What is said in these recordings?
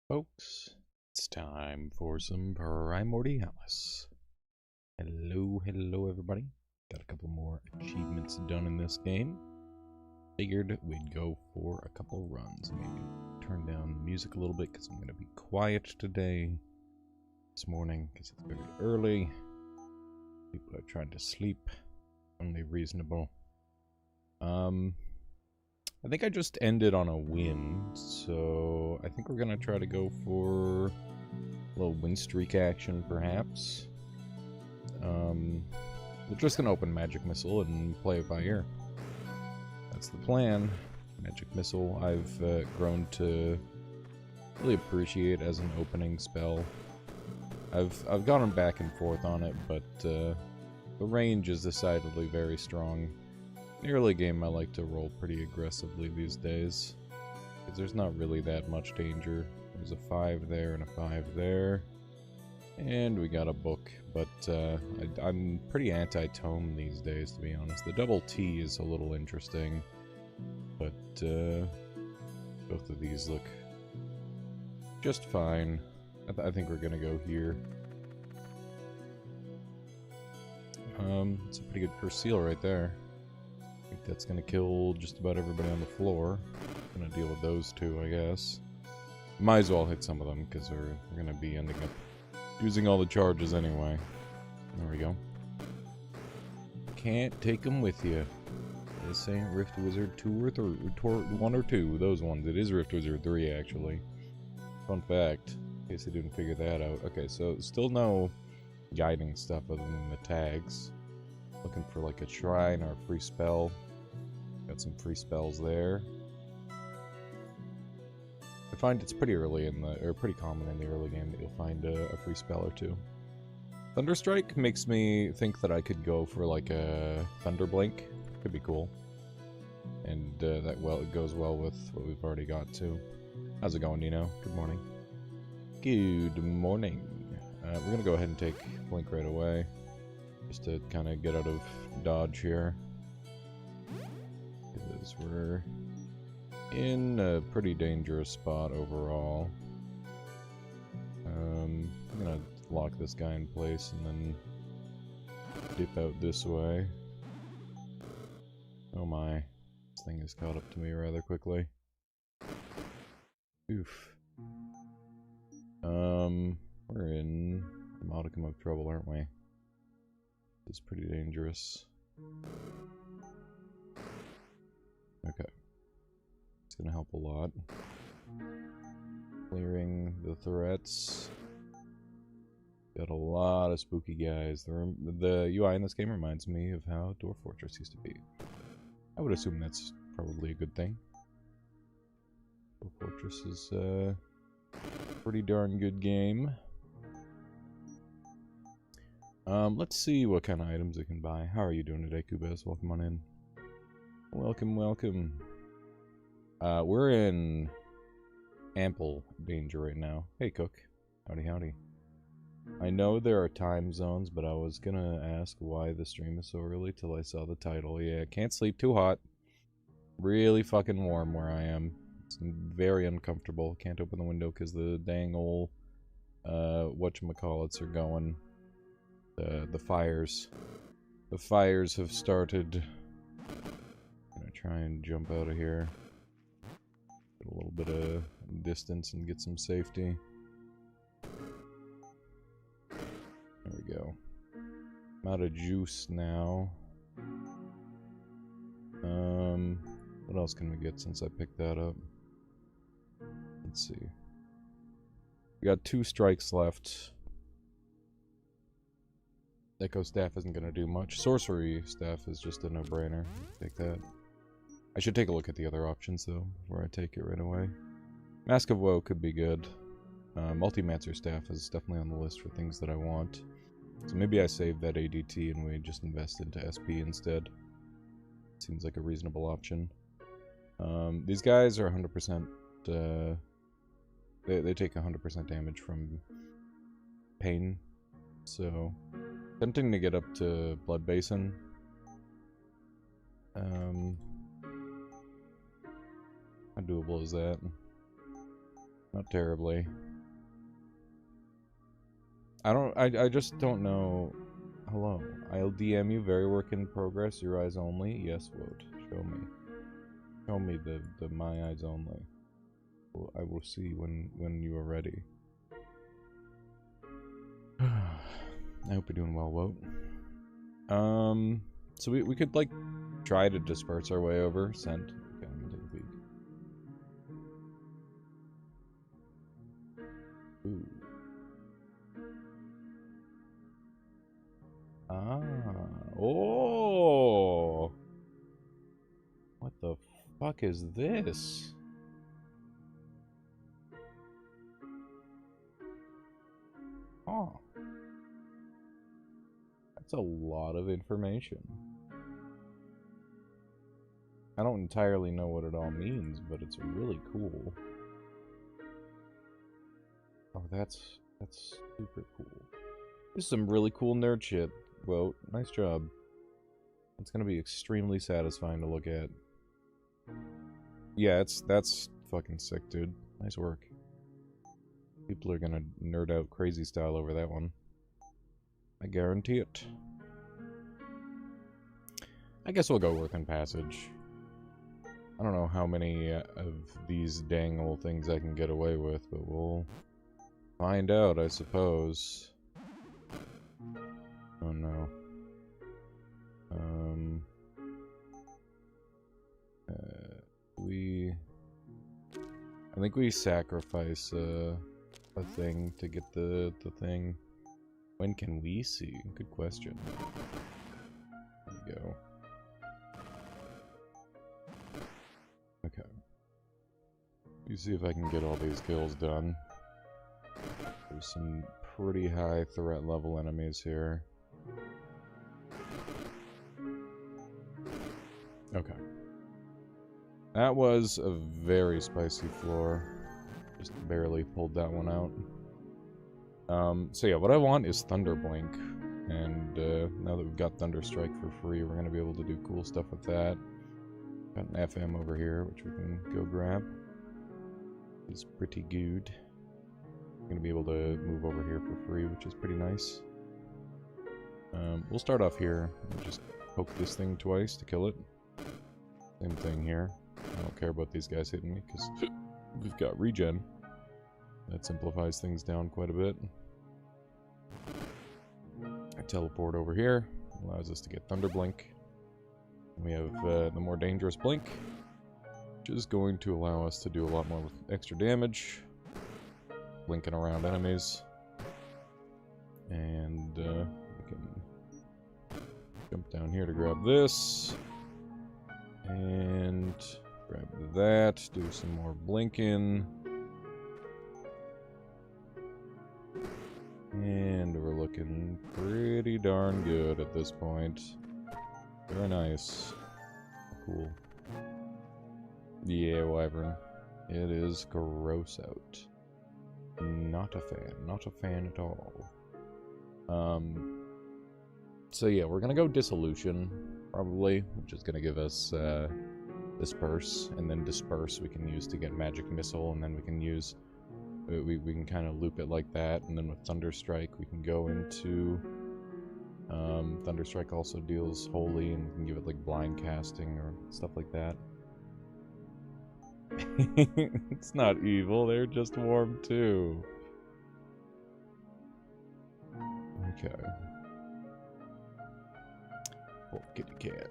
Folks, it's time for some Primordialis. Hello everybody. Got a couple more achievements done in this game. Figured we'd go for a couple runs. Maybe turn down the music a little bit because I'm going to be quiet today. This morning because it's very early. People are trying to sleep. Only reasonable. I think I just ended on a win, so I think we're gonna try to go for a little win streak action, perhaps. We're just gonna open Magic Missile and play it by ear. That's the plan. Magic Missile, I've grown to really appreciate as an opening spell. I've gone back and forth on it, but the range is decidedly very strong. In the early game, I like to roll pretty aggressively these days, because there's not really that much danger. There's a 5 there and a 5 there, and we got a book, but I'm pretty anti-tome these days, to be honest. The double T is a little interesting, but both of these look just fine. I think we're gonna go here. It's a pretty good Perseal right there. I think that's gonna kill just about everybody on the floor. Gonna deal with those two, I guess. Might as well hit some of them, because we're gonna be ending up using all the charges anyway. There we go. Can't take them with you. This ain't Rift Wizard 2 or 1 or 2. Those ones. It is Rift Wizard 3, actually. Fun fact, in case I didn't figure that out. Okay, so still no guiding stuff other than the tags. Looking for like a shrine or a free spell. Got some free spells there. I find it's pretty early in the, or pretty common in the early game that you'll find a free spell or two. Thunderstrike makes me think that I could go for like a Thunderblink. Could be cool. And it goes well with what we've already got too. How's it going, Nino? Good morning. Good morning. We're gonna go ahead and take Blink right away, just to kind of get out of dodge here, because we're in a pretty dangerous spot overall. I'm gonna lock this guy in place and then dip out this way. Oh my, this thing has caught up to me rather quickly. Oof. We're in a modicum of trouble, aren't we? It's pretty dangerous. Okay. It's gonna help a lot. Clearing the threats. Got a lot of spooky guys. The UI in this game reminds me of how Dwarf Fortress used to be. I would assume that's probably a good thing. Dwarf Fortress is a pretty darn good game. Let's see what kind of items we can buy. How are you doing today, Kubas? Welcome on in. Welcome, welcome. We're in ample danger right now. Hey, Cook. Howdy, howdy. I know there are time zones, but I was gonna ask why the stream is so early till I saw the title. Yeah, can't sleep, too hot. Really fucking warm where I am. It's very uncomfortable. Can't open the window because the dang old, whatchamacallits are going. The fires. The fires have started. I'm gonna try and jump out of here. Get a little bit of distance and get some safety. There we go. I'm out of juice now. What else can we get since I picked that up? Let's see. We got 2 strikes left. Echo Staff isn't going to do much. Sorcery Staff is just a no-brainer. Take that. I should take a look at the other options, though, before I take it right away. Mask of Woe could be good. Multi-Mancer Staff is definitely on the list for things that I want. So maybe I save that ADT and we just invest into SP instead. Seems like a reasonable option. These guys are 100%... They take 100% damage from pain. So... tempting to get up to Blood Basin. How doable is that? Not terribly. I just don't know. Hello. I'll DM you. Very work in progress. Your eyes only. Yes, vote. Show me. Show me the my eyes only. I will see when you are ready. I hope you're doing well, Woat. So we could like try to disperse our way over. Send. Okay, I'm gonna take a peek. Ooh. Ah. Oh. What the fuck is this? Oh. That's a lot of information. I don't entirely know what it all means, but it's really cool. Oh, that's super cool. This is some really cool nerd shit. Well, nice job. It's gonna be extremely satisfying to look at. Yeah, that's fucking sick, dude. Nice work. People are gonna nerd out crazy style over that one. I guarantee it. I guess we'll go work in passage. I don't know how many of these dang old things I can get away with, but we'll find out, I suppose. Oh no. I think we sacrifice a thing to get the thing. When can we see? Good question. There we go. Okay. You see if I can get all these kills done. There's some pretty high threat level enemies here. Okay. That was a very spicy floor. Just barely pulled that one out. So yeah, what I want is Thunderblink. And now that we've got Thunderstrike for free, we're going to be able to do cool stuff with that. Got an FM over here, which we can go grab. It's pretty good. We're going to be able to move over here for free, which is pretty nice. We'll start off here and just poke this thing twice to kill it. Same thing here. I don't care about these guys hitting me, because we've got regen. That simplifies things down quite a bit. I teleport over here. Allows us to get Thunderblink. We have the more dangerous Blink, which is going to allow us to do a lot more with extra damage. Blinking around enemies. And we can jump down here to grab this. And grab that, do some more blinking. And we're looking pretty darn good at this point. Very nice. Cool. Yeah, Wyvern. It is gross out. Not a fan. Not a fan at all. So yeah, we're gonna go Dissolution, probably, which is gonna give us Disperse, and then Disperse we can use to get Magic Missile, and then we can use... We can kind of loop it like that, and then with Thunderstrike we can go into... Thunderstrike also deals Holy, and we can give it like Blind Casting or stuff like that. It's not evil, they're just warm too. Okay. Oh, kitty cat.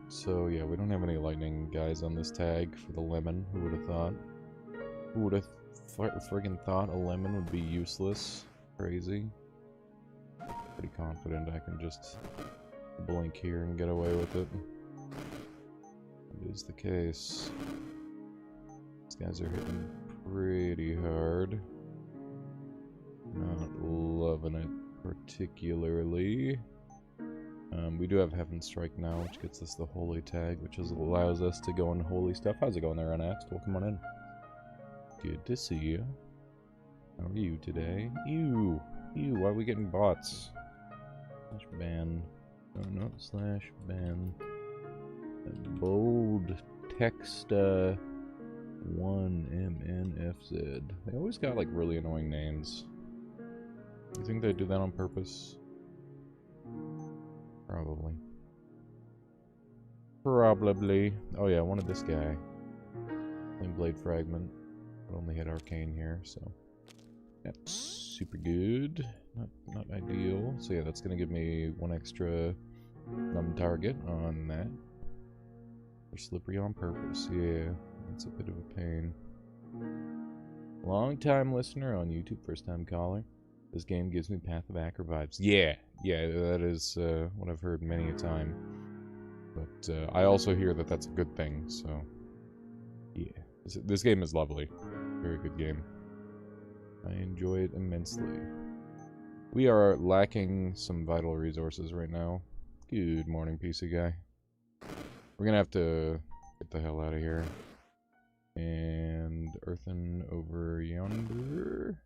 So yeah, we don't have any lightning guys on this tag for the lemon. Who would have thought? Who would have friggin' thought a lemon would be useless? Crazy. Pretty confident I can just blink here and get away with it. It is the case. These guys are hitting pretty hard. Not loving it particularly. We do have Heaven Strike now, which gets us the Holy tag, which allows us to go on Holy stuff. How's it going there, Unaxed? Welcome on in. Good to see you. How are you today? Ew! Ew, why are we getting bots? Slash ban. Oh no, slash ban. That bold text, 1MNFZ. They always got like really annoying names. You think they do that on purpose? Probably. Probably. Oh yeah, I wanted this guy. Flame Blade Fragment. But only hit Arcane here, so that's super good. Not ideal. So yeah, that's gonna give me one extra numb target on that. They're slippery on purpose. Yeah, that's a bit of a pain. Long time listener on YouTube, first time caller. This game gives me Path of Acre vibes. Yeah, that is what I've heard many a time. But I also hear that that's a good thing, so yeah. This game is lovely. Very good game. I enjoy it immensely. We are lacking some vital resources right now. Good morning, PC guy. We're gonna have to get the hell out of here. And earthen over yonder.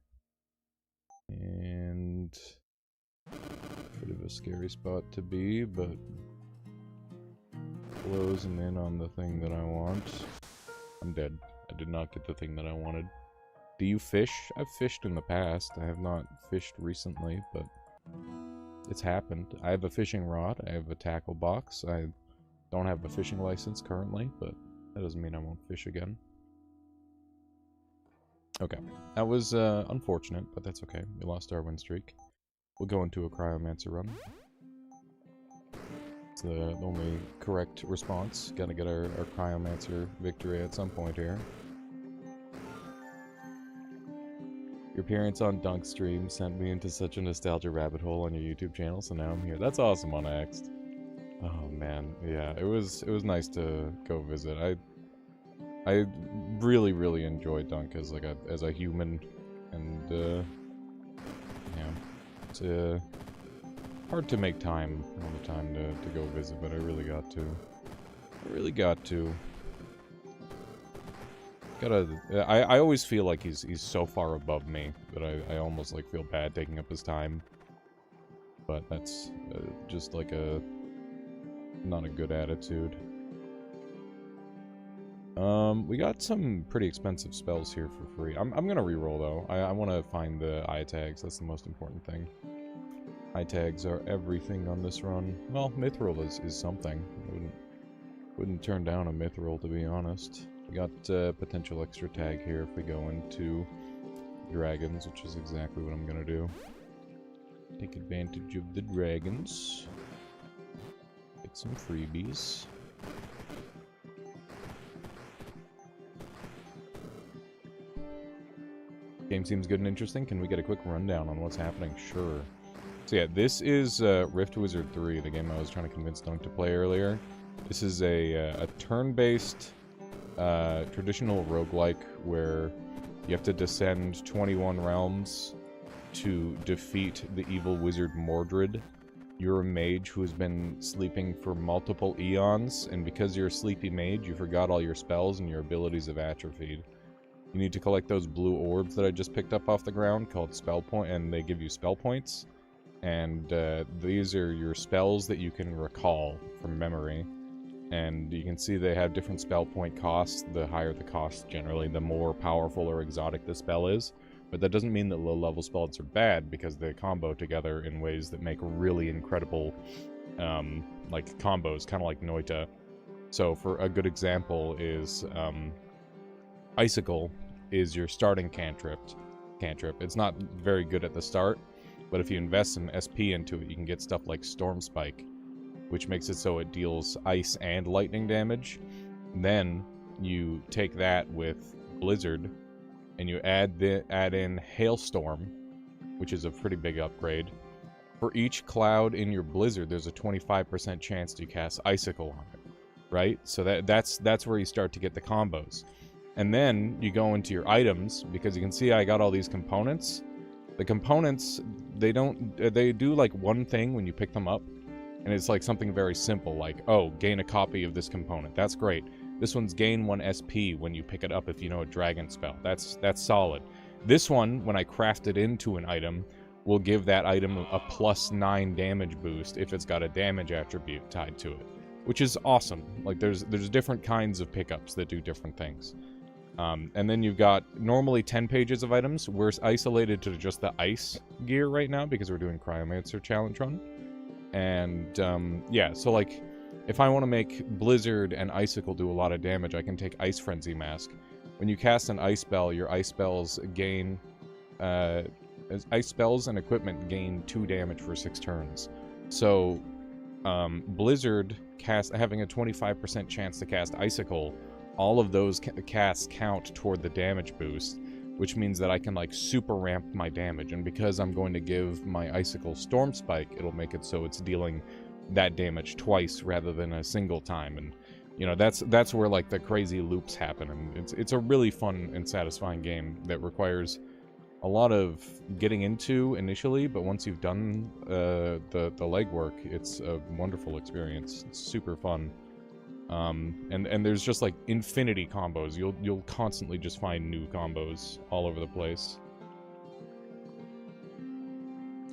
And bit of a scary spot to be, but closing in on the thing that I want. I'm dead. I did not get the thing that I wanted. Do you fish? I've fished in the past. I have not fished recently, but it's happened. I have a fishing rod. I have a tackle box. I don't have a fishing license currently, but that doesn't mean I won't fish again. Okay. That was unfortunate, but that's okay. We lost our win streak. We'll go into a Cryomancer run. It's the only correct response. Gotta get our Cryomancer victory at some point here. Your appearance on Dunk Stream sent me into such a nostalgia rabbit hole on your YouTube channel, so now I'm here. That's awesome on Axed. Oh man, yeah, it was nice to go visit. I really enjoyed Dunk as like as a human, and yeah, it's hard to make time all the time to go visit, but I really got to. I always feel like he's so far above me that I almost like feel bad taking up his time. But that's just like not a good attitude. We got some pretty expensive spells here for free. I'm gonna reroll though. I want to find the eye tags. That's the most important thing. Eye tags are everything on this run. Well, Mithril is something. I wouldn't turn down a Mithril, to be honest. We got potential extra tag here if we go into dragons, which is exactly what I'm gonna do. Take advantage of the dragons. Get some freebies. Game seems good and interesting. Can we get a quick rundown on what's happening? Sure. So yeah, this is Rift Wizard 3, the game I was trying to convince Dunk to play earlier. This is a turn-based traditional roguelike where you have to descend 21 realms to defeat the evil wizard Mordred. You're a mage who has been sleeping for multiple eons, and because you're a sleepy mage, you forgot all your spells and your abilities have atrophied. You need to collect those blue orbs that I just picked up off the ground called spell point, and they give you spell points. And these are your spells that you can recall from memory. And you can see they have different spell point costs. The higher the cost, generally, the more powerful or exotic the spell is. But that doesn't mean that low-level spells are bad, because they combo together in ways that make really incredible, like, combos, kind of like Noita. So, for a good example is, Icicle is your starting cantrip. It's not very good at the start, but if you invest some SP into it, you can get stuff like Storm Spike, which makes it so it deals ice and lightning damage. Then you take that with Blizzard, and you add in Hailstorm, which is a pretty big upgrade. For each cloud in your Blizzard, there's a 25% chance to cast Icicle on it, right? So that's where you start to get the combos. And then you go into your items, because you can see I got all these components. The components, they do like one thing when you pick them up, and it's like something very simple, like, oh, gain a copy of this component. That's great. This one's gain 1 SP when you pick it up if you know a dragon spell. That's solid. This one, when I craft it into an item, will give that item a +9 damage boost if it's got a damage attribute tied to it, which is awesome. Like, there's different kinds of pickups that do different things. And then you've got normally 10 pages of items. We're isolated to just the ice gear right now because we're doing Cryomancer Challenge Run. And, yeah, so, like, if I want to make Blizzard and Icicle do a lot of damage, I can take Ice Frenzy Mask. When you cast an Ice Spell, your Ice Spells gain, Ice Spells and equipment gain 2 damage for 6 turns. So, Blizzard having a 25% chance to cast Icicle, all of those casts count toward the damage boost, which means that I can, like, super ramp my damage. And because I'm going to give my Icicle Storm Spike, it'll make it so it's dealing that damage twice rather than a single time. And, you know, that's where, like, the crazy loops happen. And it's a really fun and satisfying game that requires a lot of getting into initially, but once you've done the legwork, it's a wonderful experience. It's super fun. And there's just like infinity combos. You'll constantly just find new combos all over the place.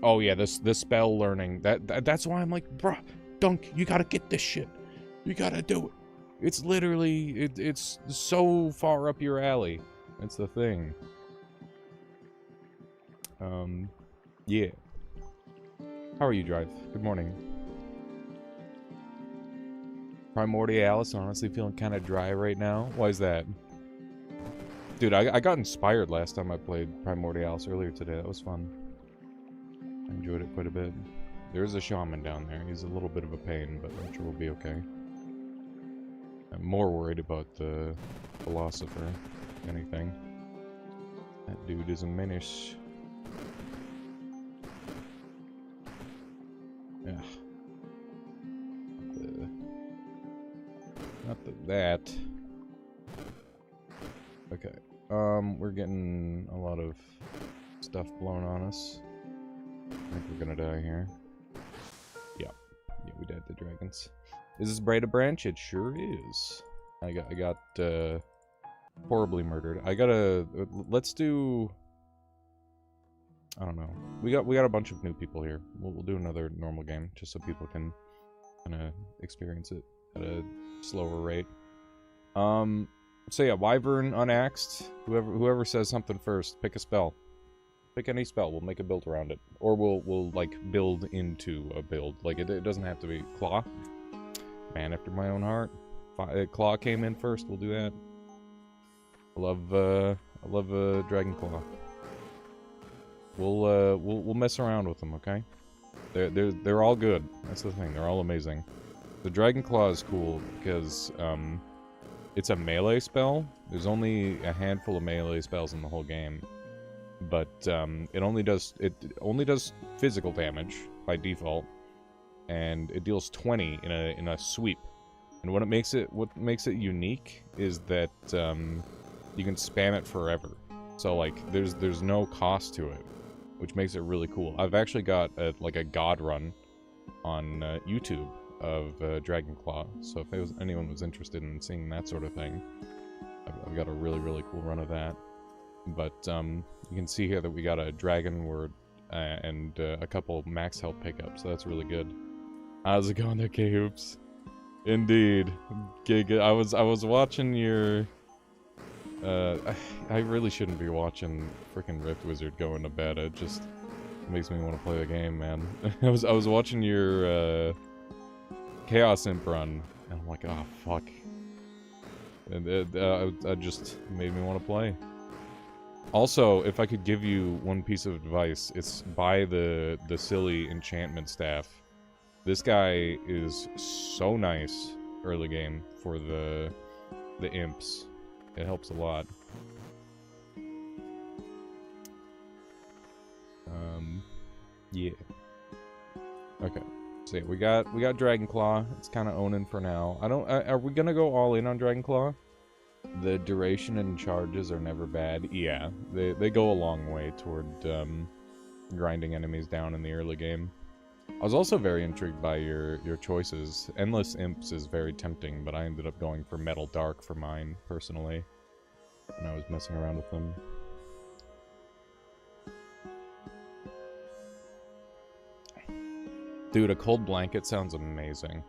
Oh yeah, this spell learning. That's why I'm like, bruh, Dunk, you gotta get this shit. You gotta do it. It's literally it's so far up your alley. That's the thing. Yeah. How are you, Drive? Good morning. Primordialis, honestly feeling kind of dry right now. Why is that? Dude, I got inspired last time I played Primordialis earlier today. That was fun. I enjoyed it quite a bit. There is a shaman down there. He's a little bit of a pain, but I'm sure we'll be okay. I'm more worried about the philosopher than anything. That dude is a menace. Yeah. Not that. Okay. We're getting a lot of stuff blown on us. I think we're gonna die here. Yeah. Yeah, we died to dragons. Is this Breda Branch? It sure is. I got horribly murdered. Let's do, I don't know. We got a bunch of new people here. We'll do another normal game just so people can kind of experience it at a slower rate. So yeah, Wyvern unaxed. Whoever says something first, pick a spell. Pick any spell. We'll make a build around it, or we'll like build into a build. Like it doesn't have to be Claw. Man after my own heart. Claw came in first. We'll do that. I love Dragon Claw. We'll mess around with them, okay? They're all good. That's the thing. They're all amazing. The Dragon Claw is cool because it's a melee spell. There's only a handful of melee spells in the whole game, but it only does physical damage by default, and it deals 20 in a sweep. And what makes it unique is that you can spam it forever. So like there's no cost to it, which makes it really cool. I've actually got like a god run on YouTube of Dragon Claw. So if anyone was interested in seeing that sort of thing, I've got a really cool run of that. But you can see here that we got a dragon word and a couple max health pickups, so that's really good. How's it going there, K-Hoops? Indeed. I was watching your... I really shouldn't be watching frickin' Rift Wizard going to bed. It just makes me want to play the game, man. I was watching your Chaos Imp run, and I'm like, oh fuck. And it just made me want to play. Also, if I could give you one piece of advice, it's buy the silly enchantment staff. This guy is so nice early game for the imps. It helps a lot. Yeah. Okay. So yeah, we got Dragon Claw. It's kind of owning for now. Are we gonna go all in on Dragon Claw? The duration and charges are never bad. Yeah, they go a long way toward grinding enemies down in the early game. I was also very intrigued by your choices. Endless Imps is very tempting, but I ended up going for Metal Dark for mine, personally, when I was messing around with them. Dude, a cold blanket sounds amazing.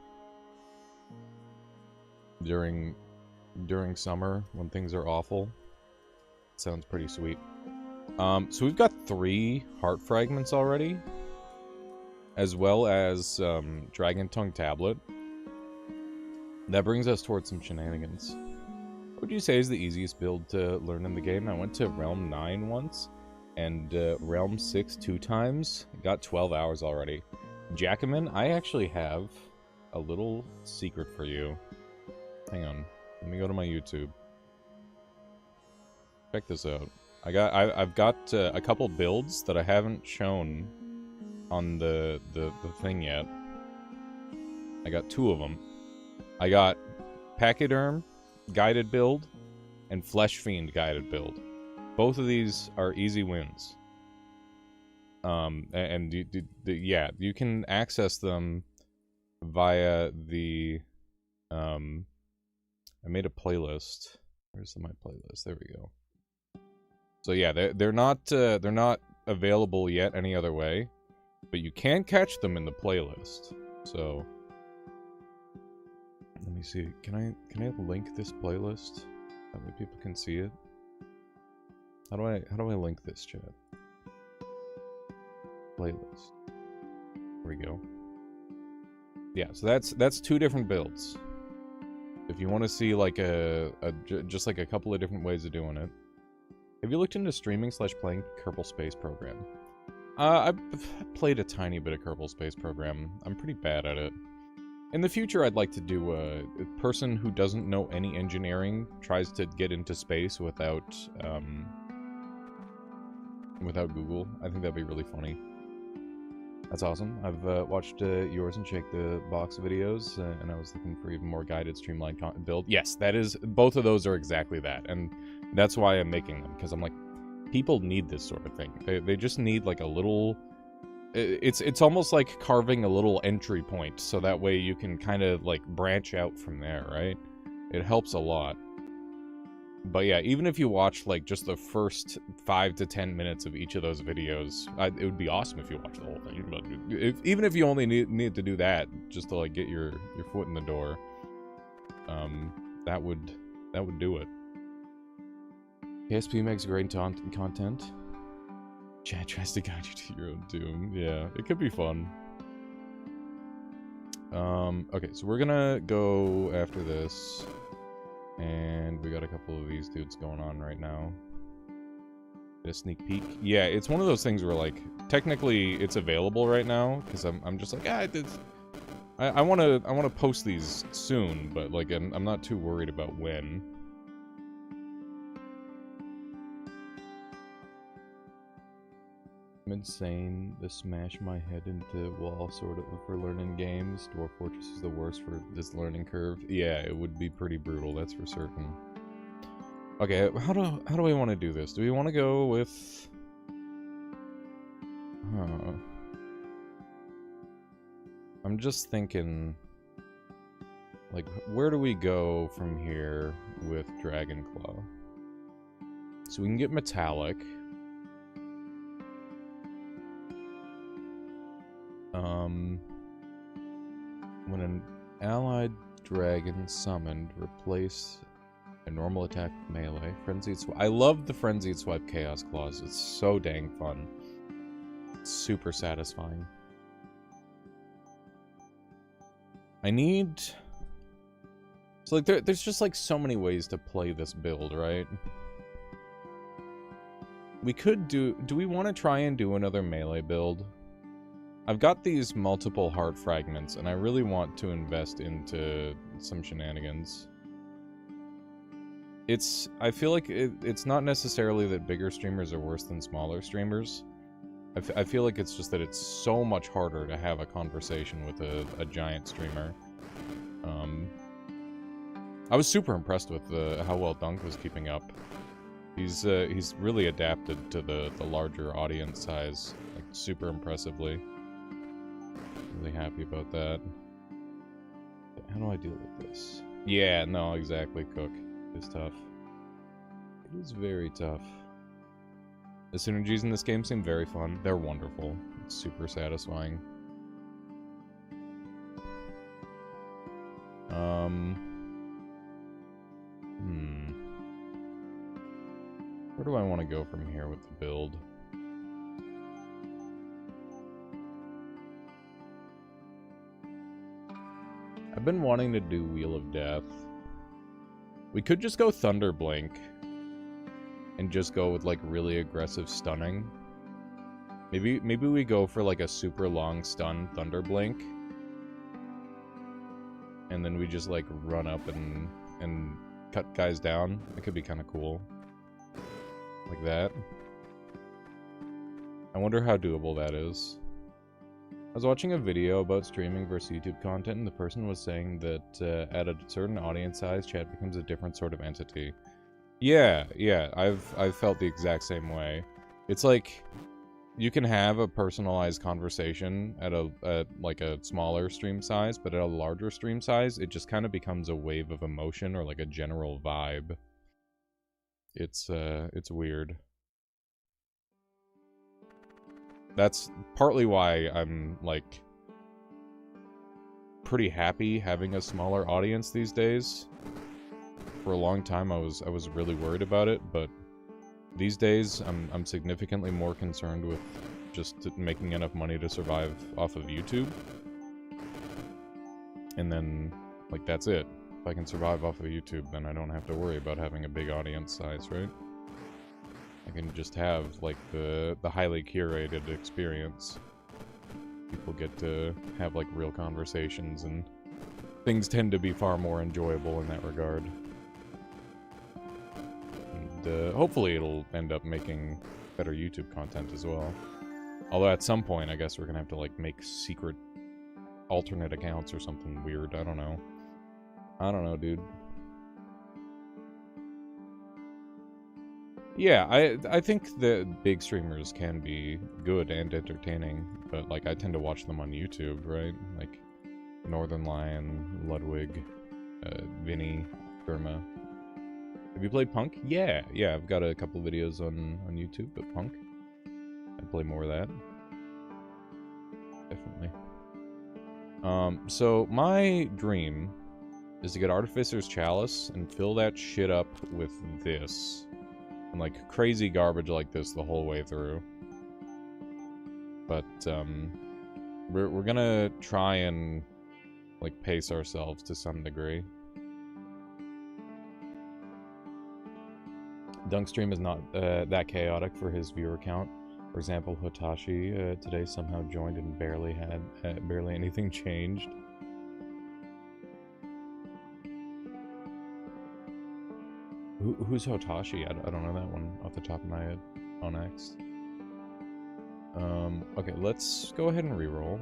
During summer, when things are awful, Sounds pretty sweet. So we've got 3 heart fragments already, as well as Dragon Tongue Tablet. That brings us towards some shenanigans. What would you say is the easiest build to learn in the game? I went to Realm 9 once, and Realm 6 2 times. Got 12 hours already. Jackaman, I actually have a little secret for you. Hang on. Let me go to my YouTube. Check this out. I've got a couple builds that I haven't shown on the thing yet. I got 2 of them. I got Pachyderm guided build and Flesh Fiend guided build. Both of these are easy wins. And yeah, you can access them via the I made a playlist. Where's my playlist? There we go. So yeah, they're not available yet any other way, but you can catch them in the playlist. So let me see. Can I link this playlist? That way people can see it. How do I link this, chat? Playlist. There we go. Yeah, so that's 2 different builds. If you want to see like just like a couple of different ways of doing it. Have you looked into streaming / playing Kerbal Space Program? I've played a tiny bit of Kerbal Space Program. I'm pretty bad at it. In the future, I'd like to do a person who doesn't know any engineering tries to get into space without Google. I think that'd be really funny. That's awesome. I've watched yours and Shake the Box videos, and I was looking for even more guided, streamlined build. Yes, that is, both of those are exactly that, and that's why I'm making them, because I'm like, people need this sort of thing. They just need like a little. It's almost like carving a little entry point, so that way you can kind of like branch out from there, right? It helps a lot. But yeah, even if you watch like just the first 5 to 10 minutes of each of those videos, it would be awesome if you watched the whole thing. But even if you only need to do that just to like get your foot in the door, that would do it. KSP makes great content. Chat tries to guide you to your own doom. Yeah, it could be fun. Okay, so we're gonna go after this. And we got a couple of these dudes going on right now. A sneak peek. Yeah, it's one of those things where, like, technically it's available right now, because I'm just like, I wanna post these soon, but like I'm not too worried about when. I'm insane. The smash my head into wall sort of for learning games. Dwarf Fortress is the worst for this learning curve. Yeah, it would be pretty brutal, that's for certain. Okay, how do we want to do this? Do we want to go with... I'm just thinking... Like, where do we go from here with Dragonclaw? So we can get Metallic. When an allied dragon summoned, replace a normal attack with melee. Frenzied Swipe. I love the Frenzied Swipe Chaos Claws. It's so dang fun. It's super satisfying. I need... So, like, there's just, like, so many ways to play this build, right? We could do... Do we want to try and do another melee build? I've got these multiple heart fragments, and I really want to invest into some shenanigans. I feel like it's not necessarily that bigger streamers are worse than smaller streamers. I feel like it's just that it's so much harder to have a conversation with a giant streamer. I was super impressed with how well Dunk was keeping up. He's really adapted to the larger audience size, like, super impressively. Really happy about that. How do I deal with this? Yeah, no, exactly, Cook. It's tough. It is very tough. The synergies in this game seem very fun. They're wonderful. It's super satisfying. Where do I want to go from here with the build? I've been wanting to do Wheel of Death. We could just go Thunderblink and just go with like really aggressive stunning. Maybe we go for like a super long stun Thunderblink. And then we just like run up and cut guys down. It could be kind of cool. Like that. I wonder how doable that is. I was watching a video about streaming versus YouTube content, and the person was saying that at a certain audience size, chat becomes a different sort of entity. Yeah, I've felt the exact same way. It's like you can have a personalized conversation at like a smaller stream size, but at a larger stream size, it just kind of becomes a wave of emotion or like a general vibe. It's weird. That's partly why I'm, like, pretty happy having a smaller audience these days. For a long time, I was really worried about it, but these days, I'm significantly more concerned with just making enough money to survive off of YouTube. And then, like, that's it. If I can survive off of YouTube, then I don't have to worry about having a big audience size, right? I can just have, like, the highly curated experience. People get to have, like, real conversations, and things tend to be far more enjoyable in that regard. And hopefully it'll end up making better YouTube content as well. Although at some point, I guess we're gonna have to, like, make secret alternate accounts or something weird. I don't know. I don't know, dude. Yeah, I think that big streamers can be good and entertaining, but, like, I tend to watch them on YouTube, right? Like, Northern Lion, Ludwig, Vinny, Burma. Have you played Punk? Yeah, I've got a couple videos on YouTube, but Punk. I'd play more of that. Definitely. So my dream is to get Artificer's Chalice and fill that shit up with this. And, like, crazy garbage like this the whole way through. But, we're gonna try and, like, pace ourselves to some degree. Dunkstream is not that chaotic for his viewer count. For example, Hotashi today somehow joined and barely anything changed. Who's Hotashi? I don't know that one off the top of my head. Oh, next. Okay, let's go ahead and reroll.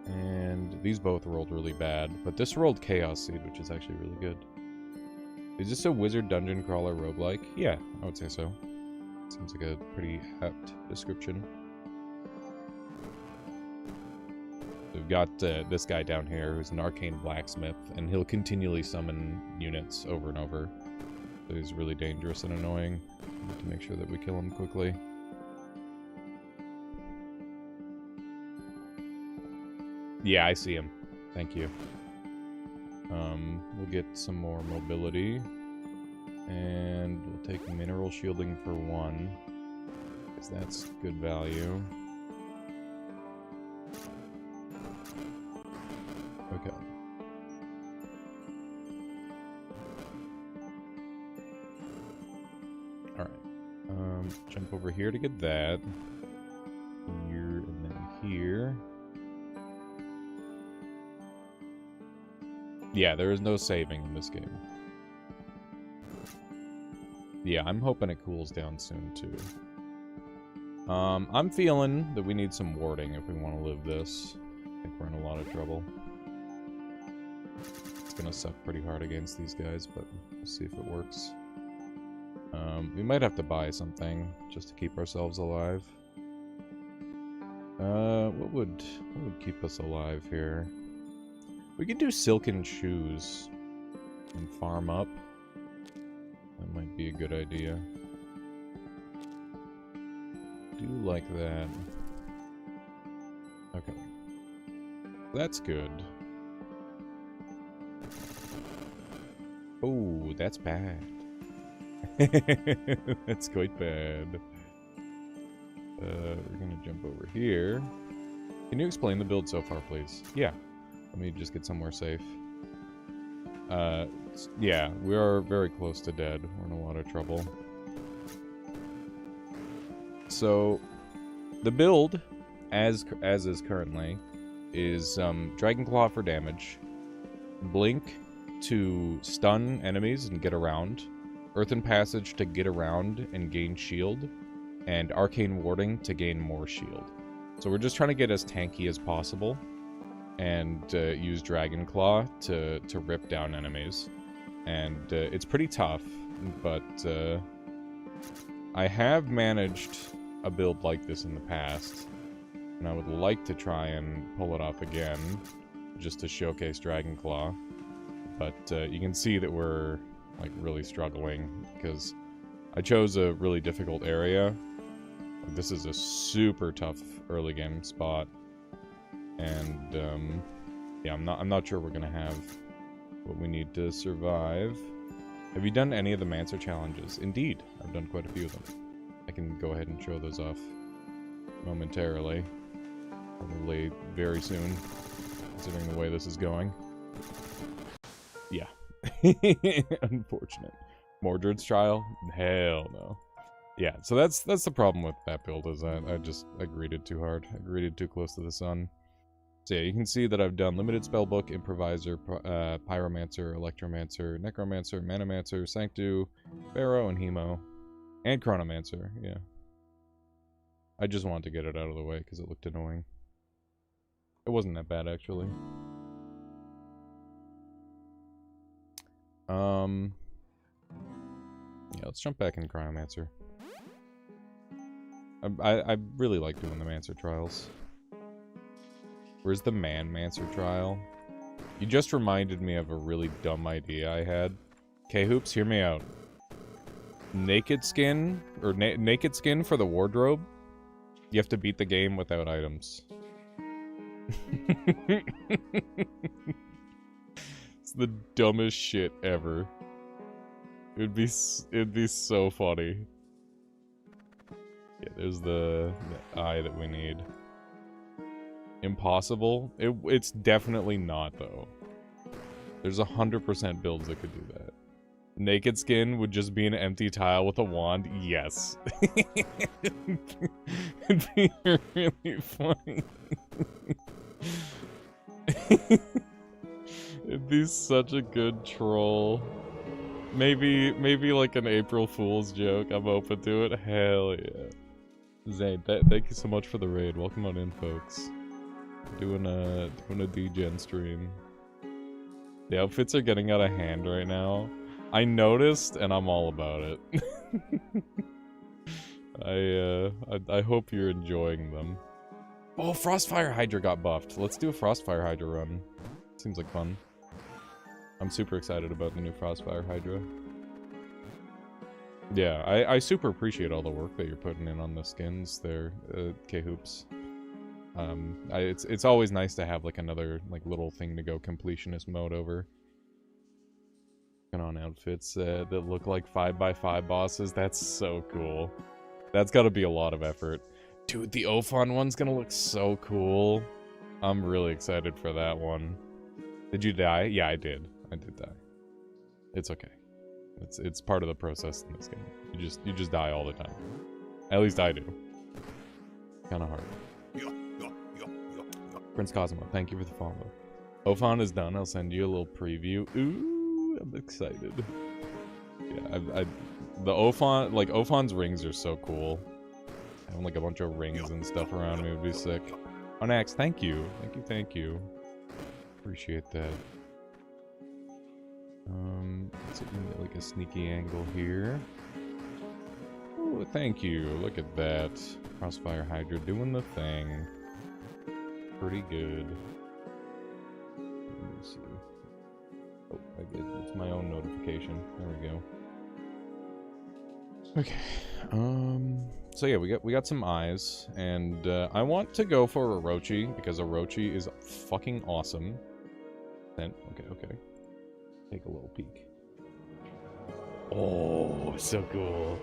And these both rolled really bad, but this rolled Chaos Seed, which is actually really good. Is this a wizard dungeon crawler roguelike? Yeah, I would say so. Seems like a pretty apt description. We've got this guy down here who's an arcane blacksmith, and he'll continually summon units over and over. So he's really dangerous and annoying. We need to make sure that we kill him quickly. Yeah, I see him. Thank you. We'll get some more mobility. And we'll take mineral shielding for 1. Because that's good value. Okay. Alright. Jump over here to get that. Here and then here. Yeah, there is no saving in this game. Yeah, I'm hoping it cools down soon, too. I'm feeling that we need some warding if we want to live this. I think we're in a lot of trouble. It's gonna suck pretty hard against these guys, but we'll see if it works. We might have to buy something just to keep ourselves alive. What would keep us alive here? We could do silken shoes and farm up. That might be a good idea. Do like that. Okay. That's good. Oh, that's bad. That's quite bad. We're gonna jump over here. Can you explain the build so far, please? Yeah. Let me just get somewhere safe. Yeah, we are very close to dead. We're in a lot of trouble. So, the build, as is currently, is Dragonclaw for damage, Blink to stun enemies and get around, Earthen Passage to get around and gain shield, and Arcane Warding to gain more shield. So we're just trying to get as tanky as possible, and use Dragonclaw to rip down enemies. And it's pretty tough, but I have managed a build like this in the past, and I would like to try and pull it off again, just to showcase Dragonclaw. But you can see that we're like really struggling, because I chose a really difficult area. This is a super tough early game spot, and yeah, I'm not sure we're gonna have what we need to survive. Have you done any of the Mancer challenges? Indeed, I've done quite a few of them. I can go ahead and show those off momentarily, probably very soon, considering the way this is going. Yeah. Unfortunate. Mordred's Trial? Hell no. Yeah, so that's the problem with that build, is I greeted too hard. I greeted too close to the sun. So yeah, you can see that I've done Limited Spellbook, Improviser, Pyromancer, Electromancer, Necromancer, Manomancer, Sanctu, Pharaoh, and Hemo. And Chronomancer, yeah. I just wanted to get it out of the way because it looked annoying. It wasn't that bad, actually. Yeah, let's jump back in Cryomancer. I really like doing the Mancer trials. Where's the Mancer trial? You just reminded me of a really dumb idea I had. K-Hoops, hear me out. Naked skin, or naked skin for the wardrobe. You have to beat the game without items. It's the dumbest shit ever. It'd be so funny. Yeah, there's the eye that we need. Impossible? It's definitely not, though. There's 100% builds that could do that. Naked skin would just be an empty tile with a wand? Yes. It'd be really funny. It'd be such a good troll. Maybe like an April Fool's joke. I'm open to it. Hell yeah. Zane, thank you so much for the raid. Welcome on in, folks. Doing a DGen stream. The outfits are getting out of hand right now. I noticed, and I'm all about it. I hope you're enjoying them. Oh, Frostfire Hydra got buffed. Let's do a Frostfire Hydra run. Seems like fun. I'm super excited about the new Frostfire Hydra. Yeah, I super appreciate all the work that you're putting in on the skins there, K-Hoops. It's always nice to have like another like little thing to go completionist mode over. On outfits that look like 5x5 bosses. That's so cool. That's got to be a lot of effort. Dude, the Ophon one's gonna look so cool. I'm really excited for that one. Did you die? Yeah, I did. I did die. It's okay. It's part of the process in this game. You just die all the time. At least I do. Kind of hard. Prince Cosmo, thank you for the follow. Ophon is done. I'll send you a little preview. Ooh. I'm excited. Yeah, the Ophon, like, Ophon's rings are so cool. Having, like, a bunch of rings and stuff around me would be sick. Onax, thank you. Thank you. Appreciate that. Let's see if we can get, like, a sneaky angle here. Oh, thank you. Look at that. Crossfire Hydra doing the thing. Pretty good. Let me see. Oh, it's my own notification. There we go. Okay. So yeah, we got some eyes, and I want to go for Orochi because Orochi is fucking awesome. Then okay. Take a little peek. Oh, so cool.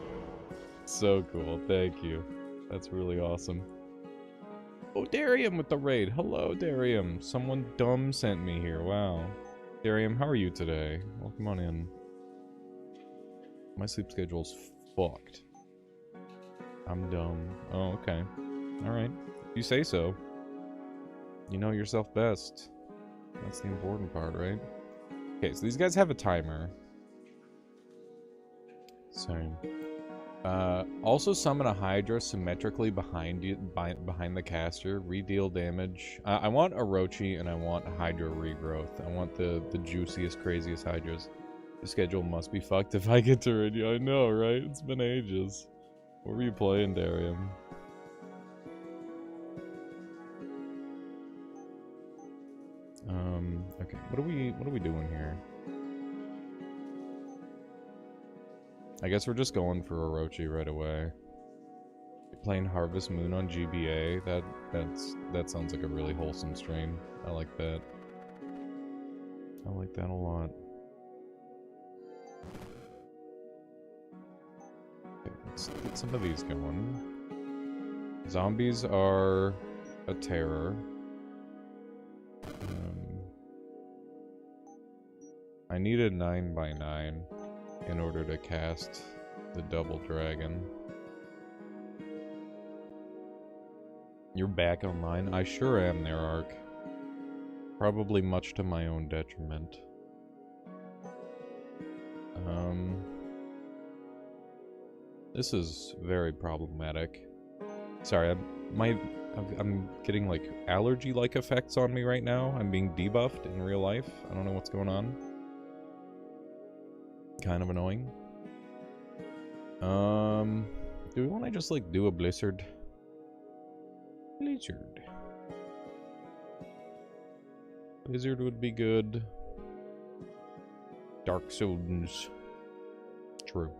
So cool. Thank you. That's really awesome. Oh, Darium with the raid. Hello, Darium. Someone dumb sent me here. Wow. Darium, how are you today? Welcome on in. My sleep schedule's fucked. I'm dumb. Oh, okay. Alright. If you say so. You know yourself best. That's the important part, right? Okay, so these guys have a timer. So, also summon a Hydra symmetrically behind you, behind the caster. Re-deal damage. I want Orochi and I want Hydra regrowth. I want the juiciest, craziest Hydras. The schedule must be fucked if I get to radio. I know, right? It's been ages. What were you playing, Darium? Okay. What are we doing here? I guess we're just going for Orochi right away. Playing Harvest Moon on GBA, that sounds like a really wholesome stream. I like that. I like that a lot. Okay, let's get some of these going. Zombies are a terror. I need a 9x9 in order to cast the double dragon. You're back online? I sure am there, Ark. Probably much to my own detriment. This is very problematic. Sorry, I'm getting like allergy-like effects on me right now. I'm being debuffed in real life. I don't know what's going on. Kind of annoying. Do we want to just like do a blizzard? Blizzard would be good. Dark Zones. True.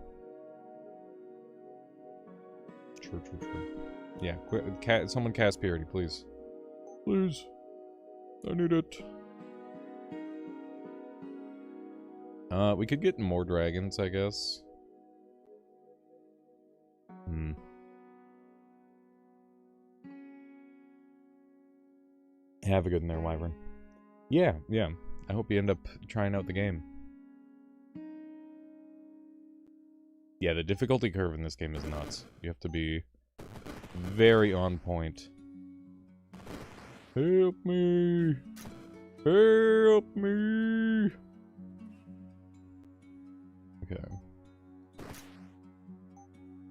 True. Yeah, someone cast Purity, please. Please. I need it. We could get more dragons, I guess. Have a good one there, Wyvern. Yeah. I hope you end up trying out the game. Yeah, the difficulty curve in this game is nuts. You have to be very on point. Help me! Help me! Okay.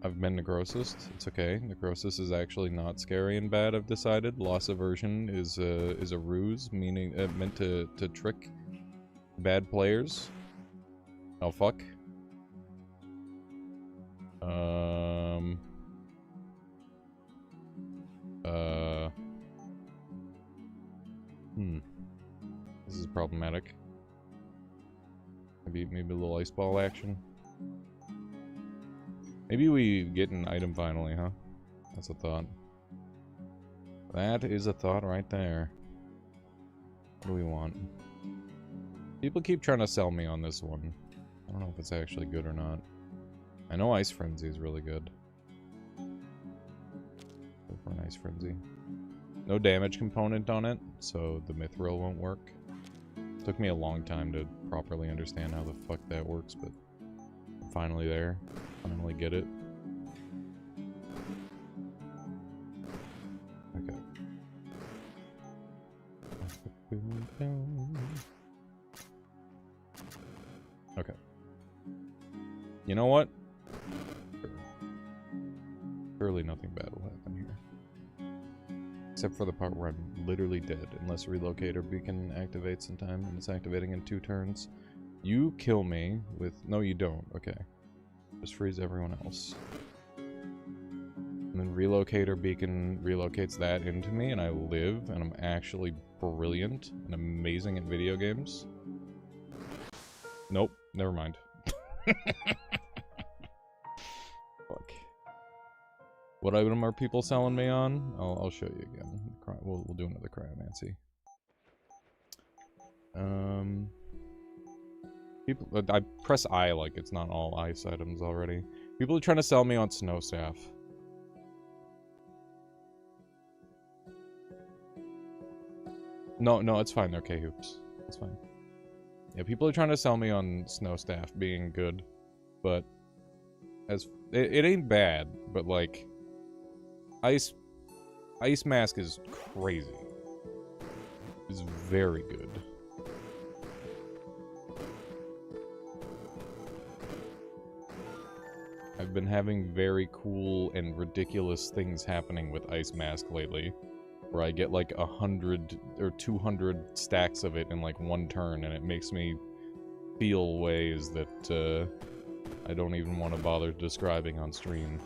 I've been Necrosis. It's okay. Necrosis is actually not scary and bad, I've decided. Loss aversion is a ruse, meaning meant to trick bad players. Oh fuck. This is problematic. Maybe a little ice ball action. Maybe we get an item finally, huh? That's a thought. That is a thought right there. What do we want? People keep trying to sell me on this one. I don't know if it's actually good or not. I know Ice Frenzy is really good. Go for an Ice Frenzy. No damage component on it, so the Mithril won't work. Took me a long time to properly understand how the fuck that works, but I'm finally there. Finally get it. Okay. Okay. You know what? Surely nothing bad will happen here. Except for the part where I'm literally dead, unless Relocator Beacon activates in time, and it's activating in 2 turns. You kill me with... No, you don't. Okay. Just freeze everyone else. And then Relocator Beacon relocates that into me, and I live, and I'm actually brilliant and amazing at video games. Nope. Never mind. Fuck. What item are people selling me on? I'll show you again. We'll do another Cryomancy. People, I press I like it's not all ice items already. People are trying to sell me on Snow Staff. No, it's fine. They're K-hoops. It's fine. Yeah, people are trying to sell me on Snow Staff being good, but it ain't bad. But like, Ice Mask is crazy. It's very good. I've been having very cool and ridiculous things happening with Ice Mask lately, where I get like 100 or 200 stacks of it in like one turn, and it makes me feel ways that I don't even want to bother describing on stream.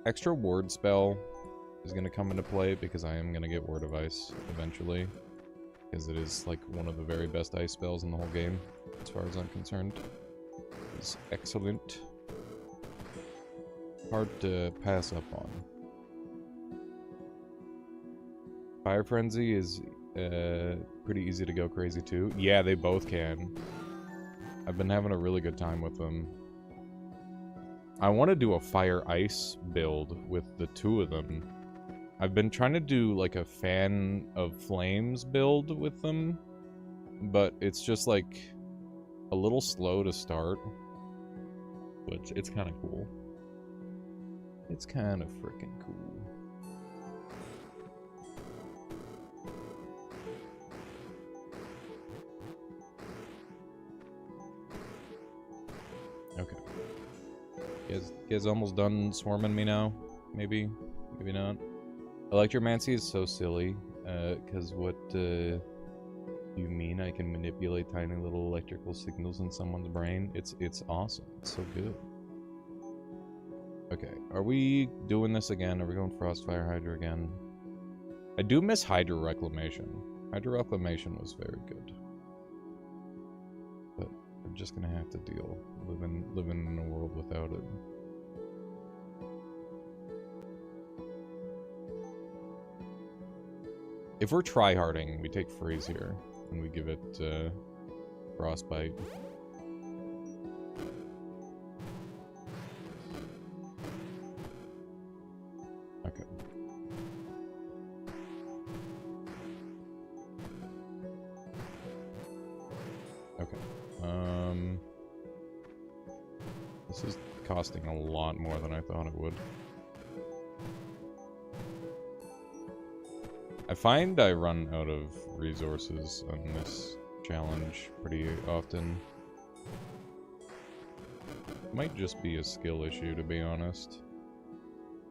Extra word spell is going to come into play because I am going to get Word of Ice eventually, because it is like one of the very best ice spells in the whole game, as far as I'm concerned. It's excellent. Hard to pass up on. Fire Frenzy is pretty easy to go crazy too. Yeah, they both can. I've been having a really good time with them. I want to do a Fire Ice build with the two of them. I've been trying to do like a Fan of Flames build with them, but it's just like a little slow to start. But it's kind of cool. It's kind of freaking cool. Okay. You guys almost done swarming me now? Maybe? Maybe not. Electromancy is so silly, because what do you mean I can manipulate tiny little electrical signals in someone's brain? It's awesome. It's so good. Okay, are we doing this again? Are we going Frostfire Hydra again? I do miss Hydra Reclamation. Hydra Reclamation was very good. But we're just gonna have to deal. Living in a world without it. If we're tryharding, we take Freeze here, and we give it, Frostbite. Okay. Okay. This is costing a lot more than I thought it would. I find I run out of resources on this challenge pretty often. Might just be a skill issue, to be honest.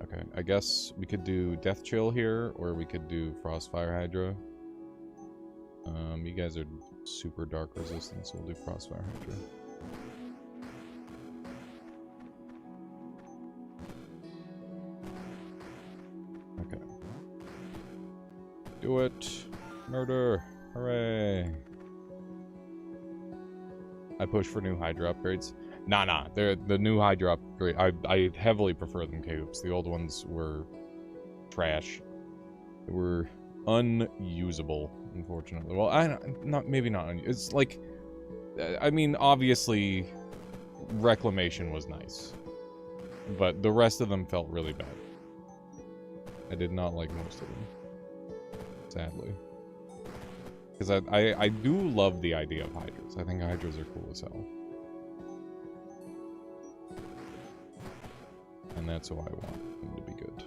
Okay, I guess we could do Death Chill here, or we could do Frostfire Hydra. You guys are super dark resistant, so we'll do Frostfire Hydra. Okay. Do it! Murder! Hooray! I push for new Hydra upgrades. Nah, they're the new Hydra upgrade. I heavily prefer them K-hoops. The old ones were trash. They were unusable, unfortunately. Well, maybe not. It's like, I mean, obviously, Reclamation was nice, but the rest of them felt really bad. I did not like most of them, sadly, because I do love the idea of Hydras. I think Hydras are cool as hell. And that's why I want them to be good.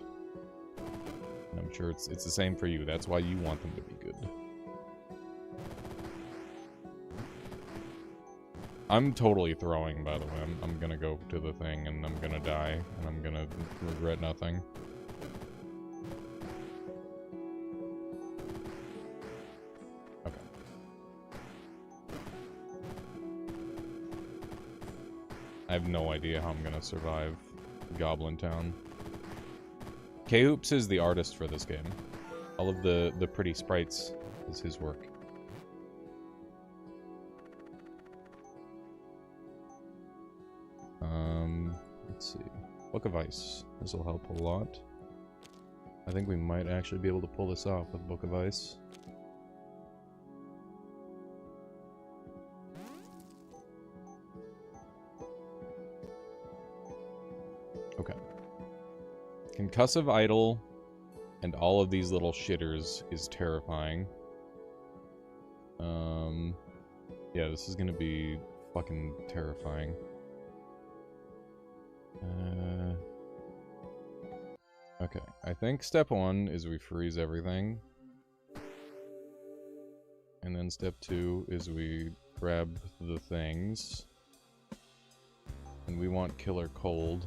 And I'm sure it's the same for you. That's why you want them to be good. I'm totally throwing, by the way. I'm gonna go to the thing, and I'm gonna die, and I'm gonna regret nothing. Okay. I have no idea how I'm gonna survive Goblin Town. K-hoops is the artist for this game. All of the pretty sprites is his work. Let's see. Book of Ice. This will help a lot. I think we might actually be able to pull this off with Book of Ice. Okay. Concussive Idol and all of these little shitters is terrifying. Yeah, this is gonna be fucking terrifying. Okay, I think step 1 is we freeze everything. And then step 2 is we grab the things. And we want Killer Cold.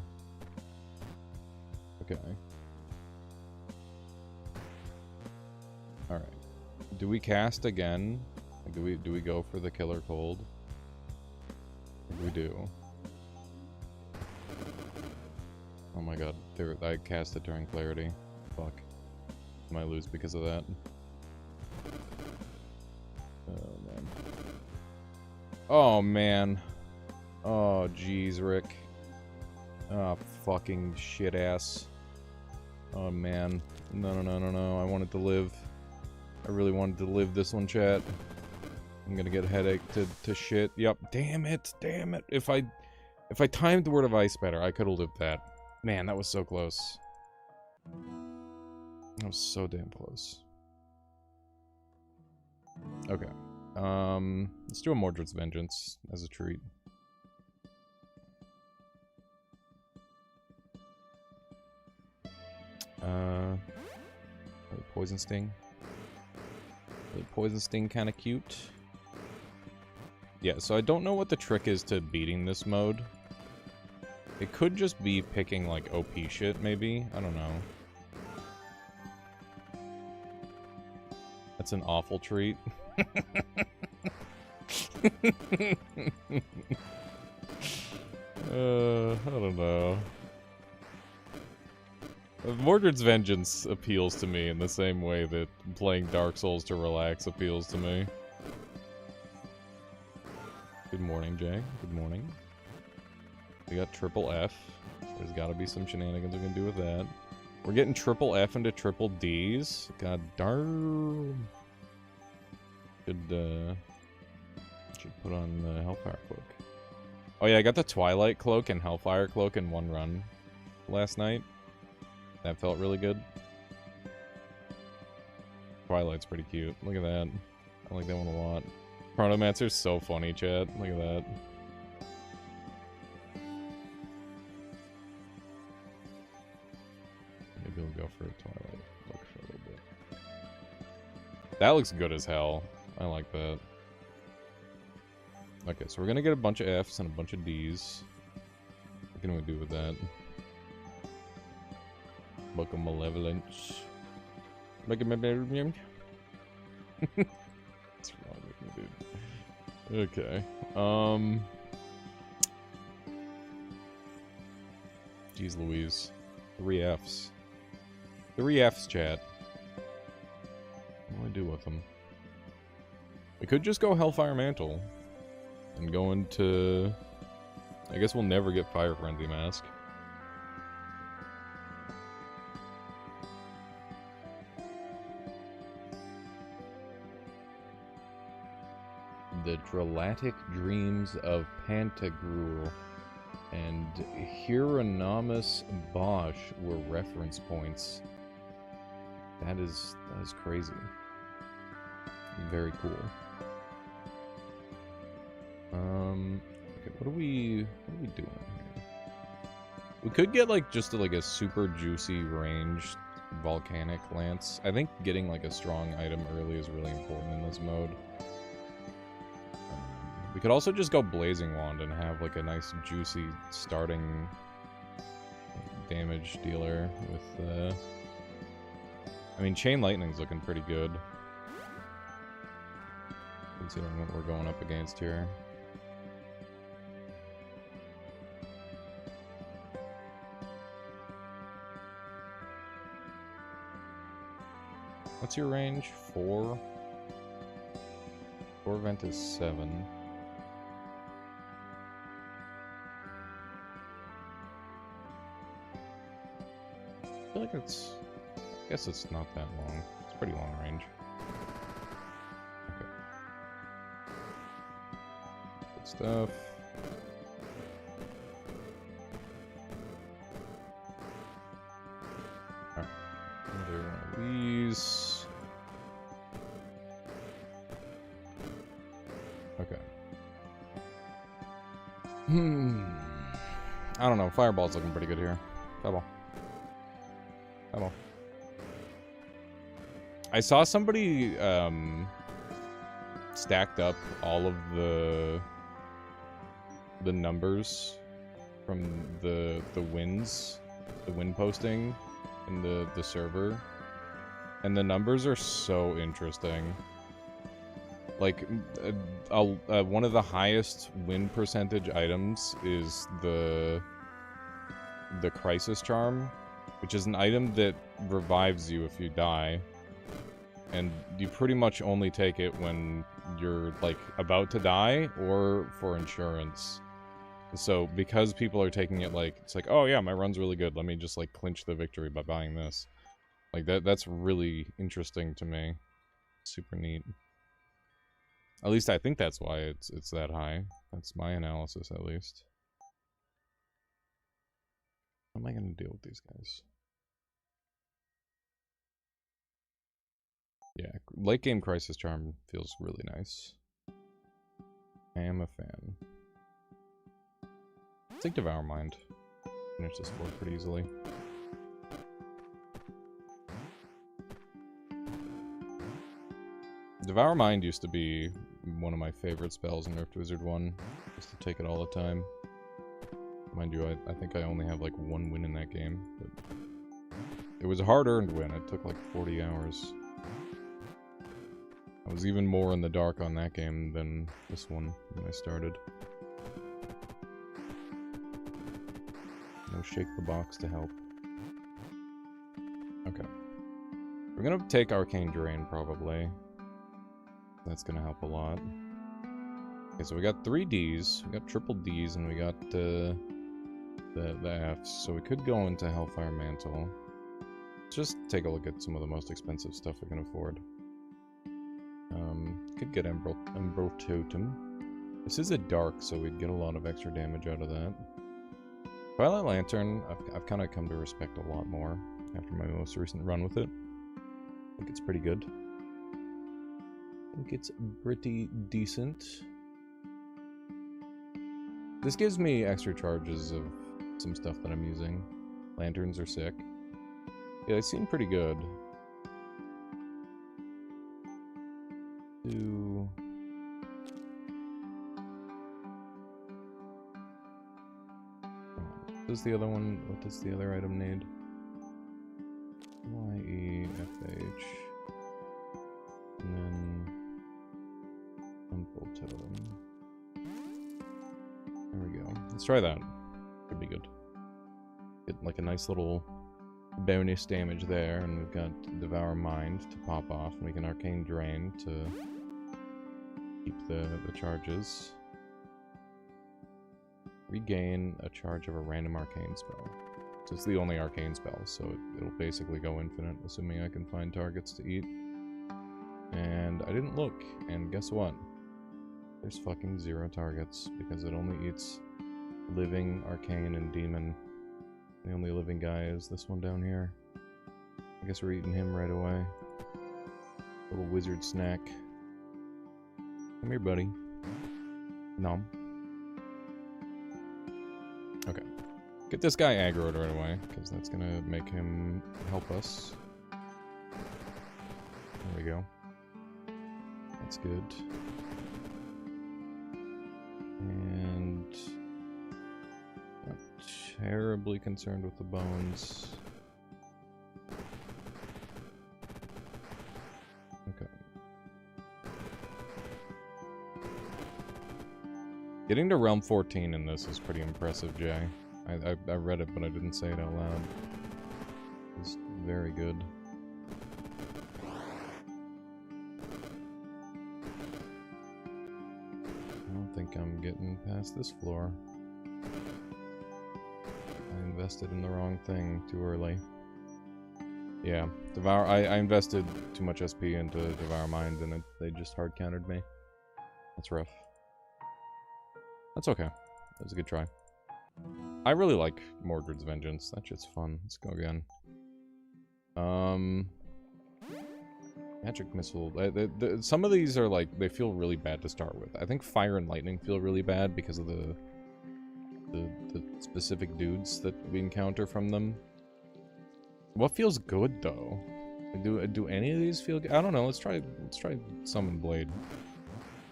Okay. Alright. Do we cast again? Do we go for the Killer Cold? We do. Oh my god, I cast it during Clarity. Fuck. I might lose because of that. Oh man. Oh man. Oh jeez, Rick. Oh fucking shit ass. Oh man. No. I wanted to live. I really wanted to live this one, chat. I'm gonna get a headache to shit. Yep. Damn it. If I timed the Word of Ice better, I could have lived that. Man, that was so close. That was so damn close. Okay. Let's do a Mordred's Vengeance as a treat. Poison Sting. Poison Sting kind of cute. Yeah, so I don't know what the trick is to beating this mode. It could just be picking, like, OP shit, maybe? I don't know. That's an awful treat. I don't know. Mordred's Vengeance appeals to me in the same way that playing Dark Souls to relax appeals to me. Good morning, Jay. Good morning. We got triple F. There's gotta be some shenanigans we can do with that. We're getting triple F into triple Ds. God darn. Should put on the Hellfire Cloak. Oh yeah, I got the Twilight Cloak and Hellfire Cloak in one run last night. That felt really good. Twilight's pretty cute. Look at that. I like that one a lot. Chronomancer's so funny, chat. Look at that. Maybe we'll go for a Twilight look for a little bit. That looks good as hell. I like that. Okay, so we're gonna get a bunch of Fs and a bunch of Ds. What can we do with that? Book of Malevolence. What's wrong with me, dude? Okay. Jeez Louise. 3 Fs. 3 Fs, chat. What do I do with them? We could just go Hellfire Mantle. And go into... I guess we'll never get Fire Frenzy Mask. The Dralatic Dreams of Pantagruel and Hieronymus Bosch were reference points. That is crazy. Very cool. Okay, what are we doing here? We could get like just like a super juicy ranged volcanic lance. I think getting like a strong item early is really important in this mode. We could also just go Blazing Wand and have like a nice juicy starting damage dealer with I mean Chain Lightning's looking pretty good. Considering what we're going up against here. What's your range? 4? 4 vent is 7. I feel like it's... I guess it's not that long. It's pretty long range. Okay. Good stuff. I don't know. Fireball's looking pretty good here. Fireball. Fireball. I saw somebody stacked up all of the numbers from the wins, the win posting in the server, and the numbers are so interesting. Like, one of the highest win percentage items is the Crisis Charm, which is an item that revives you if you die. And you pretty much only take it when you're, like, about to die or for insurance. So, because people are taking it like, it's like, oh yeah, my run's really good, let me just, like, clinch the victory by buying this. Like, that's really interesting to me. Super neat. At least I think that's why it's that high. That's my analysis, at least. How am I gonna deal with these guys? Yeah, late game Crisis Charm feels really nice. I am a fan. Let's take Devour Mind. Finish this board pretty easily. Devour Mind used to be one of my favorite spells in Nerfed Wizard 1. Just to take it all the time. Mind you, I think I only have like one win in that game. But it was a hard-earned win. It took like 40 hours. I was even more in the dark on that game than this one when I started. No shake the box to help. Okay. We're gonna take Arcane Drain, probably. That's gonna help a lot. Okay, so we got 3 Ds, we got triple Ds, and we got the Fs. So we could go into Hellfire Mantle. Let's just take a look at some of the most expensive stuff we can afford. Could get Emerald Totem. This is a dark, so we'd get a lot of extra damage out of that. Twilight Lantern, I've kind of come to respect a lot more after my most recent run with it. I think it's pretty good. I think it's pretty decent. This gives me extra charges of some stuff that I'm using. Lanterns are sick. Yeah, they seem pretty good. What does the other one, what does the other item need? YEFH. And then Temple Totem. There we go. Let's try that. Could be good. Get like a nice little bonus damage there, and we've got Devour Mind to pop off, and we can Arcane Drain to keep the charges. Regain a charge of a random arcane spell. So it's the only arcane spell, so it'll basically go infinite, assuming I can find targets to eat. And I didn't look, and guess what? There's fucking 0 targets, because it only eats living, arcane, and demon. The only living guy is this one down here. I guess we're eating him right away. Little wizard snack. Come here, buddy. Nom. Okay. Get this guy aggroed right away, because that's gonna make him help us. There we go. That's good. And not terribly concerned with the bones. Okay. Getting to Realm 14 in this is pretty impressive, Jay. I read it, but I didn't say it out loud. It's very good. I don't think I'm getting past this floor. I invested in the wrong thing too early. Yeah, Devour. I invested too much SP into Devour Mind, and they just hard countered me. That's rough. That's okay. That was a good try. I really like Mordred's Vengeance. That shit's fun. Let's go again. Magic Missile. Some of these are like, they feel really bad to start with. I think Fire and Lightning feel really bad because of the the specific dudes that we encounter from them. What feels good though? Do any of these feel good? I don't know. Let's try Summon Blade.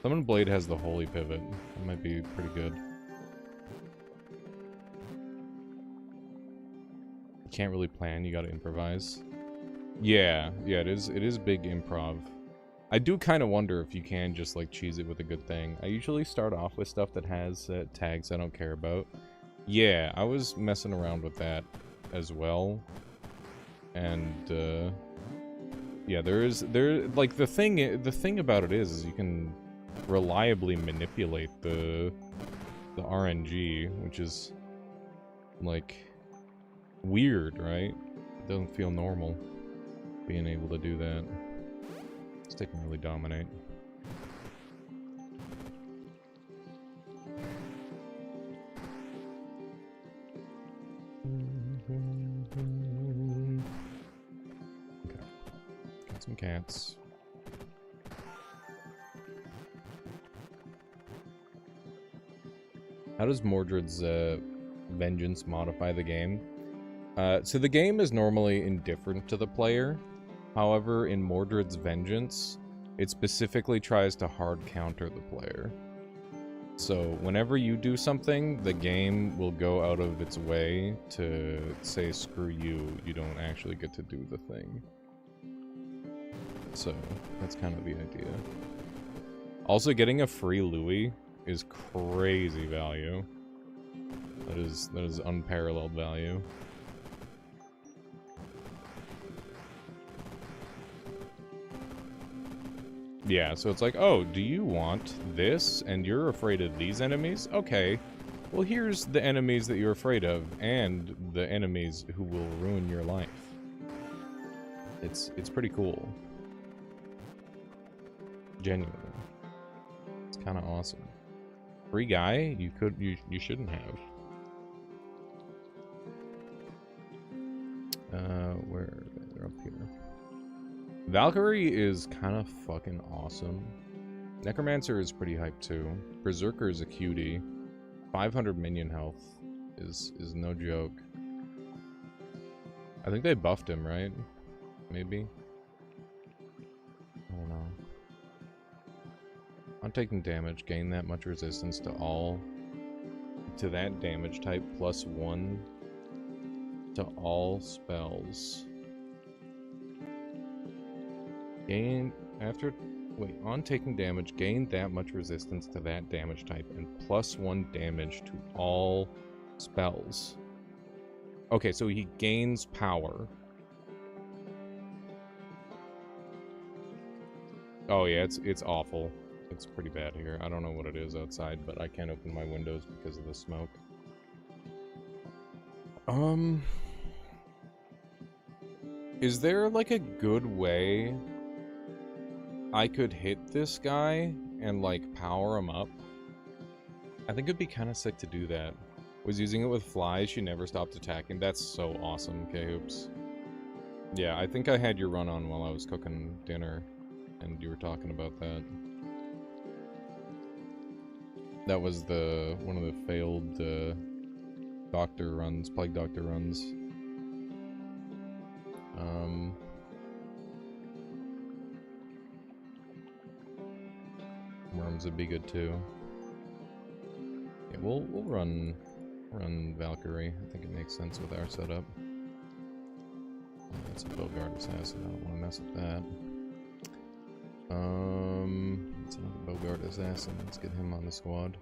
Summon Blade has the Holy Pivot. That might be pretty good. You can't really plan. You gotta improvise. Yeah, it is big improv. I do kind of wonder if you can just like cheese it with a good thing. I usually start off with stuff that has tags I don't care about. Yeah, I was messing around with that as well. And yeah, like the thing about it is you can reliably manipulate the RNG, which is like weird, right? It doesn't feel normal being able to do that. Stick and really dominate. Okay. Got some cats. How does Mordred's vengeance modify the game? So the game is normally indifferent to the player. However, in Mordred's vengeance, it specifically tries to hard counter the player. So whenever you do something, the game will go out of its way to say, screw you, you don't actually get to do the thing. So that's kind of the idea. Also, getting a free Louis is crazy value. That is unparalleled value. Yeah, so it's like, oh, do you want this, and you're afraid of these enemies? Okay, well here's the enemies that you're afraid of, and the enemies who will ruin your life. It's pretty cool. Genuinely. It's kind of awesome. Free guy, you shouldn't have. Where are they? They're up here. Valkyrie is kind of fucking awesome. Necromancer is pretty hype too. Berserker is a cutie. 500 minion health is no joke. I think they buffed him, right? Maybe? I don't know. On taking damage, gain that much resistance to that damage type, +1 to all spells. On taking damage, gain that much resistance to that damage type and +1 damage to all spells. Okay, so he gains power. Oh yeah, it's awful. It's pretty bad here. I don't know what it is outside, but I can't open my windows because of the smoke. Is there like a good way I could hit this guy and like power him up? I think it'd be kind of sick to do that. Was using it with flies, she never stopped attacking. That's so awesome, K-Hoops. Yeah, I think I had your run on while I was cooking dinner, and you were talking about that. That was one of the failed doctor runs, plague doctor runs. Worms would be good too. Yeah, we'll run Valkyrie. I think it makes sense with our setup. Oh, that's a Bogard Assassin. I don't want to mess with that. It's another Bogard Assassin. Let's get him on the squad.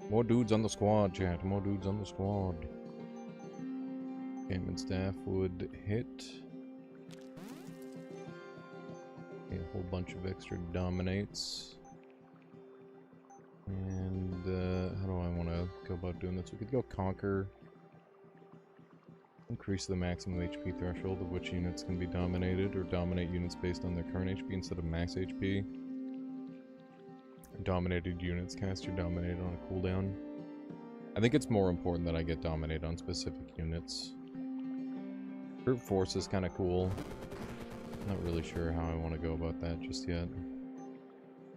More dudes on the squad, chat. More dudes on the squad. Enchantment Staff would hit. A whole bunch of extra dominates. And how do I want to go about doing this? We could go Conquer. Increase the maximum HP threshold of which units can be dominated, or dominate units based on their current HP instead of max HP. Dominated units cast your dominate on a cooldown. I think it's more important that I get dominate on specific units. Brute Force is kind of cool. Not really sure how I want to go about that just yet.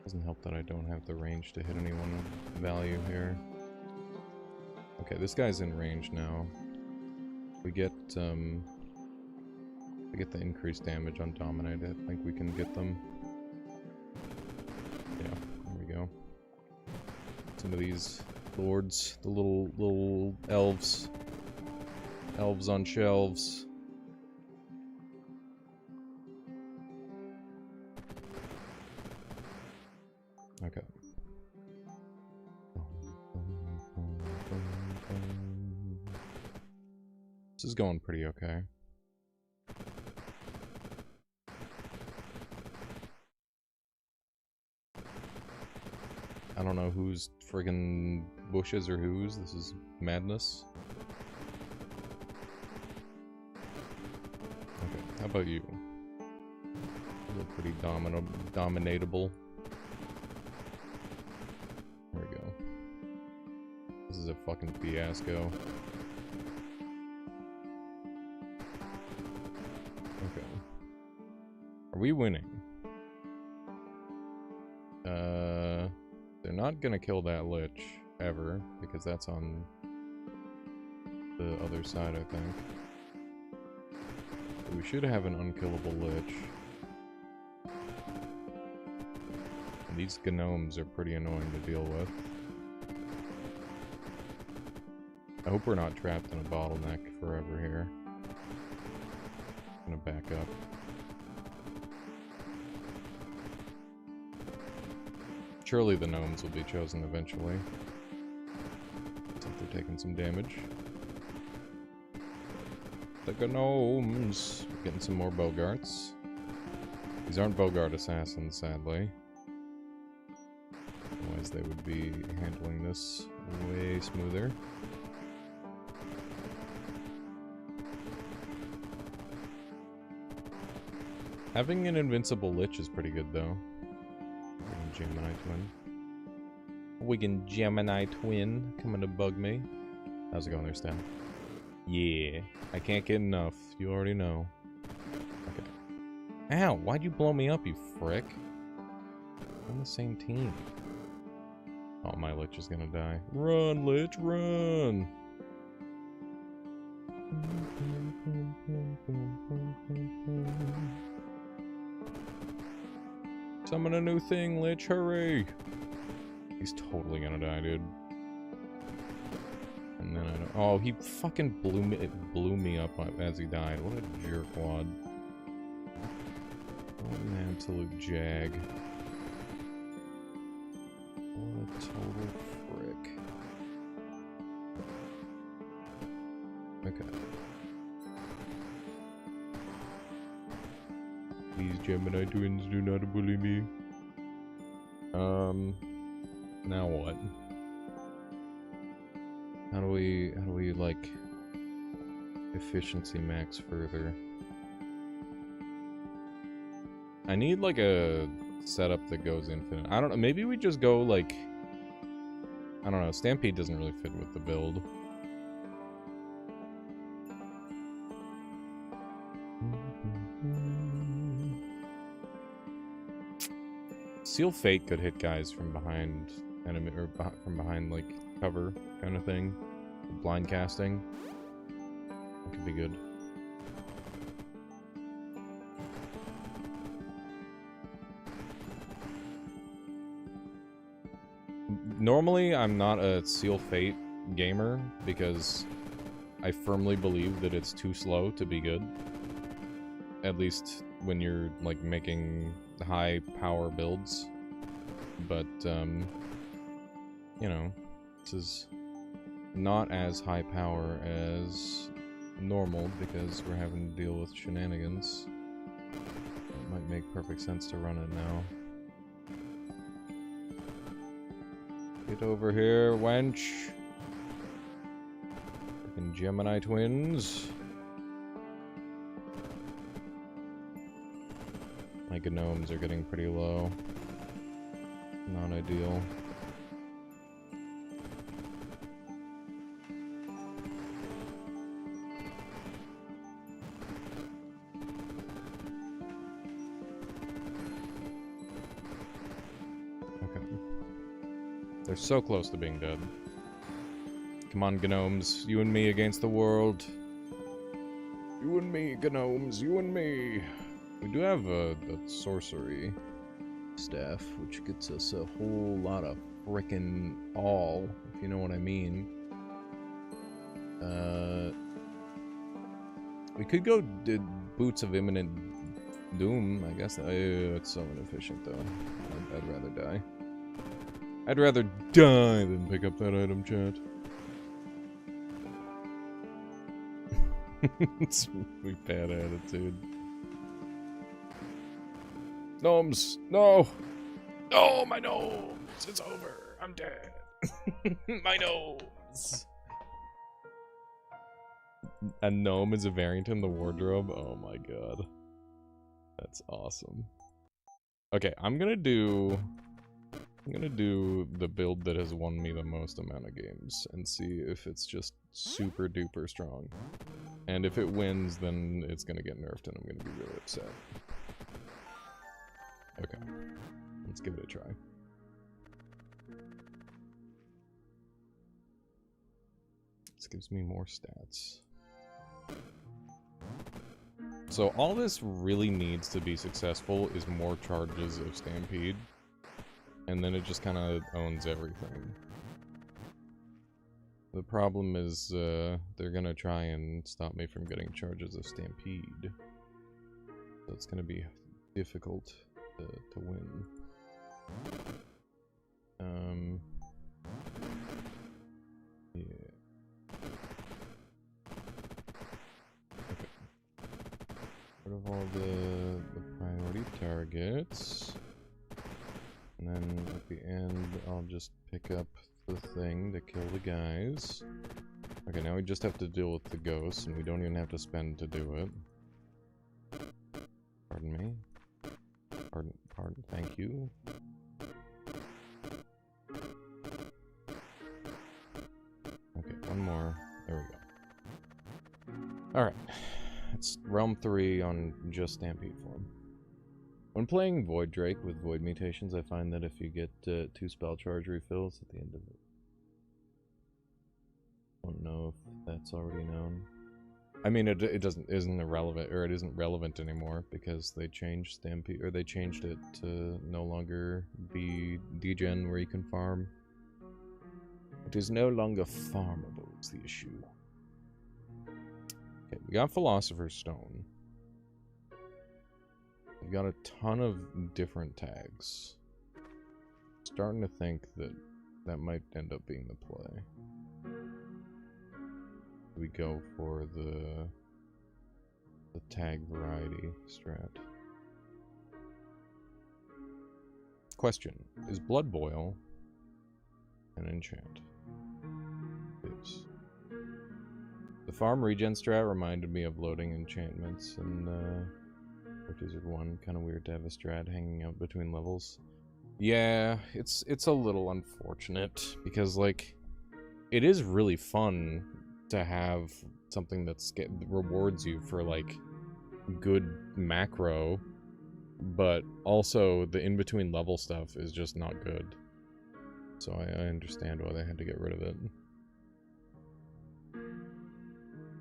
Doesn't help that I don't have the range to hit any one value here. Okay, this guy's in range now. We get the increased damage on Dominate. I think we can get them. Yeah, there we go. Some of these lords, the little elves. Elves on shelves. Okay. This is going pretty okay. I don't know whose friggin' bushes or whose. This is madness. Okay, how about you? You look pretty dominatable. There we go. This is a fucking fiasco. Okay. Are we winning? They're not gonna kill that Lich, ever, because that's on the other side, I think. But we should have an unkillable Lich. And these gnomes are pretty annoying to deal with. I hope we're not trapped in a bottleneck forever here. I'm gonna back up. Surely the gnomes will be chosen eventually. Since they're taking some damage. The gnomes! We're getting some more Bogarts. These aren't Bogart assassins, sadly. Otherwise they would be handling this way smoother. Having an invincible Lich is pretty good, though. Gemini Twin. Wigan Gemini Twin coming to bug me. How's it going there, Stan? Yeah, I can't get enough. You already know. Okay. Ow, why'd you blow me up, you frick? We're on the same team. Oh, my Lich is gonna die. Run, Lich, run! Summon a new thing, Lich, hurry! He's totally gonna die, dude. And then I don't... Oh, he fucking blew me up as he died. What a jerkwad. What an absolute jag. What a total frick. Okay. These Gemini twins do not bully me. Now what? How do we like efficiency max further? I need like a setup that goes infinite. I don't know, maybe we just go like, I don't know, Stampede doesn't really fit with the build. Seal Fate could hit guys from behind enemy, or from behind like cover kind of thing. Blind casting. That could be good. Normally, I'm not a Seal Fate gamer because I firmly believe that it's too slow to be good. At least when you're like making high power builds. But you know, this is not as high power as normal because we're having to deal with shenanigans. It might make perfect sense to run it now. Get over here, wench. Freaking Gemini twins. My gnomes are getting pretty low. Not ideal. Okay. They're so close to being dead. Come on, gnomes. You and me against the world. You and me, gnomes. You and me. We do have a sorcery staff, which gets us a whole lot of frickin' all, if you know what I mean. We could go Boots of Imminent Doom, I guess. It's so inefficient, though. I'd rather die. I'd rather die than pick up that item, chat. It's really bad attitude. Gnomes! No! No, my nose! It's over! I'm dead! My nose! A gnome is a variant in the wardrobe? Oh my god. That's awesome. Okay, I'm gonna do the build that has won me the most amount of games and see if it's just super duper strong. And if it wins, then it's gonna get nerfed and I'm gonna be really upset. Okay, let's give it a try. This gives me more stats. So all this really needs to be successful is more charges of Stampede. And then it just kind of owns everything. The problem is, they're gonna try and stop me from getting charges of Stampede. So it's gonna be difficult to win. Yeah. Okay. Rid of all the priority targets. And then at the end, I'll just pick up the thing to kill the guys. Okay, now we just have to deal with the ghosts, and we don't even have to spend to do it. Pardon me. Pardon, thank you. Okay, one more. There we go. Alright. It's Realm 3 on just Stampede form. When playing Void Drake with Void mutations, I find that if you get 2 spell charge refills at the end of it. Don't know if that's already known. I mean, it isn't irrelevant, or it isn't relevant anymore because they changed Stampede, or they changed it to no longer be degen where you can farm. It is no longer farmable. Is the issue. Okay, we got Philosopher's Stone. We got a ton of different tags. Starting to think that that might end up being the play. We go for the tag variety strat. Question: is Blood Boil an enchant? It is. The farm regen strat reminded me of loading enchantments and Wizard 1. Kind of weird to have a strat hanging out between levels. Yeah, it's a little unfortunate because like it is really fun to have something that rewards you for like good macro, but also the in-between level stuff is just not good. So I understand why they had to get rid of it.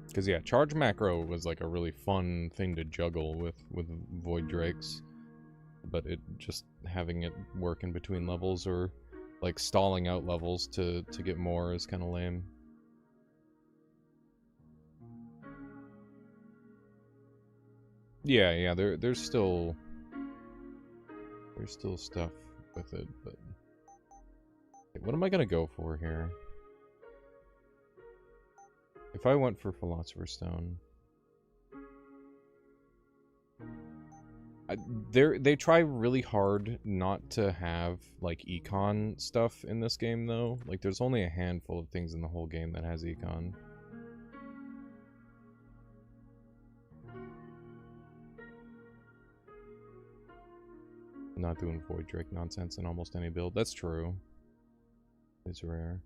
Because yeah, charge macro was like a really fun thing to juggle with Void Drakes, but it just having it work in between levels or like stalling out levels to get more is kind of lame. Yeah, there's still stuff with it, but okay, what am I gonna go for here? If I went for Philosopher's Stone, they try really hard not to have like econ stuff in this game though. Like there's only a handful of things in the whole game that has econ. Not doing Void Drake nonsense in almost any build. That's true. It's rare.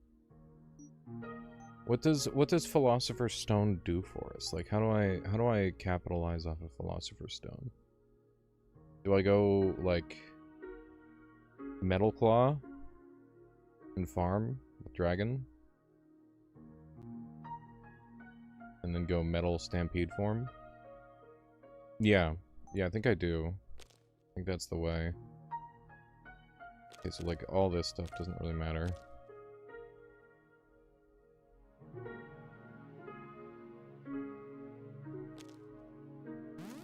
What does Philosopher's Stone do for us? Like how do I capitalize off of Philosopher's Stone? Do I go like Metal Claw and farm with Dragon? And then go metal stampede form. Yeah. Yeah, I think I do. I think that's the way. Okay, so like all this stuff doesn't really matter.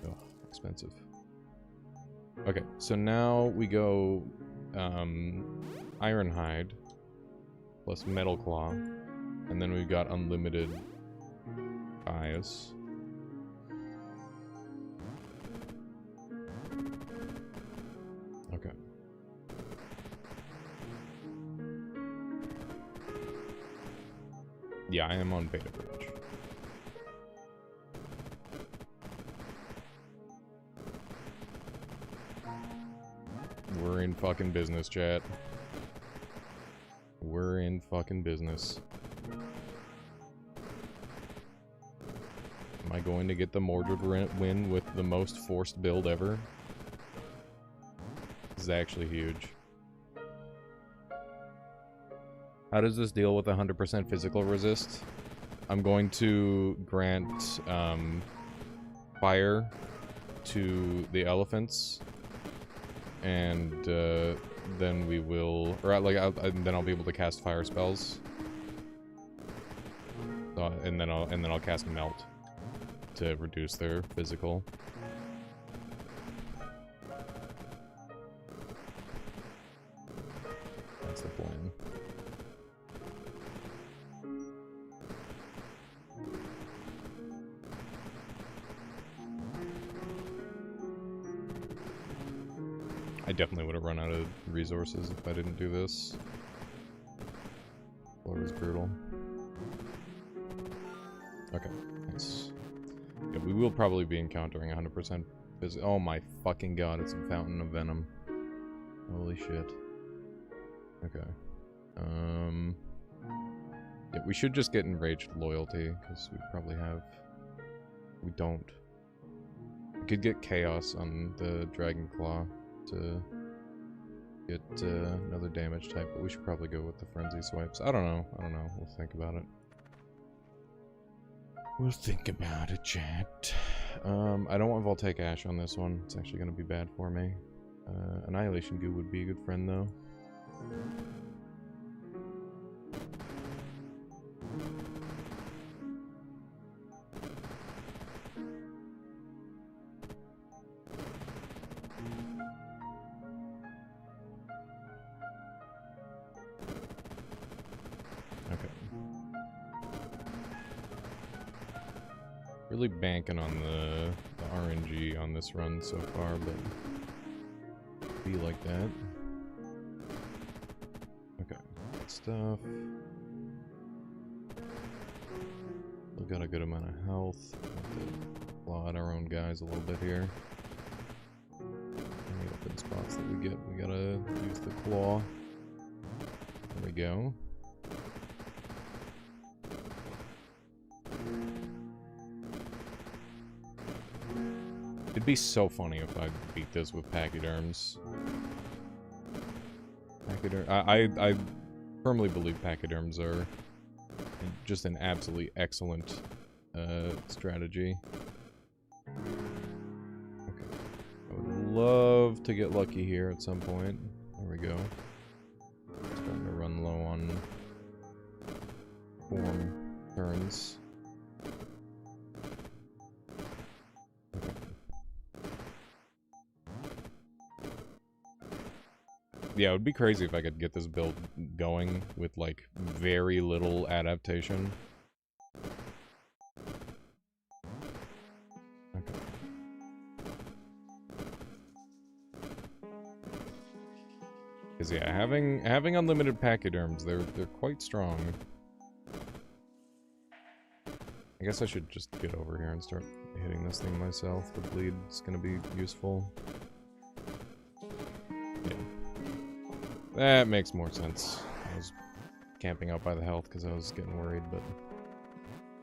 Oh, expensive. Okay, so now we go Ironhide plus Metal Claw, and then we've got unlimited bias. Okay. Yeah, I am on Beta Bridge. We're in fucking business, chat. We're in fucking business. Am I going to get the Mordred win with the most forced build ever? This is actually huge. How does this deal with 100% physical resist? I'm going to grant fire to the elephants, and then we will, or like, then I'll be able to cast fire spells. And then I'll cast melt to reduce their physical. That's the plan. I definitely would have run out of resources if I didn't do this. Floor was brutal. Okay, nice. Yeah, we will probably be encountering 100% oh my fucking god, it's a fountain of venom. Holy shit. Okay. Yeah, we should just get enraged loyalty, because we probably have... We don't. We could get chaos on the Dragon Claw to get another damage type, but we should probably go with the frenzy swipes. I don't know. We'll think about it. We'll think about it, chat. I don't want Voltaic Ash on this one. It's actually going to be bad for me. Annihilation Goo would be a good friend, though. Really banking on the RNG on this run so far, but be like that. Okay, good stuff. Still got a good amount of health. Have to claw at our own guys a little bit here. Any open spots that we get, we gotta use the claw. There we go. It'd be so funny if I beat this with Pachyderms. I firmly believe Pachyderms are just an absolutely excellent strategy. Okay. I would love to get lucky here at some point. There we go. Starting to run low on form turns. Yeah, it would be crazy if I could get this build going with, like, very little adaptation. Okay. Because, yeah, having unlimited Pachyderms, they're quite strong. I guess I should just get over here and start hitting this thing myself. The bleed is going to be useful. Yeah. That makes more sense. I was camping out by the health because I was getting worried, but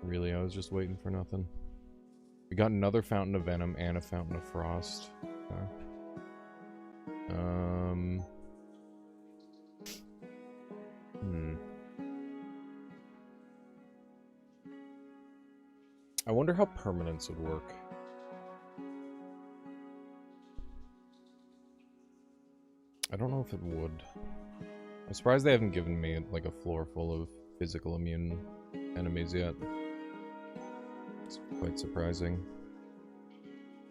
really I was just waiting for nothing. We got another Fountain of Venom and a Fountain of Frost. Okay. I wonder how permanence would work. I don't know if it would. I'm surprised they haven't given me like a floor full of physical immune enemies yet. It's quite surprising,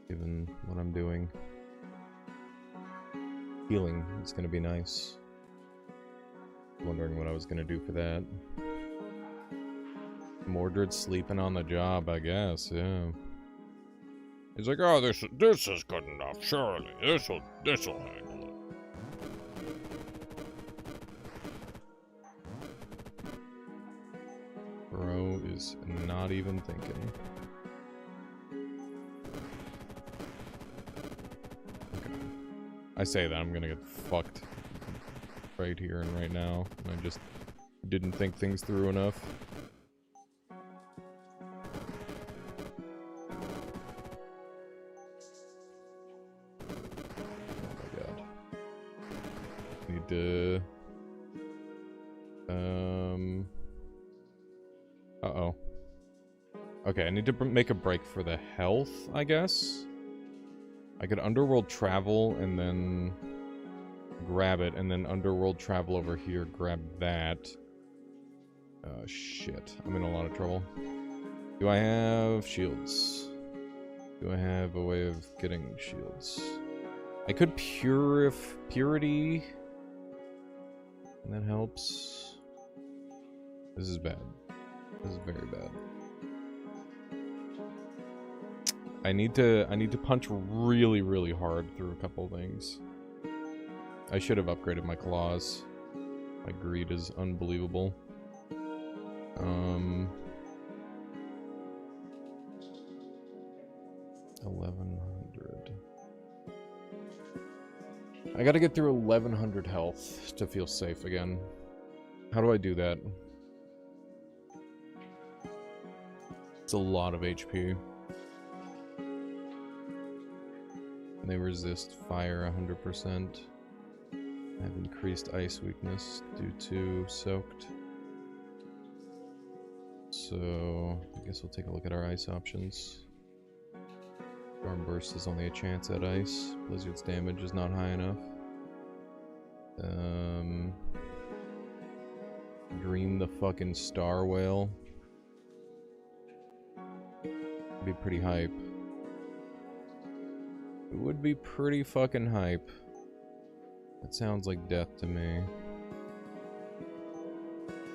given what I'm doing. Healing is gonna be nice. Wondering what I was gonna do for that. Mordred sleeping on the job, I guess, yeah. He's like, oh, this is good enough, surely. This'll handle it. Bro is not even thinking. Okay. I say that, I'm gonna get fucked right here and right now. I just didn't think things through enough. Uh-oh. Okay, I need to make a break for the health, I guess. I could underworld travel and then grab it, and then underworld travel over here, grab that. Shit. I'm in a lot of trouble. Do I have shields? Do I have a way of getting shields? I could purity. And that helps. This is bad. This is very bad. I need to punch really, really hard through a couple things. I should have upgraded my claws. My greed is unbelievable. 1100. I gotta get through 1100 health to feel safe again. How do I do that? It's a lot of HP. And they resist fire 100%. I have increased ice weakness due to soaked. So, I guess we'll take a look at our ice options. Storm Burst is only a chance at ice. Blizzard's damage is not high enough. Dream the fucking Star Whale. Be pretty hype. It would be pretty fucking hype. That sounds like death to me.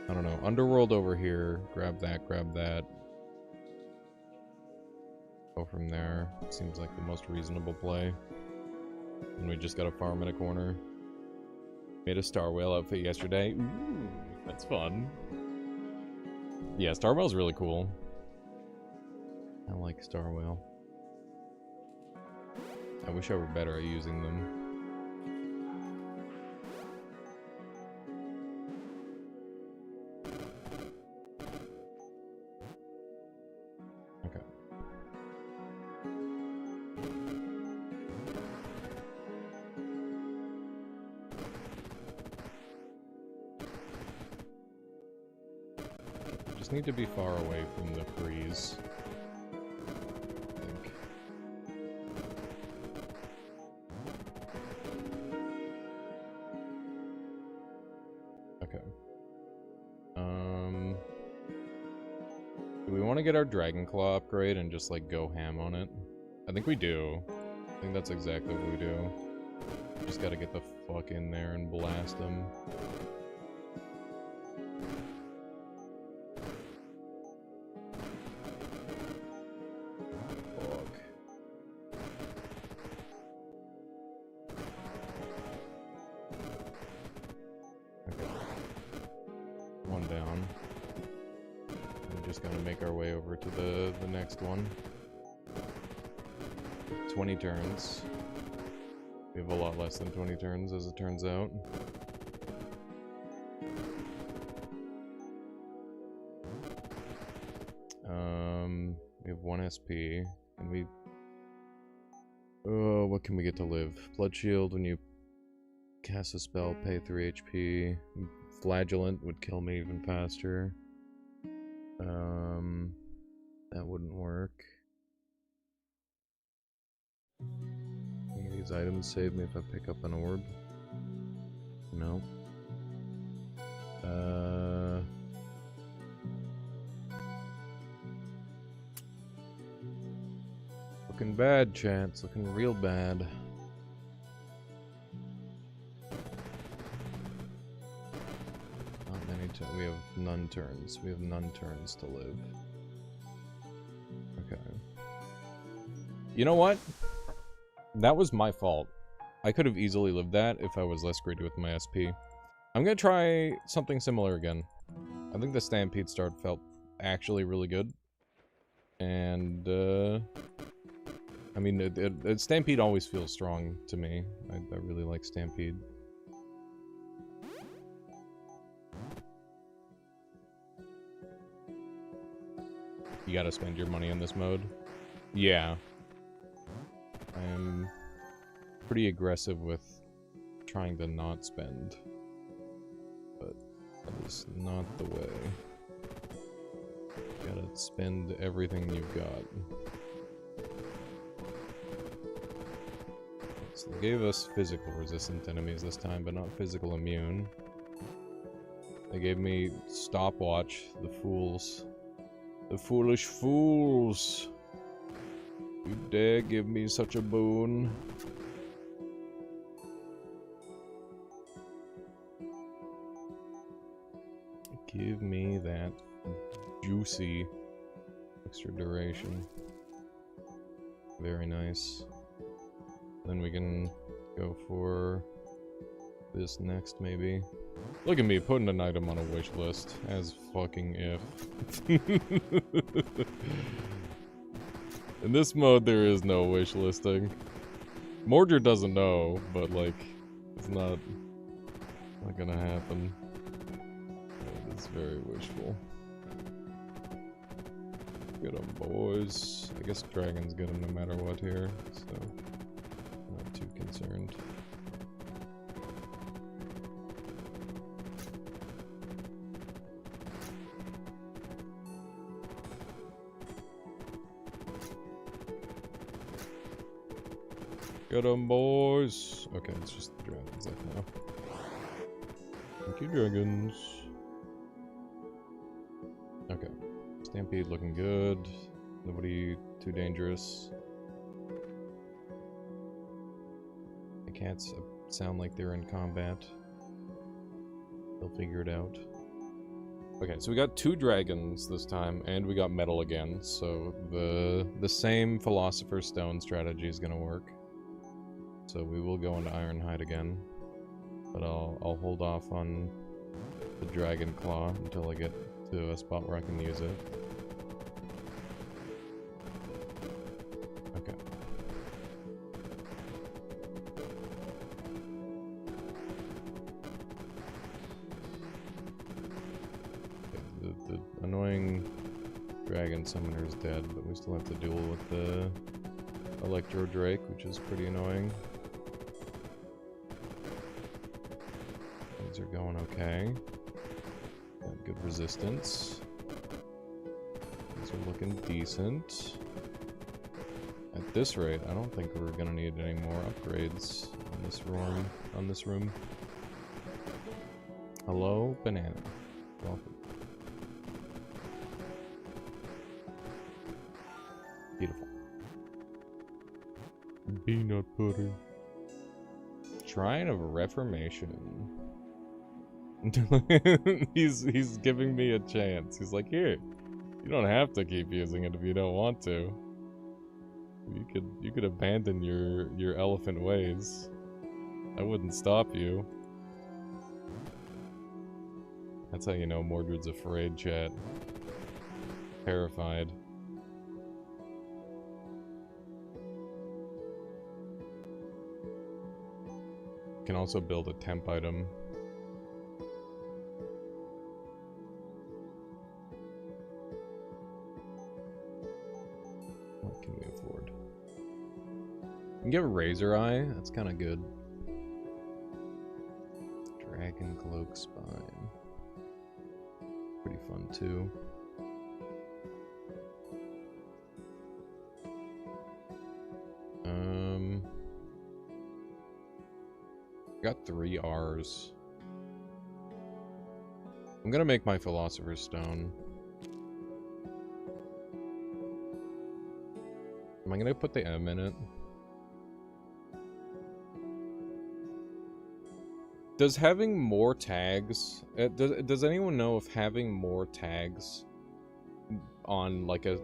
I don't know. Underworld over here. Grab that, grab that. Go from there. Seems like the most reasonable play. And we just got a farm in a corner. Made a Star Whale outfit yesterday. Ooh, that's fun. Yeah, Star Whale's really cool. I like Star Whale. I wish I were better at using them. Need to be far away from the freeze. I think. Okay. Do we want to get our Dragon Claw upgrade and just like go ham on it? I think we do. I think that's exactly what we do. Just gotta get the fuck in there and blast them. The next one. 20 turns. We have a lot less than 20 turns, as it turns out. We have 1 SP. Can we... Oh, what can we get to live? Blood Shield, when you cast a spell, pay 3 HP. Flagellant would kill me even faster. That wouldn't work. Any of these items save me if I pick up an orb? No. Looking bad, chat. Looking real bad. Not many we have none turns. We have none turns to live. Okay. You know what? That was my fault. I could have easily lived that if I was less greedy with my SP. I'm gonna try something similar again. I think the Stampede start felt actually really good. And, I mean, Stampede always feels strong to me. I really like Stampede. You gotta spend your money in this mode. Yeah. I am pretty aggressive with trying to not spend. But that is not the way. You gotta spend everything you've got. So they gave us physical resistant enemies this time, but not physical immune. They gave me stopwatch, the fools. The foolish fools! You dare give me such a boon? Give me that juicy extra duration. Very nice. Then we can go for this next, maybe. Look at me putting an item on a wish list, as fucking if. In this mode, there is no wish listing. Mordred doesn't know, but like, it's not gonna happen. It's very wishful. Get 'em, boys. I guess dragons get 'em no matter what here, so I'm not too concerned. Get 'em, boys! Okay, it's just the dragons left now. Thank you, dragons. Okay. Stampede looking good. Nobody too dangerous. The cats sound like they're in combat. They'll figure it out. Okay, so we got 2 dragons this time, and we got metal again, so the same Philosopher's Stone strategy is gonna work. So we will go into Ironhide again, but I'll hold off on the Dragon Claw until I get to a spot where I can use it. Okay. The annoying dragon summoner is dead, but we still have to duel with the Electro Drake, which is pretty annoying. Things are going okay. Got good resistance. These are looking decent. At this rate, I don't think we're gonna need any more upgrades on this room. Hello, banana. Welcome. Beautiful. Peanut butter. Shrine of Reformation. he's giving me a chance. He's like, here, you don't have to keep using it if you don't want to. You could abandon your elephant ways. I wouldn't stop you. That's how you know Mordred's afraid, chat. Terrified. Can also build a temp item. What can we afford? We can get a Razor Eye. That's kind of good. Dragon Cloak Spine. Pretty fun too. Got 3 R's. I'm gonna make my Philosopher's Stone. Am I gonna put the M in it? Does having more tags... does anyone know if having more tags on, like, a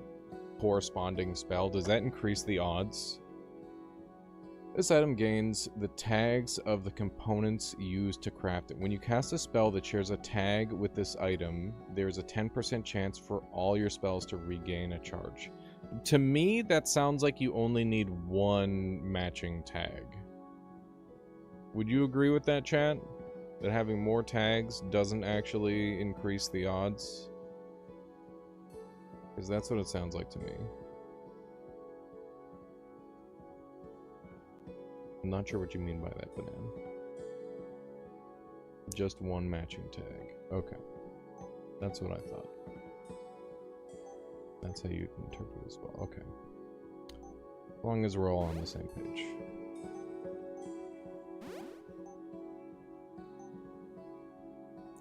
corresponding spell, does that increase the odds? This item gains the tags of the components used to craft it. When you cast a spell that shares a tag with this item, there's a 10% chance for all your spells to regain a charge. To me, that sounds like you only need 1 matching tag. Would you agree with that, chat? That having more tags doesn't actually increase the odds? Because that's what it sounds like to me. I'm not sure what you mean by that, Banana. Just 1 matching tag. Okay. That's what I thought. That's how you interpret it as well. Okay. As long as we're all on the same page.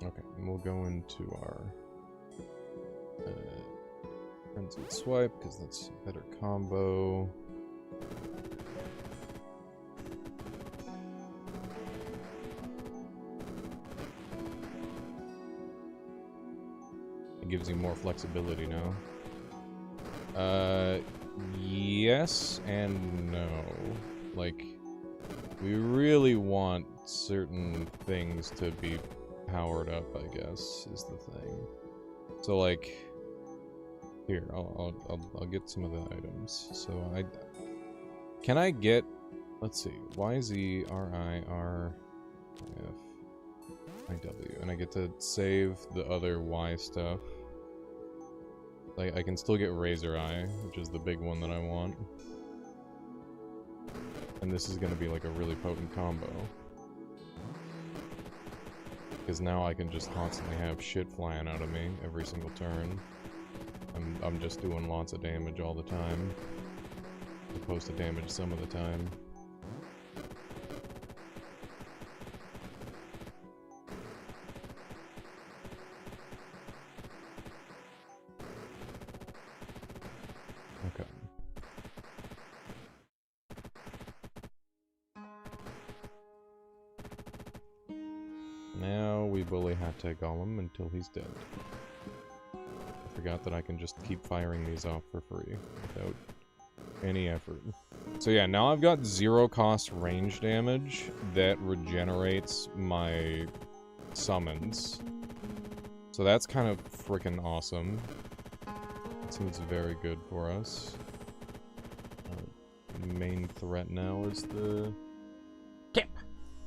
Okay, and we'll go into our Frenzied Swipe, because that's a better combo. It gives you more flexibility now. Yes and no. Like, we really want certain things to be powered up, I guess, is the thing. So, like, here, I'll get some of the items. So, can I get, let's see, YZRIRF IW, and I get to save the other Y stuff. Like, I can still get Razor Eye, which is the big one that I want. And this is gonna be like a really potent combo. Because now I can just constantly have shit flying out of me every single turn. I'm just doing lots of damage all the time. As opposed to damage some of the time. Okay. Now we bully Hat-Tag Golem until he's dead. I forgot that I can just keep firing these off for free without any effort. So yeah, now I've got 0 cost range damage that regenerates my summons. So that's kind of freaking awesome. It seems very good for us. Main threat now is the... Kip!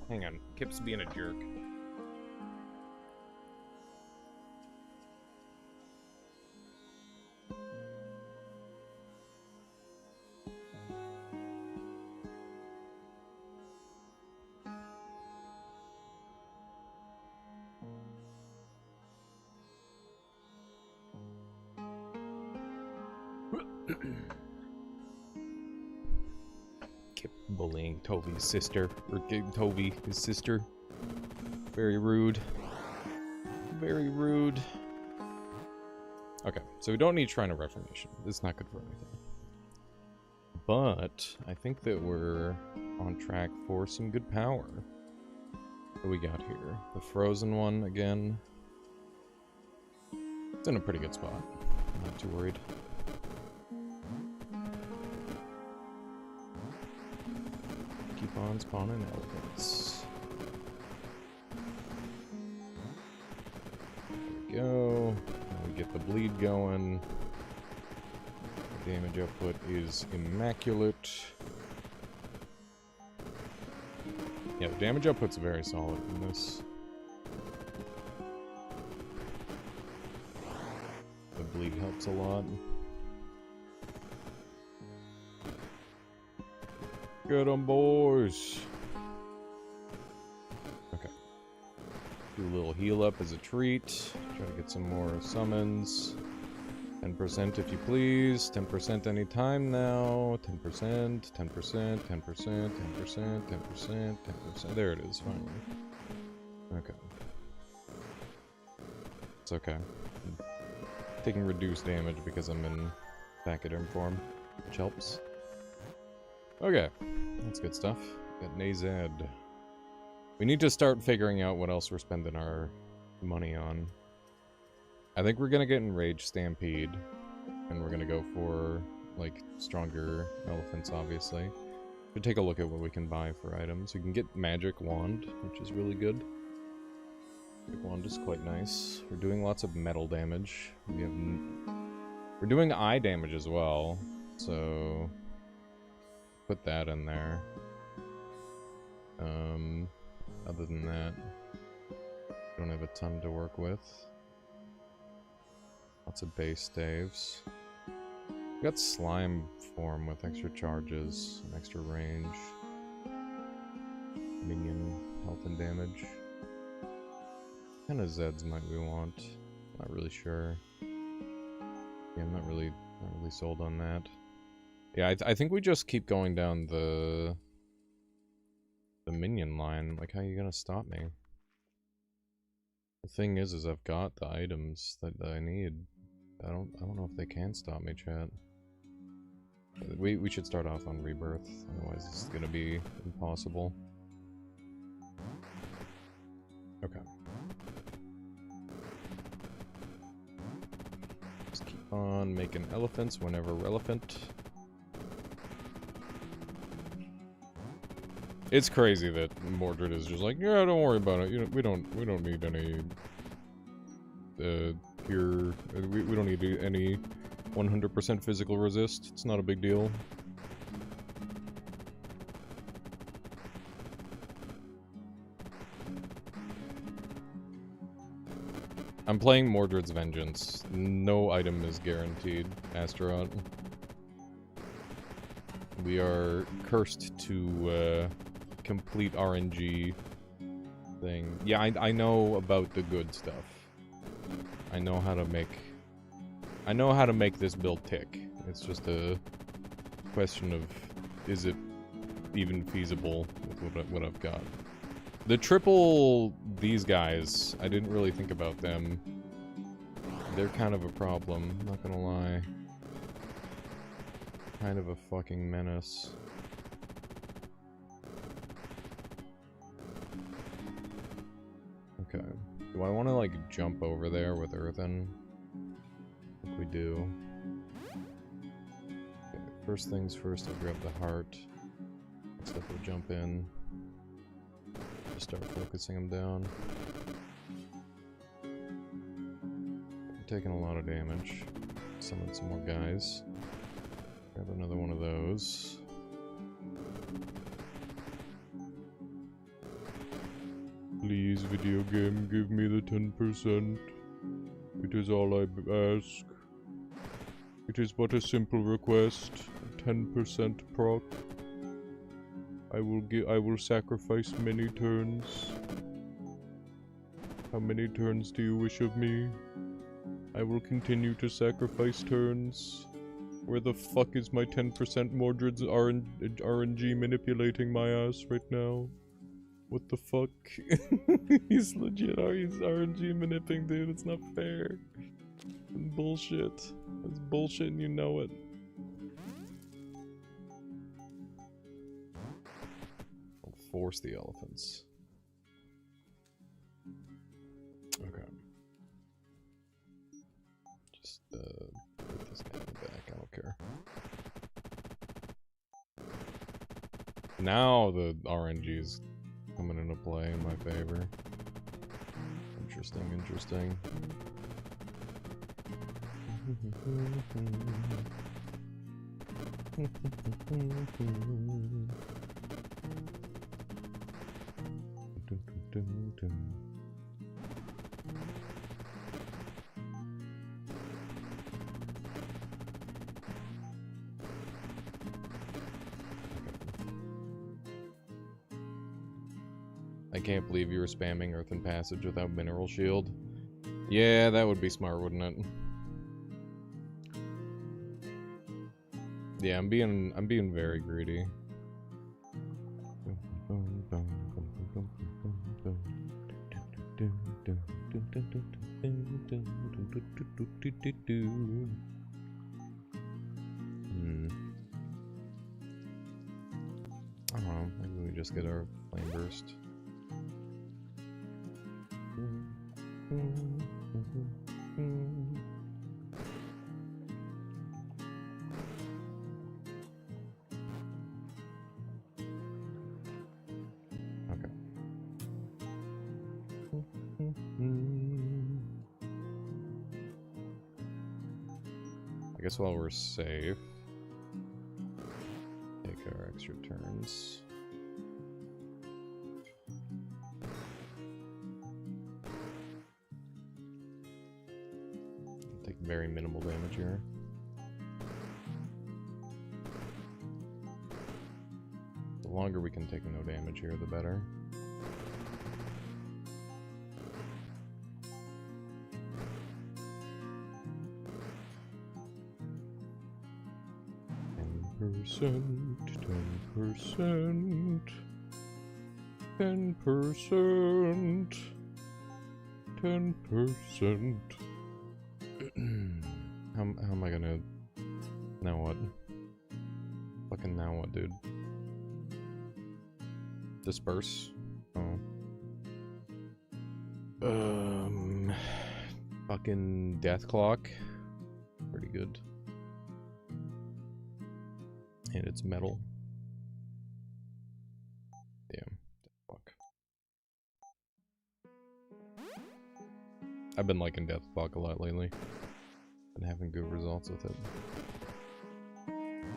Hang on, Kip's being a jerk. Kip bullying Toby's sister, or Toby, his sister. Very rude. Very rude. Okay, so we don't need Shrine of Reformation. This is not good for anything. But I think that we're on track for some good power. What do we got here? The Frozen one again. It's in a pretty good spot. I'm not too worried. Keep on spawning elephants. There we go. Now we get the bleed going. The damage output is immaculate. Yeah, the damage output's very solid in this. The bleed helps a lot. Get 'em, boys! Okay. Do a little heal up as a treat. Try to get some more summons. 10% if you please. 10% anytime now. 10%, 10%, 10%, 10%, 10%, 10%. There it is, finally. Okay. It's okay. I'm taking reduced damage because I'm in Pachyderm form, which helps. Okay. That's good stuff. Got Nazed. We need to start figuring out what else we're spending our money on. I think we're gonna get Enraged Stampede, and we're gonna go for, like, stronger elephants, obviously. Should take a look at what we can buy for items. We can get Magic Wand, which is really good. Magic Wand is quite nice. We're doing lots of metal damage. We're doing eye damage as well, so put that in there. Other than that, don't have a ton to work with. Lots of base staves. We got slime form with extra charges and extra range. Minion health and damage. What kind of Zeds might we want? Not really sure. Yeah, I'm not really sold on that. Yeah, I think we just keep going down the minion line. Like, how are you gonna stop me? The thing is I've got the items that I need. I don't know if they can stop me, chat. We should start off on Rebirth, otherwise this is gonna be impossible. Okay. Just keep on making elephants whenever relevant. It's crazy that Mordred is just like, yeah, don't worry about it. You know, we don't need any pure. We don't need any 100% physical resist. It's not a big deal. I'm playing Mordred's Vengeance. No item is guaranteed, Astaroth. We are cursed to complete RNG thing. Yeah, I know about the good stuff. I know how to make this build tick. It's just a question of, is it even feasible with what I've got? The triple, these guys, I didn't really think about them. They're kind of a problem, not gonna lie. Kind of a fucking menace. Okay. Do I want to, like, jump over there with Earthen? I think we do. Okay, first things first, I'll grab the heart. Next up, we'll jump in. Just start focusing them down. I'm taking a lot of damage. Summon some more guys. Grab another one of those. Please, video game, give me the 10%. It is all I ask. It is but a simple request. 10% proc. I will sacrifice many turns. How many turns do you wish of me? I will continue to sacrifice turns. Where the fuck is my 10% Mordred's RNG manipulating my ass right now? What the fuck? He's legit he's RNG manipulating, dude. It's not fair. It's bullshit. It's bullshit and you know it. I'll force the elephants. Okay. Just, put this guy in the back. I don't care. Now the RNG is coming into play in my favor. Interesting, interesting. I can't believe you were spamming Earthen Passage without Mineral Shield. Yeah, that would be smart, wouldn't it? Yeah, I'm being very greedy. I don't know, maybe we just get our flame burst. Okay. I guess while we're safe, take our extra turns. Take very minimal damage here. The longer we can take no damage here, the better. %, 10%, 10%, 10%. How am I gonna... Now what? Fucking now what, dude? Disperse? Oh. Fucking Death Clock. Pretty good. And it's metal. Damn. Fuck. I've been liking Deathclock a lot lately. Been having good results with it. Getting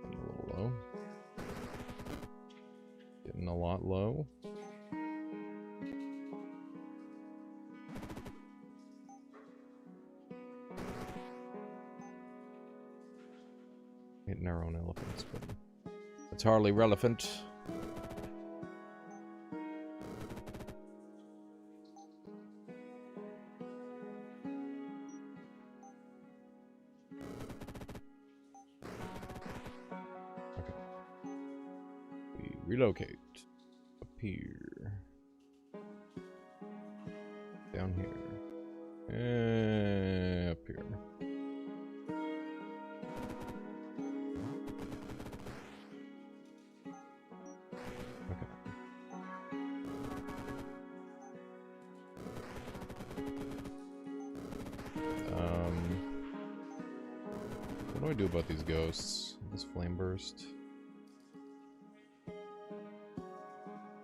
a little low. Getting a lot low. Hitting our own elephants, but it's hardly relevant. Okay. We relocate up here. Down here. Up here. What do I do about these ghosts? This flame burst.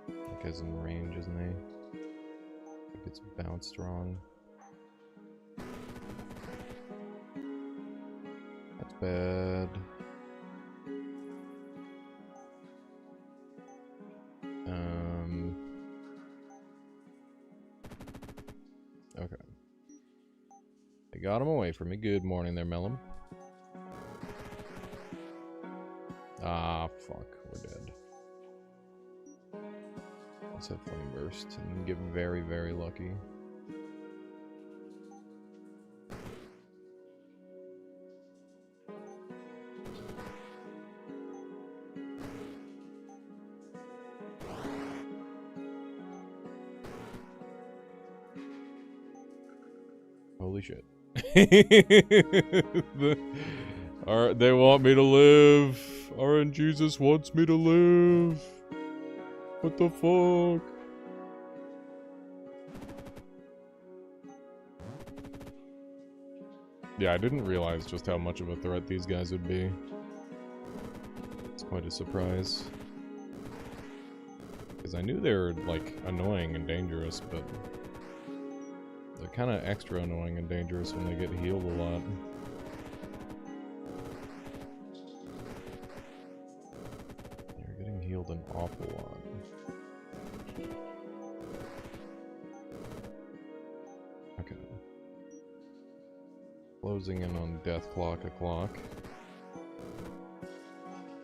That guy's in range, isn't he? It gets bounced wrong. That's bad. Okay. They got him away from me. Good morning there, Mellum. Ah, fuck. We're dead. Let's have flame burst and then get very, very lucky. Holy shit. They want me to live. RNGesus wants me to live. What the fuck? Yeah, I didn't realize just how much of a threat these guys would be. It's quite a surprise. Because I knew they were, like, annoying and dangerous, but they're kind of extra annoying and dangerous when they get healed a lot. They're getting healed an awful lot. Okay. Closing in on Deathclock o'clock.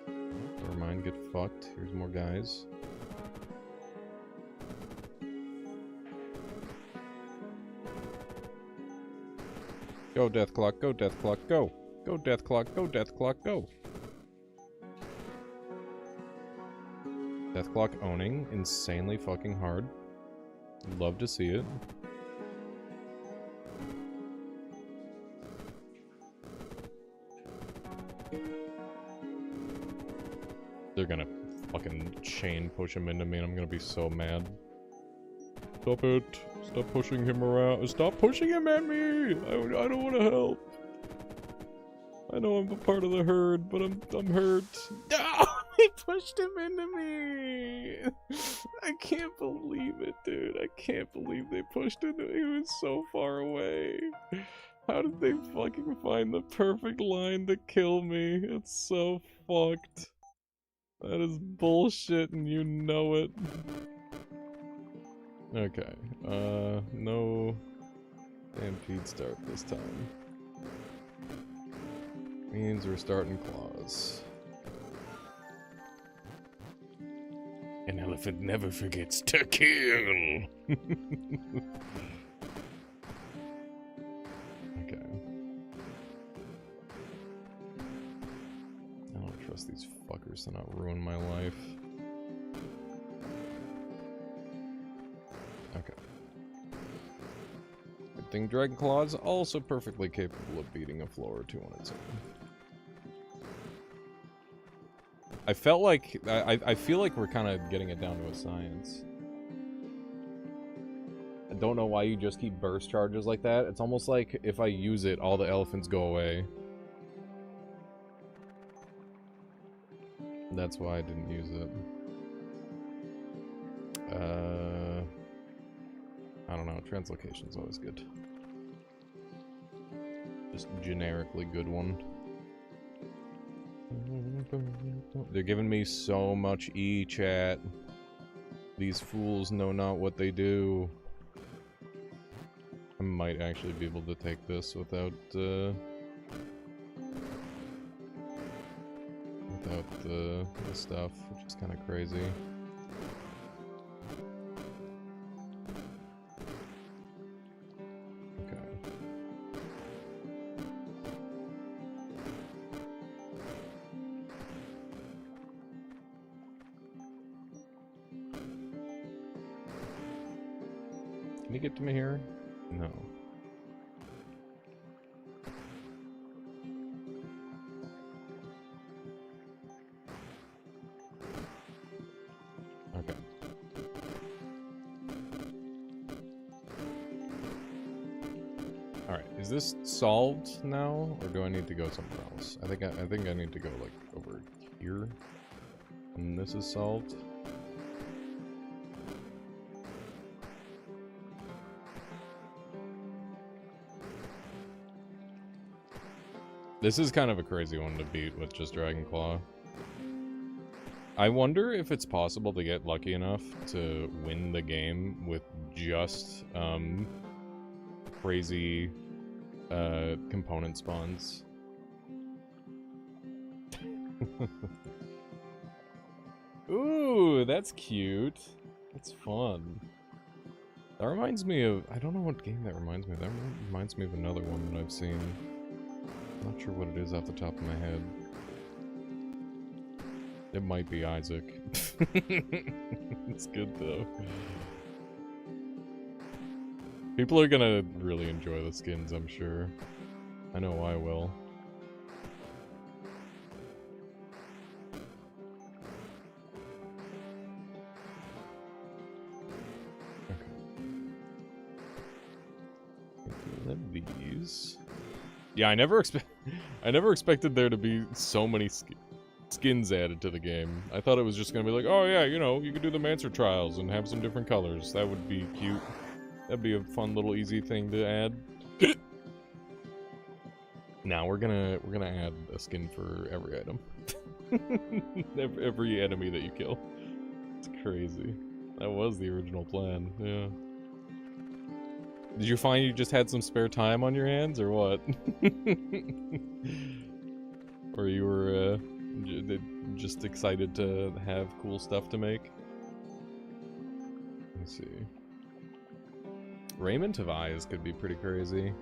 Never mind, get fucked. Here's more guys. Go, Deathclock, go, Deathclock, go! Go, Deathclock, go, Deathclock, go! Deathclock owning insanely fucking hard. Love to see it. They're gonna fucking chain push him into me and I'm gonna be so mad. Stop it. Stop pushing him around. Stop pushing him at me! I don't want to help. I know I'm a part of the herd, but I'm hurt. No! He pushed him into me! I can't believe it, dude. I can't believe they pushed him. He was so far away. How did they fucking find the perfect line to kill me? It's so fucked. That is bullshit and you know it. Okay, no stampede start this time. Means we're starting claws. An elephant never forgets to kill! Okay. I don't trust these fuckers to not ruin my life. Okay. Good thing Dragonclaw is also perfectly capable of beating a floor or two on its own. I felt like... I feel like we're kind of getting it down to a science. I don't know why you just keep burst charges like that. It's almost like if I use it, all the elephants go away. That's why I didn't use it. I don't know, translocation's always good. Just generically good one. They're giving me so much E, chat. These fools know not what they do. I might actually be able to take this without, without the stuff, which is kind of crazy. Can you get to me here? No. Okay. Alright, is this solved now? Or do I need to go somewhere else? I think I need to go, like, over here. And this is solved. This is kind of a crazy one to beat with just Dragonclaw. I wonder if it's possible to get lucky enough to win the game with just, crazy, component spawns. Ooh, that's cute. That's fun. That reminds me of... I don't know what game that reminds me of. That reminds me of another one that I've seen. Not sure what it is off the top of my head. It might be Isaac. It's good though. People are gonna really enjoy the skins, I'm sure. I know I will. Okay. These. Yeah, I never expected there to be so many skins added to the game. I thought it was just gonna be like, oh yeah, you know, you could do the Mancer trials and have some different colors. That would be cute. That'd be a fun little easy thing to add. Now we're gonna add a skin for every item. every enemy that you kill. It's crazy. That was the original plan, yeah. Did you find you just had some spare time on your hands, or what? Or you were just excited to have cool stuff to make? Let's see. Raiment of Eyes could be pretty crazy.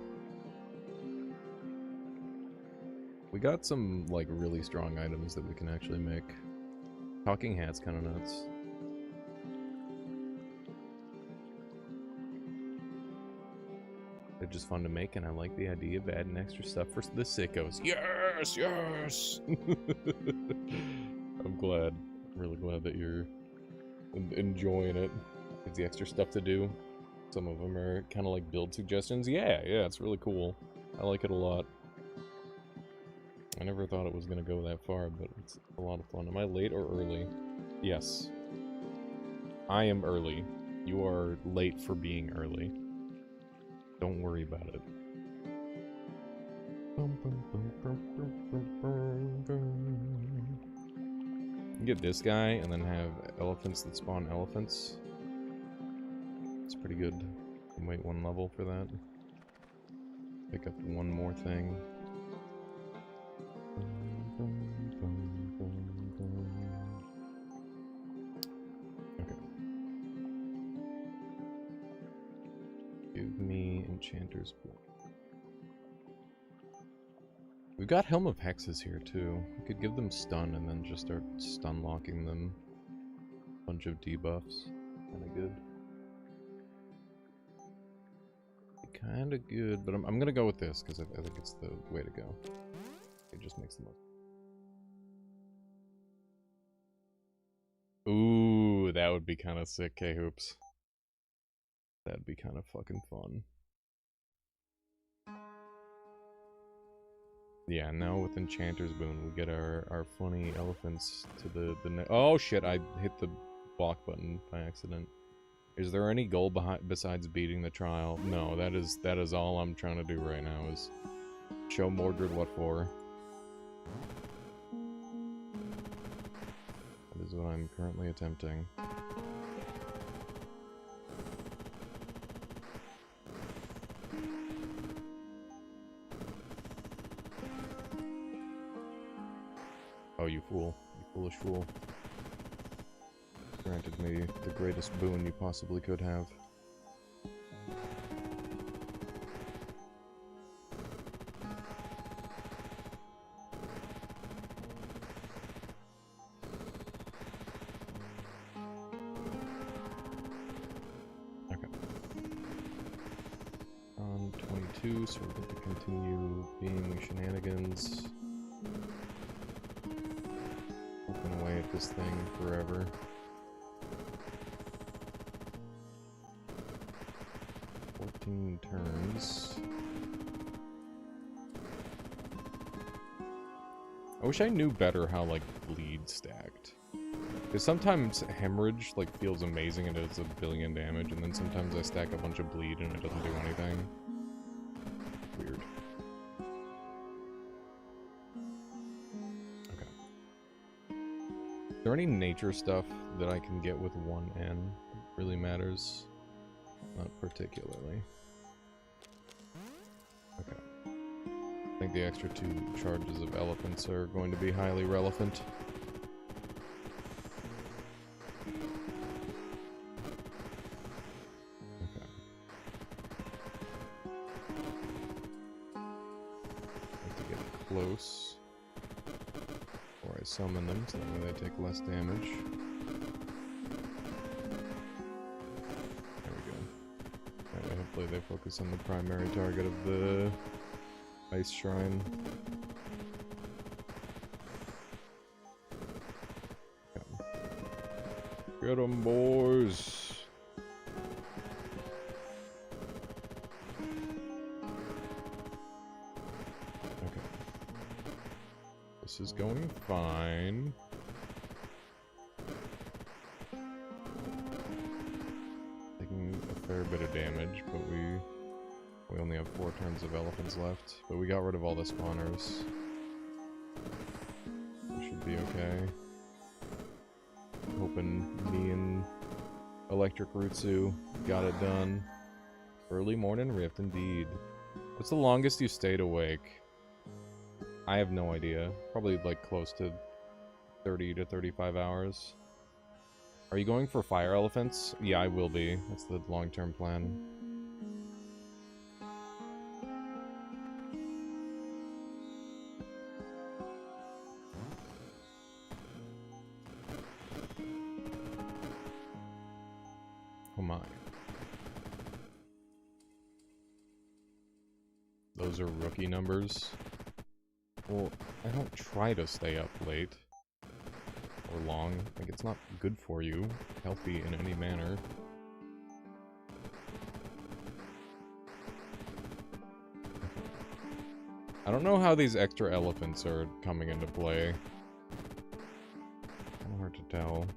We got some, like, really strong items that we can actually make. Talking hat's kind of nuts. They're just fun to make, and I like the idea of adding extra stuff for the sickos. Yes, yes! I'm glad. I'm really glad that you're enjoying it. It's the extra stuff to do. Some of them are kind of like build suggestions. Yeah, it's really cool. I like it a lot. I never thought it was going to go that far, but it's a lot of fun. Am I late or early? Yes. I am early. You are late for being early. Don't worry about it. You get this guy and then have elephants that spawn elephants. It's pretty good. You wait one level for that. Pick up one more thing. Okay. Give me Enchanter's Blood. We've got Helm of Hexes here too. We could give them stun and then just start stun locking them. Bunch of debuffs. Kinda good. Kinda good, but I'm gonna go with this because I think it's the way to go. It just makes the most. Ooh, that would be kind of sick, K-Hoops. That'd be kind of fucking fun. Yeah, now with Enchanter's Boon, we get our funny elephants to the oh shit, I hit the block button by accident. Is there any goal besides beating the trial? No, that is all I'm trying to do right now is show Mordred what for. That is what I'm currently attempting. Oh, you fool. You foolish fool. Granted me the greatest boon you possibly could have. Okay. On 22, so we're going to continue being shenanigans. Open away at this thing forever. Turns. I wish I knew better how, like, bleed stacked. Because sometimes hemorrhage, like, feels amazing and does 1 billion damage, and then sometimes I stack a bunch of bleed and it doesn't do anything. Weird. Okay. Is there any nature stuff that I can get with 1N that really matters? Not particularly. Okay. I think the extra 2 charges of elephants are going to be highly relevant. Okay. I have to get close before I summon them, so that way they take less damage. Hopefully they focus on the primary target of the Ice Shrine. Get 'em, boys! Okay. This is going fine. Fair bit of damage, but we only have 4 turns of elephants left. But we got rid of all the spawners. We should be okay. Hoping me and Electric Rutsu got it done. Early morning rift, indeed. What's the longest you stayed awake? I have no idea. Probably like close to 30 to 35 hours. Are you going for fire elephants? Yeah, I will be. That's the long-term plan. Oh my. Those are rookie numbers. Well, I don't try to stay up late. Or long. Like, it's not good for you. Healthy in any manner. I don't know how these extra elephants are coming into play. Kind of hard to tell.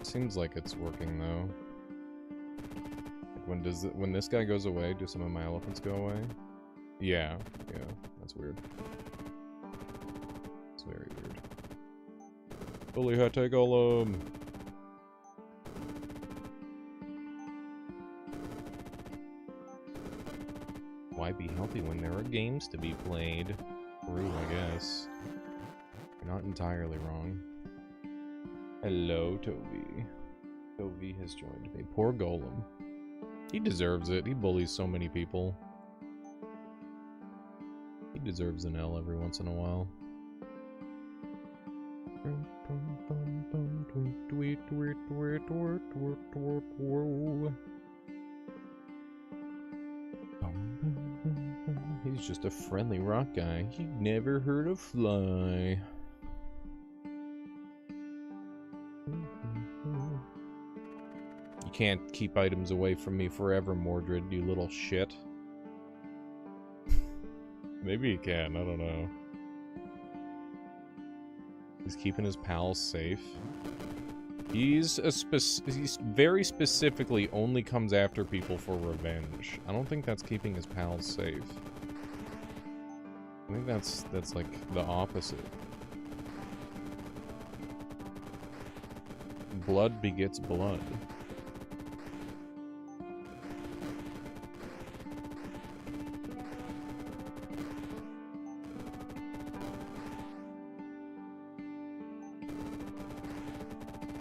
Seems like it's working though. Like when this guy goes away, do some of my elephants go away? Yeah, that's weird. It's very weird. Holy Hate Golem! Why be healthy when there are games to be played? True, I guess. You're not entirely wrong. Hello, Toby. Toby has joined me. Poor Golem. He deserves it. He bullies so many people. He deserves an L every once in a while. He's just a friendly rock guy. He never hurt a fly. You can't keep items away from me forever, Mordred, you little shit. Maybe he can, I don't know. He's keeping his pals safe. He's very specifically only comes after people for revenge. I don't think that's keeping his pals safe. I think that's like the opposite. Blood begets blood.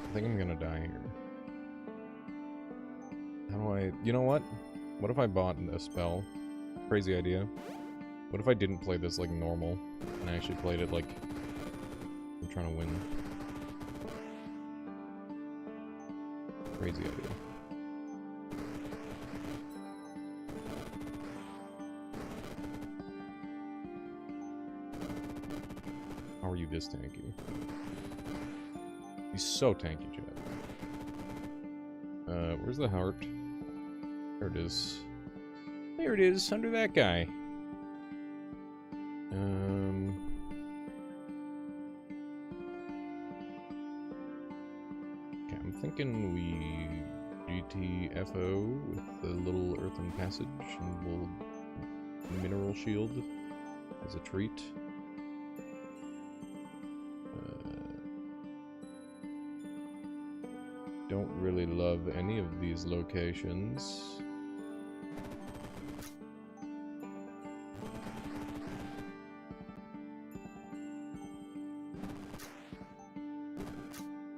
I think I'm gonna die here. How do I... You know what? What if I bought a spell? Crazy idea. What if I didn't play this like normal, and I actually played it like... I'm trying to win. Crazy idea. How are you this tanky? He's so tanky, Chad. Where's the heart? There it is. There it is, under that guy. Okay, I'm thinking we GTFO with the little earthen passage and little mineral shield as a treat. Don't really love any of these locations.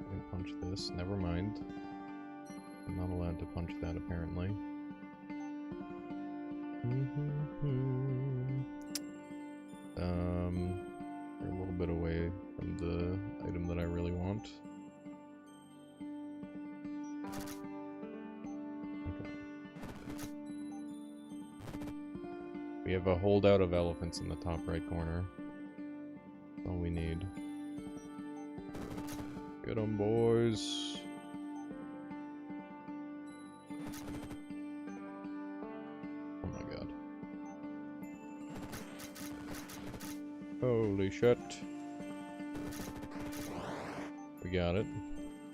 I can punch this, never mind. I'm not allowed to punch that apparently. We're a little bit away from the item that I really want. We have a holdout of elephants in the top right corner. That's all we need. Get 'em, boys. Oh my god. Holy shit. We got it.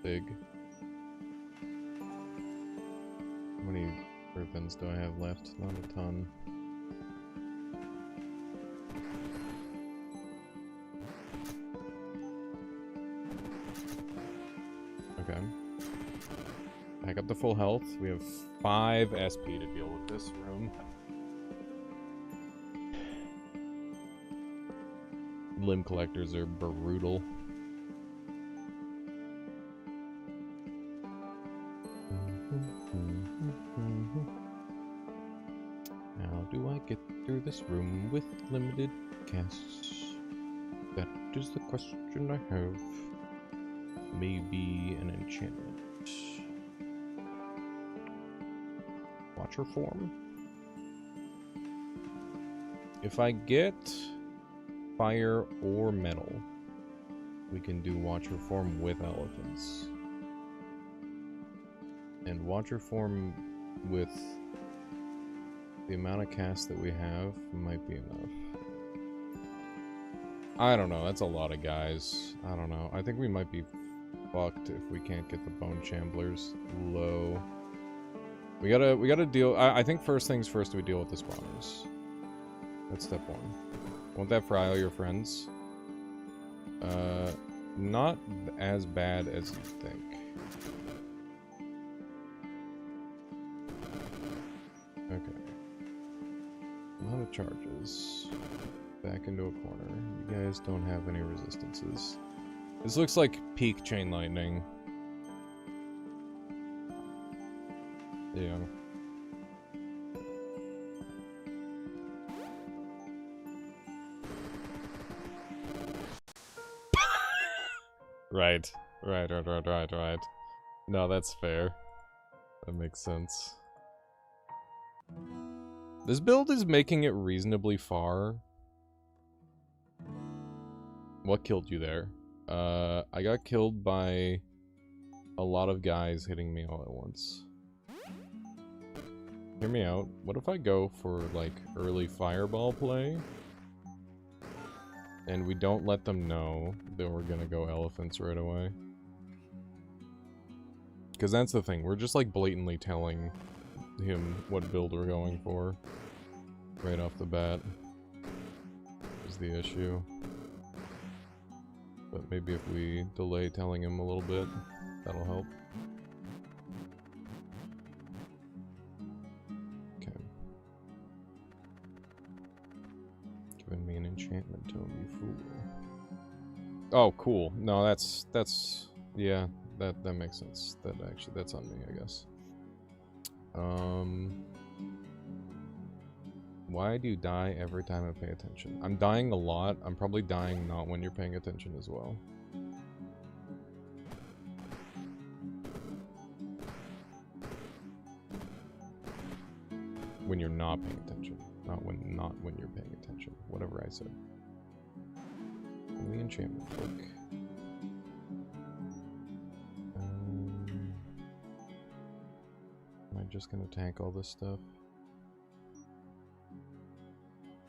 Big. How many earthens do I have left? Not a ton. Okay. Back up to full health. We have 5 SP to deal with this room. Limb collectors are brutal. How do I get through this room with limited casts? That is the question I have. Maybe an enchantment. Watcher form. If I get fire or metal, we can do Watcher form with elephants. And Watcher form with the amount of cast that we have might be enough. I don't know, that's a lot of guys. I don't know. I think we might be fucked if we can't get the Bone Chamblers low. We gotta deal... I think first things first, we deal with the spawners. That's step one. Want that for all your friends? Not as bad as you think. Okay. A lot of charges. Back into a corner. You guys don't have any resistances. This looks like peak chain lightning. Yeah. Right. Right. No, that's fair. That makes sense. This build is making it reasonably far. What killed you there? I got killed by a lot of guys hitting me all at once. Hear me out. What if I go for, like, early fireball play? And we don't let them know that we're gonna go elephants right away. Because that's the thing. We're just, like, blatantly telling him what build we're going for. Right off the bat. Is the issue. But maybe if we delay telling him a little bit, that'll help. Okay. Giving me an enchantment tome, you fool. Oh, cool. No, that's yeah, that makes sense. That's on me, I guess. Why do you die every time I pay attention? I'm dying a lot. I'm probably dying not when you're paying attention as well. When you're not paying attention. Not when you're paying attention. Whatever I said. The enchantment book. Am I just gonna tank all this stuff?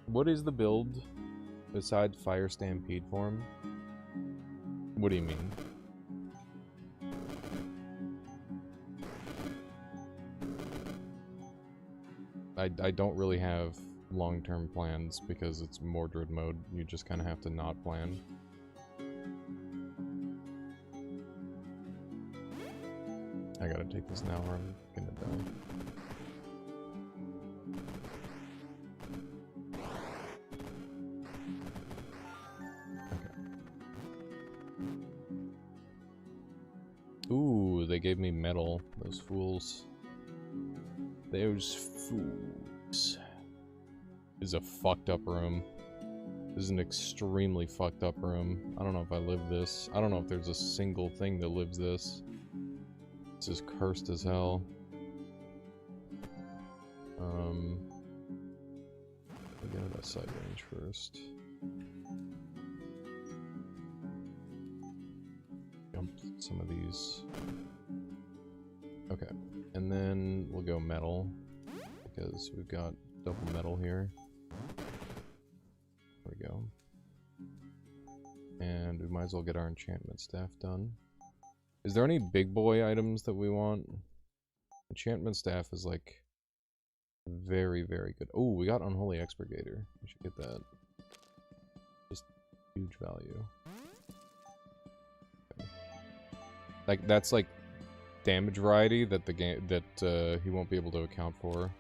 What is the build besides Fire Stampede form? What do you mean? I don't really have long-term plans because it's Mordred mode. You just kind of have to not plan. I gotta take this now or I'm gonna die. Ooh, they gave me metal. Those fools. Those fools. This is a fucked up room. This is an extremely fucked up room. I don't know if I live this. I don't know if there's a single thing that lives this. This is cursed as hell. I'll get out of sight range first. Jump some of these. Okay, and then we'll go metal because we've got double metal here. There we go. And we might as well get our enchantment staff done. Is there any big boy items that we want? Enchantment staff is like very, very good. Oh, we got Unholy Expurgator. We should get that. Just huge value. Okay. Like that's like damage variety that the game that he won't be able to account for.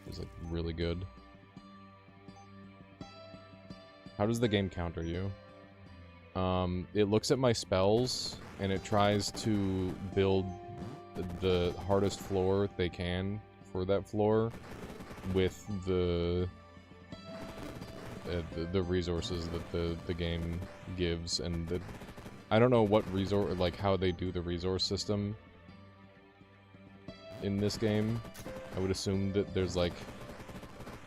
Is like really good. How does the game counter you? It looks at my spells and it tries to build the hardest floor they can for that floor with the resources that the game gives, and I don't know what resource, like how they do the resource system in this game, I would assume that there's like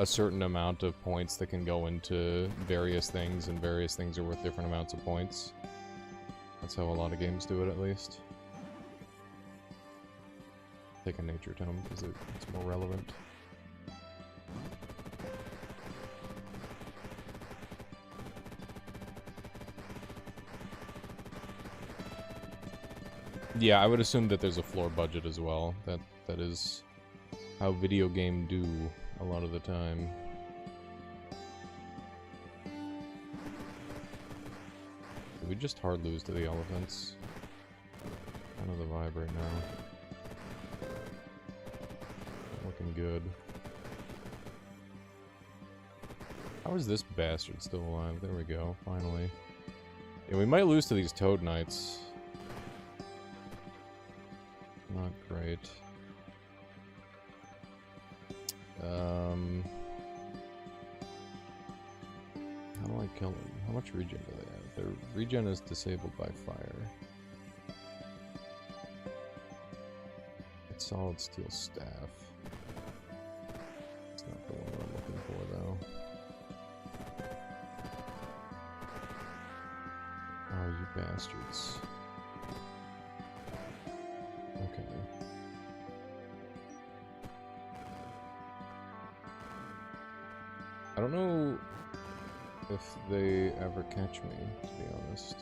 a certain amount of points that can go into various things, and various things are worth different amounts of points. That's how a lot of games do it, at least. Take a nature tome because it's more relevant. Yeah, I would assume that there's a floor budget as well. That is how video game do a lot of the time. Did we just hard lose to the elephants? Kind of the vibe right now. Looking good. How is this bastard still alive? There we go, finally. Yeah, we might lose to these Toad Knights. Not great. How do I kill them? How much regen do they have? Their regen is disabled by fire. It's solid steel staff. It's not the one I'm looking for, though. Oh, you bastards. Okay. I don't know if they ever catch me, to be honest.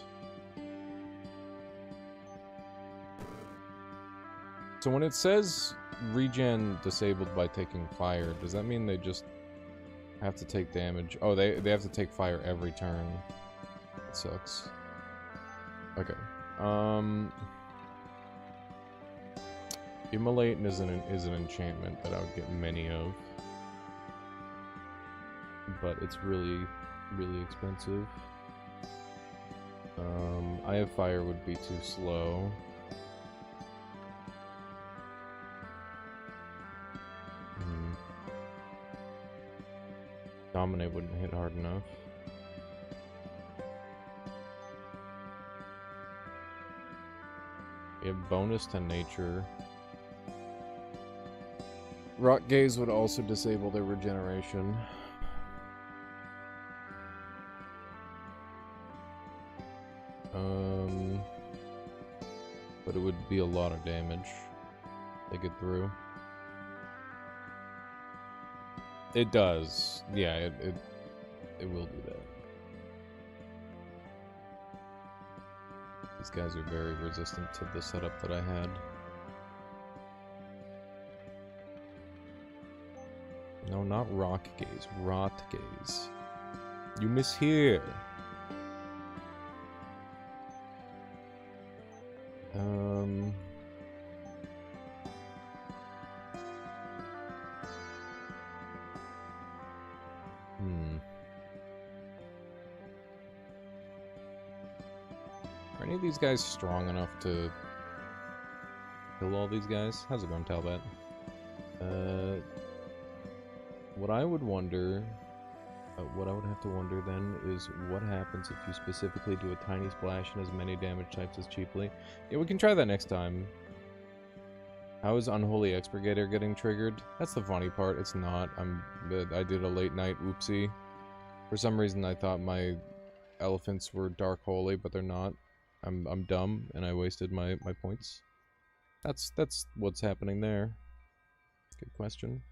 So when it says regen disabled by taking fire, does that mean they just have to take damage? Oh, they have to take fire every turn. That sucks. Okay. Immolate is an enchantment that I would get many of. But it's really, really expensive. Eye of Fire would be too slow. Dominate wouldn't hit hard enough. You have bonus to nature. Rock Gaze would also disable their regeneration. But it would be a lot of damage to get through. It does. Yeah, it will do that. These guys are very resistant to the setup that I had. No, not Rock Gaze. Rot Gaze. You mishear. Are any of these guys strong enough to kill all these guys? How's it going, Talbot? What I would wonder... what I would have to wonder then is what happens if you specifically do a tiny splash and as many damage types as cheaply. Yeah, we can try that next time. How is Unholy Expurgator getting triggered? That's the funny part. It's not. I did a late night oopsie. For some reason I thought my elephants were Dark Holy, but they're not. I'm dumb and I wasted my points. That's what's happening there. Good question.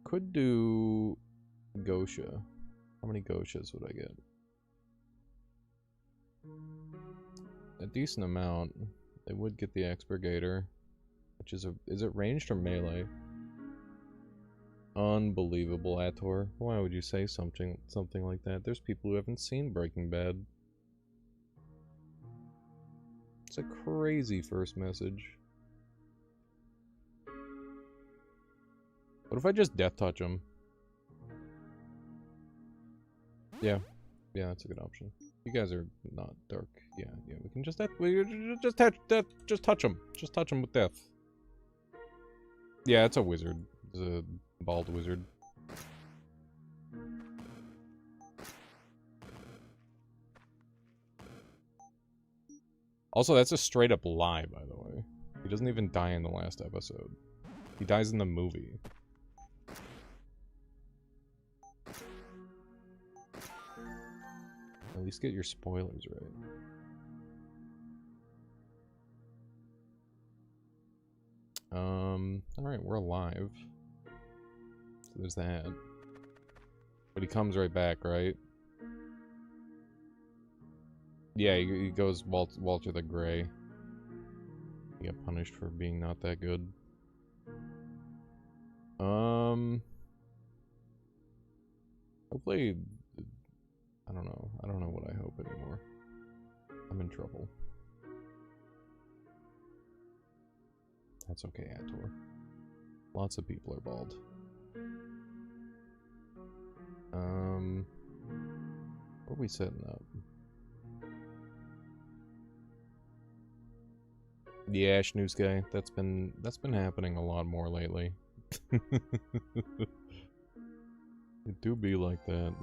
Could do Gosha. How many Goshas would I get? A decent amount. They would get the Expurgator, which is it ranged or melee? Unbelievable, Ator. Why would you say something like that? There's people who haven't seen Breaking Bad. It's a crazy first message. What if I just death touch him? Yeah, that's a good option. You guys are not dark. Yeah, we can just touch him. Just touch him with death. Yeah, it's a wizard. It's a bald wizard. Also, that's a straight up lie, by the way. He doesn't even die in the last episode. He dies in the movie. At least get your spoilers right. Alright, we're alive. So there's that. But he comes right back, right? Yeah, he goes Walter the Grey. He got punished for being not that good. Hopefully, I don't know. I don't know what I hope anymore. I'm in trouble. That's okay, Ator. Lots of people are bald. What are we setting up? Yeah, Snooze guy. That's been happening a lot more lately. It do be like that.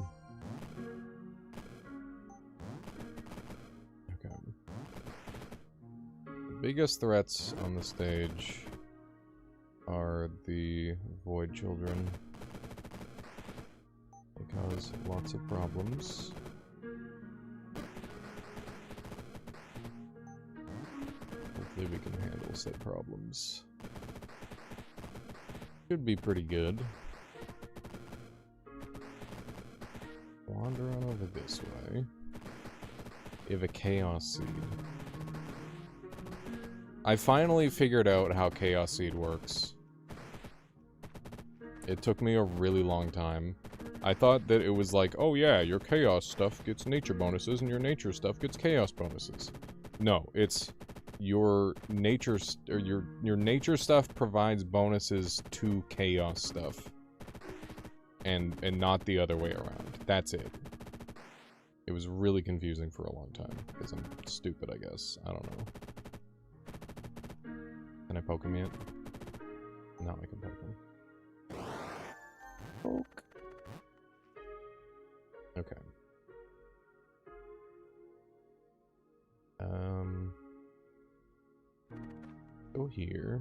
Okay. The biggest threats on the stage are the Void Children. They cause lots of problems. Hopefully we can handle said problems. Should be pretty good. Wander on over this way. You have a Chaos Seed. I finally figured out how Chaos Seed works. It took me a really long time. I thought that it was like, oh yeah, your Chaos stuff gets nature bonuses and your nature stuff gets Chaos bonuses. No, it's your nature your nature stuff provides bonuses to Chaos stuff. And not the other way around. That's it. It was really confusing for a long time because I'm stupid, I guess. I don't know. Can I poke him yet? No, I can poke him. Poke. Okay. Go here.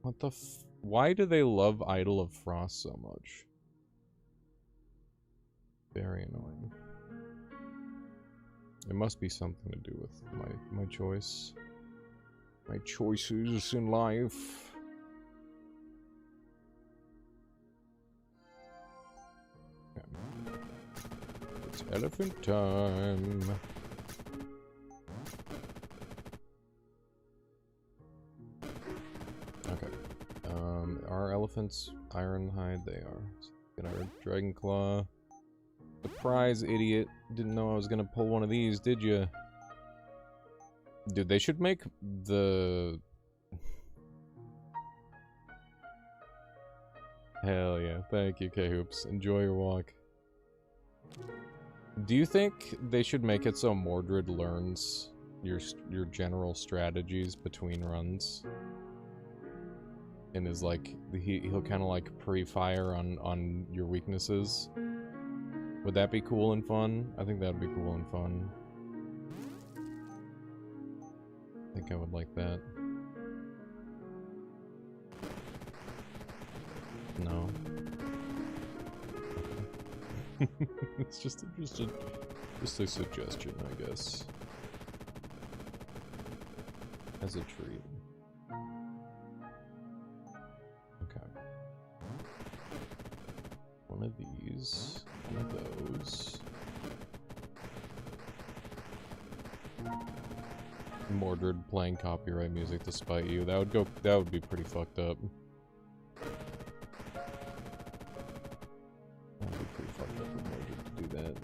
What the why do they love Idol of Frost so much? Very annoying. It must be something to do with my choice. My choices in life. Okay. It's elephant time. Okay. Are elephants Ironhide? They are. So get our Dragon Claw. Surprise, idiot. Didn't know I was gonna pull one of these, did you? Dude, they should make the... Hell yeah. Thank you, K-Hoops. Enjoy your walk. Do you think they should make it so Mordred learns your general strategies between runs? And is like, he'll kind of like pre-fire on your weaknesses? Would that be cool and fun? I think that would be cool and fun. I think I would like that. No. It's just a suggestion, I guess. As a treat. Okay. One of these. One of those. Mordred playing copyright music to spite you. That would be pretty fucked up. That would be pretty fucked up for Mordred to do that.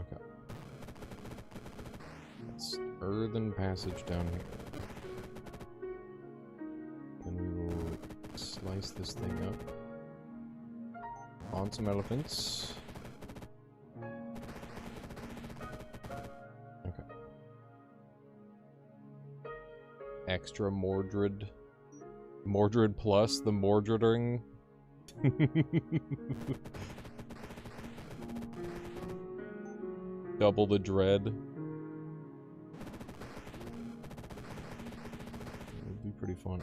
Okay. Let's earthen passage down here. Then we will slice this thing up. On some elephants. extra Mordred. Mordred plus the Mordreding. Double the dread. It would be pretty funny.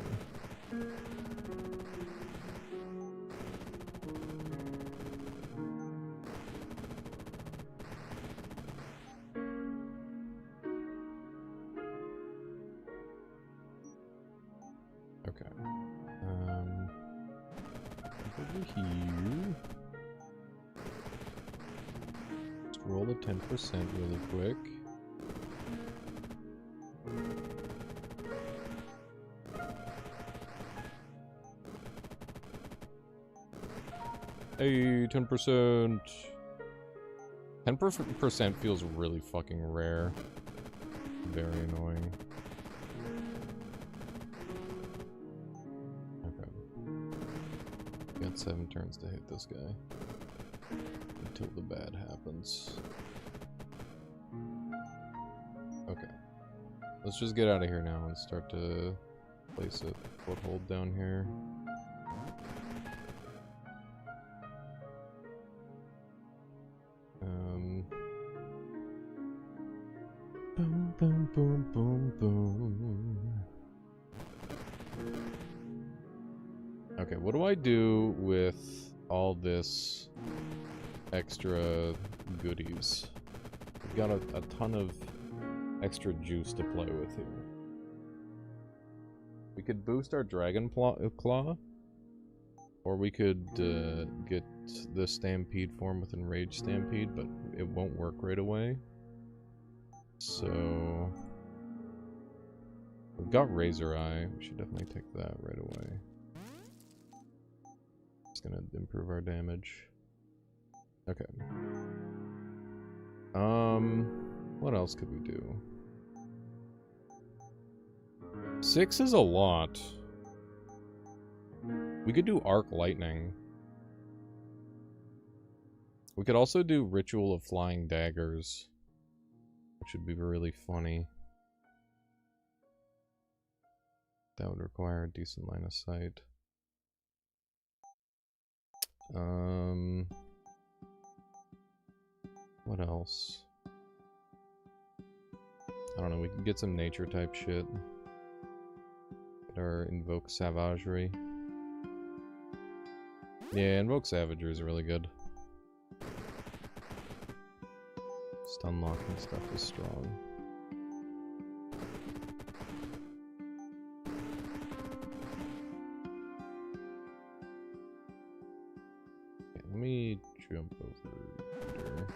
Okay. Over here. Let's roll the 10% really quick. Hey, 10%. 10% feels really fucking rare. Very annoying. Okay. Got 7 turns to hit this guy. Until the bad happens. Okay. Let's just get out of here now and start to place a foothold down here. Boom, boom, boom, boom, boom. Okay, what do I do with all this extra goodies? We've got a ton of extra juice to play with here. We could boost our Dragon Claw, or we could get the Stampede form with Enraged Stampede, but it won't work right away. So we've got Razor Eye. We should definitely take that right away. It's gonna improve our damage. Okay. What else could we do? 6 is a lot. We could do Arc Lightning. We could also do Ritual of Flying Daggers, which would be really funny. That would require a decent line of sight. What else? I don't know, we can get some nature type shit. Get our Invoke Savagery. Yeah, Invoke Savagery is really good. Stun locking stuff is strong. Okay, let me jump over here.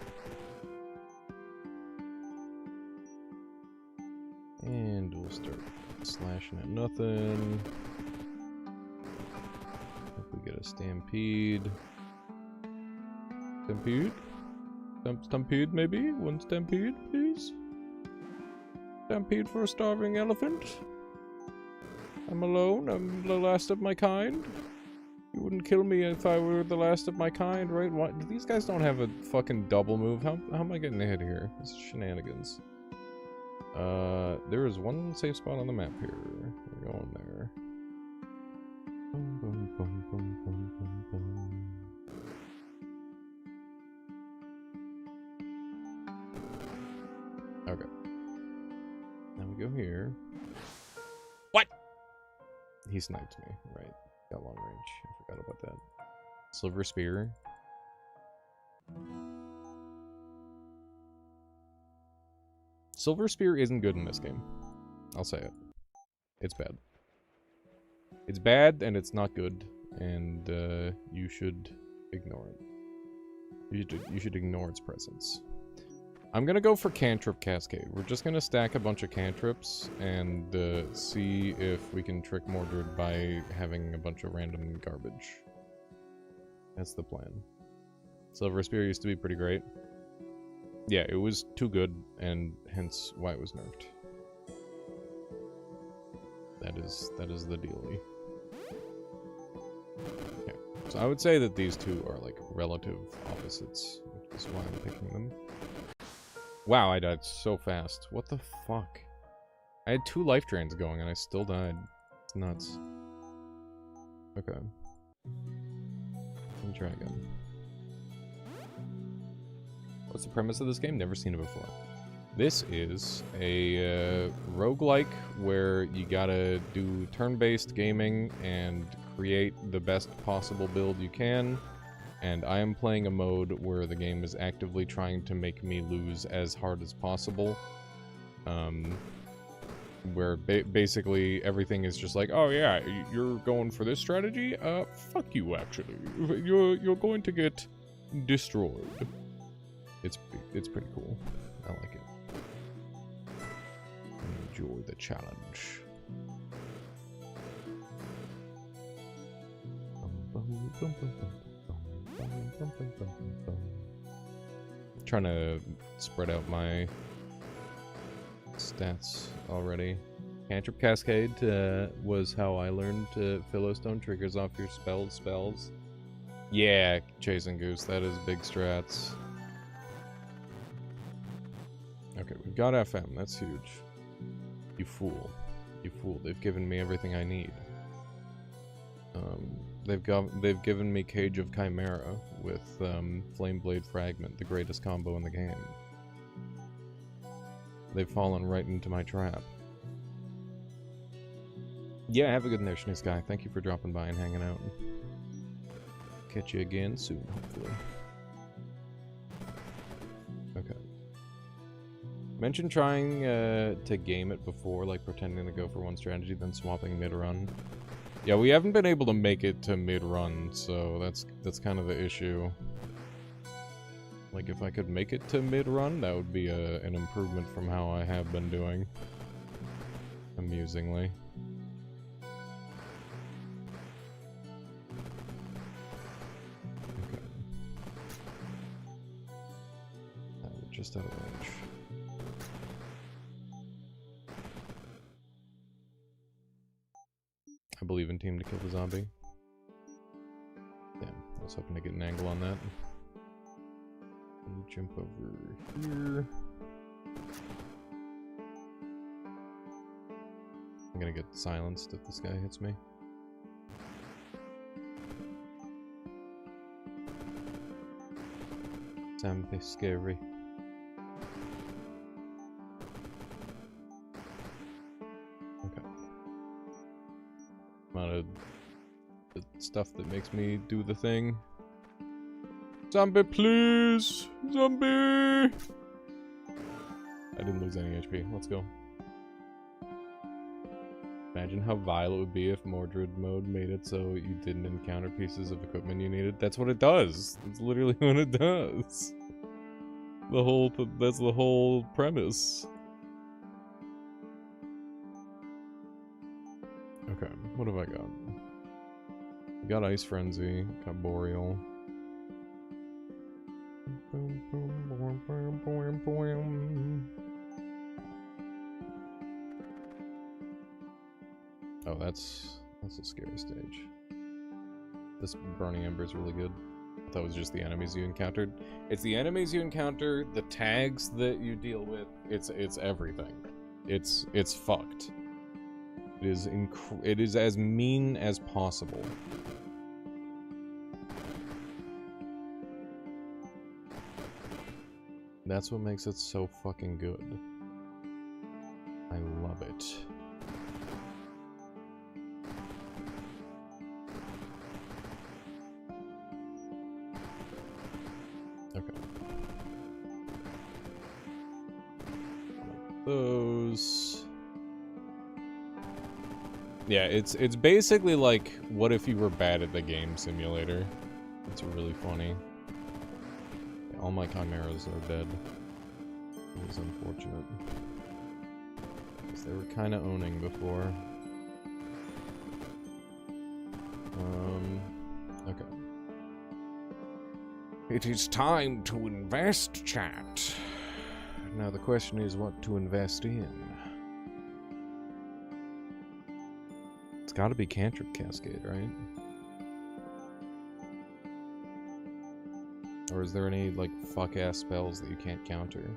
And we'll start slashing at nothing. Hope we get a Stampede. Stampede? Stampede, maybe? One Stampede, please? Stampede for a starving elephant? I'm alone, I'm the last of my kind. You wouldn't kill me if I were the last of my kind, right? What? These guys don't have a fucking double move. How am I getting ahead here? This is shenanigans. There is one safe spot on the map here. We're going there. Boom, boom, boom, boom, boom, boom, boom. Okay. Now we go here. What? He sniped me, right. Got long range. I forgot about that. Silver Spear. Silver Spear isn't good in this game. I'll say it. It's bad. It's bad and it's not good, and you should ignore it. You should ignore its presence. I'm gonna go for Cantrip Cascade. We're just gonna stack a bunch of cantrips and see if we can trick Mordred by having a bunch of random garbage. That's the plan. Silver Spear used to be pretty great. Yeah, it was too good, and hence why it was nerfed. That is the dealie. Okay, so I would say that these two are like relative opposites, which is why I'm picking them. Wow, I died so fast. What the fuck? I had 2 life drains going and I still died. It's nuts. Okay. Let me try again. What's the premise of this game? Never seen it before. This is a roguelike where you gotta do turn-based gaming and create the best possible build you can. And I am playing a mode where the game is actively trying to make me lose as hard as possible. Where basically everything is just like, oh yeah, you're going for this strategy? Fuck you, actually. You're going to get destroyed. It's pretty cool. I like it. Enjoy the challenge. Trying to spread out my stats already. Cantrip Cascade was how I learned Philostone triggers off your spells. Yeah, Chasing Goose, that is big strats. Okay, we've got FM, that's huge. You fool. You fool. They've given me everything I need. They've given me Cage of Chimera with Flameblade Fragment, the greatest combo in the game. They've fallen right into my trap. Yeah, have a good night, Schnee Sky. Thank you for dropping by and hanging out. Catch you again soon, hopefully. Okay. Mention trying to game it before, like pretending to go for one strategy, then swapping mid-run. Yeah, we haven't been able to make it to mid-run, so that's kind of the issue. Like, if I could make it to mid-run, that would be an improvement from how I have been doing. Amusingly. Okay. We're just out of range. I believe in team to kill the zombie. Damn, I was hoping to get an angle on that. Let me jump over here. I'm gonna get silenced if this guy hits me. Zombie scary. Okay. Amount of the stuff that makes me do the thing. Zombie, please! Zombie! I didn't lose any HP. Let's go. Imagine how vile it would be if Mordred mode made it so you didn't encounter pieces of equipment you needed. That's what it does. It's literally what it does. That's the whole premise. Okay, what have I got? I got Ice Frenzy, got Boreal. Oh, that's a scary stage. This Burning Ember is really good. That was just the enemies you encountered. It's the enemies you encounter, the tags that you deal with. It's everything. It's fucked. It is as mean as possible. That's what makes it so fucking good. I love it. Okay. Like those. Yeah, it's basically like, what if you were bad at the game simulator? It's really funny. All my chimeras are dead. It was unfortunate. Because they were kind of owning before. Okay. It is time to invest, chat. Now the question is what to invest in. It's gotta be Cantrip Cascade, right? Or is there any, like, fuck-ass spells that you can't counter?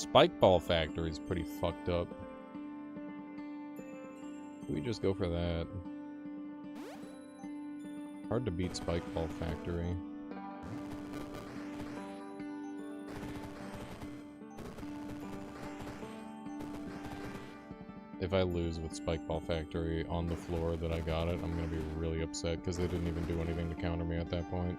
Spike Ball Factory is pretty fucked up. Can we just go for that? Hard to beat Spike Ball Factory. If I lose with Spike Ball Factory on the floor that I got it, I'm gonna be really upset because they didn't even do anything to counter me at that point.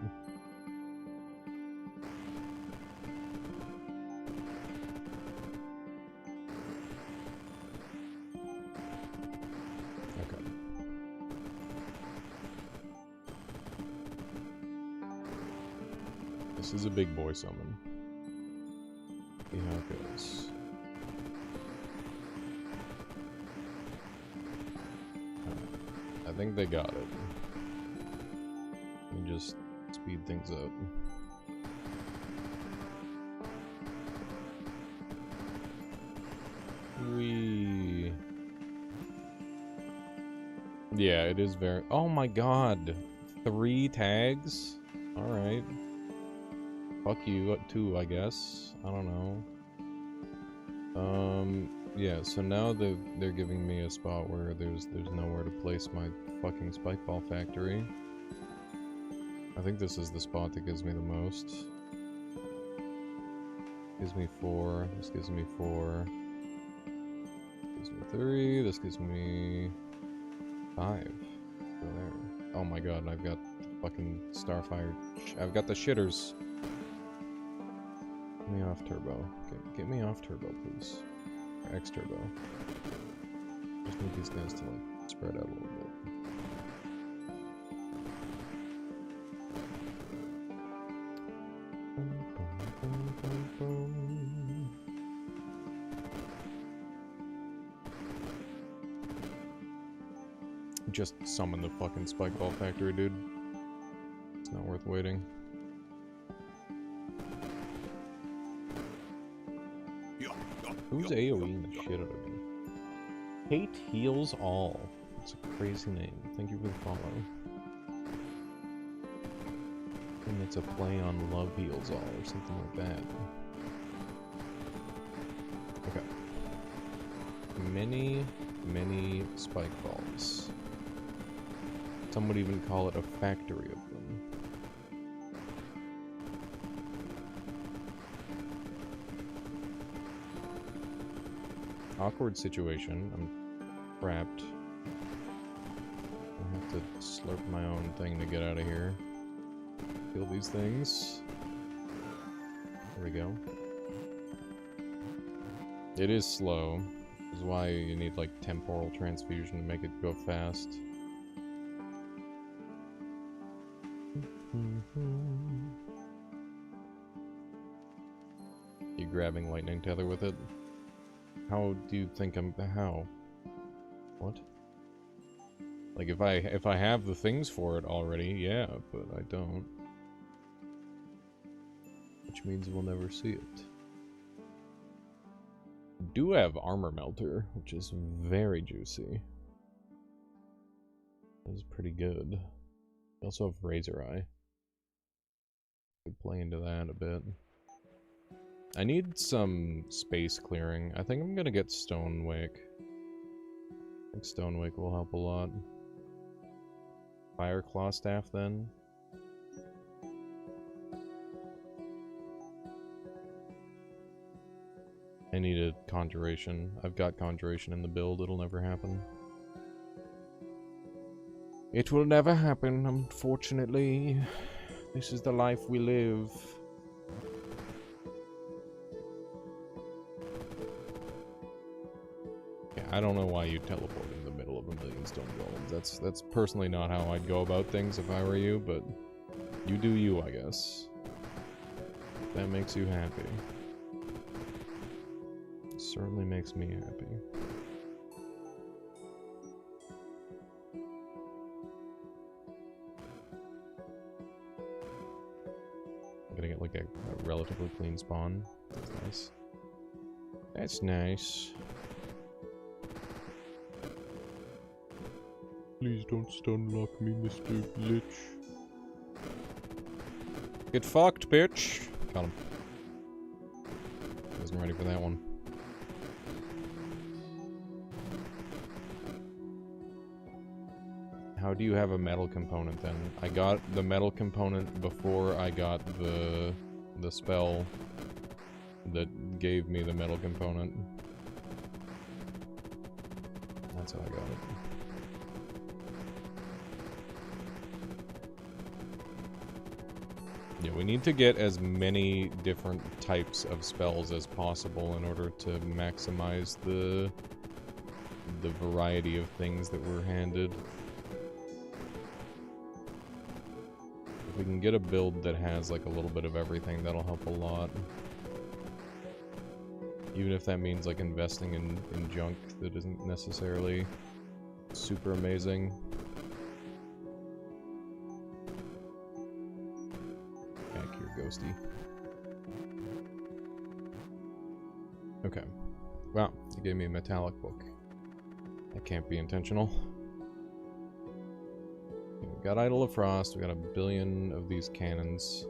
Okay. This is a big boy summon. See how it goes. I think they got it. Let me just speed things up. Yeah, it is very... Oh my god! 3 tags? Alright. Fuck you, 2, I guess. I don't know. Yeah, so now they're giving me a spot where there's nowhere to place my fucking Spike Ball Factory. I think this is the spot that gives me the most. Gives me 4, this gives me 4. Gives me 3, this gives me 5. Go there. Oh my god, I've got the fucking Starfire. I've got the shitters. Get me off turbo. Get me off turbo, please. Or X turbo. Just need these guys to like spread out a little bit. Just summon the fucking Spike Ball Factory, dude. It's not worth waiting. Who's AoEing the shit out of me? Hate heals all. It's a crazy name. Thank you for the follow. And it's a play on love heals all or something like that. Okay. Many spike balls. Some would even call it a factory of them. Awkward situation. I'm trapped. I have to slurp my own thing to get out of here. Kill these things. There we go. It is slow. This is why you need like temporal transfusion to make it go fast. You grabbing lightning tether with it? How do you think I'm... how? What? Like if I have the things for it already, yeah, but I don't. Which means we'll never see it. I do have Armor Melter, which is very juicy. That is pretty good. I also have Razor Eye. Could play into that a bit. I need some space clearing. I think I'm gonna get Stonewake. I think Stonewake will help a lot. Fire Claw Staff then. I needed Conjuration. I've got Conjuration in the build, it'll never happen. It will never happen, unfortunately. This is the life we live. Yeah, I don't know why you teleport in the middle of a million stone golems. That's personally not how I'd go about things if I were you, but you do you, I guess. That makes you happy. It certainly makes me happy. I'm gonna get like a relatively clean spawn. That's nice. That's nice. Please don't stun lock me, Mr. Glitch. Get fucked, bitch! Got him. That was Wasn't ready for that one. How do you have a metal component then? I got the metal component before I got the spell that gave me the metal component. That's how I got it. Yeah, we need to get as many different types of spells as possible in order to maximize the variety of things that we're handed. If we can get a build that has like a little bit of everything, that'll help a lot. Even if that means like investing in junk that isn't necessarily super amazing. Back here, Ghosty. Okay. Wow, you gave me a metallic book. That can't be intentional. Okay, we've got Idol of Frost, we got a billion of these cannons.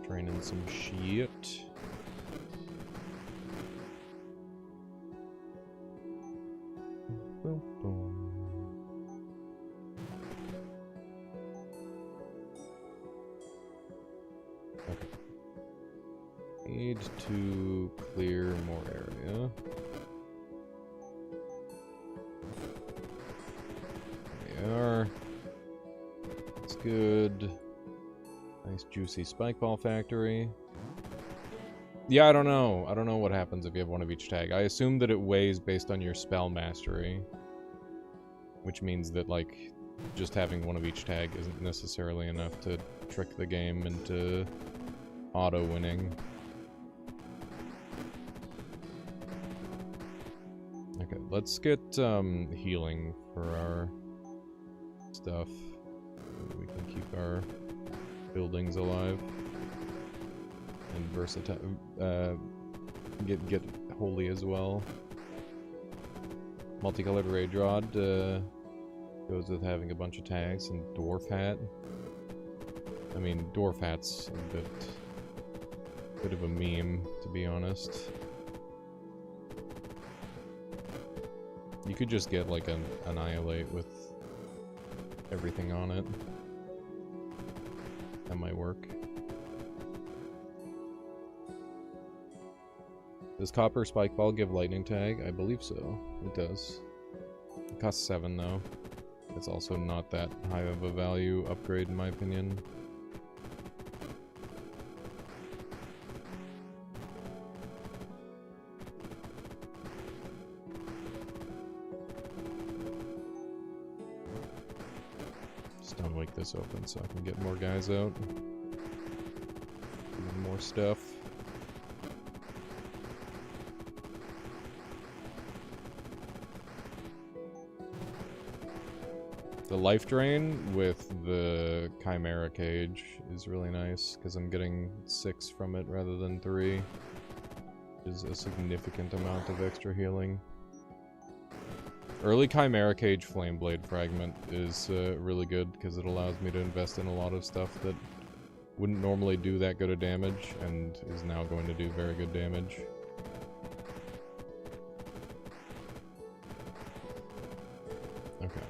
Draining some shit. Boom, boom. Okay. Need to clear more area. There we are. That's good. Nice juicy spike ball factory. Yeah, I don't know. I don't know what happens if you have one of each tag. I assume that it weighs based on your spell mastery. Which means that, like, just having one of each tag isn't necessarily enough to trick the game into auto-winning. Okay, let's get healing for our stuff. We can keep our buildings alive and versatile. Get holy as well. Multicolored Rage Rod goes with having a bunch of tags, and Dwarf Hat. I mean, Dwarf Hat's a bit of a meme, to be honest. You could just get like an Annihilate with everything on it. That might work. Does Copper Spike Ball give Lightning Tag? I believe so. It does. It costs 7 though. It's also not that high of a value upgrade in my opinion. Just don't wake this open so I can get more guys out. Even more stuff. The life drain with the Chimera Cage is really nice, because I'm getting 6 from it rather than 3. Which is a significant amount of extra healing. Early Chimera Cage Flameblade Fragment is really good, because it allows me to invest in a lot of stuff that wouldn't normally do that good of damage, and is now going to do very good damage. Okay.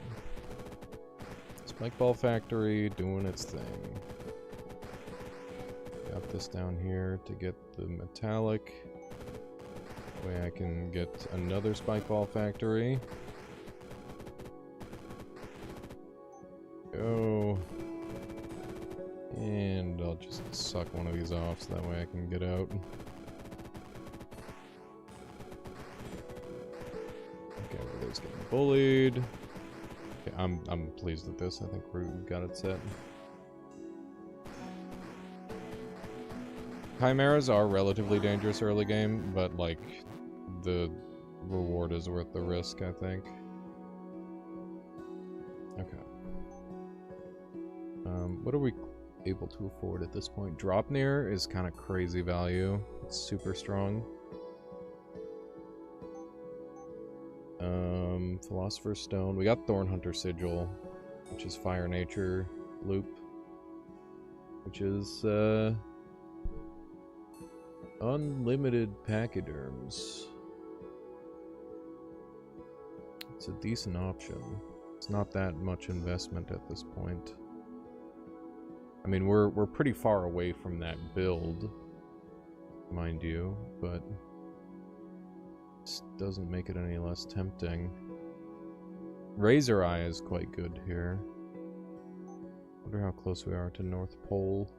Spike Ball Factory doing its thing. Got this down here to get the metallic. That way I can get another Spike Ball Factory. Go. And I'll just suck one of these off so that way I can get out. Okay, everybody's getting bullied. Okay, I'm pleased with this. I think we've got it set. Chimeras are relatively dangerous early game, but like the reward is worth the risk, I think. Okay. What are we able to afford at this point? Dropnir is kind of crazy value. It's super strong. Philosopher's Stone. We got Thornhunter Sigil. which is Fire Nature Loop, which is unlimited pachyderms. It's a decent option. It's not that much investment at this point. I mean, we're pretty far away from that build, mind you, but this doesn't make it any less tempting. Razor Eye is quite good here. Wonder how close we are to North Pole.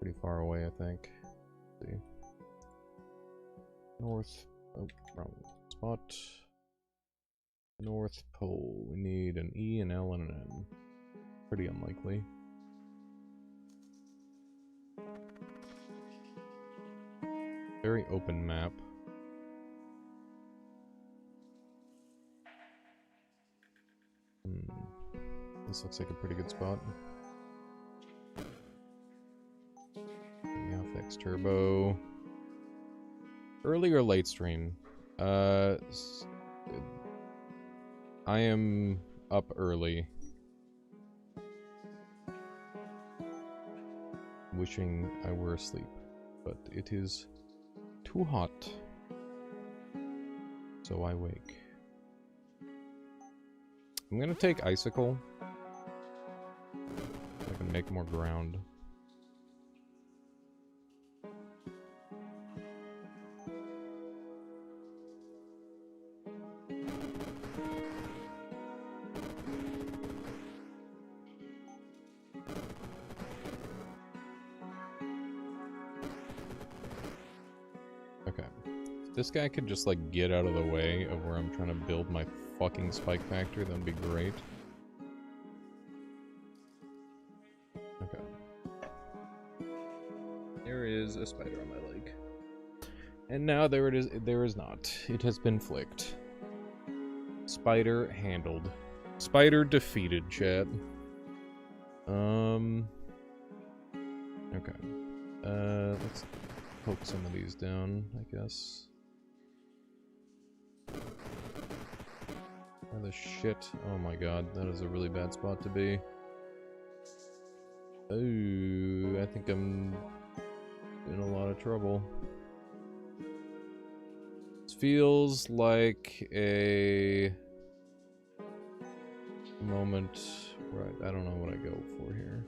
Pretty far away, I think. Let's see. North. Oh, wrong spot. North Pole. We need an E, an L, and an N. Pretty unlikely. Very open map. This looks like a pretty good spot. FX Turbo. Early or late stream? I am up early. Wishing I were asleep, but it is too hot, so I wake. I'm gonna take Icicle. I can make more ground. Okay. If this guy could just, like, get out of the way of where I'm trying to build my fucking spike factory, that'd be great. Okay. There is a spider on my leg. And now there it is. There is not. It has been flicked. Spider handled. Spider defeated, chat. Okay. Let's poke some of these down, I guess. Where the shit? Oh my god, that is a really bad spot to be. Oh, I think I'm in a lot of trouble. This feels like a moment where I don't know what I go for here.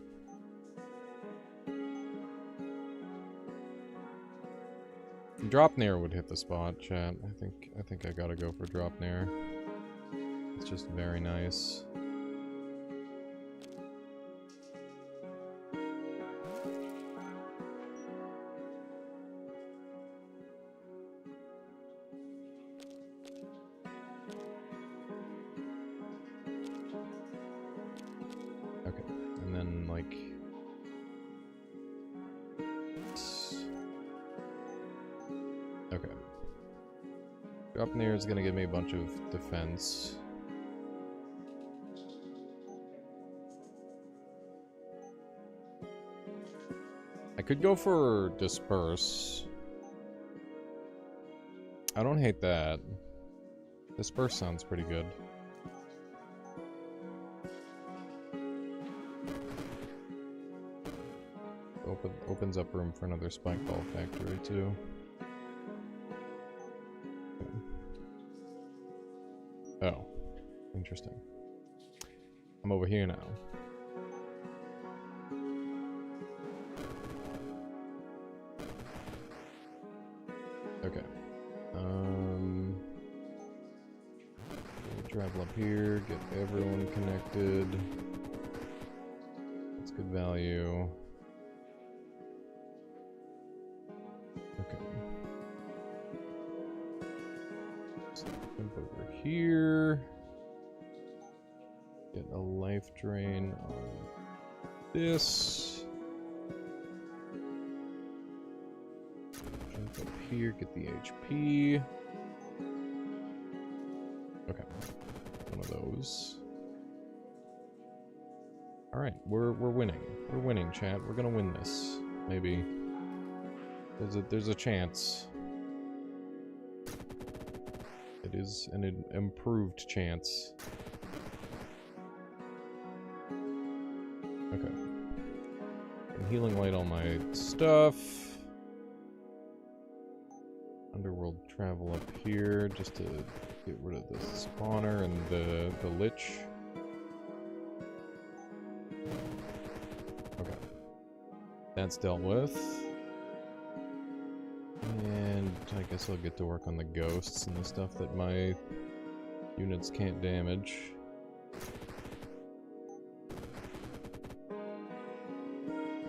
Dropnir would hit the spot, chat. I think I gotta go for Dropnir. It's just very nice. Okay, and then like okay. Dropnir is gonna give me a bunch of defense. I could go for Disperse. I don't hate that. Disperse sounds pretty good. Opens up room for another Spike Ball factory too. Okay. Oh, interesting. I'm over here now. Okay. Travel up here, get everyone connected. That's good value. Okay. So jump over here. Get a life drain on this. Jump up here, get the HP. Okay. One of those. Alright, we're winning. We're winning, chat. We're gonna win this. Maybe. There's a chance. It is an improved chance. Okay. I'm healing light all my stuff. Underworld travel up here just to get rid of the spawner and the lich. Okay. That's dealt with. And I guess I'll get to work on the ghosts and the stuff that my units can't damage.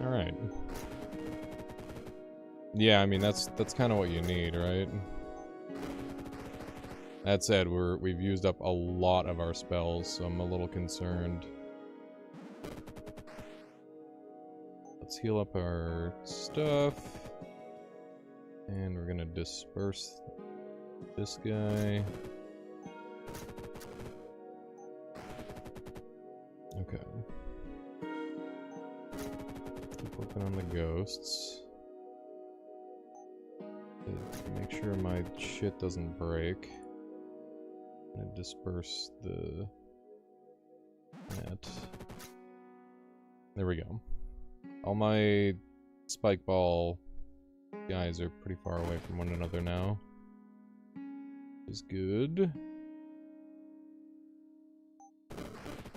Alright. Yeah, I mean that's kind of what you need, right? That said, we've used up a lot of our spells, so I'm a little concerned. Let's heal up our stuff. And we're gonna disperse this guy. Okay. Keep working on the ghosts. Make sure my shit doesn't break. And disperse the net. There we go. All my spike ball guys are pretty far away from one another now. Which is good.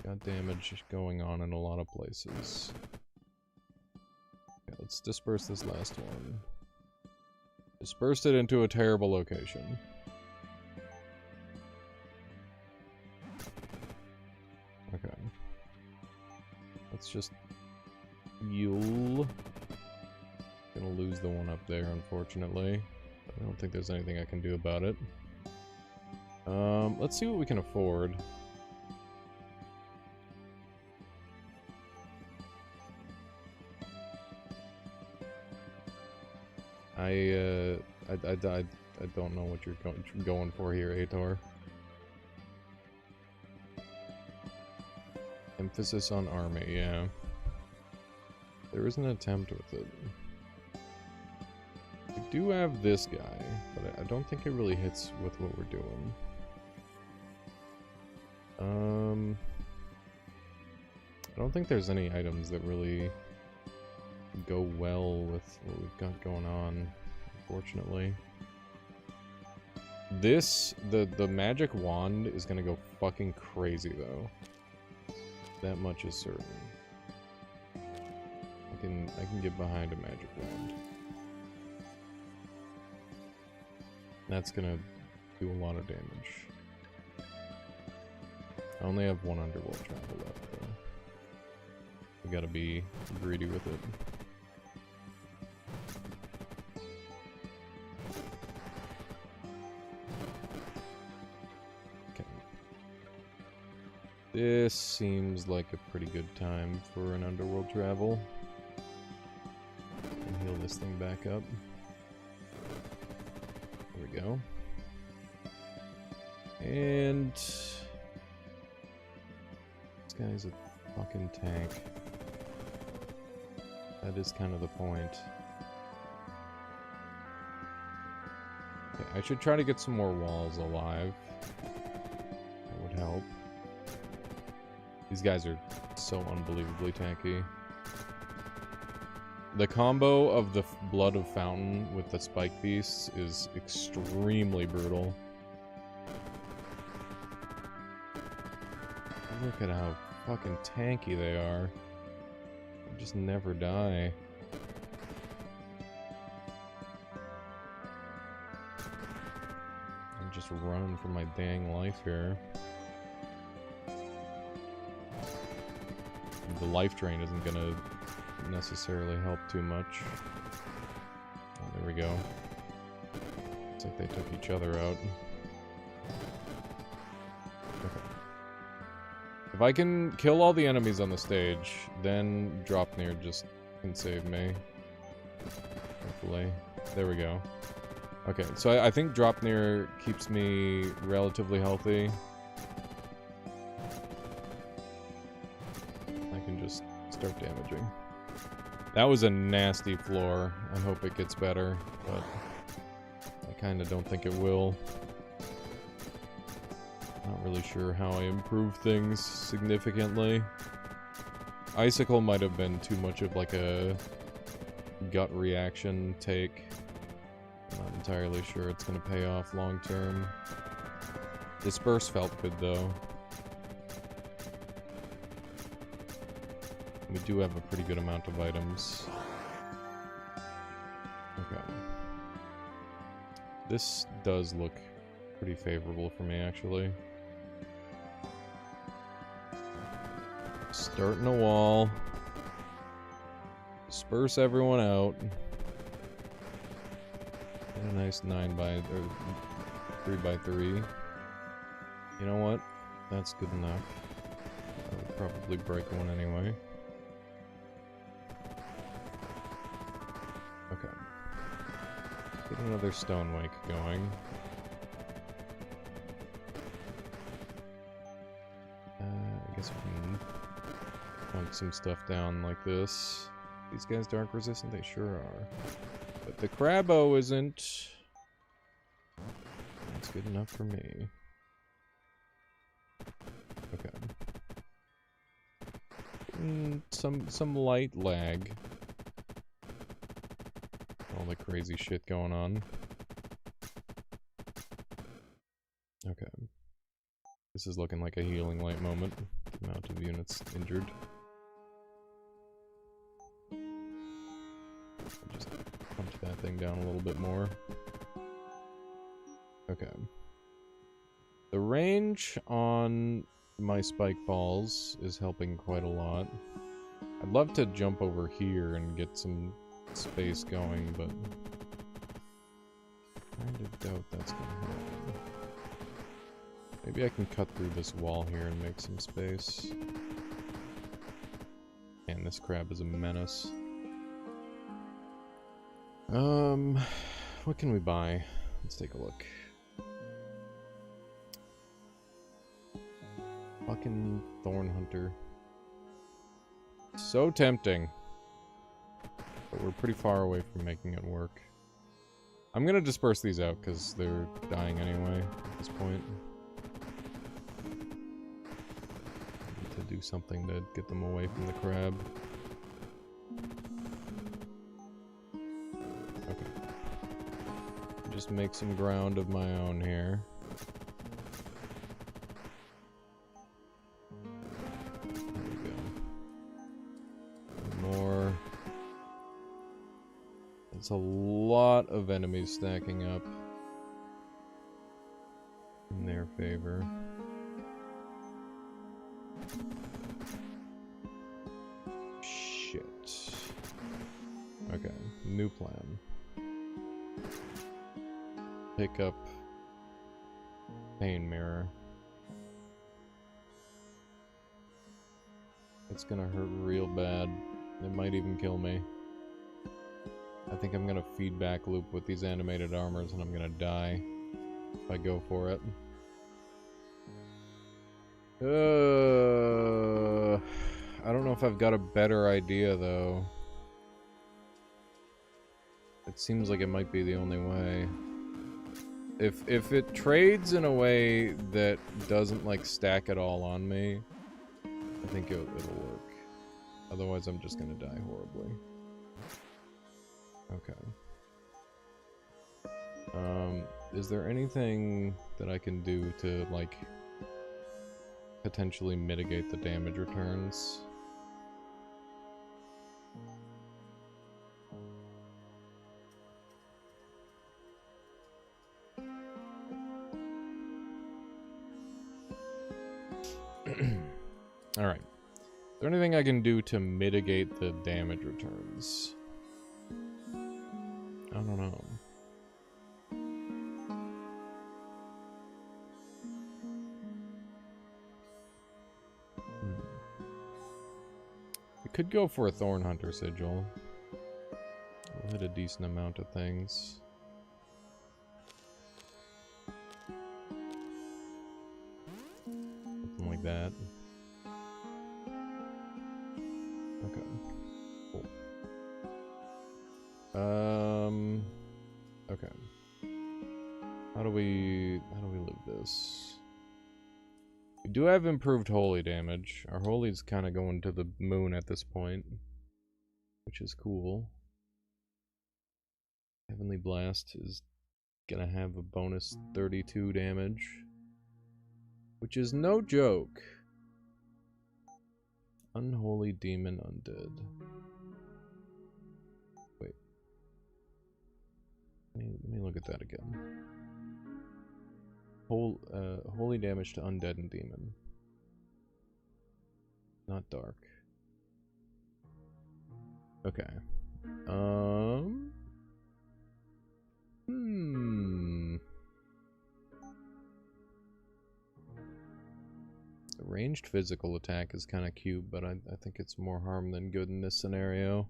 Got damage going on in a lot of places. Okay, let's disperse this last one. Dispersed it into a terrible location. Okay. Let's just heal. Gonna lose the one up there, unfortunately. I don't think there's anything I can do about it. Let's see what we can afford. I don't know what you're going for here, Ator. Emphasis on army, yeah. There is an attempt with it. We do have this guy, but I don't think it really hits with what we're doing. I don't think there's any items that really go well with what we've got going on, unfortunately. The magic wand is gonna go fucking crazy though. That much is certain. I can get behind a magic wand. That's gonna do a lot of damage. I only have one underworld travel left though. We gotta be greedy with it. This seems like a pretty good time for an underworld travel. And heal this thing back up. There we go. And this guy's a fucking tank. That is kind of the point. Okay, I should try to get some more walls alive. That would help. These guys are so unbelievably tanky. The combo of the Blood of Fountain with the Spike Beasts is extremely brutal. Look at how fucking tanky they are. They just never die. I'm just running for my dang life here. The life drain isn't gonna necessarily help too much. Oh, there we go. Looks like they took each other out. Okay. If I can kill all the enemies on the stage, then Dropnir just can save me. Hopefully. There we go. Okay, so I think Dropnir keeps me relatively healthy. Start damaging. That was a nasty floor. I hope it gets better, but I kind of don't think it will. Not really sure how I improve things significantly. Icicle might have been too much of like a gut reaction take. I'm not entirely sure it's going to pay off long term. Disperse felt good though. We do have a pretty good amount of items. Okay. This does look pretty favorable for me, actually. Starting a wall. Disperse everyone out. Get a nice 3x3. You know what? That's good enough. I would probably break one anyway. Okay. Get another stone wake going. I guess we can plunk some stuff down like this. These guys dark resistant? They sure are. But the Crabbo isn't. That's good enough for me. Okay. Some light lag. All the crazy shit going on. Okay. This is looking like a healing light moment. The amount of units injured. I'll just punch that thing down a little bit more. Okay. The range on my spike balls is helping quite a lot. I'd love to jump over here and get some space going, but I kind of doubt that's gonna happen. Maybe I can cut through this wall here and make some space. And this crab is a menace. What can we buy? Let's take a look. Fucking Thorn Hunter. So tempting. But we're pretty far away from making it work. I'm gonna disperse these out because they're dying anyway at this point. Need to do something to get them away from the crab. Okay. Just make some ground of my own here. It's a lot of enemies stacking up in their favor. Shit. Okay, new plan. Pick up Pain Mirror. It's gonna hurt real bad. It might even kill me. I think I'm gonna feedback loop with these animated armors and I'm gonna die if I go for it. I don't know if I've got a better idea though. It seems like it might be the only way. If it trades in a way that doesn't like stack it all on me, I think it'll work. Otherwise I'm just gonna die horribly. Okay. Is there anything that I can do to, like, potentially mitigate the damage returns? Alright. Is there anything I can do to mitigate the damage returns? I don't know. We could go for a Thorn Hunter Sigil. We'll hit a decent amount of things. Something like that. Okay. Cool. Okay. How do we live this? We do have improved holy damage. Our holy's kind of going to the moon at this point, which is cool. Heavenly Blast is gonna have a bonus 32 damage, which is no joke. Unholy Demon Undead. Wait. Let me look at that again. Holy damage to Undead and Demon. Not dark. Okay. The ranged physical attack is kind of cute, but I think it's more harm than good in this scenario.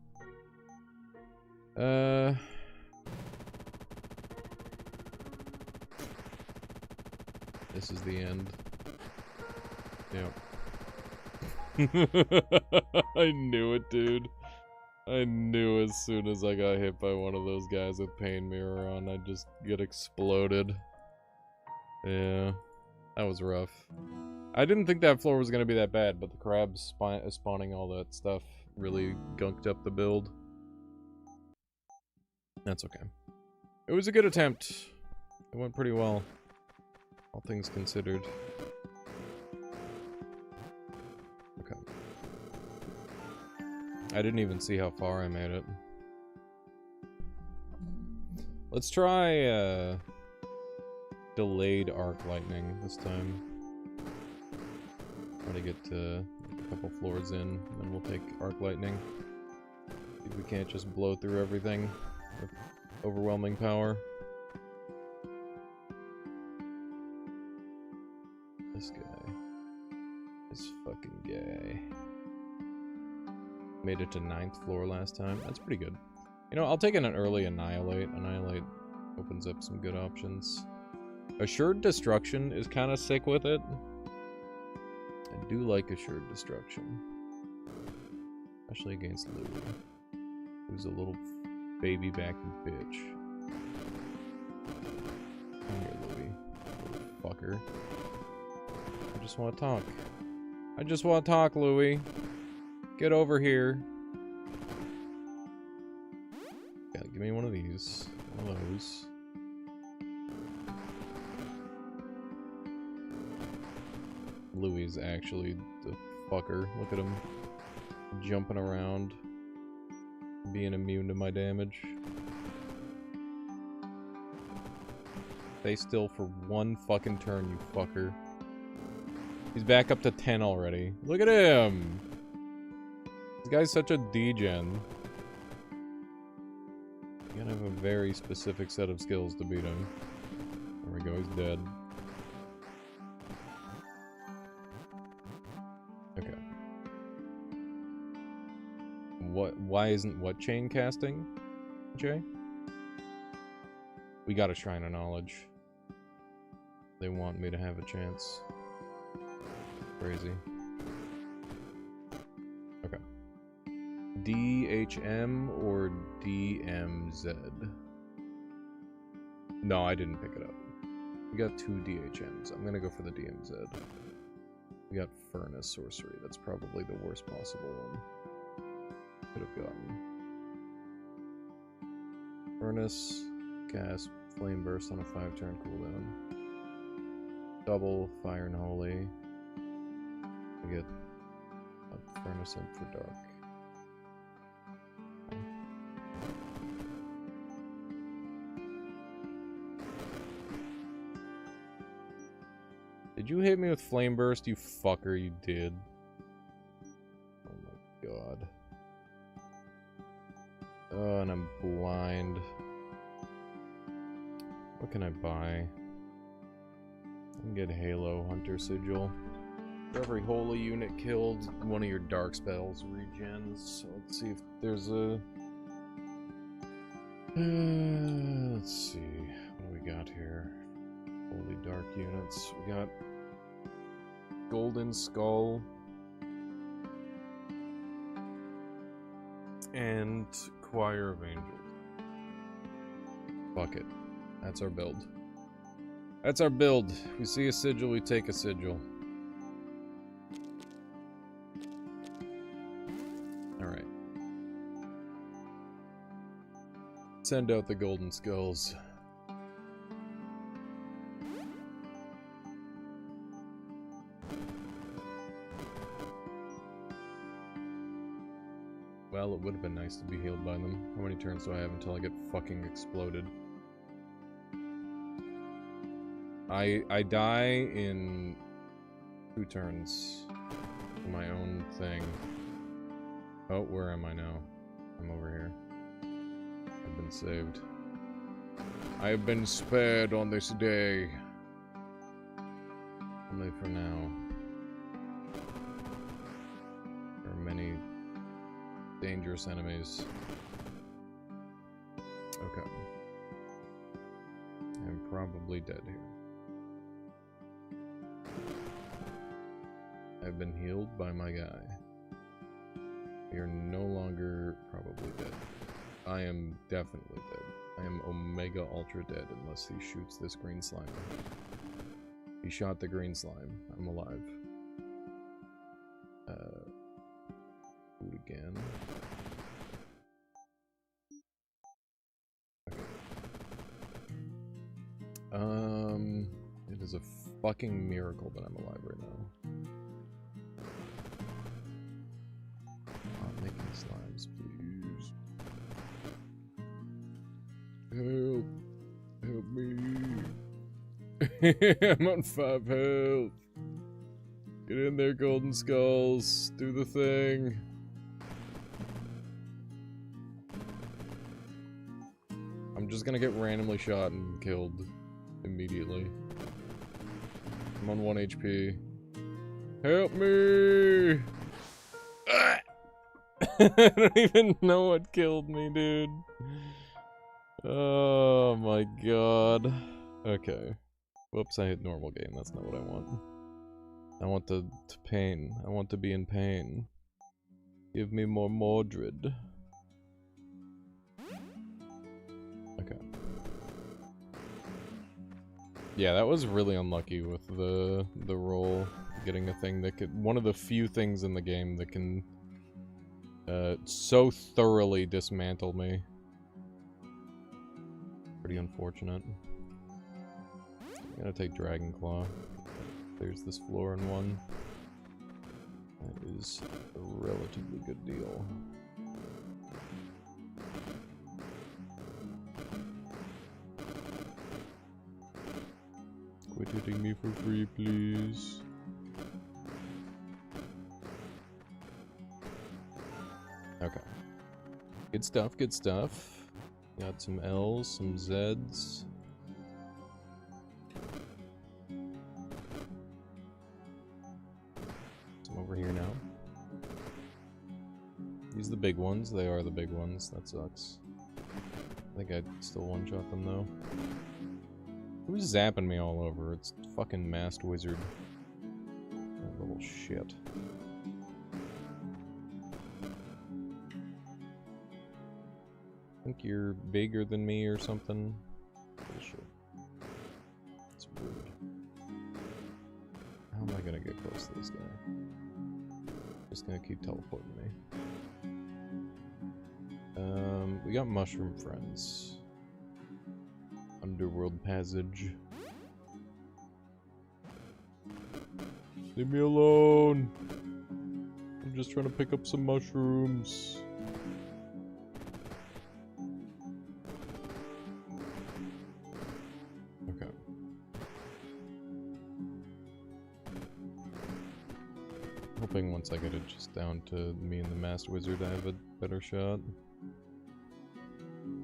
This is the end. Yep. I knew it, dude. I knew as soon as I got hit by one of those guys with Pain Mirror on, I'd just get exploded. Yeah, that was rough. I didn't think that floor was going to be that bad, but the crabs spawning all that stuff really gunked up the build. That's okay. It was a good attempt. It went pretty well, all things considered. Okay. I didn't even see how far I made it. Let's try delayed arc lightning this time. Try to get a couple floors in, then we'll take arc lightning. See if we can't just blow through everything with overwhelming power. This guy. This fucking guy. Made it to 9th floor last time. That's pretty good. You know, I'll take an early Annihilate. Annihilate opens up some good options. Assured Destruction is kind of sick with it. I do like Assured Destruction. Especially against Louis, who's a little baby back bitch. Come here, Louis. Little fucker. I just want to talk. I just want to talk, Louis. Get over here. Yeah, give me one of these. One of those. Louis is actually the fucker. Look at him. Jumping around. Being immune to my damage. Stay still for one fucking turn, you fucker. He's back up to 10 already. Look at him! This guy's such a degen. You gotta have a very specific set of skills to beat him. There we go, he's dead. Okay. Why isn't what chain casting, Jay? We got a Shrine of Knowledge. They want me to have a chance. Crazy. Okay. DHM or DMZ? No, I didn't pick it up. We got 2 DHMs. I'm gonna go for the DMZ. We got Furnace Sorcery. That's probably the worst possible one. Could have gotten. Furnace, cast Flame Burst on a 5-turn cooldown. Double Fire and Holy. We get a Furnace in for Dark. Did you hit me with Flame Burst, you fucker? You did. Oh my god. Oh, and I'm blind. What can I buy? I can get Halo Hunter Sigil. For every holy unit killed, one of your dark spells regens. So let's see if there's a... let's see. What do we got here? Holy dark units. We got Golden Skull and Choir of Angels. Fuck it. That's our build. That's our build. We see a sigil, we take a sigil. Send out the golden skulls. Well, it would have been nice to be healed by them. How many turns do I have until I get fucking exploded? I die in 2 turns. My own thing. Oh, where am I now? I'm over here. I've been saved. I have been spared on this day. Only for now. There are many dangerous enemies. Okay. I'm probably dead here. I've been healed by my guy. You're no longer probably dead. I am definitely dead. I am Omega Ultra dead unless he shoots this green slime. He shot the green slime. I'm alive. Do it again. Okay. It is a fucking miracle that I'm alive right now. Not making slimes, please. Help! Help me! I'm on 5 health! Get in there, Golden Skulls! Do the thing! I'm just gonna get randomly shot and killed immediately. I'm on 1 HP. Help me! I don't even know what killed me, dude. Oh my god. Okay. Whoops, I hit normal game. That's not what I want. I want the pain. I want to be in pain. Give me more Mordred. Okay. Yeah, that was really unlucky with the roll. Getting a thing that could... One of the few things in the game that can... so thoroughly dismantle me. Pretty unfortunate. I'm gonna take Dragon Claw. There's this floor in 1. That is a relatively good deal. Quit hitting me for free, please. Okay. Good stuff, good stuff. Got some L's, some Z's. Some over here now. These are the big ones. They are the big ones. That sucks. I think I'd still one-shot them, though. Who's zapping me all over? It's fucking Masked Wizard. That little shit. Think you're bigger than me or something? Bullshit. It's rude. How am I gonna get close to this guy? Just gonna keep teleporting me. We got mushroom friends. Underworld passage. Leave me alone! I'm just trying to pick up some mushrooms. Okay. Hoping once I get it just down to me and the Masked Wizard, I have a better shot.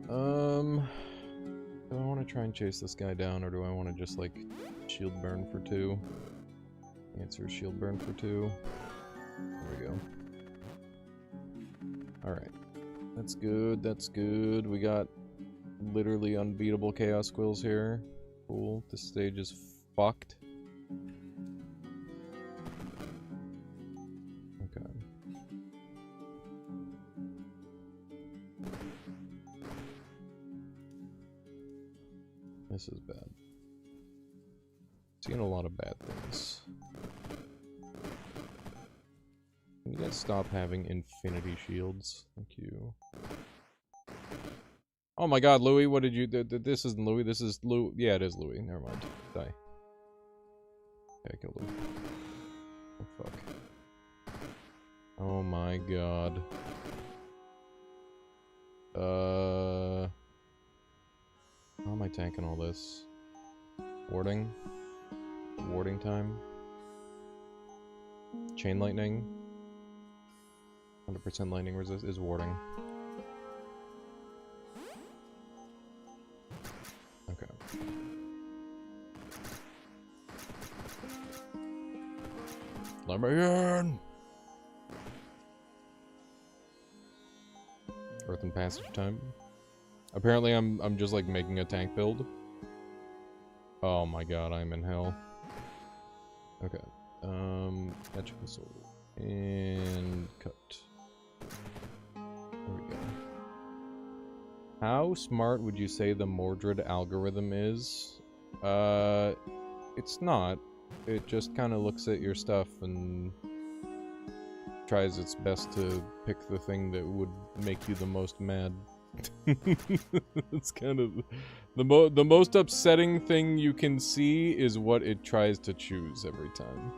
Do I want to try and chase this guy down, or do I want to just, like, shield burn for 2? Answer shield burn for 2. There we go. Alright. That's good, that's good. We got literally unbeatable Chaos Squills here. Cool. This stage is fucked. Okay. This is bad. Seeing a lot of bad things. Can you guys stop having infinity shields? Thank you. Oh my god, Louis, what did you... This isn't Louis, this is Lou... Yeah, it is Louis. Never mind. Die. Okay, I killed him. Oh, fuck. Oh my god. How am I tanking all this? Warding? Warding time? Chain lightning? 100% lightning resist is warding. Okay. Let me in! Earth and passage time. Apparently I'm just like making a tank build. Oh my god, I'm in hell. Okay. Magic missile. And cut. There we go. How smart would you say the Mordred algorithm is? It's not. It just kind of looks at your stuff and tries its best to pick the thing that would make you the most mad. It's kind of the most upsetting thing you can see is what it tries to choose every time.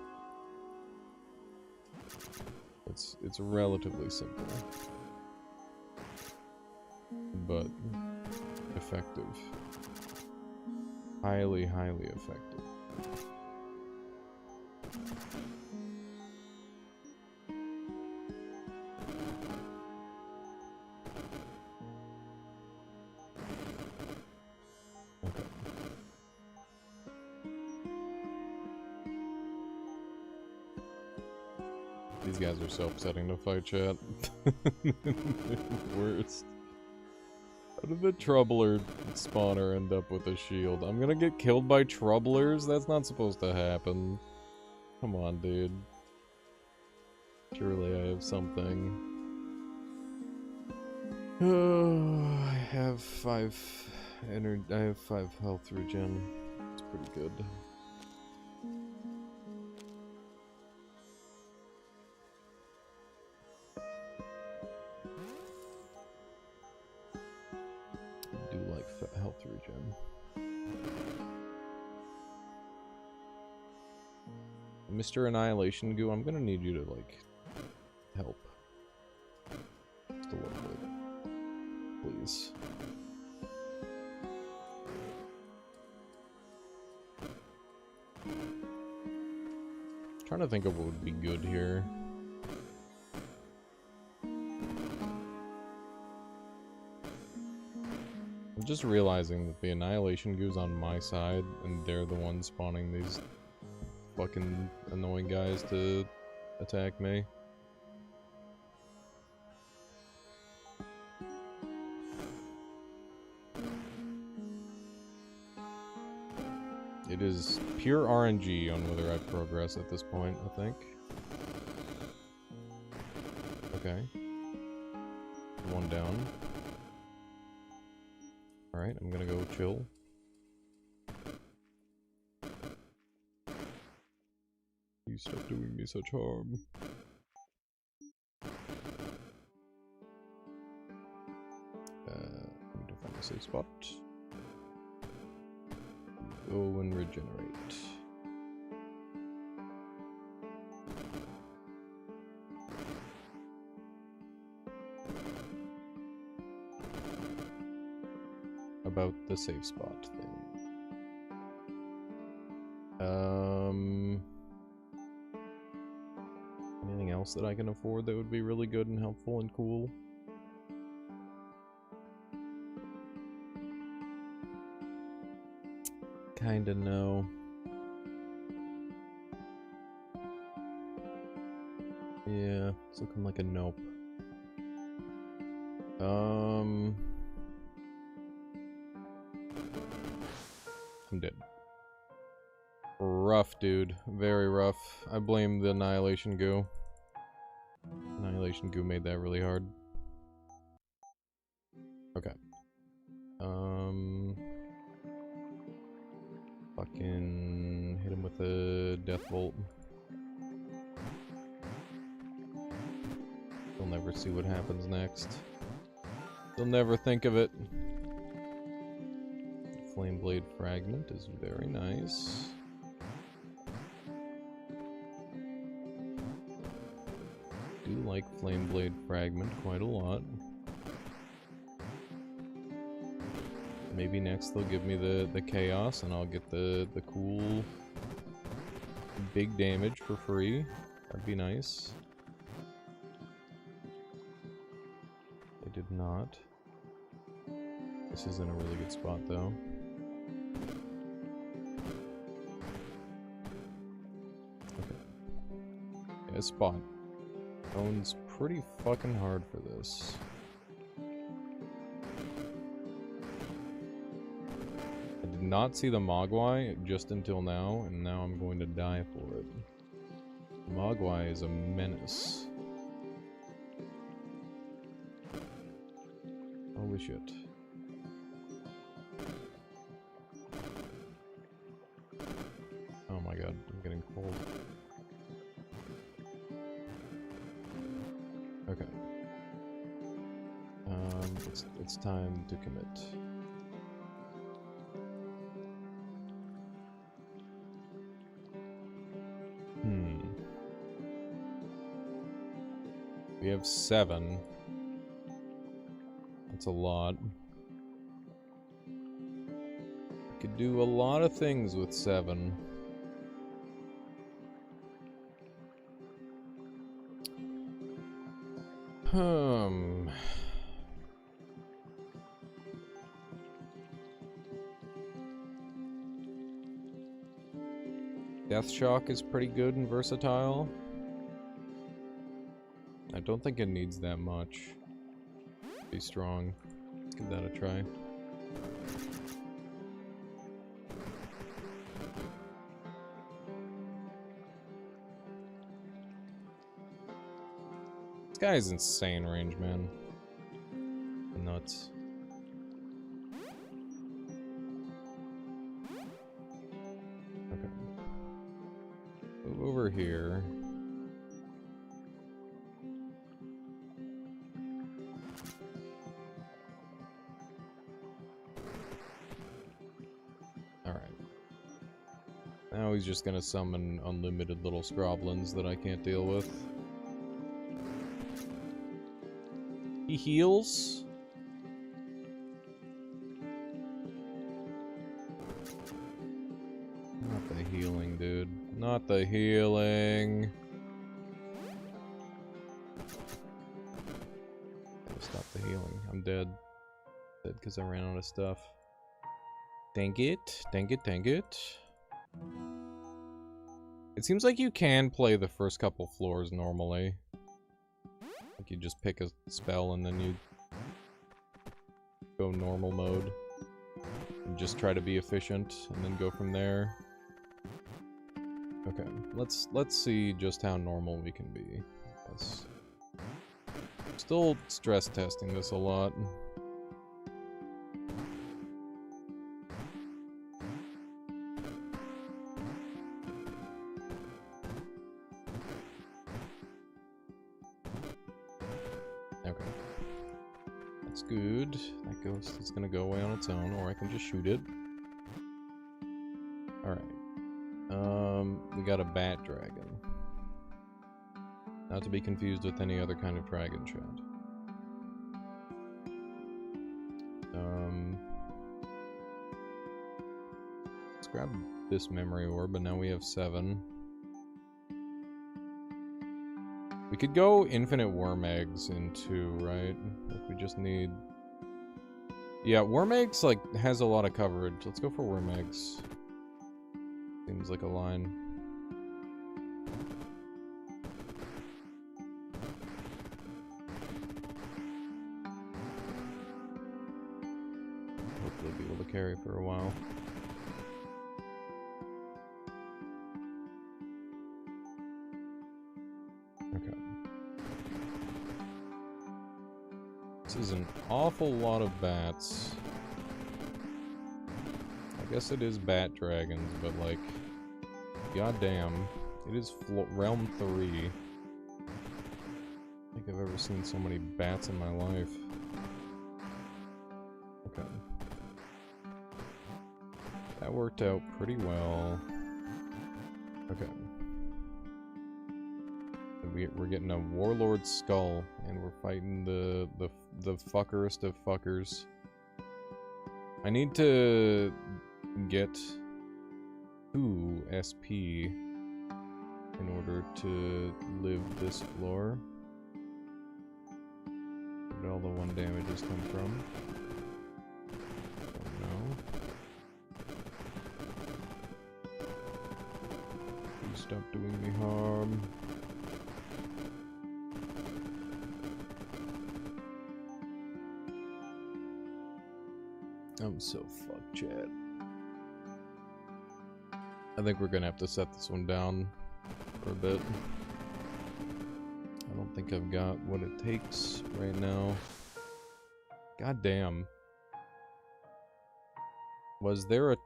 It's relatively simple, but effective. Highly, highly effective. Okay. These guys are so upsetting to fight, chat. Worst. How did the Troubler spawner end up with a shield? I'm gonna get killed by Troublers? That's not supposed to happen. Come on, dude. Surely I have something. Oh, I have 5 health regen. It's pretty good. I do like health regen. Mr. Annihilation Goo, I'm gonna need you to, like, help. Just a little bit. Please. Trying to think of what would be good here. I'm just realizing that the Annihilation Goo's on my side, and they're the ones spawning these fucking annoying guys to attack me. It is pure RNG on whether I progress at this point, I think. Okay. One down. Alright, I'm gonna go chill. You stop doing me such harm. I need to find a safe spot. Go and regenerate. About the safe spot thing. Anything else that I can afford that would be really good and helpful and cool? Kinda no. Yeah, it's looking like a nope. I'm dead. Rough, dude. Very rough. I blame the Annihilation Goo. Annihilation Goo made that really hard. Okay. Fucking hit him with a Death Bolt. You'll never see what happens next. You'll never think of it. Flameblade Fragment is very nice. Do like Flameblade Fragment quite a lot. Maybe next they'll give me the Chaos and I'll get the cool big damage for free. That'd be nice. They did not. This is in a really good spot though. Okay. Yeah, this spot owns pretty fucking hard for this. I did not see the Mogwai just until now, and now I'm going to die for it. Mogwai is a menace. Holy shit. Oh my god, I'm getting cold. Okay. It's time to commit. We have 7. That's a lot. We could do a lot of things with 7. Death Shock is pretty good and versatile. I don't think it needs that much. Be strong. Let's give that a try. This guy is insane range, man. Nuts. Okay. Move over here. Now he's just gonna summon unlimited little Scroblins that I can't deal with. He heals? Not the healing, dude. Not the healing. Gotta stop the healing. I'm dead. Dead because I ran out of stuff. Dang it. Dang it, dang it. It seems like you can play the first couple floors normally. Like you just pick a spell and then you go normal mode. And just try to be efficient and then go from there. Okay, let's see just how normal we can be. Yes. Still stress testing this a lot. Okay. That's good. That ghost is gonna go away on its own, or I can just shoot it. Alright. We got a bat dragon. Not to be confused with any other kind of dragon, chat. Let's grab this memory orb, and now we have 7. We could go infinite worm eggs in 2, right? Like we just need... Yeah, worm eggs, like, has a lot of coverage. Let's go for worm eggs. Seems like a line. Hopefully be able to carry for a while. Okay. This is an awful lot of bats. I guess it is bat dragons, but like, goddamn, it is realm 3. I don't think I've ever seen so many bats in my life. Okay. That worked out pretty well. Okay. We're getting a Warlord Skull, and we're fighting the fuckerest of fuckers. I need to get 2 SP in order to live this floor. Where did all the 1 damages come from? Don't know. Please stop doing me harm. I'm so fucked, chat. I think we're gonna have to set this one down for a bit. I don't think I've got what it takes right now. God damn. Was there a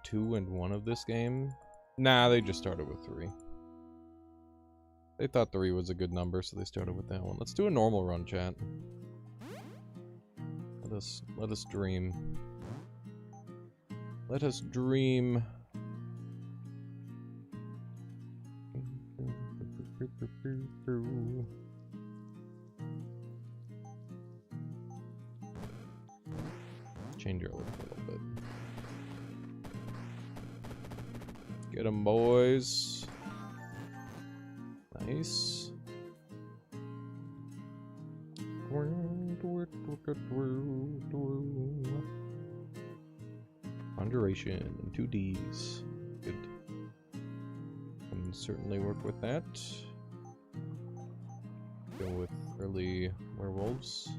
2 and 1 of this game? Nah, they just started with 3. They thought 3 was a good number, so they started with that one. Let's do a normal run, chat. Let us dream. Let us dream. Change your look a little bit. Get 'em, boys. Nice. Conjuration and 2 Ds. Good. Can certainly work with that. Go with early werewolves.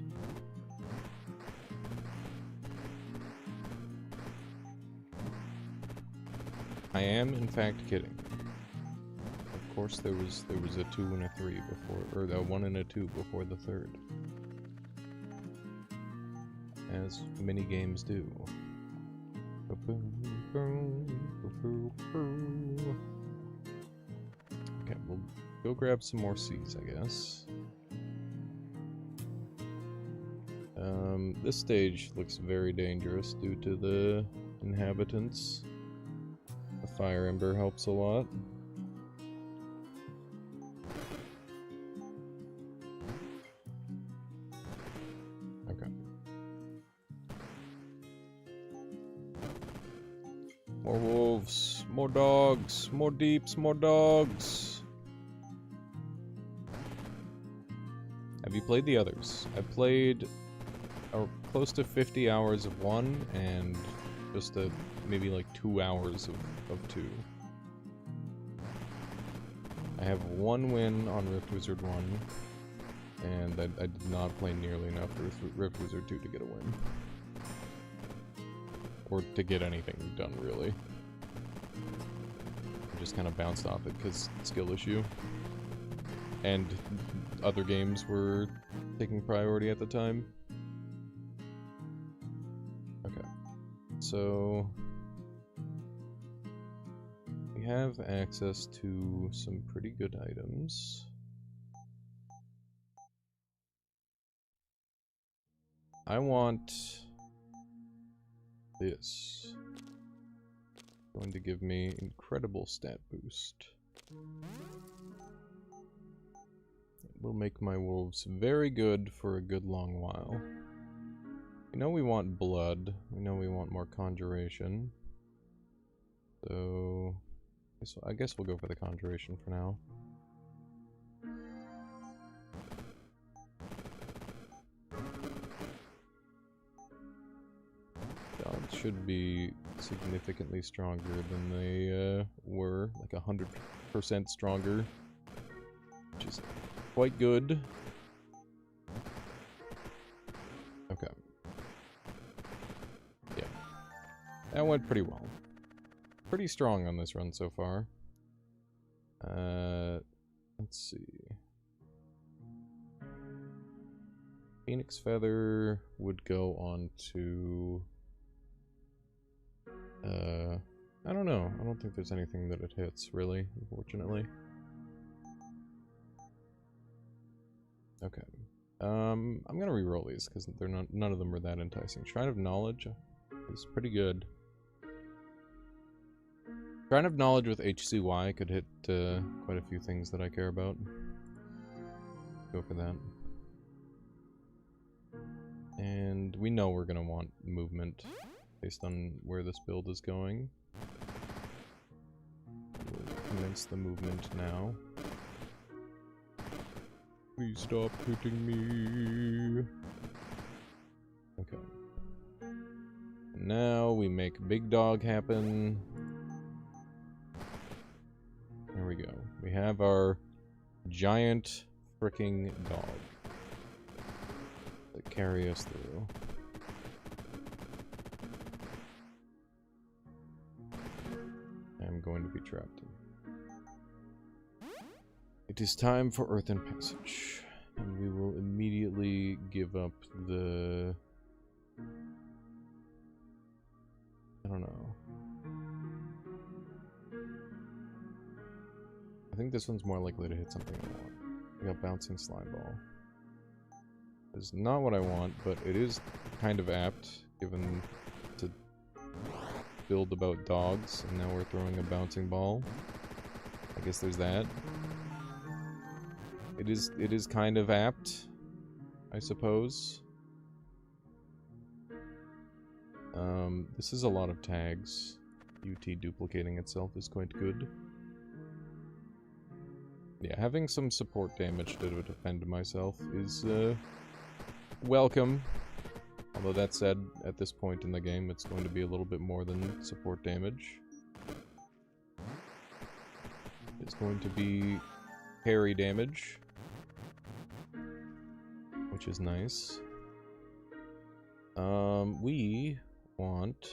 I am in fact kidding. Of course there was a 2 and a 3 before, or a 1 and a 2 before the 3rd. As many games do. Okay, we'll go grab some more C's, I guess. This stage looks very dangerous due to the inhabitants. The Fire Ember helps a lot. Okay. More wolves, more dogs, more deeps, more dogs. Have you played the others? I played close to 50 hours of 1 and just maybe like 2 hours of 2. I have 1 win on Rift Wizard 1, and I did not play nearly enough for Rift Wizard 2 to get a win. Or to get anything done, really. I just kind of bounced off it because skill issue. And other games were taking priority at the time. Okay. So we have access to some pretty good items. I want this. Going to give me incredible stat boost. It will make my wolves very good for a good long while. We know we want blood. We know we want more conjuration. So I guess we'll go for the conjuration for now. Dogs should be significantly stronger than they were, like 100% stronger, which is quite good. Okay. Yeah. That went pretty well. Pretty strong on this run so far. Let's see. Phoenix Feather would go on to... I don't know. I don't think there's anything that it hits, really, unfortunately. Okay. I'm gonna re-roll these, because none of them are that enticing. Shrine of Knowledge is pretty good. Shrine of Knowledge with HCY could hit quite a few things that I care about. Go for that. And we know we're gonna want movement based on where this build is going. We'll commence the movement now. Please stop hitting me. Okay. Now we make Big Dog happen. There we go. We have our giant freaking dog that carry us through. I'm going to be trapped. It is time for Earthen Passage, and we will immediately give up the... I don't know. I think this one's more likely to hit something I want. We got Bouncing Slime Ball. It's not what I want, but it is kind of apt, given to build about dogs, and now we're throwing a bouncing ball. I guess there's that. It is kind of apt, I suppose. This is a lot of tags. UT duplicating itself is quite good. Yeah, having some support damage to defend myself is welcome. Although that said, at this point in the game, it's going to be a little bit more than support damage. It's going to be parry damage, which is nice. We want...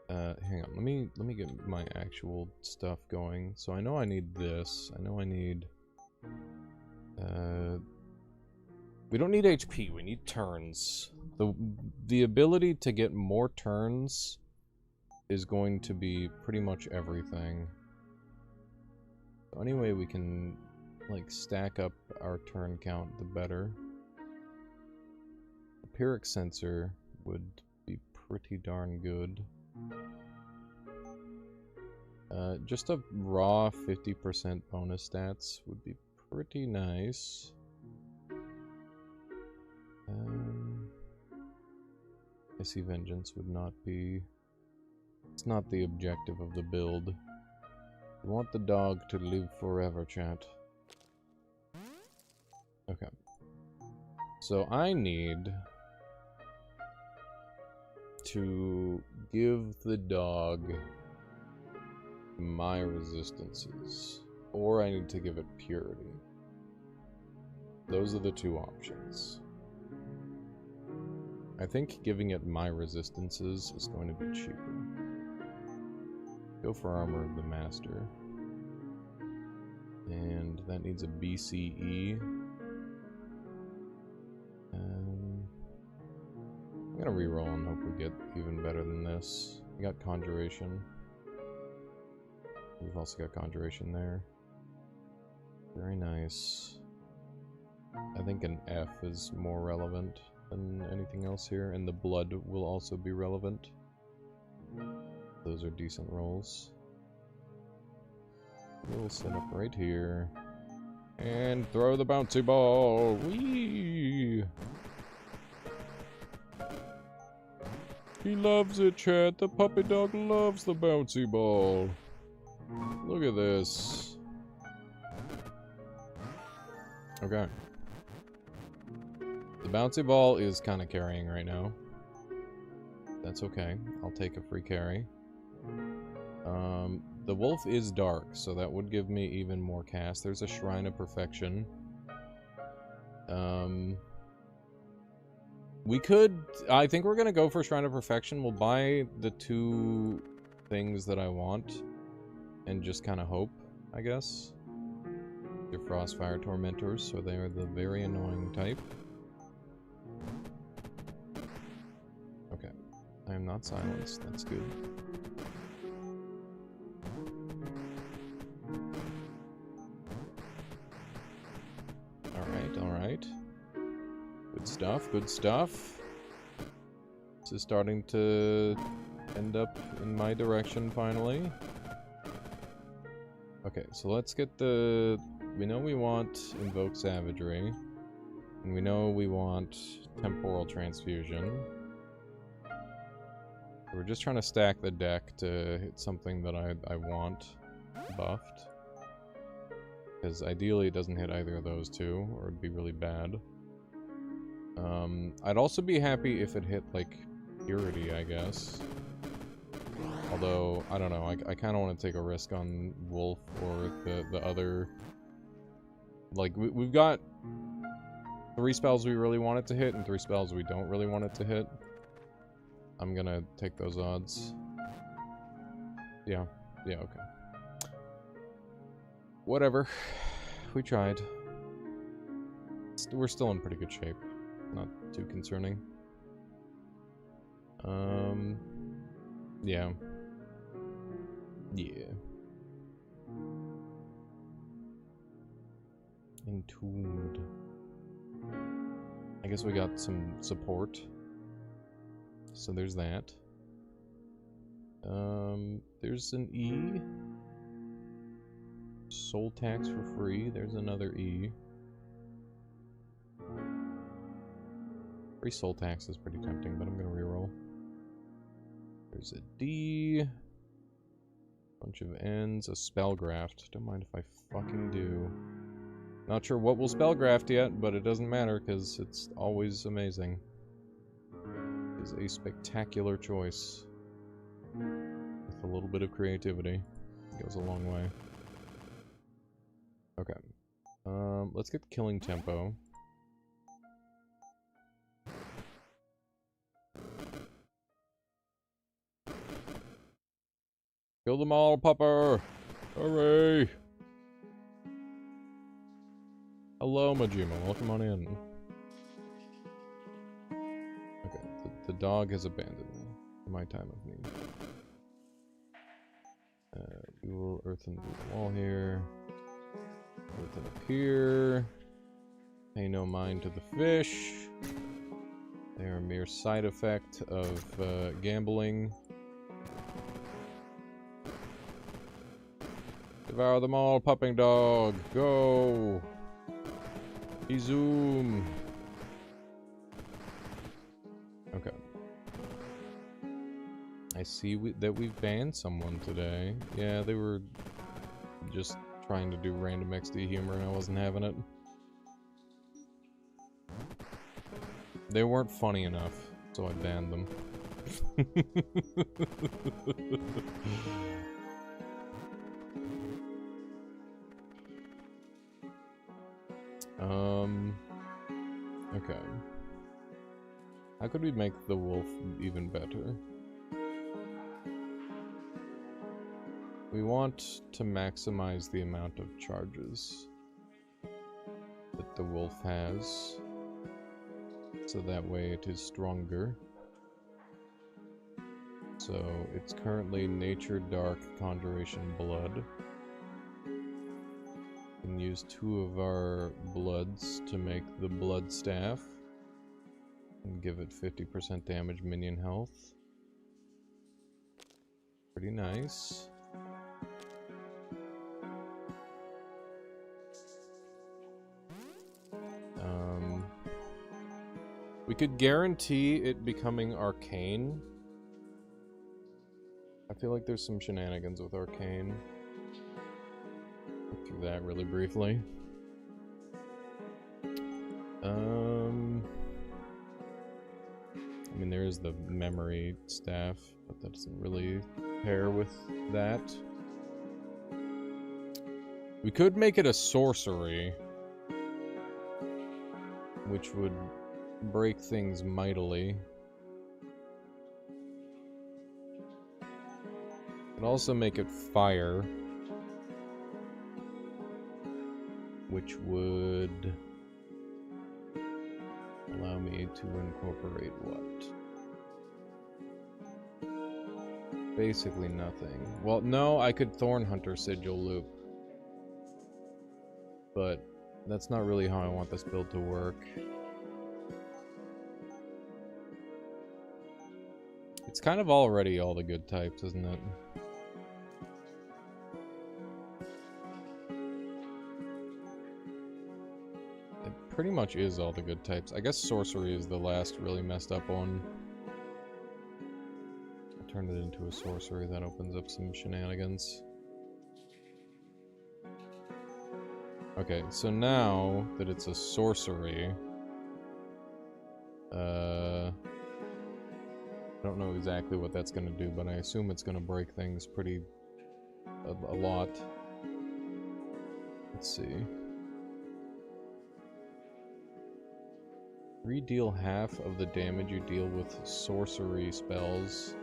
hang on, let me get my actual stuff going. So I know I need this. I know I need... we don't need HP, we need turns. The ability to get more turns is going to be pretty much everything. So any way we can, like, stack up our turn count, the better. The Pyrrhic Sensor would be pretty darn good. Just a raw 50% bonus stats would be pretty nice. Icy Vengeance would not be... It's not the objective of the build. We want the dog to live forever, chat. Okay. So I need to give the dog my resistances, or I need to give it purity. Those are the two options. I think giving it my resistances is going to be cheaper. Go for Armor of the Master. And that needs a BCE. I'm gonna reroll and hope we get even better than this. We got Conjuration. We've also got Conjuration there. Very nice. I think an F is more relevant than anything else here, and the blood will also be relevant. Those are decent rolls. We'll set up right here. And throw the bouncy ball! Whee! He loves it, chat. The puppy dog loves the bouncy ball. Look at this. Okay. The bouncy ball is kind of carrying right now. That's okay. I'll take a free carry. The wolf is dark, so that would give me even more cast. There's a Shrine of Perfection. We could... I think we're gonna go for Shrine of Perfection. We'll buy the two things that I want and just kind of hope, I guess. They're Frostfire Tormentors, so they are the very annoying type. Okay. I am not silenced. That's good. Alright, alright. Good stuff, good stuff. This is starting to end up in my direction finally. Okay, so let's get the... We know we want Invoke Savagery. And we know we want Temporal Transfusion. We're just trying to stack the deck to hit something that I want buffed. Because ideally it doesn't hit either of those two, or it'd be really bad. I'd also be happy if it hit, like, Purity, I guess. Although, I don't know, I kind of want to take a risk on Wolf or the other... Like, we've got 3 spells we really want it to hit, and 3 spells we don't really want it to hit. I'm gonna take those odds. Yeah, okay. Whatever. We tried. We're still in pretty good shape. Not too concerning. Yeah. Yeah. Entombed. I guess we got some support. So there's that. There's an E. Soul tax for free. There's another E. Free soul tax is pretty tempting, but I'm gonna reroll. There's a D. Bunch of N's. A spellgraft. Don't mind if I fucking do. Not sure what we'll spellgraft yet, but it doesn't matter because it's always amazing. It is a spectacular choice. With a little bit of creativity. It goes a long way. Okay. Let's get killing tempo. Kill them all, Pupper! Hooray! Hello, Majima. Welcome on in. Okay, the dog has abandoned me. In my time of need. We will earthen the wall here. Earthen up here. Pay no mind to the fish. They are a mere side effect of gambling. Devour them all, pupping dog. Go! Zoom. Okay. I see that we've banned someone today. Yeah, they were just trying to do random XD humor and I wasn't having it. They weren't funny enough, so I banned them. Okay. How could we make the wolf even better? We want to maximize the amount of charges that the wolf has, so that way it is stronger. So it's currently Nature Dark Conjuration Blood. We can use 2 of our bloods to make the blood staff and give it 50% damage minion health. Pretty nice. We could guarantee it becoming arcane. I feel like there's some shenanigans with arcane. Look through that really briefly. I mean, there is the memory staff, but that doesn't really pair with that. We could make it a sorcery, which would break things mightily. Could also make it fire, which would allow me to incorporate what? Basically nothing. Well, no, I could Thorn Hunter Sigil Loop, but that's not really how I want this build to work. It's kind of already all the good types, isn't it? It pretty much is all the good types. I guess sorcery is the last really messed up one. I turned it into a sorcery, that opens up some shenanigans. Okay, so now that it's a sorcery, I don't know exactly what that's going to do, but I assume it's going to break things a lot. Let's see. Redeal half of the damage you deal with sorcery spells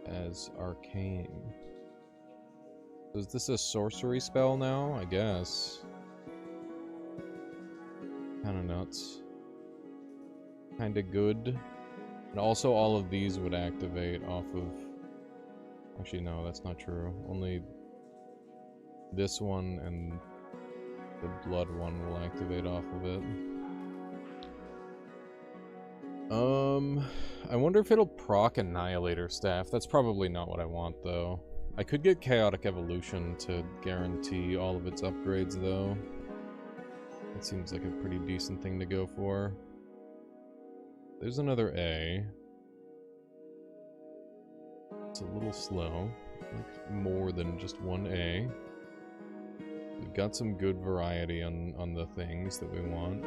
as arcane. Is this a sorcery spell now? I guess. Kinda nuts. Kinda good. And also all of these would activate off of... Actually, no, that's not true. Only this one and the blood one will activate off of it. I wonder if it'll proc Annihilator Staff. That's probably not what I want, though. I could get Chaotic Evolution to guarantee all of its upgrades, though. That seems like a pretty decent thing to go for. There's another A. It's a little slow. Like more than just one A. We've got some good variety on the things that we want.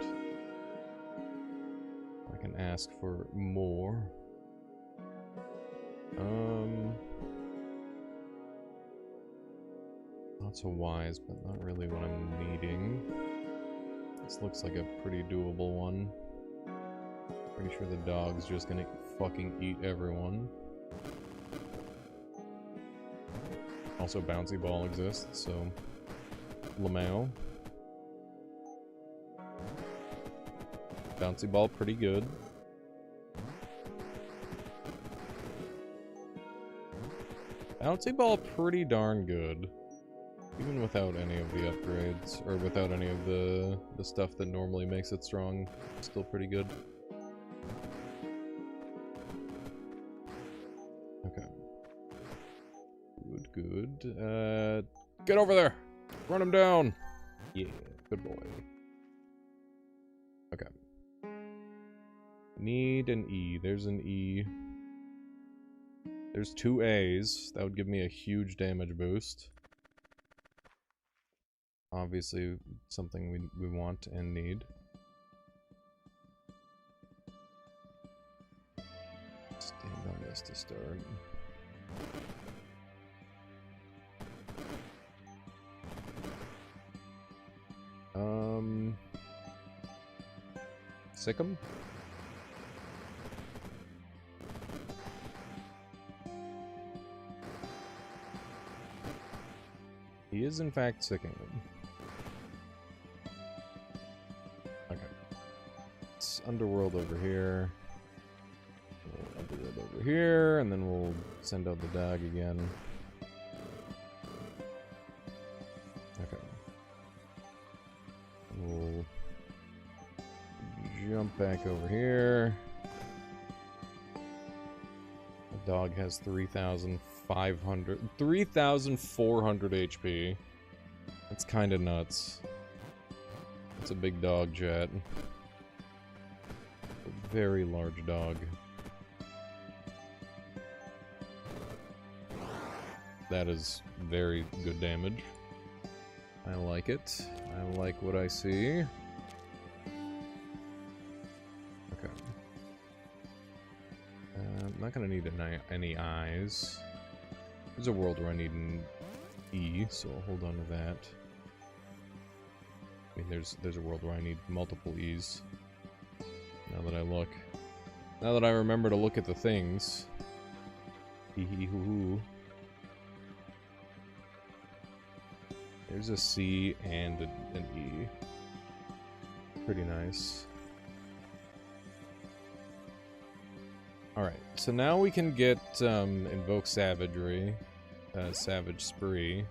I can ask for more. Lots of Ys, but not really what I'm needing. This looks like a pretty doable one. Pretty sure the dog's just gonna fucking eat everyone. Also, Bouncy Ball exists, so... Lamau. Bouncy Ball, pretty good. Bouncy Ball, pretty darn good. Even without any of the upgrades, or without any of the stuff that normally makes it strong, still pretty good. Okay. Good. Get over there! Run him down! Yeah, good boy. Okay. Need an E. There's an E. There's 2 A's. That would give me a huge damage boost. Obviously, something we want and need. Stand on this to start. Sick 'em? He is in fact sicking them. Okay. It's Underworld over here. Underworld over here, and then we'll send out the dog again. Okay. We'll jump back over here. The dog has 3,400 HP. That's kind of nuts. It's a big dog, chat. A very large dog. That is very good damage. I like it. I like what I see. Okay. I'm not gonna need any eyes. There's a world where I need an E, so I'll hold on to that. I mean, there's a world where I need multiple E's. Now that I look. Now that I remember to look at the things. Hee hee hoo hoo. There's a C and an E. Pretty nice. Alright, so now we can get Invoke Savagery, Savage Spree.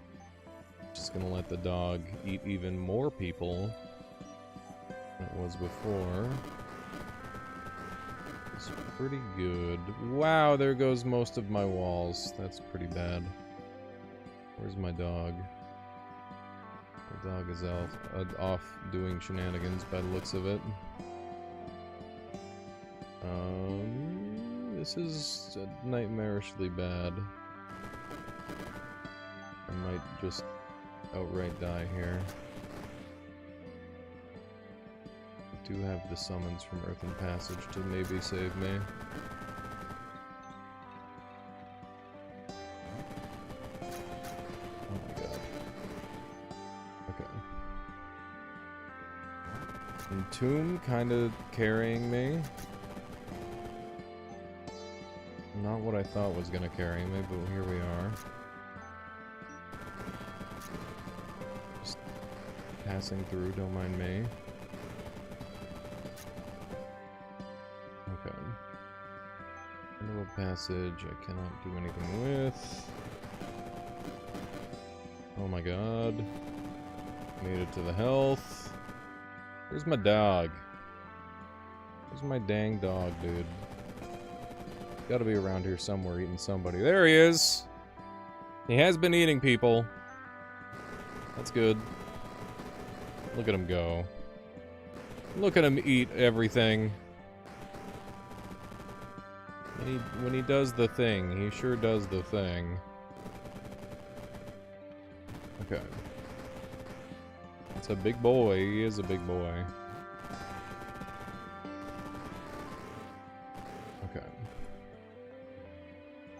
Just gonna let the dog eat even more people than it was before. is pretty good. Wow, there goes most of my walls. That's pretty bad. Where's my dog? The dog is off doing shenanigans by the looks of it. This is nightmarishly bad. I might just outright die here. I do have the summons from Earthen Passage to maybe save me. Oh my god. Okay. Entomb kind of carrying me. Not what I thought was gonna carry me, but here we are. Just passing through, don't mind me. Okay. Mineral Passage, I cannot do anything with. Oh my god. Made it to the health. Where's my dog? Where's my dang dog, dude? Gotta be around here somewhere eating somebody. There he is! He has been eating people. That's good. Look at him go. Look at him eat everything. When he does the thing, he sure does the thing. Okay. It's a big boy. He is a big boy. Okay.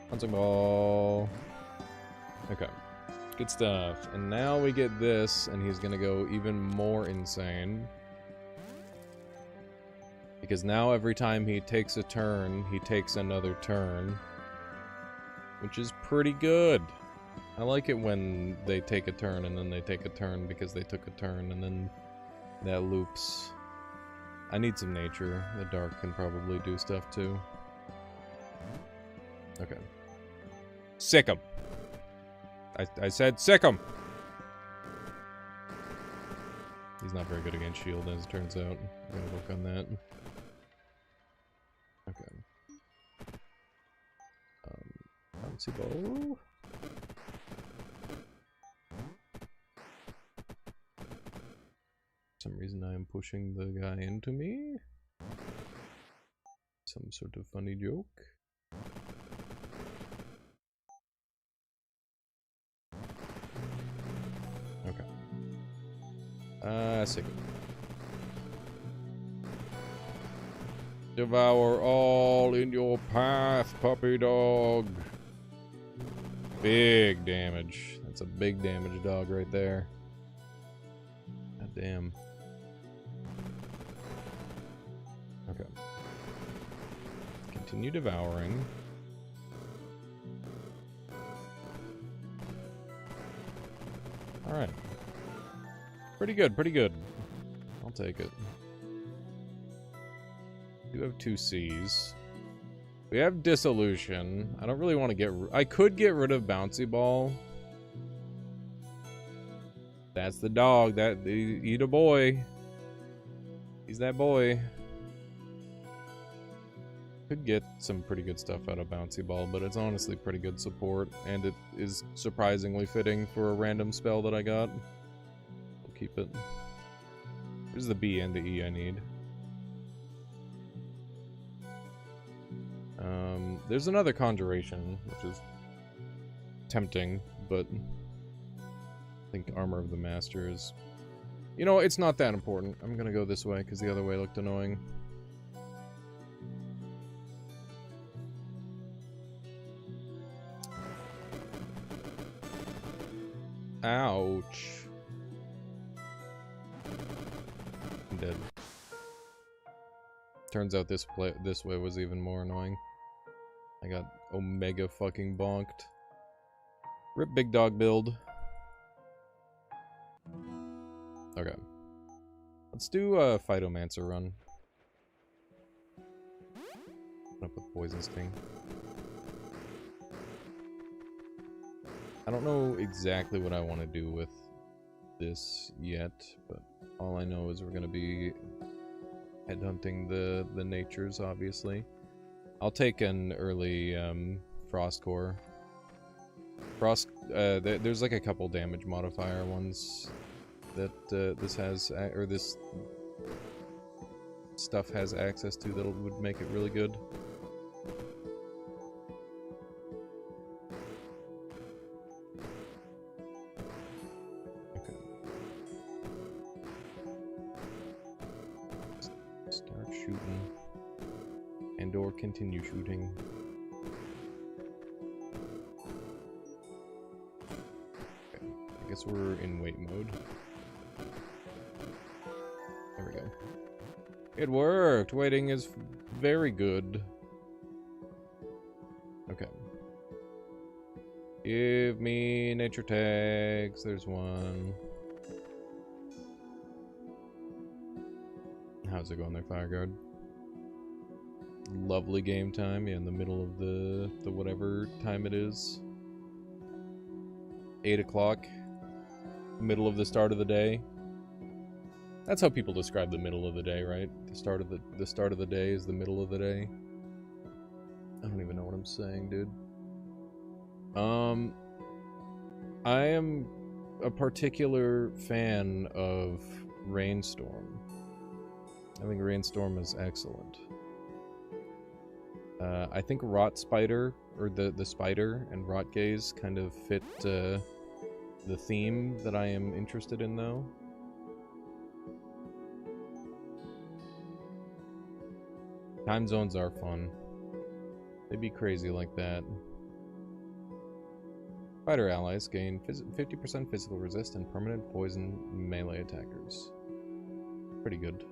Bouncing ball. Okay. Good stuff. And now we get this, and he's gonna go even more insane. Because now every time he takes a turn, he takes another turn. Which is pretty good. I like it when they take a turn and then they take a turn because they took a turn and then that loops. I need some nature. The dark can probably do stuff too. Okay. Sick him. I said sick him. He's not very good against shield as it turns out. I'm gonna work on that. Okay. Bouncy ball. For some reason I am pushing the guy into me. Some sort of funny joke. Okay. Sick. Devour all in your path, puppy dog. Big damage. That's a big damage dog right there. God damn. Okay. Continue devouring. Alright. Pretty good, pretty good. I'll take it. We do have 2 C's. We have Dissolution. I don't really want to get... I could get rid of Bouncy Ball. That's the dog. That eat a boy. He's that boy. Could get some pretty good stuff out of Bouncy Ball, but it's honestly pretty good support, and it is surprisingly fitting for a random spell that I got. We'll keep it. Here's the B and the E I need. There's another Conjuration, which is tempting, but I think Armor of the Master is... You know, it's not that important. I'm gonna go this way, because the other way looked annoying. Ouch. I'm dead. Turns out this way was even more annoying. I got Omega fucking bonked. Rip big dog build. Okay. Let's do a Phytomancer run. Put up with Poison Sting. I don't know exactly what I want to do with this yet, but all I know is we're going to be headhunting the natures, obviously. I'll take an early Frost Core. There's like a couple damage modifier ones that this has, or this stuff has access to that would make it really good. Okay. Start shooting. And/or continue shooting. Okay. I guess we're in wait mode. There we go. It worked! Waiting is very good. Okay. Give me nature tags. There's one. How's it going there, Fireguard? Lovely game time. Yeah, in the middle of the whatever time it is. 8 o'clock. Middle of the start of the day. That's how people describe the middle of the day, right? The start of the day is the middle of the day. I don't even know what I'm saying, dude. I am a particular fan of Rainstorm. I think Rainstorm is excellent. I think Rot Spider, or the spider, and Rot Gaze kind of fit the theme that I am interested in, though. Time zones are fun. They'd be crazy like that. Fighter allies gain 50% physical resist and permanent poison melee attackers. Pretty good.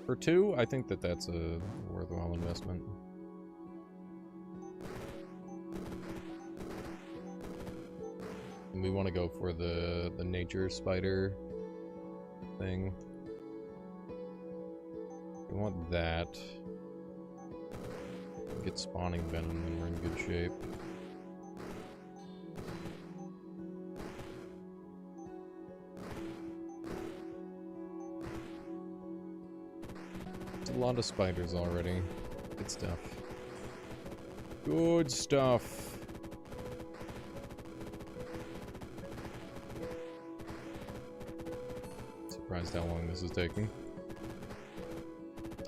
For 2, I think that's a worthwhile investment. And we want to go for the nature spider thing. We want that. Get spawning venom and we're in good shape. There's a lot of spiders already. Good stuff. Good stuff. Surprised how long this is taking.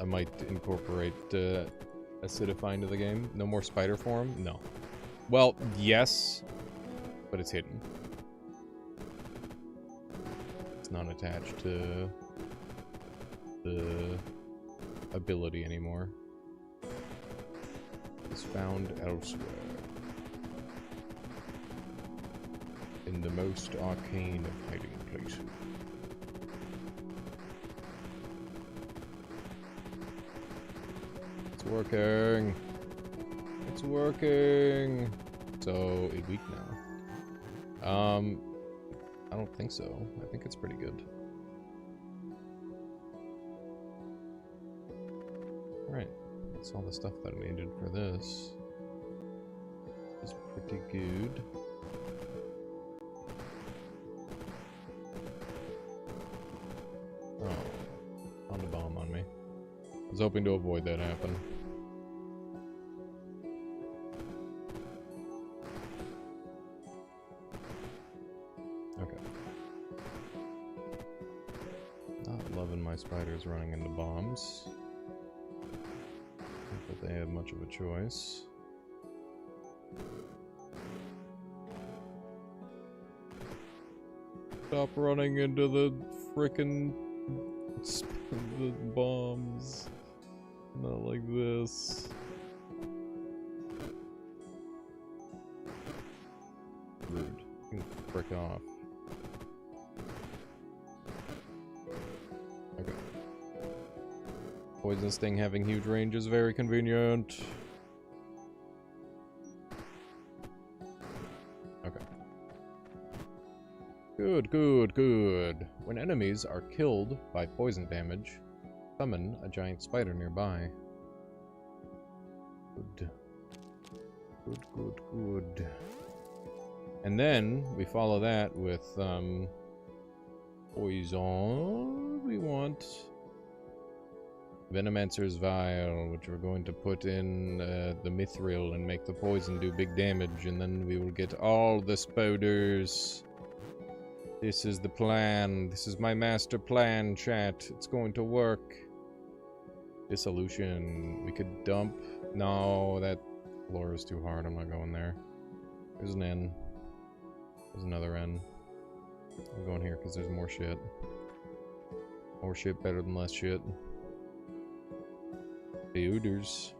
I might incorporate Acidify into the game. No more spider form? No. Well, yes, but it's hidden. It's not attached to the ability anymore. It's found elsewhere. In the most arcane of hiding places. Working. It's working. So, a week now. I don't think so. I think it's pretty good. Alright. That's all the stuff that I needed for this. It's pretty good. Oh. Found a bomb on me. I was hoping to avoid that happening. Spiders running into bombs. Not that they have much of a choice. Stop running into the frickin' the bombs. Not like this. Rude. You can frick off. Poison Sting having huge range is very convenient. Okay. Good, good, good. When enemies are killed by poison damage, summon a giant spider nearby. Good. Good, good, good. And then we follow that with poison. We want Venomancer's Vial, which we're going to put in the Mithril and make the poison do big damage, and then we will get all the spoders. This is the plan. This is my master plan, chat. It's going to work. Dissolution. We could dump. No, that floor is too hard. I'm not going there. There's an N. There's another N. I'm going here because there's more shit. More shit better than less shit. The Ooders.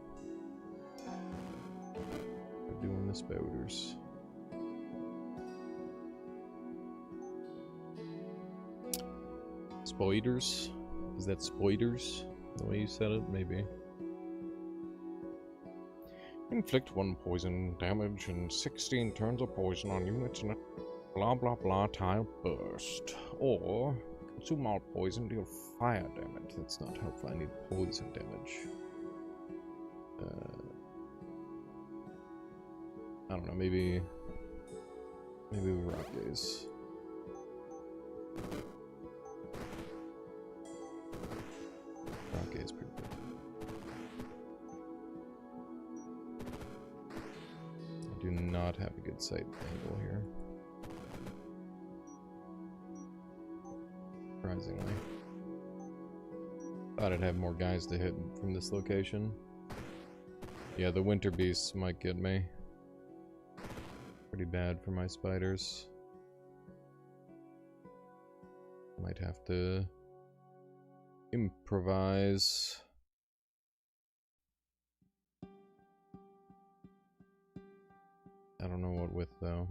We're doing the Spoders. Spoiders? Is that spoiders? The way you said it? Maybe. Inflict 1 poison damage and 16 turns of poison on units in a blah blah blah tile burst. Or consume all poison, deal fire damage. That's not helpful. I need poison damage. I don't know, maybe we rock gaze. Rock gaze pretty good. I do not have a good sight angle here. Surprisingly. Thought I'd have more guys to hit from this location. Yeah, the winter beasts might get me. Pretty bad for my spiders. Might have to improvise. I don't know what with though.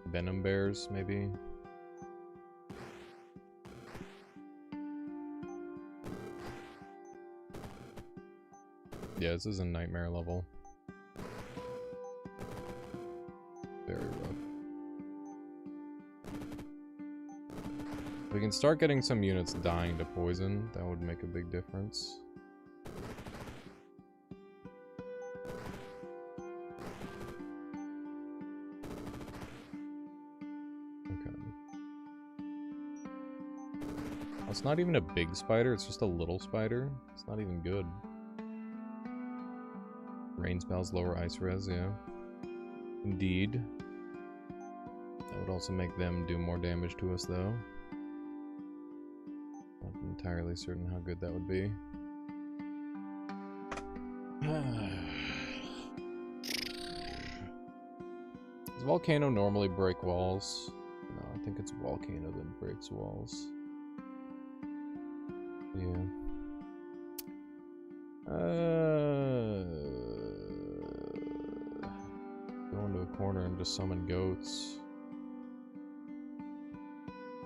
Venom bears, maybe? Yeah, this is a nightmare level. Very rough. If we can start getting some units dying to poison, that would make a big difference. Okay. Well, it's not even a big spider, it's just a little spider. It's not even good. Rain spells, lower ice res, yeah. Indeed. That would also make them do more damage to us, though. Not entirely certain how good that would be. Does Volcano normally break walls? No, I think it's Volcano that breaks walls. Yeah. Go into a corner and just summon goats.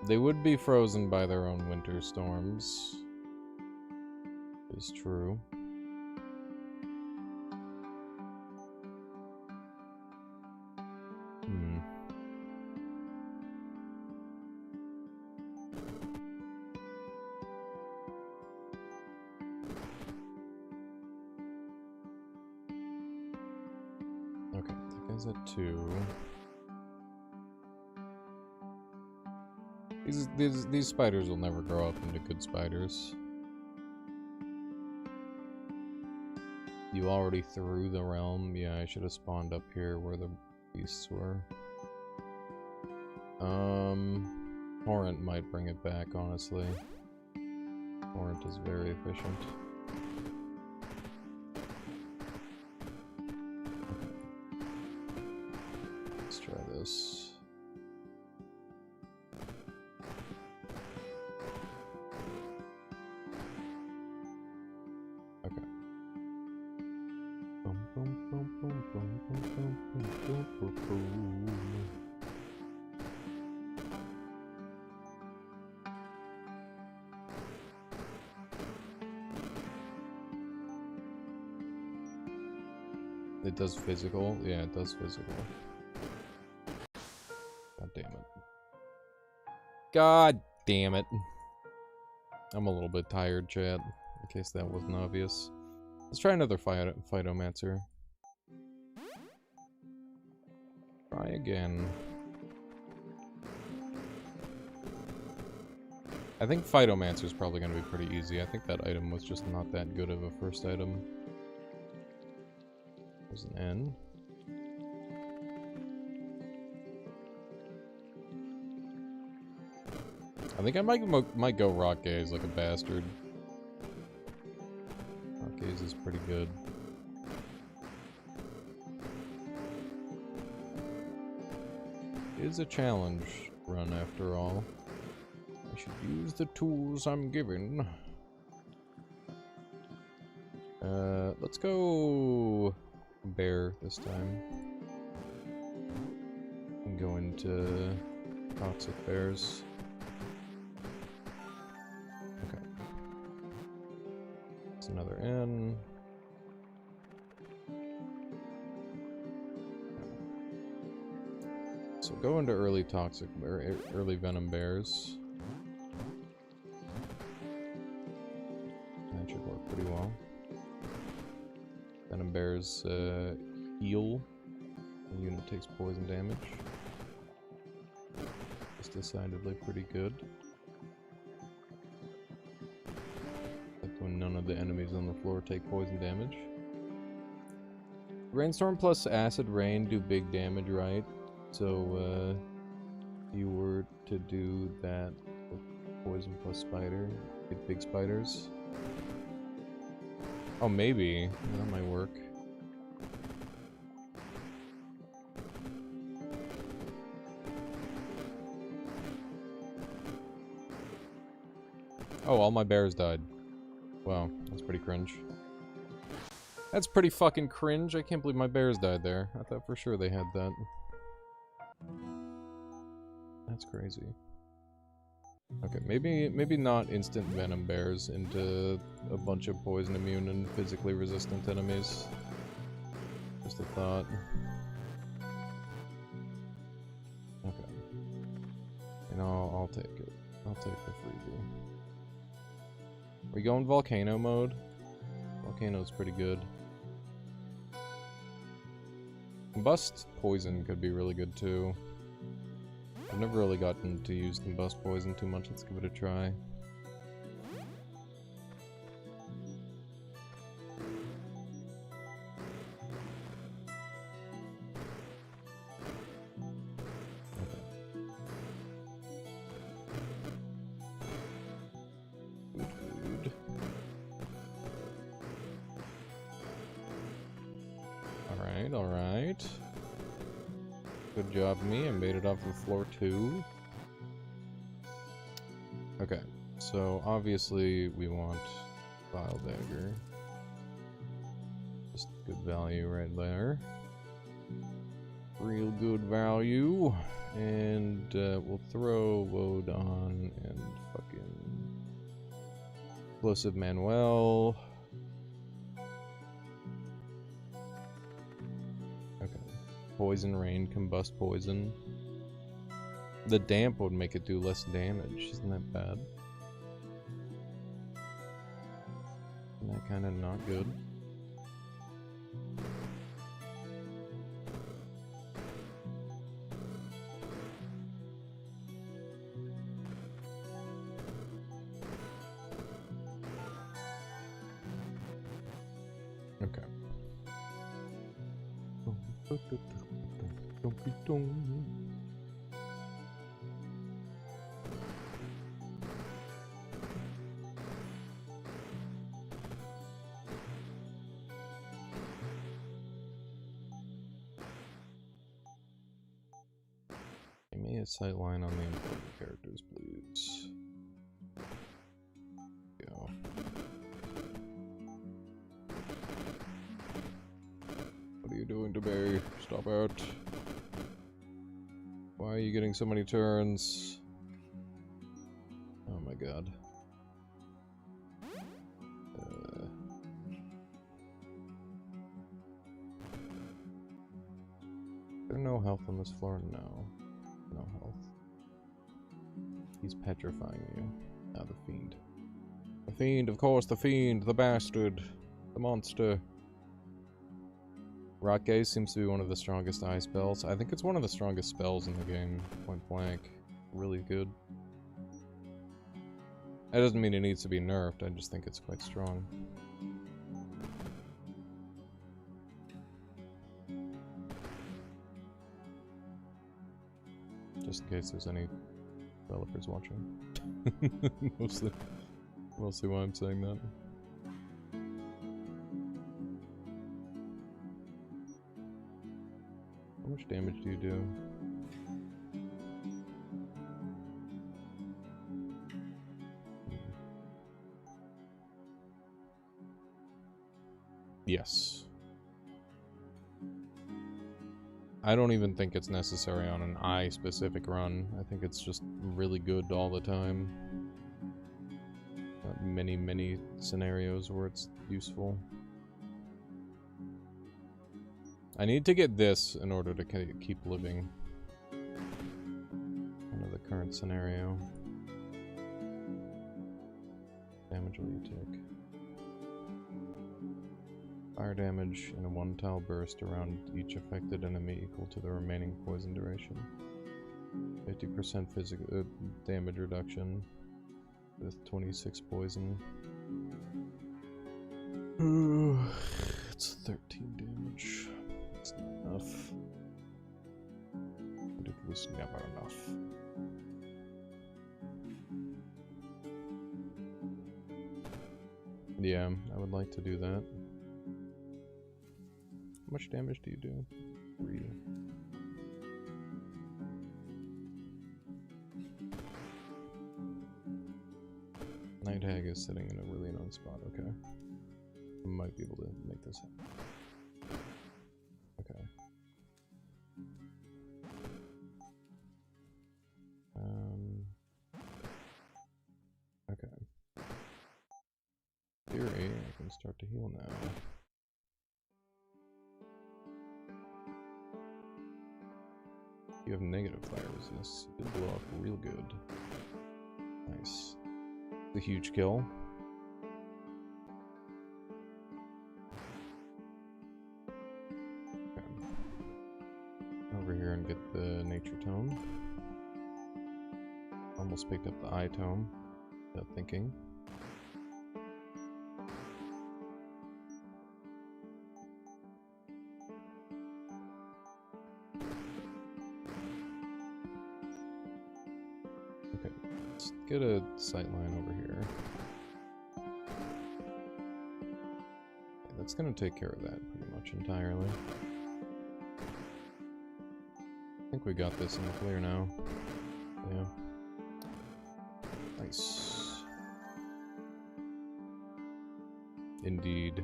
They would be frozen by their own winter storms. Is true. Okay, that guy's at 2. These spiders will never grow up into good spiders. You already threw the realm. Yeah, I should have spawned up here where the beasts were. Torrent might bring it back, honestly. Torrent is very efficient. Okay. Let's try this. It does physical? Yeah, it does physical. God damn it. God damn it. I'm a little bit tired, chat, in case that wasn't obvious. Let's try another Phytomancer. Try again. I think Phytomancer is probably going to be pretty easy. I think that item was just not that good of a first item. There's an N. I think I might go Rock Gaze like a bastard. Rock Gaze is pretty good. It is a challenge run after all. I should use the tools I'm given. Let's go bear this time. And go into toxic bears. Okay. That's another N. So go into early toxic or early venom bears. That should work pretty well. Venom bears heal. The unit takes poison damage. It's decidedly pretty good. Except when none of the enemies on the floor take poison damage. Rainstorm plus acid rain do big damage, right? So, if you were to do that with poison plus spider, get big spiders. Oh, maybe. That might work. Oh, all my bears died. Wow, that's pretty cringe. That's pretty fucking cringe. I can't believe my bears died there. I thought for sure they had that. That's crazy. Okay, maybe not instant venom bears into a bunch of poison immune and physically resistant enemies. Just a thought. Okay. And I'll take it. I'll take the freebie. We go in volcano mode. Volcano's pretty good. Combust poison could be really good too. I've never really gotten to use Combust Poison too much. Let's give it a try. Okay. Good. Alright, alright. Good job, me. I made it off of floor 2. Okay, so obviously we want Vile Dagger. Just good value right there. Real good value. And we'll throw Woad on and fucking Explosive Manuel. Poison Rain, Combust Poison. The damp would make it do less damage. Isn't that bad? Isn't that kind of not good? Okay. Give me a sightline on the important characters, please. Go. What are you doing to me? Stop it. Why are you getting so many turns? Oh my god. Is there no health on this floor? No. No health. He's petrifying you. Ah, the fiend. The fiend, of course, the fiend, the bastard, the monster. Rock Gaze seems to be one of the strongest eye spells. I think it's one of the strongest spells in the game, point blank. Really good. That doesn't mean it needs to be nerfed, I just think it's quite strong. Just in case there's any developers watching. Mostly why I'm saying that. How much damage do you do? Yes. I don't even think it's necessary on an eye-specific run. I think it's just really good all the time. Got many scenarios where it's useful. I need to get this in order to keep living. Under the current scenario. Damage will you take? Fire damage in a 1-tile burst around each affected enemy equal to the remaining poison duration. 50% physical damage reduction with 26 poison. It's 13 damage. It's not enough. But it was never enough. Yeah, I would like to do that. How much damage do you do? 3. Night Hag is sitting in a really known spot, okay. I might be able to make this happen. Okay. Okay. Theory, I can start to heal now. You have negative fire resist. It did blow up real good. Nice. It's a huge kill. Okay. Over here and get the nature tome. Almost picked up the eye tome without thinking. Get a sightline over here. Okay, that's gonna take care of that pretty much entirely. I think we got this in the clear now. Yeah. Nice. Indeed.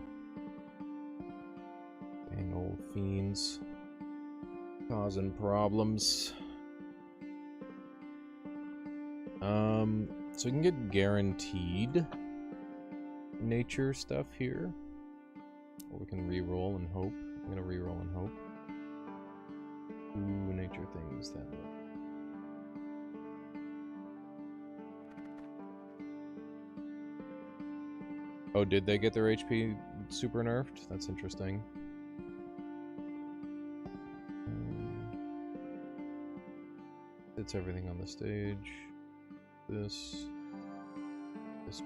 Dang old fiends. Causing problems. So we can get guaranteed nature stuff here. Or we can re-roll and hope. I'm gonna re-roll and hope. Ooh, nature things that look. Oh, did they get their HP super nerfed? That's interesting. It's everything on the stage. This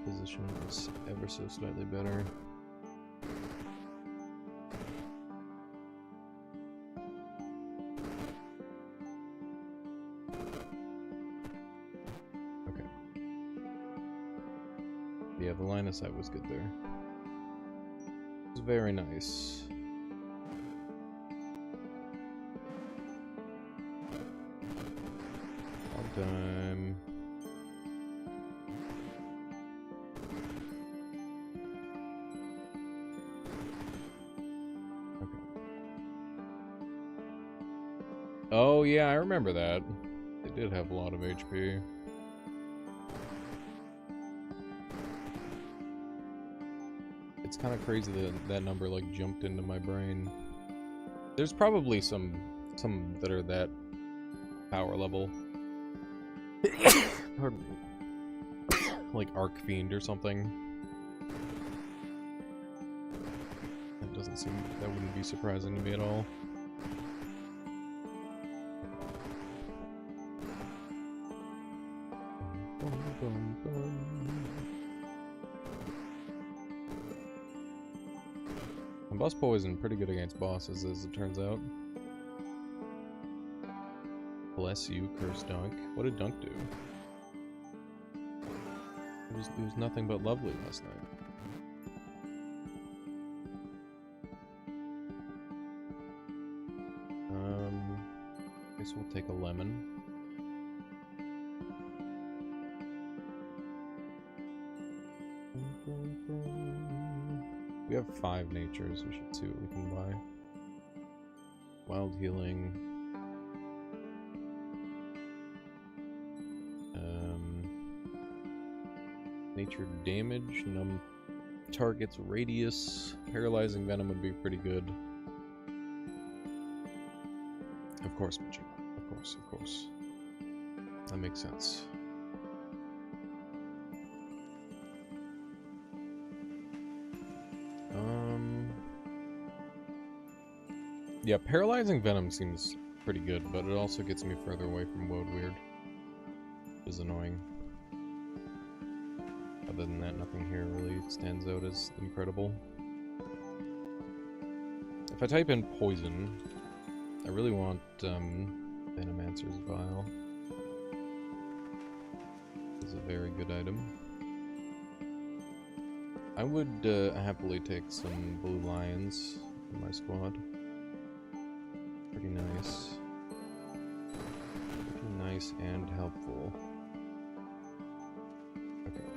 position is ever so slightly better. Okay. Yeah, the line of sight was good there. It was very nice. All time. Oh yeah, I remember that. They did have a lot of HP. It's kind of crazy that that number like jumped into my brain. There's probably some that are that power level. Pardon me. Like Arc Fiend or something. That doesn't seem, that wouldn't be surprising to me at all. Boss Poison, pretty good against bosses, as it turns out. Bless you, Curse Dunk. What did Dunk do? It was nothing but lovely last night. Guess we'll take a lemon. We have 5 natures, we should see what we can buy. Wild healing. Nature damage, numb targets radius. Paralyzing venom would be pretty good. Of course, Mitchell. Of course. That makes sense. Yeah, paralyzing venom seems pretty good, but it also gets me further away from Woad Weird. Which is annoying. Other than that, nothing here really stands out as incredible. If I type in poison, I really want Venomancer's Vial. It's a very good item. I would happily take some Blue Lions in my squad. Pretty nice. Pretty nice and helpful. Okay.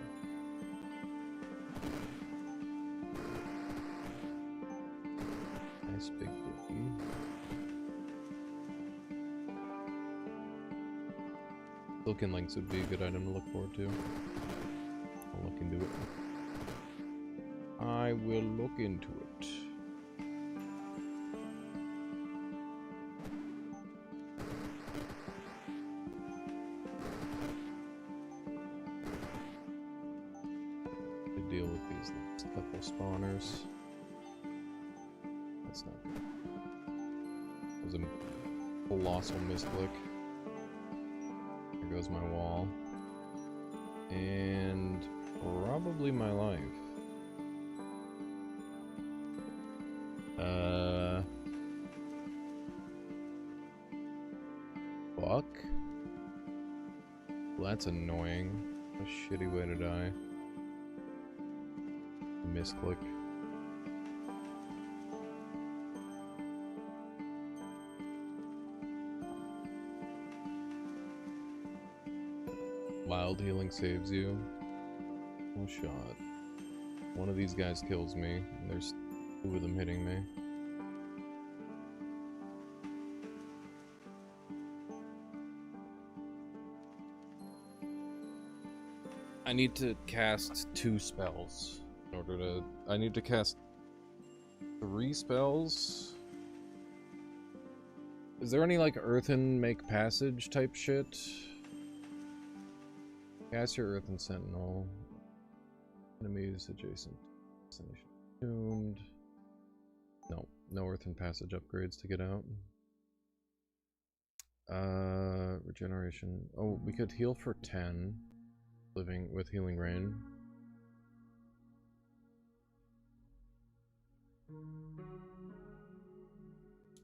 Nice big booty. Silken Links would be a good item to look forward to. I'll look into it. I will look into it. To deal with these next couple spawners. That's not good. There's a colossal misclick. There goes my wall. And probably my life. Fuck. Well, that's annoying. A shitty way to die. Misclick. Wild healing saves you. Oh shot. One of these guys kills me, and there's 2 of them hitting me. I need to cast 2 spells in order to... I need to cast 3 spells? Is there any, like, Earthen Make Passage type shit? Cast your Earthen Sentinel. Enemies adjacent. Destination tuned. No, no Earthen Passage upgrades to get out. Regeneration. Oh, we could heal for 10. Living with Healing Rain.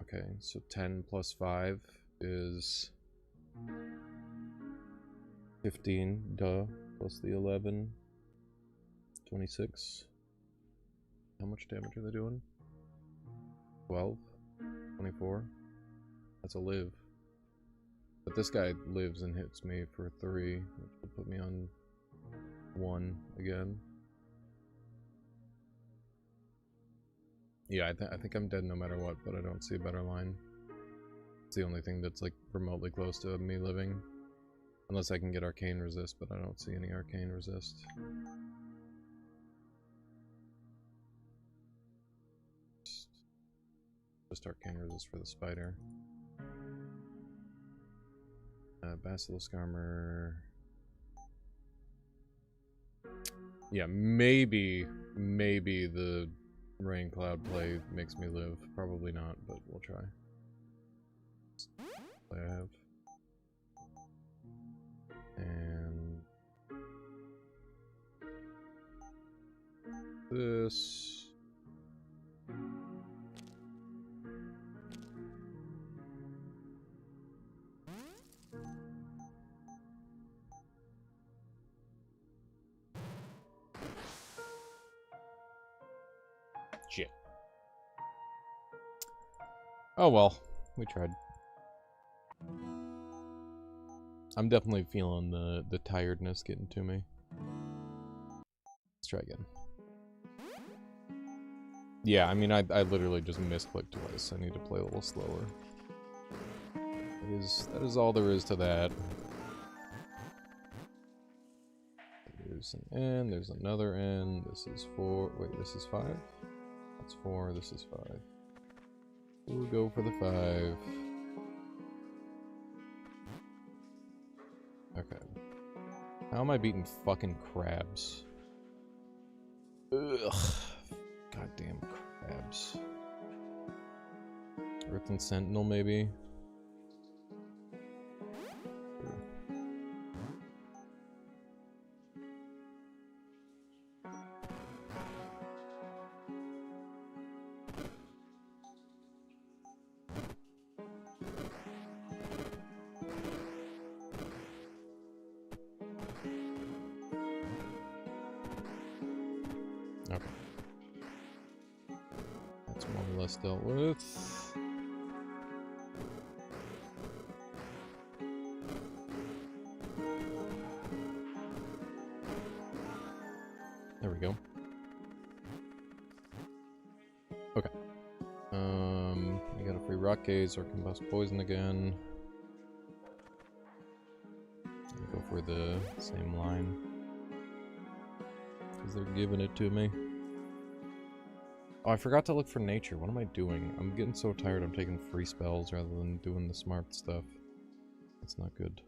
Okay, so 10 plus 5 is 15, duh, plus the 11, 26. How much damage are they doing? 12, 24. That's a live. But this guy lives and hits me for 3, which will put me on 1 again. Yeah, I think I'm dead no matter what, but I don't see a better line. It's the only thing that's like remotely close to me living. Unless I can get Arcane Resist, but I don't see any Arcane Resist. Just Arcane Resist for the spider. Basilisk Armor. Yeah, maybe the Rain Cloud play makes me live. Probably not, but we'll try. I have. And this. Oh well, we tried. I'm definitely feeling the tiredness getting to me. Let's try again. Yeah, I mean, I literally just misclicked twice. I need to play a little slower. That is all there is to that. There's an N, there's another N, this is 4, wait, this is 5? That's 4, this is 5. We'll go for the 5. Okay. How am I beating fucking crabs? Ugh. Goddamn crabs. Earth and Sentinel, maybe? Okay. That's more or less dealt with. There we go. Okay. We got a free rock gaze or combust poison again. Go for the same line. Because they're giving it to me. Oh, I forgot to look for nature. What am I doing? I'm getting so tired I'm taking free spells rather than doing the smart stuff. That's not good.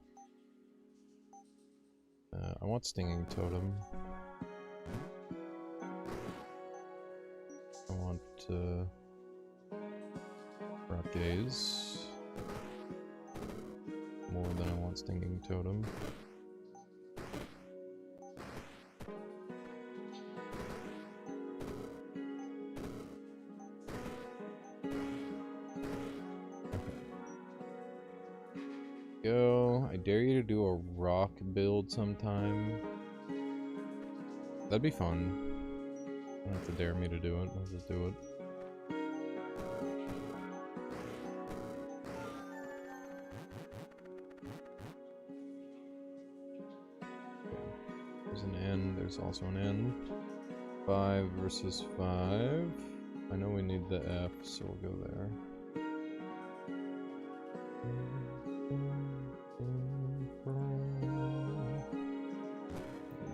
I want Stinging Totem. I want Rock Gaze. More than I want Stinging Totem. Go. I dare you to do a rock build sometime. That'd be fun. You don't have to dare me to do it. I'll just do it. Okay. There's an N. There's also an N. 5 versus 5. I know we need the F, so we'll go there.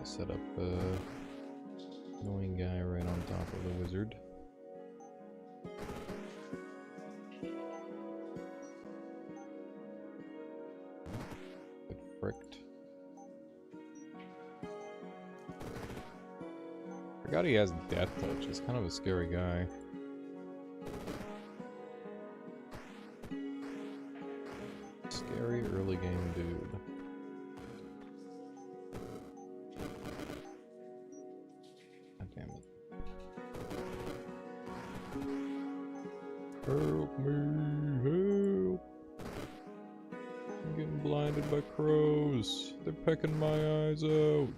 Set up the annoying guy right on top of the wizard. Get fricked. Forgot he has Death Touch. He's kind of a scary guy. Scary early game dude. Help me, help! I'm getting blinded by crows. They're pecking my eyes out.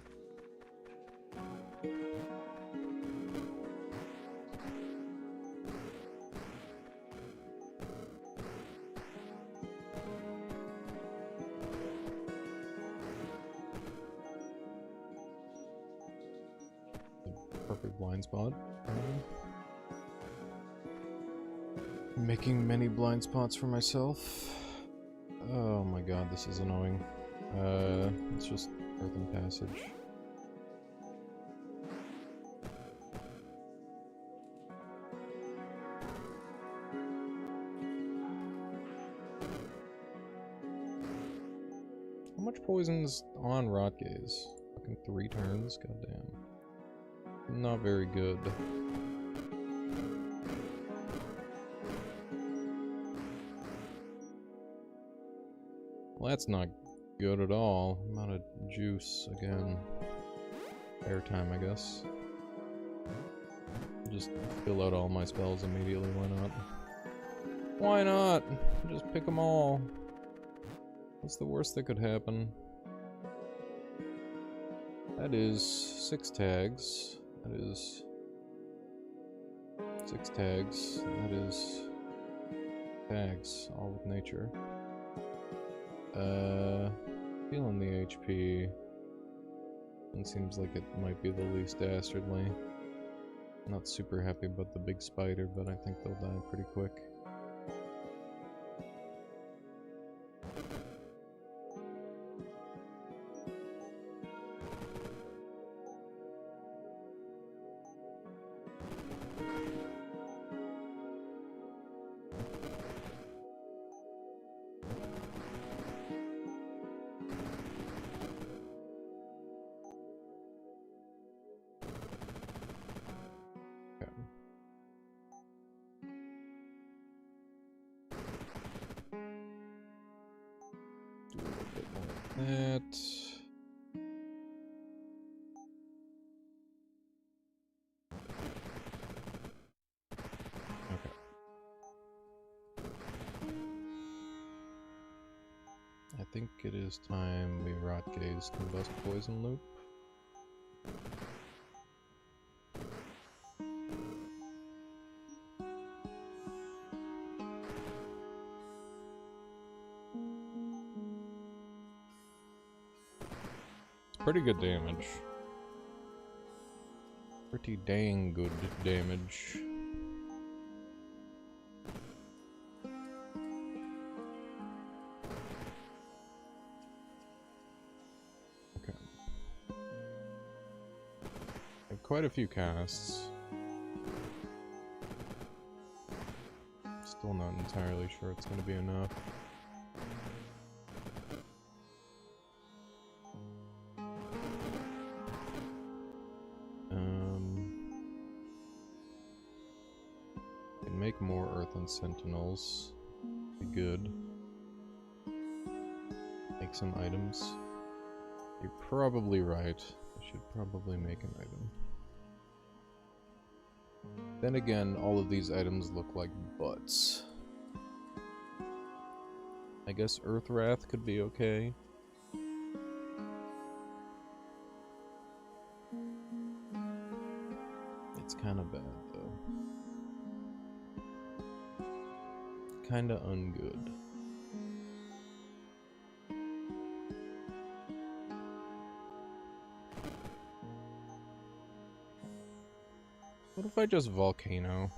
The perfect blind spot. Making many blind spots for myself. Oh my god, this is annoying. It's just Earthen Passage. How much poison's on Rot Gaze? Fucking 3 turns? Goddamn. Not very good. Well, that's not good at all. I'm out of juice again. Airtime, I guess. Just fill out all my spells immediately, why not? Why not? Just pick them all. What's the worst that could happen? That is 6 tags. That is 6 tags. That is tags, all with nature. Feeling the HP. It seems like it might be the least dastardly. Not super happy about the big spider, but I think they'll die pretty quick. That. Okay. I think it is time we rot gaze combust poison loop. Pretty good damage. Pretty dang good damage. Okay. I have quite a few casts. Still not entirely sure it's going to be enough. Make more Earthen Sentinels. Be good. Make some items. You're probably right. I should probably make an item. Then again, all of these items look like butts. I guess Earthwrath could be okay. It's kind of bad, though. Kinda ungood. What if I just volcano?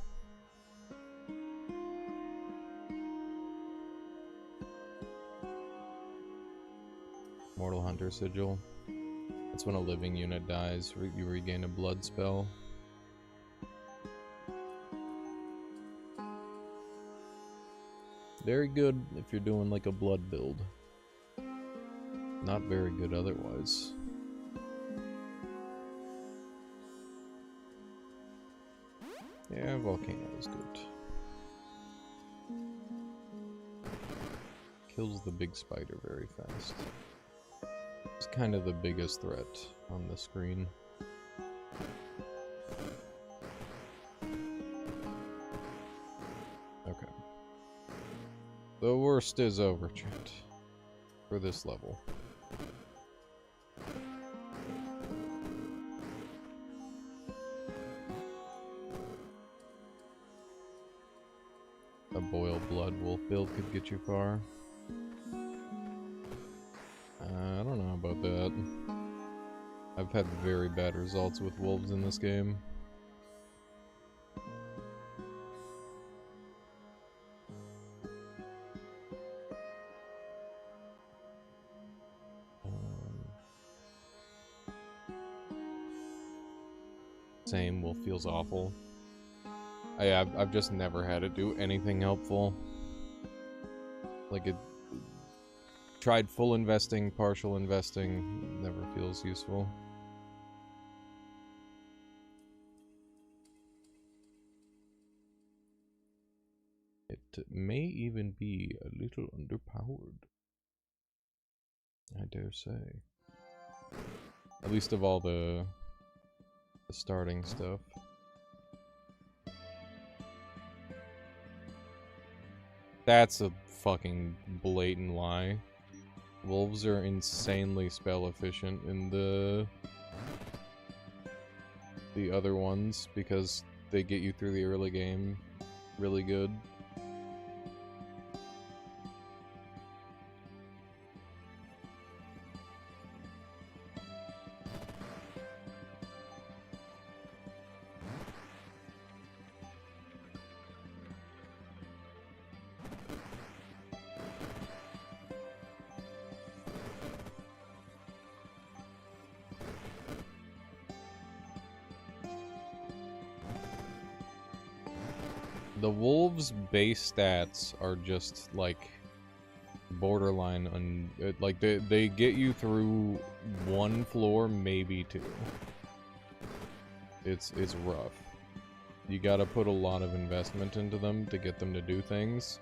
Mortal Hunter Sigil. That's when a living unit dies, you regain a blood spell. Very good if you're doing like a blood build. Not very good otherwise. Yeah, Volcano is good. Kills the big spider very fast. It's kind of the biggest threat on the screen. Okay. The worst is over, chat. For this level. A boiled blood wolf build could get you far. I don't know about that. I've had very bad results with wolves in this game. Same, wolf feels awful. I've just never had it do anything helpful. Like it tried full investing, partial investing, never feels useful. It may even be a little underpowered. I dare say. At least of all the starting stuff. That's a fucking blatant lie. Wolves are insanely spell efficient in the other ones because they get you through the early game really good. The wolves' base stats are just like borderline like they get you through one floor, maybe two. It's rough. You gotta put a lot of investment into them to get them to do things.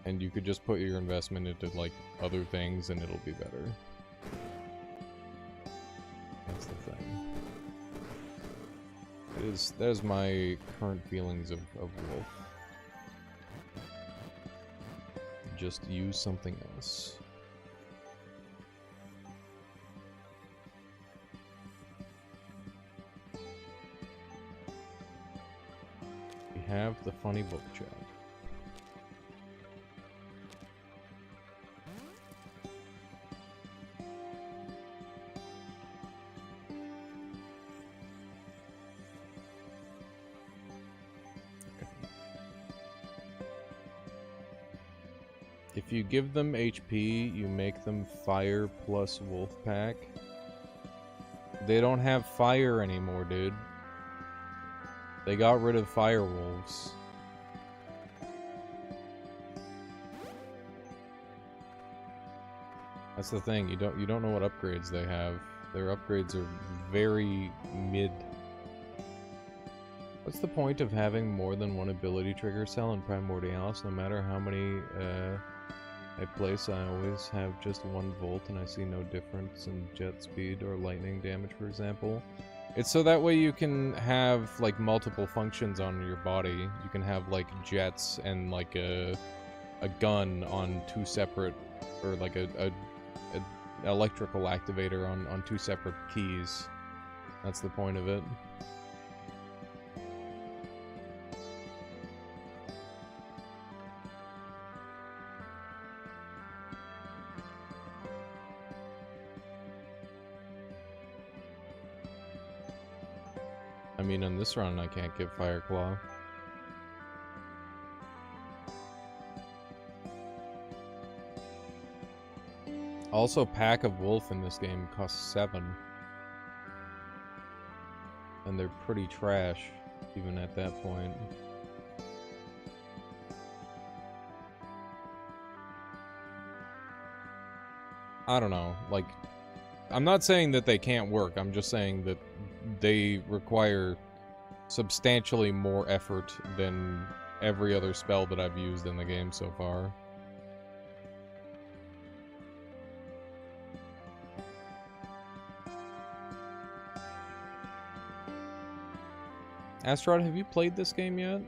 And you could just put your investment into like other things and it'll be better. That's the thing. There's my current feelings of Wolf. Just use something else. We have the funny book chat. If you give them HP, you make them fire plus wolf pack. They don't have fire anymore, dude. They got rid of fire wolves. That's the thing. You don't know what upgrades they have. Their upgrades are very mid. What's the point of having more than one ability trigger cell in Primordialis? No matter how many I place, I always have just 1 volt and I see no difference in jet speed or lightning damage, for example. It's so that way you can have like multiple functions on your body. You can have like jets and like a gun on 2 separate, or like a electrical activator on 2 separate keys. That's the point of it. I mean, in this run, I can't give Fireclaw. Also, Pack of Wolf in this game costs 7. And they're pretty trash, even at that point. I don't know, like, I'm not saying that they can't work, I'm just saying that they require substantially more effort than every other spell that I've used in the game so far. Astrod, have you played this game yet?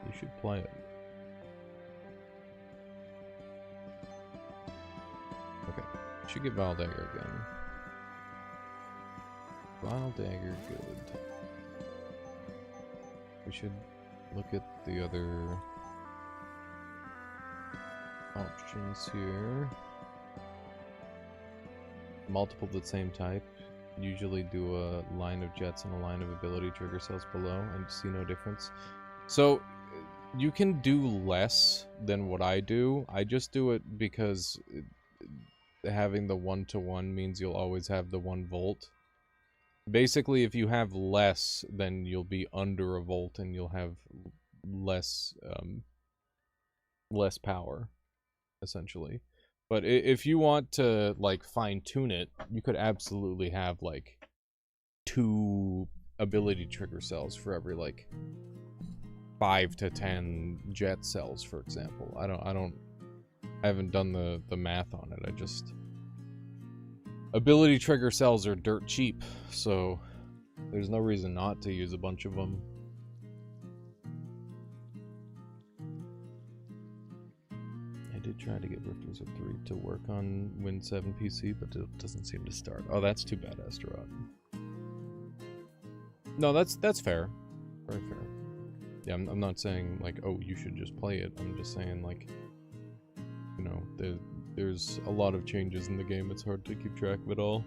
You should play it. Okay, should get Vile Dagger again. Vile Dagger, good. We should look at the other options here. Multiple of the same type. Usually do a line of jets and a line of ability trigger cells below and see no difference. So you can do less than what I do. I just do it because having the 1-to-1 means you'll always have the 1 volt. Basically, if you have less, then you'll be under a volt and you'll have less less power, essentially. But if you want to like fine-tune it, you could absolutely have like 2 ability trigger cells for every like 5 to 10 jet cells, for example. I haven't done the math on it. I just, ability trigger cells are dirt cheap, so there's no reason not to use a bunch of them. I did try to get Rift Wizard 3 to work on Win 7 PC, but it doesn't seem to start. Oh, that's too bad, Astaroth. No, that's fair. Very fair. Yeah, I'm not saying, like, oh, you should just play it. I'm just saying, like, you know, there's a lot of changes in the game. It's hard to keep track of it all.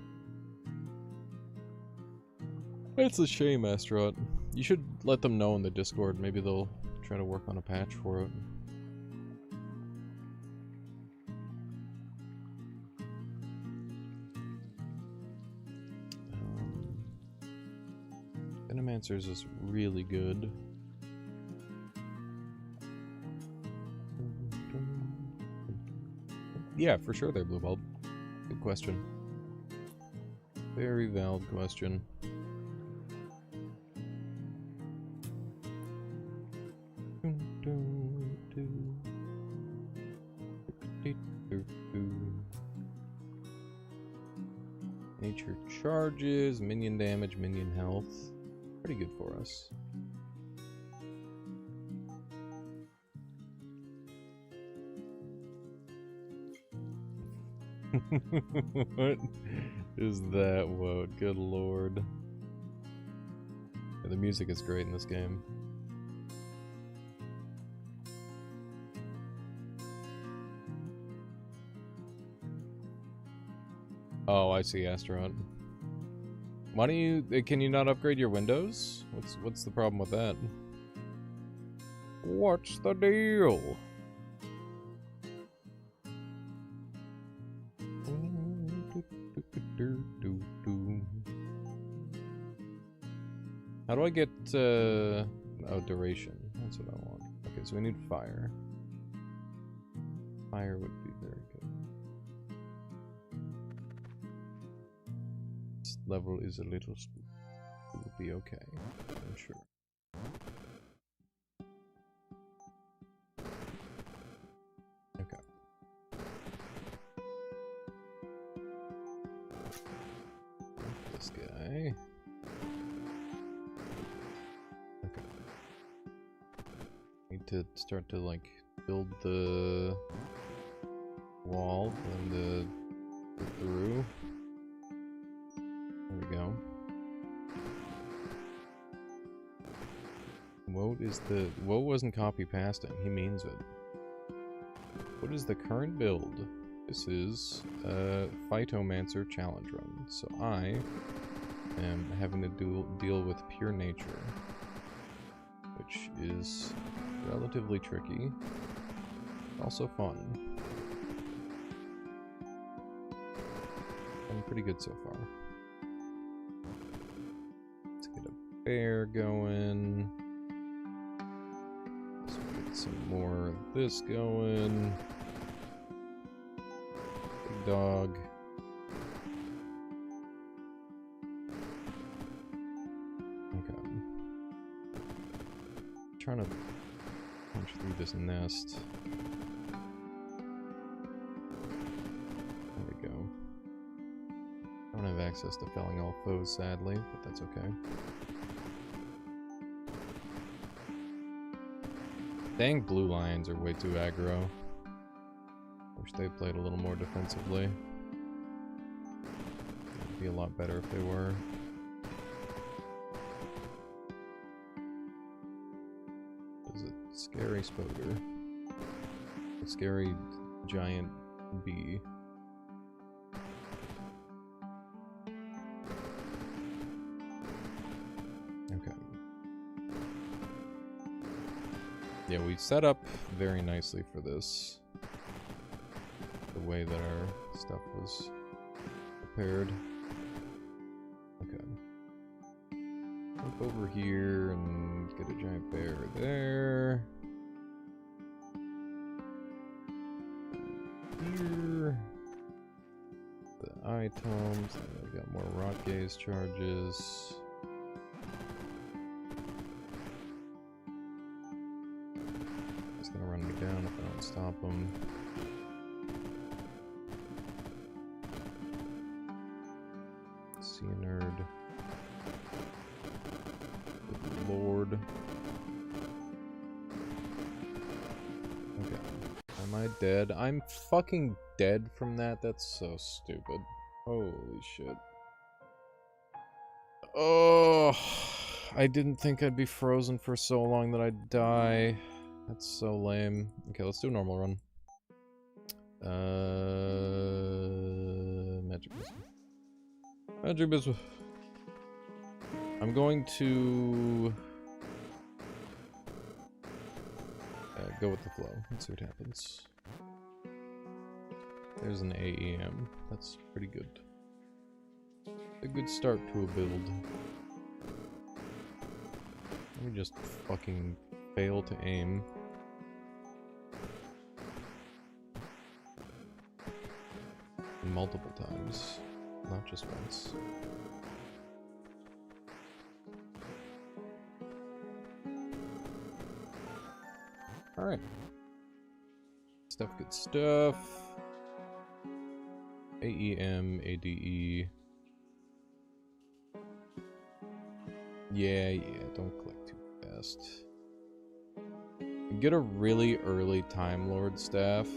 It's a shame, Astaroth. You should let them know in the Discord. Maybe they'll try to work on a patch for it. Pyromancer's is really good. Yeah, for sure they're blue bulb. Good question. Very valid question. Nature charges, minion damage, minion health. Pretty good for us. What is that? Whoa, good lord. Yeah, the music is great in this game. Oh, I see, Astronaut. Why don't you... Can you not upgrade your windows? What's the problem with that? What's the deal? How do I get, oh, duration. That's what I want. Okay, so we need fire. Fire would be very good. This level is a little spooky. It will be okay, I'm sure. Okay. This guy. Okay. Need to start to like build the wall and go through. There we go. Woe wasn't copy pasting, he means it. What is the current build? This is Phytomancer challenge run. So I am having to deal with pure nature, which is relatively tricky, also fun. I'm pretty good so far. Let's get a bear going. Let's get some more of this going. Big dog. Okay. I'm trying to punch through this nest. There we go. I don't have access to felling all foes, sadly, but that's okay. Dang, blue lions are way too aggro. Wish they played a little more defensively. It'd be a lot better if they were. Is it scary Spoder? A scary giant bee. Okay. Yeah, we set up very nicely for this. The way that our stuff was prepared. Okay. Jump over here and get a giant bear there. Here. The items. We got more rot gaze charges. He's gonna run me down if I don't stop him. See a nerd. Good lord. Okay. Am I dead? I'm fucking dead from that? That's so stupid. Holy shit. Oh, I didn't think I'd be frozen for so long that I'd die. That's so lame. Okay, let's do a normal run. Magic missile. Magic missile. I'm going to go with the flow. Let's see what happens. There's an AEM. That's pretty good. A good start to a build. Let me just fucking fail to aim. Multiple times, not just once. Alright. Stuff, good stuff. AEM, ADE. Yeah, don't click too fast. Get a really early Time Lord staff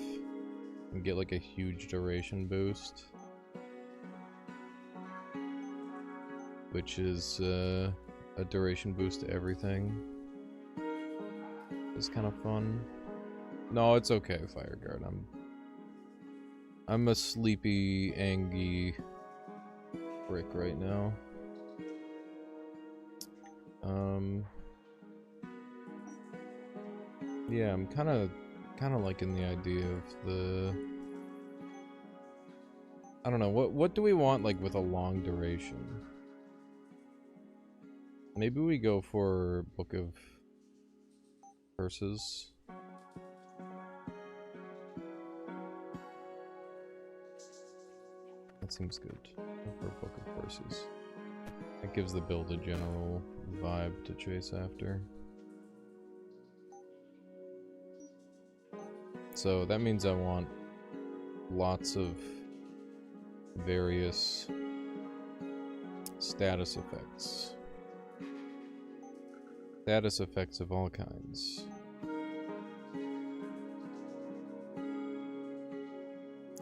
and get like a huge duration boost. Which is a duration boost to everything. It's kind of fun. No, it's okay, Fireguard. I'm a sleepy, angry brick right now. Yeah, I'm kind of liking the idea of the. I don't know, what do we want like with a long duration? Maybe we go for Book of Curses. That seems good. Go for Book of Curses. It gives the build a general vibe to chase after. So that means I want lots of various status effects. Status effects of all kinds.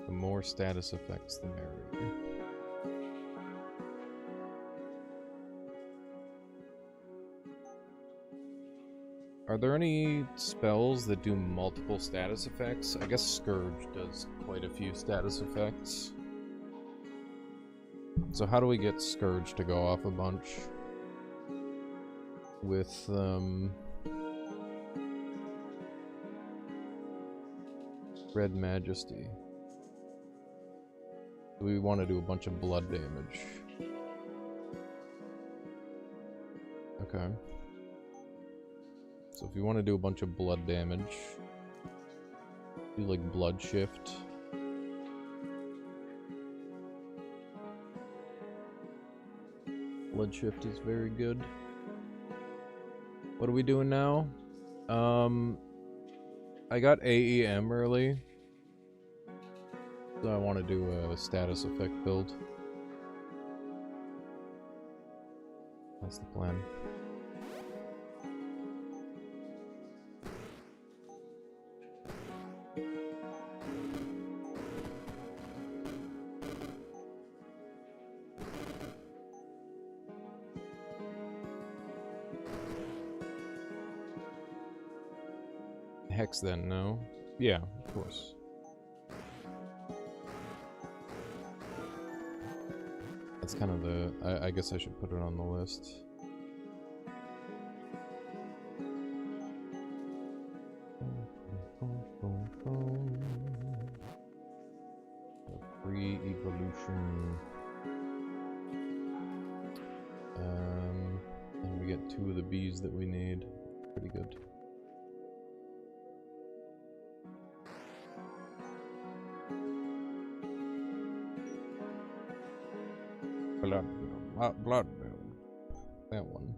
The more status effects, the merrier. Are there any spells that do multiple status effects? I guess Scourge does quite a few status effects. So how do we get Scourge to go off a bunch? With, Red Majesty. We want to do a bunch of blood damage. Okay. So if you want to do a bunch of blood damage, do like Blood Shift. Blood Shift is very good. What are we doing now? I got AEM early. So I want to do a status effect build. That's the plan. Hex then, no? Yeah, of course. That's kind of the... I guess I should put it on the list. Free evolution. And we get 2 of the bees that we need. Pretty good. Blood moon. That one.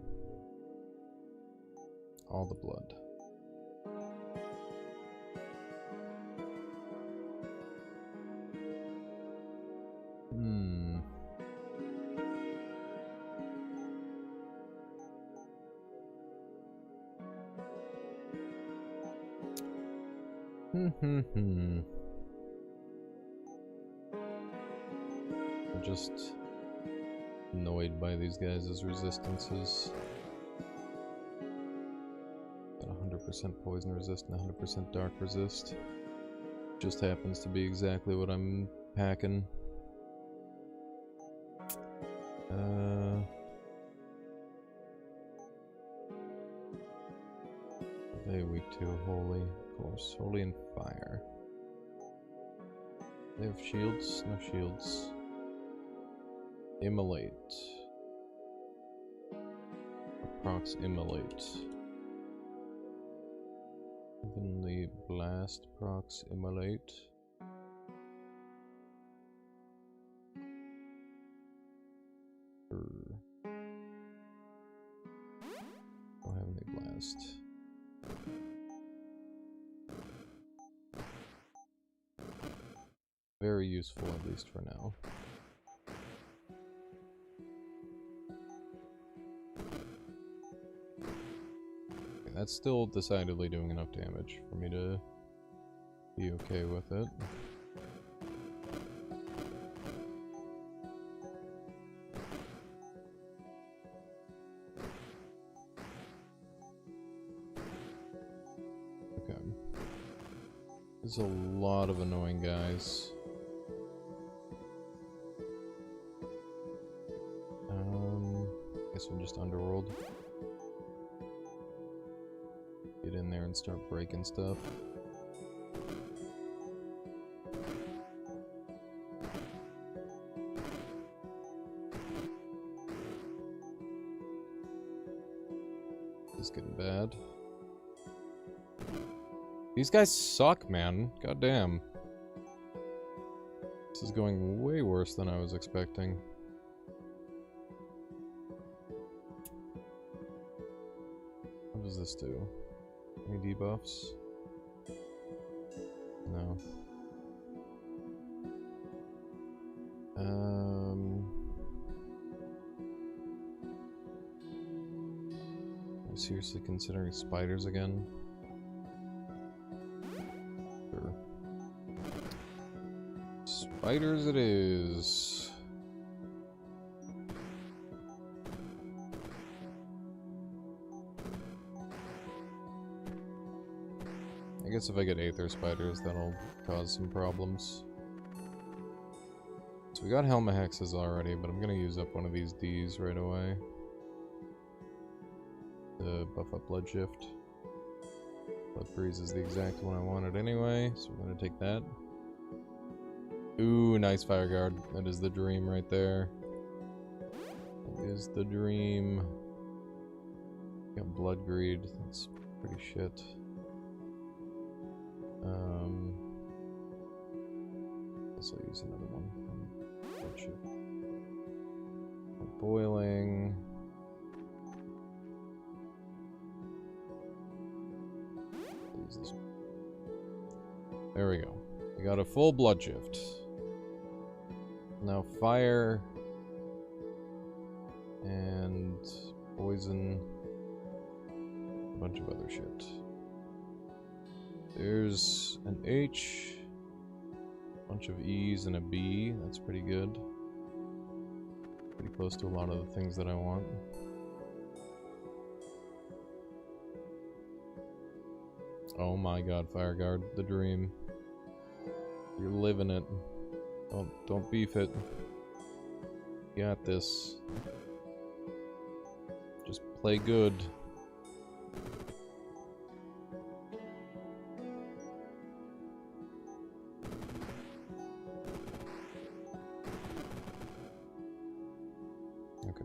All the blood. I'm just annoyed by these guys' resistances. Got 100% poison resist and 100% dark resist. Just happens to be exactly what I'm packing. They weak to holy, of course. Holy and fire. They have shields? No shields. Immolate. procs immolate. Heavenly Blast procs immolate. Oh, Heavenly Blast. Very useful, at least for now. Okay, that's still decidedly doing enough damage for me to be okay with it. Okay. There's a lot of annoying guys. Guess we'll just Underworld. Get in there and start breaking stuff. This is getting bad. These guys suck, man. God damn. This is going way worse than I was expecting. What does this do? Any debuffs? No. I'm seriously considering spiders again. Sure. Spiders it is. I guess if I get Aether Spiders, that'll cause some problems. So we got Helma Hexes already, but I'm gonna use up one of these Ds right away. To buff up Blood Shift. Blood Freeze is the exact one I wanted anyway, so we're gonna take that. Ooh, nice Fire Guard. That is the dream right there. That is the dream. Got Blood Greed. That's pretty shit. Guess I'll use another one. Blood Shift. Boiling. Use this one. There we go. We got a full Blood Shift. Now fire and poison, a bunch of other shit. There's an H, a bunch of E's and a B. That's pretty good. Pretty close to a lot of the things that I want. Oh my god, Fire Guard, the dream. You're living it. Don't beef it. You got this. Just play good. Okay.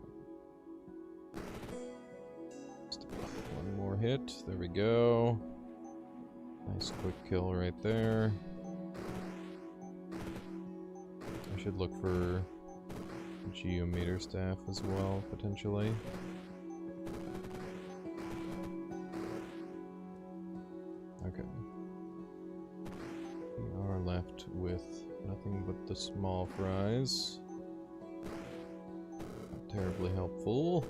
Just one more hit. There we go. Nice quick kill right there. I should look for Geometer Staff as well, potentially. Okay. We are left with nothing but the small fries. Not terribly helpful.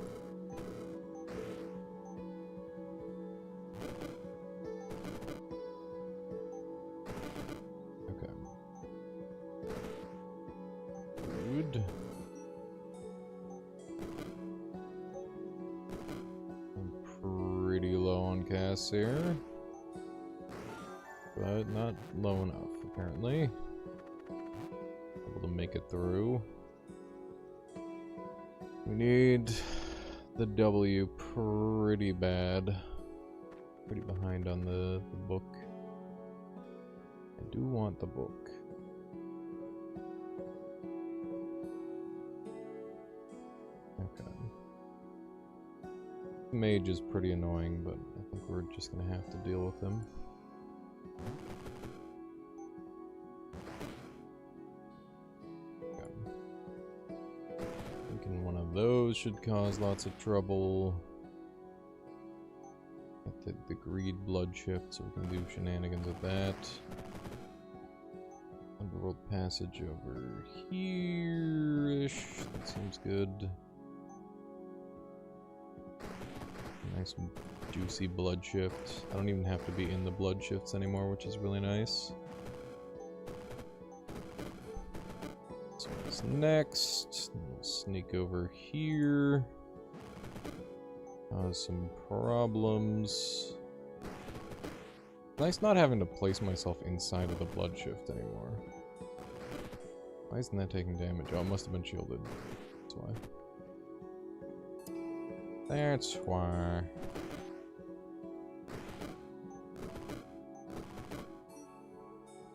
Here, but not low enough apparently. Able to make it through. We need the W pretty bad. Pretty behind on the book. I do want the book. Mage is pretty annoying, but I think we're just gonna have to deal with him. Thinking one of those should cause lots of trouble. The greed blood shift, so we can do shenanigans with that. Underworld passage over here-ish. That seems good. Nice juicy blood shift. I don't even have to be in the blood shifts anymore, which is really nice. So what's next? We'll sneak over here. Some problems. Nice not having to place myself inside of the blood shift anymore. Why isn't that taking damage? Oh, it must have been shielded. That's why. That's why.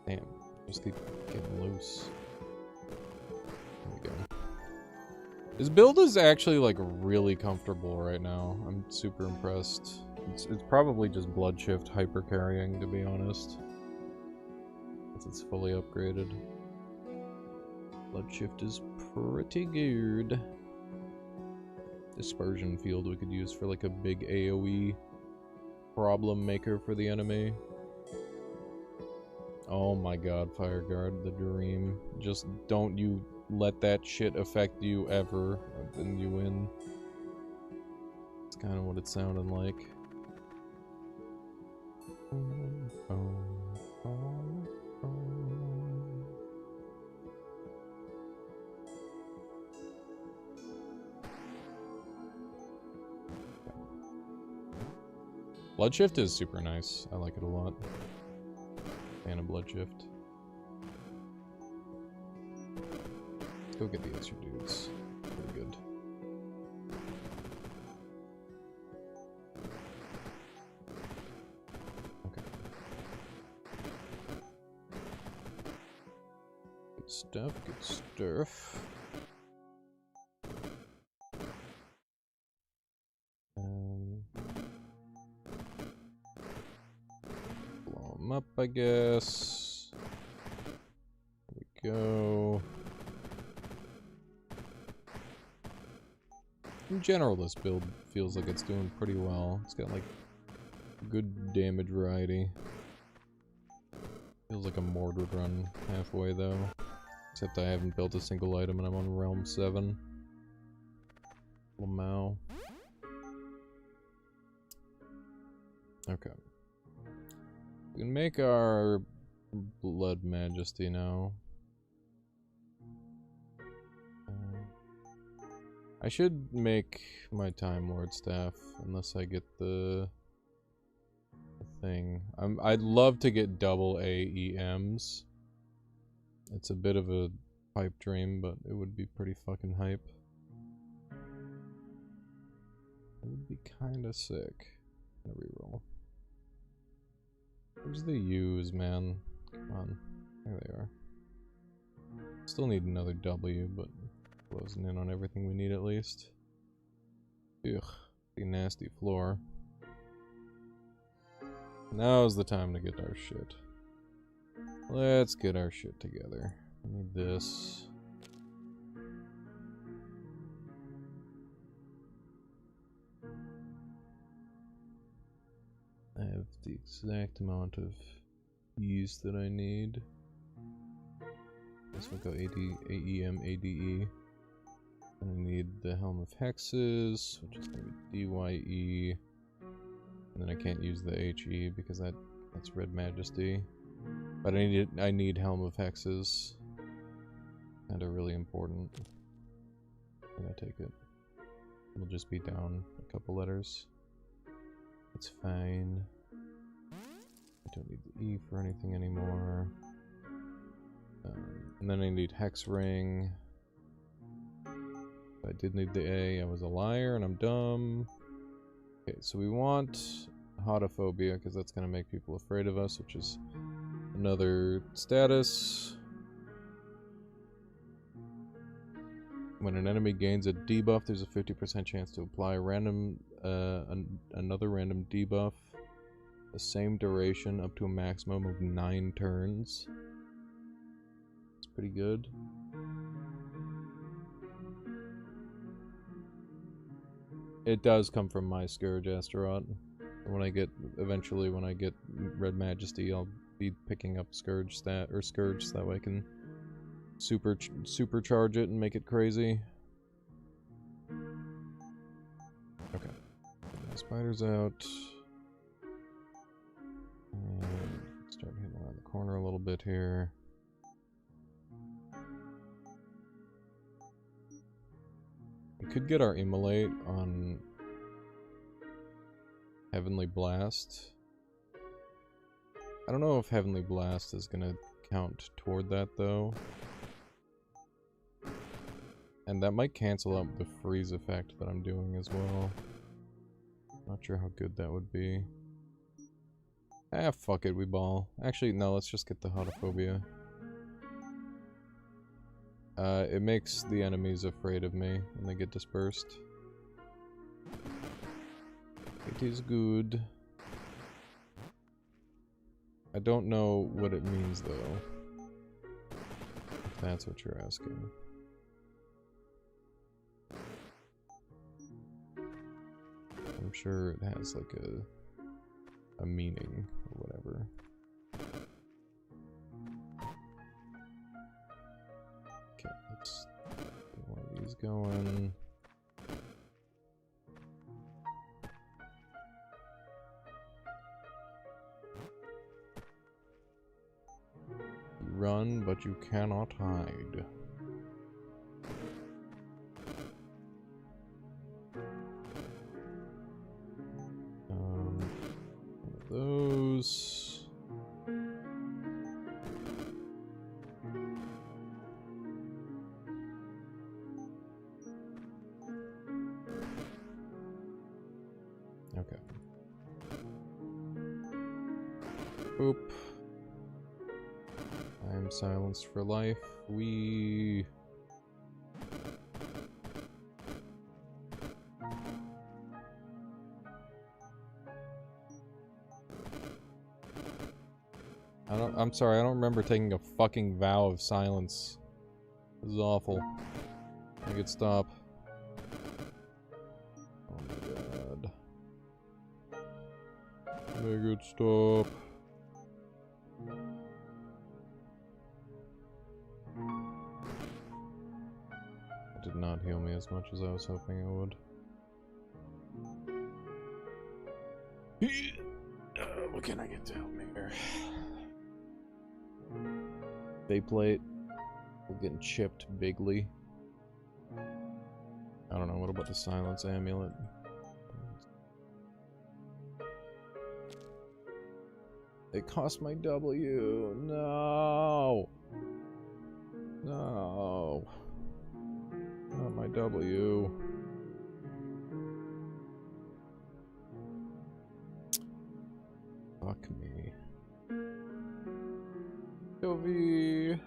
Damn, just keep getting loose. There we go. This build is actually like really comfortable right now. I'm super impressed. It's probably just blood shift hyper carrying, to be honest. Since it's fully upgraded. Blood shift is pretty good. Dispersion field we could use for like a big AoE problem maker for the enemy. Oh my god, Fire Guard, the dream. Just don't you let that shit affect you ever, then you win. It's kind of what it sounded like. Blood shift is super nice. I like it a lot. Fan of blood shift. Let's go get the extra dudes. Pretty good. Okay. Good stuff, good stuff. Blow them up, I guess. There we go. In general, this build feels like it's doing pretty well. It's got like good damage variety. Feels like a Mordred run halfway though. Except I haven't built a single item and I'm on Realm 7. Lamau. Okay. We can make our Blood Majesty now. I should make my Time Lord staff, unless I get the thing. I'd love to get double AEMs. It's a bit of a pipe dream, but it would be pretty fucking hype. It would be kinda sick. Gonna reroll. Where's the U's, man? Come on. There they are. Still need another W, but closing in on everything we need at least. Ugh, the nasty floor. Now's the time to get our shit. Let's get our shit together. I need this. I have the exact amount of E's that I need. Guess we'll go AEM, ADE. And I need the Helm of Hexes, which is going to be DYE. And then I can't use the HE because that's Red Majesty. But I need Helm of Hexes. Kinda really important. I'm gonna take it. We'll just be down a couple letters. It's fine. I don't need the E for anything anymore. And then I need Hex Ring. I did need the A. I was a liar and I'm dumb. Okay, so we want Hotophobia because that's going to make people afraid of us, which is another status. When an enemy gains a debuff, there's a 50% chance to apply a random, another random debuff. The same duration up to a maximum of 9 turns. It's pretty good. It does come from my Scourge Astaroth. When I get, eventually when I get Red Majesty, I'll be picking up Scourge stat, or Scourge, so that way I can supercharge it and make it crazy. Okay. Spider's out. And start hitting around the corner a little bit here. We could get our Immolate on Heavenly Blast. I don't know if Heavenly Blast is gonna count toward that though. And that might cancel out the freeze effect that I'm doing as well. Not sure how good that would be. Ah, fuck it, we ball. Actually, no, let's just get the Hotophobia. It makes the enemies afraid of me when they get dispersed. It is good. I don't know what it means, though. If that's what you're asking. I'm sure it has, like, a meaning, or whatever. Okay, let's get one of these going. You run, but you cannot hide. Those. Okay. Boop. I am silenced for life. We. I'm sorry, I don't remember taking a fucking vow of silence. This is awful. Make it stop. Oh my god. Make it stop. It did not heal me as much as I was hoping it would. What can I get to help me here? Bayplate. We're getting chipped bigly. I don't know, what about the Silence Amulet? It cost my W. No! No. Not my W. Fuck me. Toby!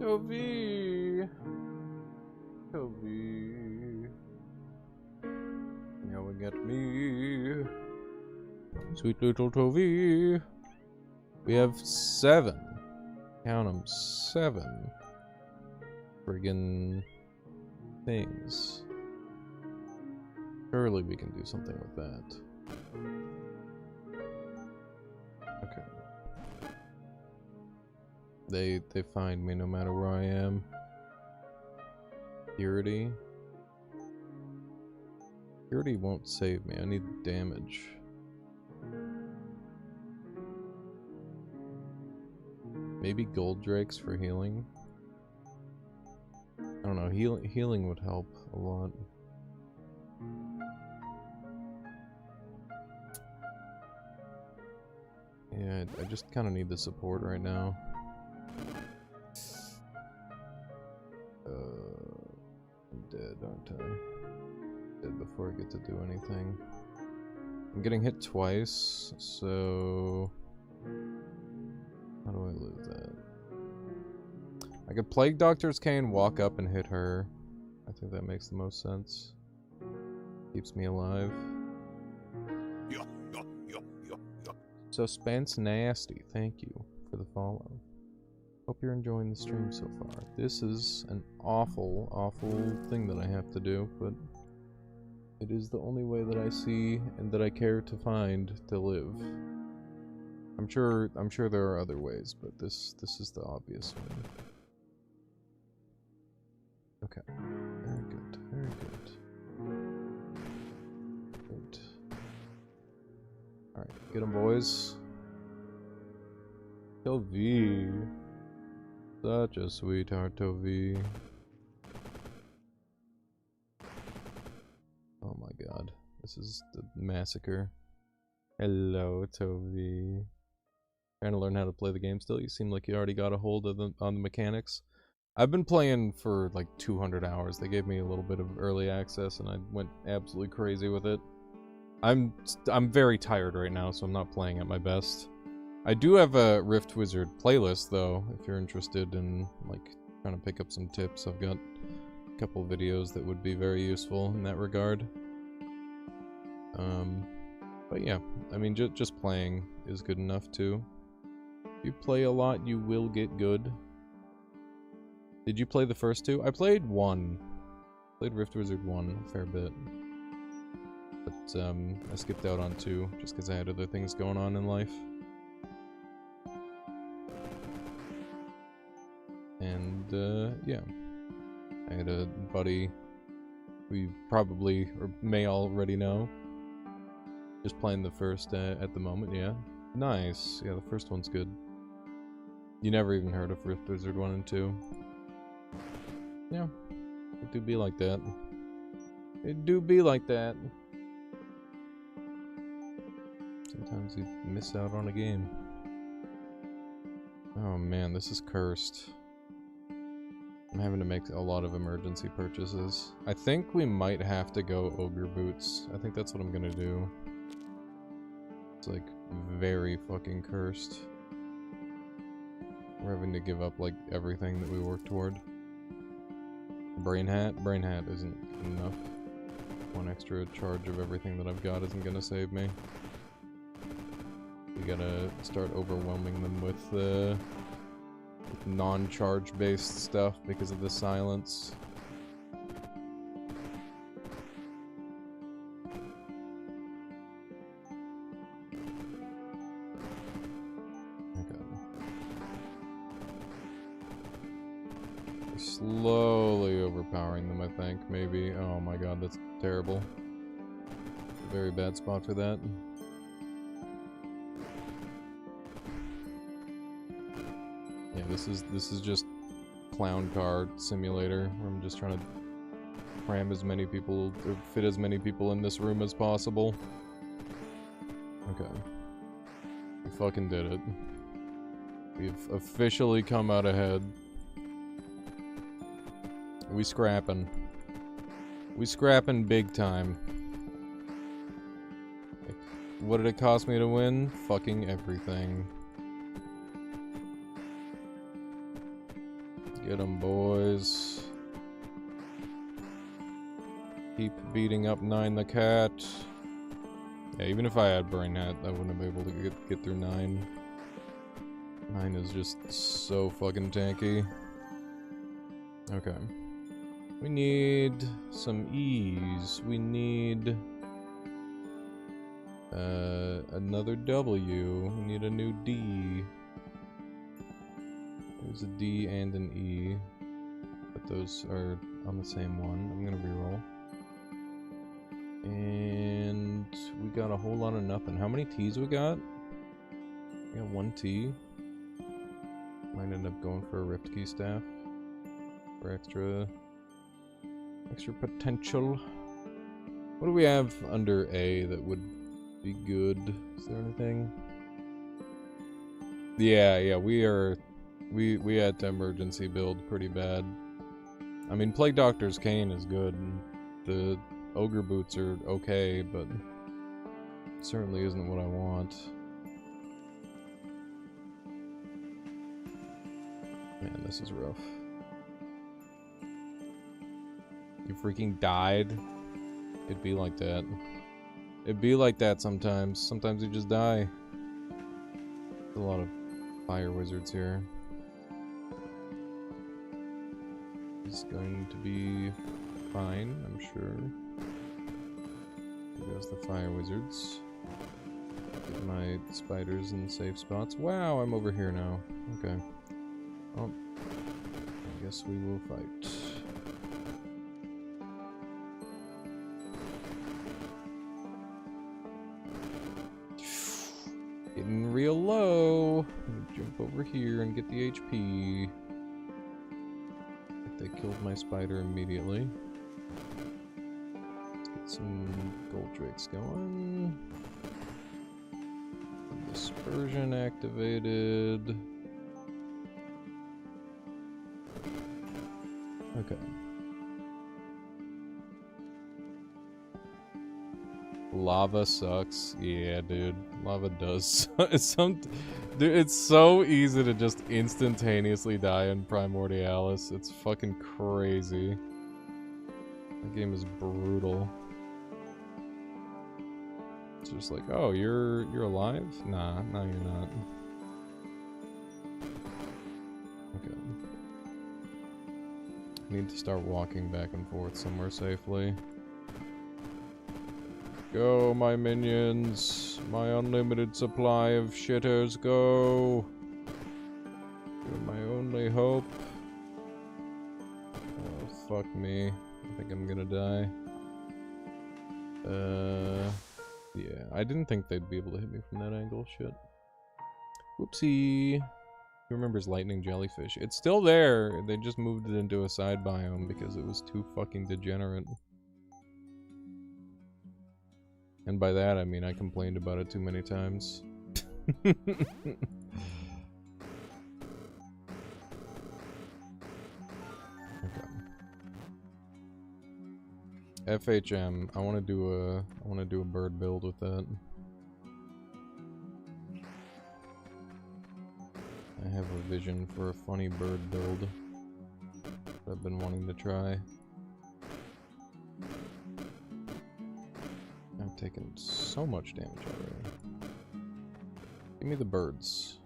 Toby! Toby! Now we get me. Sweet little Toby. We have 7. Count them, 7. Friggin' things. Surely we can do something with that. Okay. They find me no matter where I am. Purity. Purity won't save me. I need damage. Maybe Gold Drakes for healing. I don't know. Healing would help a lot. Yeah, I just kind of need the support right now. I'm dead, aren't I? Dead before I get to do anything. I'm getting hit twice, so... How do I lose that? I could Plague Doctor's Cane, walk up and hit her. I think that makes the most sense. Keeps me alive. Suspense Nasty, thank you for the follow. Hope you're enjoying the stream so far. This is an awful, awful thing that I have to do, but it is the only way that I see and that I care to find to live. I'm sure there are other ways, but this is the obvious one. Okay. Very good. Very good. Good. Alright, get 'em, boys. Tovi. Such a sweetheart, Tovi. Oh my god. This is the massacre. Hello, Tovi. Trying to learn how to play the game still? You seem like you already got a hold of on the mechanics. I've been playing for like 200 hours. They gave me a little bit of early access and I went absolutely crazy with it. I'm very tired right now, so I'm not playing at my best. I do have a Rift Wizard playlist though, if you're interested in like trying to pick up some tips. I've got a couple videos that would be very useful in that regard. But yeah, I mean just playing is good enough too. If you play a lot, you will get good. Did you play the first two? I played one. Played Rift Wizard 1 a fair bit. But I skipped out on 2 just because I had other things going on in life. And yeah. I had a buddy who you probably or may already know. Just playing the first at the moment, yeah. Nice. Yeah, the first one's good. You never even heard of Rift Wizard 1 and 2. Yeah. It do be like that. It do be like that. Sometimes you miss out on a game. Oh man, this is cursed. I'm having to make a lot of emergency purchases. I think we might have to go Ogre Boots. I think that's what I'm gonna do. It's like very fucking cursed. We're having to give up like everything that we work toward. Brain Hat? Brain Hat isn't enough. One extra charge of everything that I've got isn't gonna save me. We gotta start overwhelming them with non-charge based stuff because of the silence. Slowly overpowering them, I think, maybe. Oh my god, that's terrible. A very bad spot for that. Yeah, this is just clown car simulator, where I'm just trying to cram as many people, or fit as many people in this room as possible. Okay. We fucking did it. We've officially come out ahead. We scrapping. We scrapping big time. What did it cost me to win? Fucking everything. Get 'em, boys. Keep beating up 9 the cat. Yeah, even if I had Brain Hat, I wouldn't be able to get through 9. 9 is just so fucking tanky. Okay. We need some E's. We need another W. We need a new D. There's a D and an E, but those are on the same one. I'm gonna reroll. And we got a whole lot of nothing. How many T's we got? We got 1 T. Might end up going for a Rift Key Staff for extra potential. What do we have under A that would be good? Is there anything? Yeah, we had to emergency build pretty bad. I mean, Plague Doctor's Cane is good. The Ogre Boots are okay, but it certainly isn't what I want. Man, this is rough. freaking died. It'd be like that. It'd be like that sometimes. Sometimes you just die. There's a lot of fire wizards here. He's going to be fine, I'm sure. Here goes the fire wizards. Get my spiders in safe spots. Wow, I'm over here now. Okay. Well, I guess we will fight. Getting real low. Let me jump over here and get the HP. They killed my spider immediately. Let's get some gold drakes going. Dispersion activated. Okay. Lava sucks. Yeah, dude. Lava does. Dude, it's so easy to just instantaneously die in Primordialis. It's fucking crazy. That game is brutal. It's just like, oh, you're alive? Nah, no, you're not. Okay. I need to start walking back and forth somewhere safely. Go, my minions. My unlimited supply of shitters, go. You're my only hope. Oh, fuck me. I think I'm gonna die. Yeah, I didn't think they'd be able to hit me from that angle, shit. Whoopsie. Who remembers lightning jellyfish? It's still there, they just moved it into a side biome because it was too fucking degenerate. And by that, I mean I complained about it too many times. Okay. FHM. I want to do a bird build with that. I have a vision for a funny bird build that I've been wanting to try. I've taken so much damage already. Give me the birds.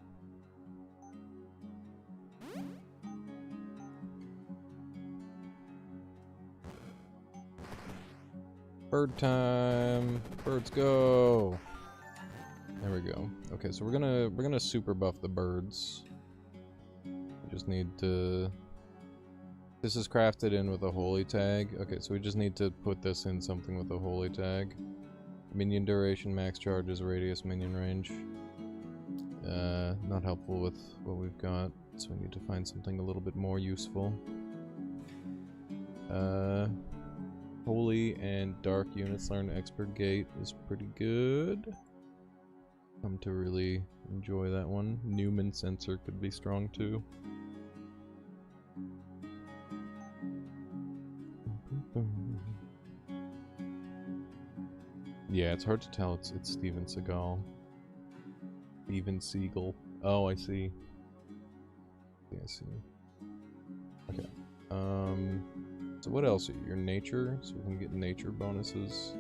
Bird time! Birds go! There we go. Okay, so we're gonna super buff the birds. We just need to... This is crafted in with a holy tag. Okay, so we just need to put this in something with a holy tag. Minion duration, max charges, radius, minion range. Not helpful with what we've got, so we need to find something a little bit more useful. Holy and dark units learn expurgate is pretty good. Come to really enjoy that one. Newman sensor could be strong too. Yeah, it's hard to tell. It's Steven Seagal. Steven Seagal. Oh, I see. Yeah, I see. Okay. So what else? Your nature, so we can get nature bonuses.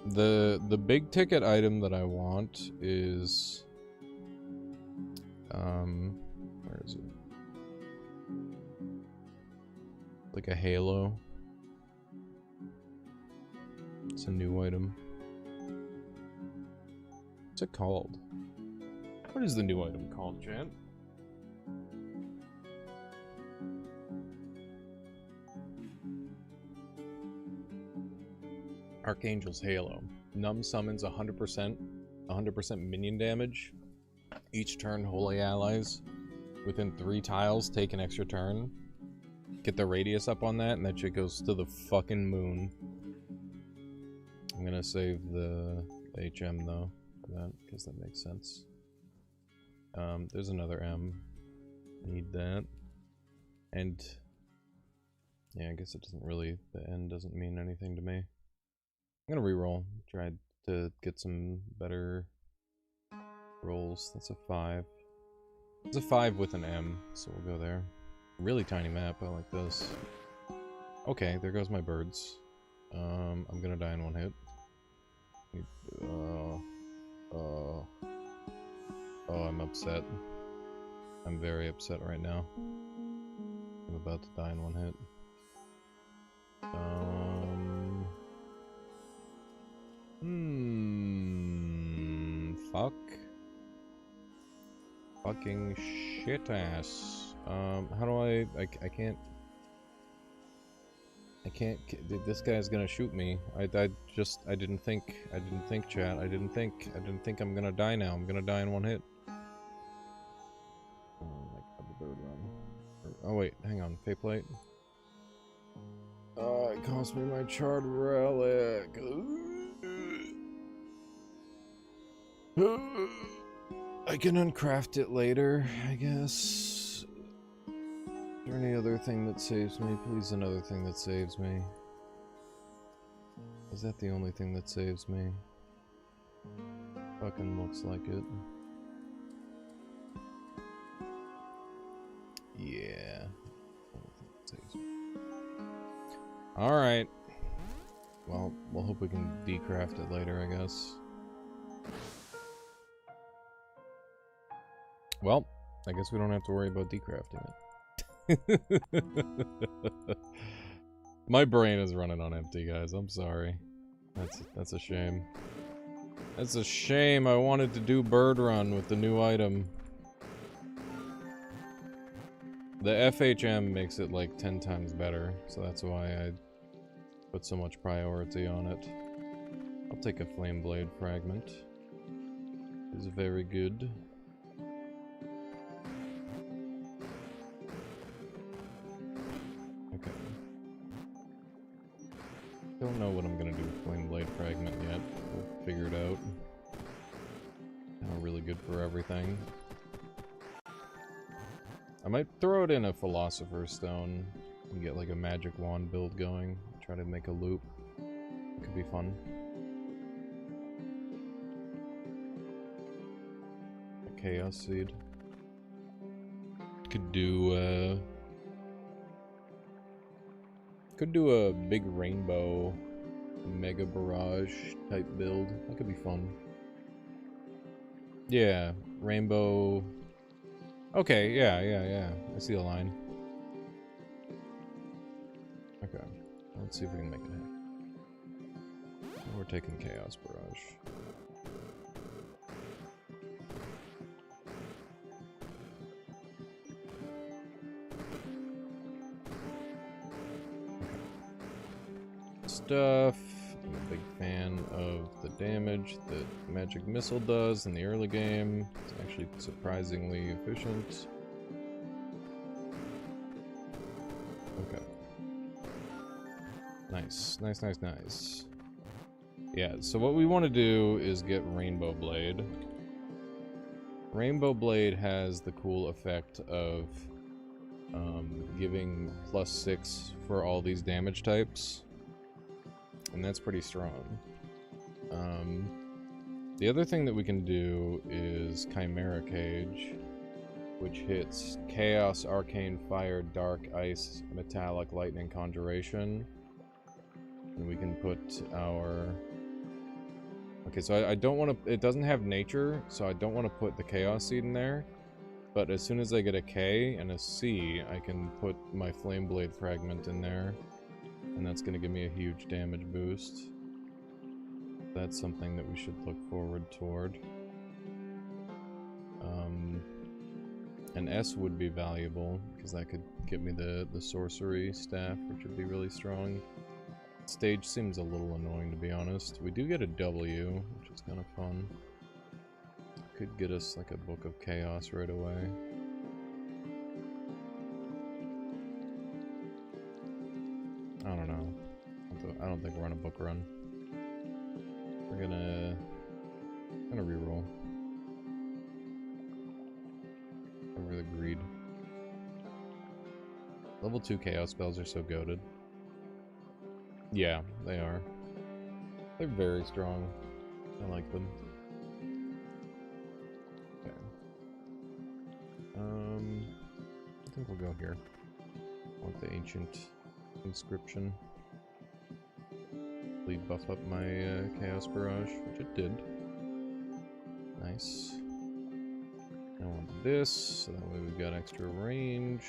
The big ticket item that I want is where is it? Like a halo. It's a new item. What's it called? What is the new item called, Jan? Archangel's Halo. Numb summons 100% minion damage. Each turn, holy allies within 3 tiles take an extra turn. Get the radius up on that, and that shit goes to the fucking moon. I'm gonna save the HM though for that, because that makes sense. There's another M. Need that. And yeah, I guess it doesn't really, the N doesn't mean anything to me. I'm gonna reroll, try to get some better rolls. That's a 5. It's a 5 with an M, so we'll go there. Really tiny map, I like this. Okay, there goes my birds. I'm gonna die in one hit. Oh, I'm upset. I'm very upset right now. I'm about to die in one hit. Fuck. Fucking shit ass. How do I can't... this guy's gonna shoot me. I didn't think, chat. I didn't think I'm gonna die now. I'm gonna die in one hit. Oh my god, the bird run. Oh wait, hang on, pay plate. Oh, it cost me my charred relic. I can uncraft it later, I guess. Is there any other thing that saves me? Please, another thing that saves me. Is that the only thing that saves me? Fucking looks like it. Yeah. Alright. Well, we'll hope we can decraft it later, I guess. Well, I guess we don't have to worry about decrafting it. My brain is running on empty, guys. I'm sorry. That's a shame. That's a shame. I wanted to do bird run with the new item. The FHM makes it like 10 times better, so that's why I put so much priority on it. I'll take a flame blade fragment. It's very good. Okay. Don't know what I'm gonna do with flame blade fragment yet. We'll figure it out. Not really good for everything. I might throw it in a Philosopher's Stone and get like a magic wand build going. Try to make a loop. Could be fun. A Chaos Seed. Could do a big rainbow mega barrage type build. That could be fun. Yeah, rainbow. Okay, yeah. I see the line. Okay, let's see if we can make it happen. We're taking Chaos Barrage. Okay. Stuff. I'm a big fan of the damage that Magic Missile does in the early game. It's actually surprisingly efficient. Okay. Nice. Yeah, so what we want to do is get Rainbow Blade. Rainbow Blade has the cool effect of giving +6 for all these damage types. And that's pretty strong. The other thing that we can do is Chimera Cage, which hits Chaos, Arcane, Fire, Dark, Ice, Metallic, Lightning, Conjuration. And we can put our... Okay, so I don't want to... It doesn't have Nature, so I don't want to put the Chaos Seed in there. But as soon as I get a K and a C, I can put my Flame Blade Fragment in there. And that's going to give me a huge damage boost. That's something that we should look forward toward. An S would be valuable, because that could get me the sorcery staff, which would be really strong. Stage seems a little annoying, to be honest. We do get a W, which is kind of fun. Could get us like a Book of Chaos right away. I don't know. I don't think we're on a book run. We're gonna reroll. Over the greed. Level 2 chaos spells are so goated. Yeah, they are. They're very strong. I like them. Okay. I think we'll go here. want the ancient inscription. Really buff up my Chaos Barrage, which it did. Nice. I want this, so that way we've got extra range.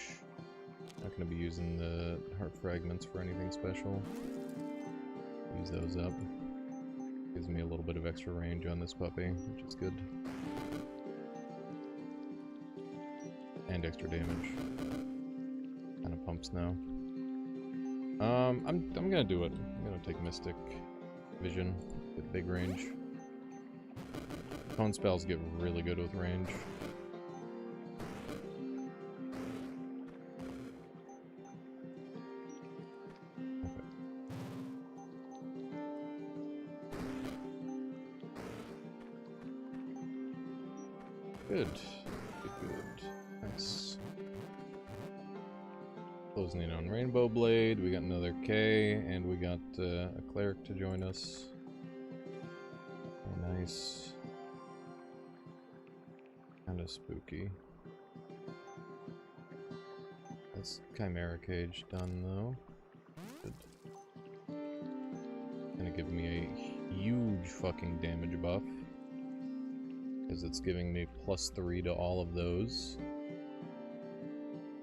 Not going to be using the Heart Fragments for anything special. Use those up. Gives me a little bit of extra range on this puppy, which is good. And extra damage. Kind of pumps now. I'm gonna do it. I'm gonna take Mystic Vision, get big range. Cone spells get really good with range. Good. Good. Nice. Closing in on Rainbow Blade. We got another K, and we got a Cleric to join us. Very nice. Kinda spooky. That's Chimera Cage done, though. Good. Gonna give me a huge fucking damage buff. Because it's giving me +3 to all of those.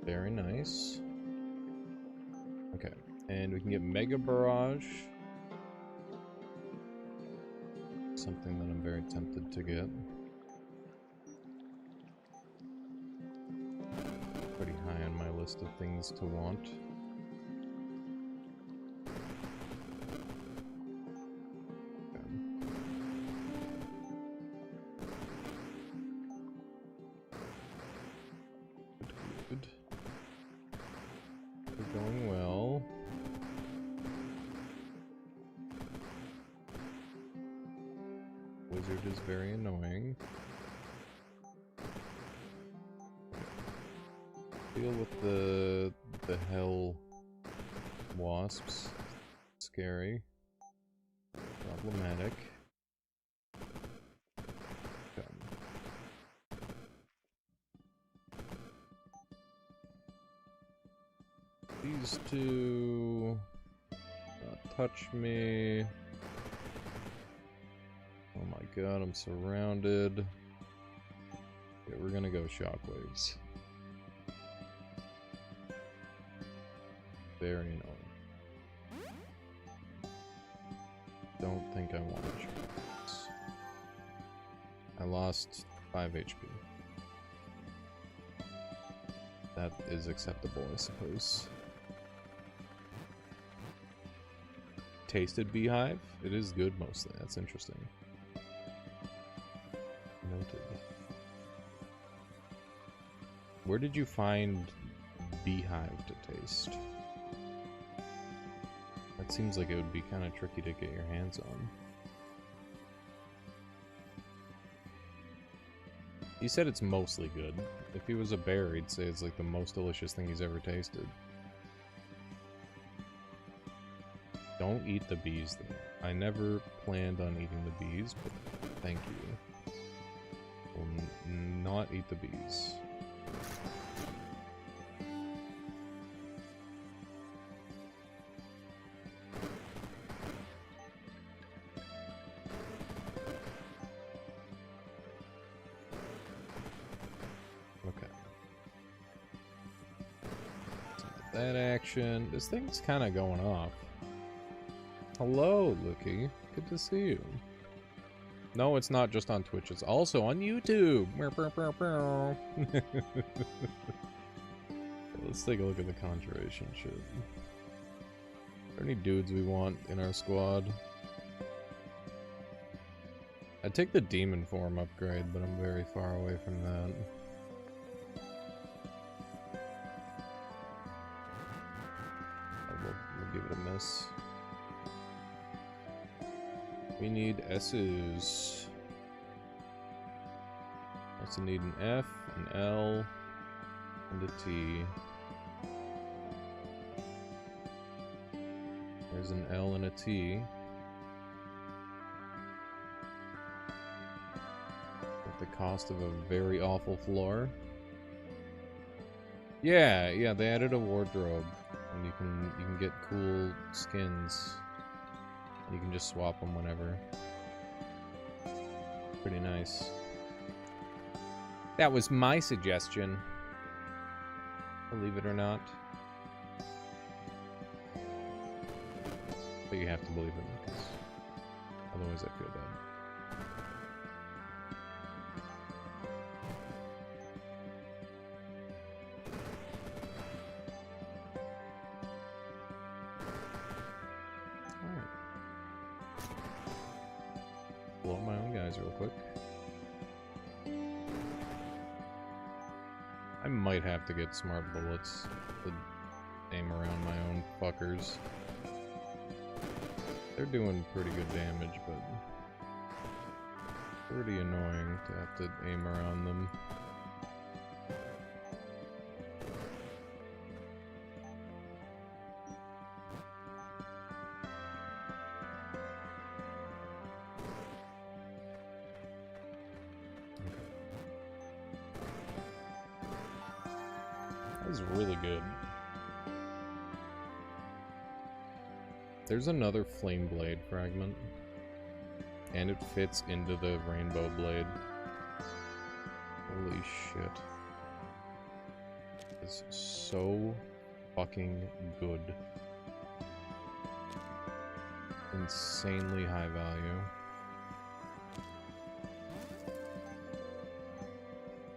Very nice. Okay, and we can get Mega Barrage. Something that I'm very tempted to get. Pretty high on my list of things to want. Good. We're going well. Wizard is very annoying. Deal with the hell wasps. Scary. Problematic. Okay. These two touch me. Oh my god, I'm surrounded. Okay, we're gonna go Shockwaves. Very annoying. Don't think I want Shockwaves. I lost 5 HP. That is acceptable, I suppose. Tasted Beehive? It is good mostly. That's interesting. Noted. Where did you find Beehive to taste? That seems like it would be kind of tricky to get your hands on. He said it's mostly good. If he was a bear, he'd say it's like the most delicious thing he's ever tasted. Don't eat the bees, though. I never planned on eating the bees, but thank you. Will not eat the bees. Okay. That action. This thing's kind of going off. Hello, Lucky. Good to see you. No, it's not just on Twitch. It's also on YouTube. Let's take a look at the Conjuration shit. Are there any dudes we want in our squad? I'd take the Demon Form upgrade, but I'm very far away from that. We'll give it a miss. We need S's. Also need an F, an L, and a T. There's an L and a T. At the cost of a very awful floor. Yeah, they added a wardrobe, and you can get cool skins. You can just swap them whenever. Pretty nice. That was my suggestion. Believe it or not. But you have to believe it, because otherwise I feel bad. Blow up my own guys real quick. I might have to get smart bullets to aim around my own fuckers. They're doing pretty good damage, but pretty annoying to have to aim around them. That was really good. There's another flame blade fragment, and it fits into the rainbow blade. Holy shit. It's so fucking good. Insanely high value.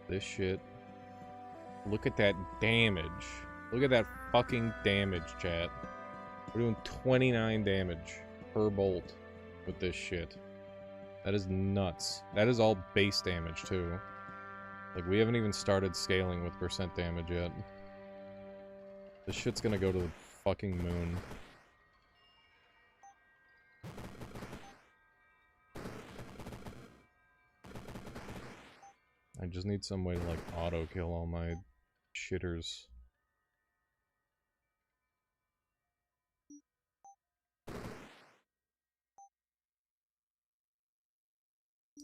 This shit. Look at that damage. Look at that fucking damage, chat. We're doing 29 damage per bolt with this shit. That is nuts. That is all base damage, too. Like, we haven't even started scaling with percent damage yet. This shit's gonna go to the fucking moon. I just need some way to, like, auto-kill all my shitters.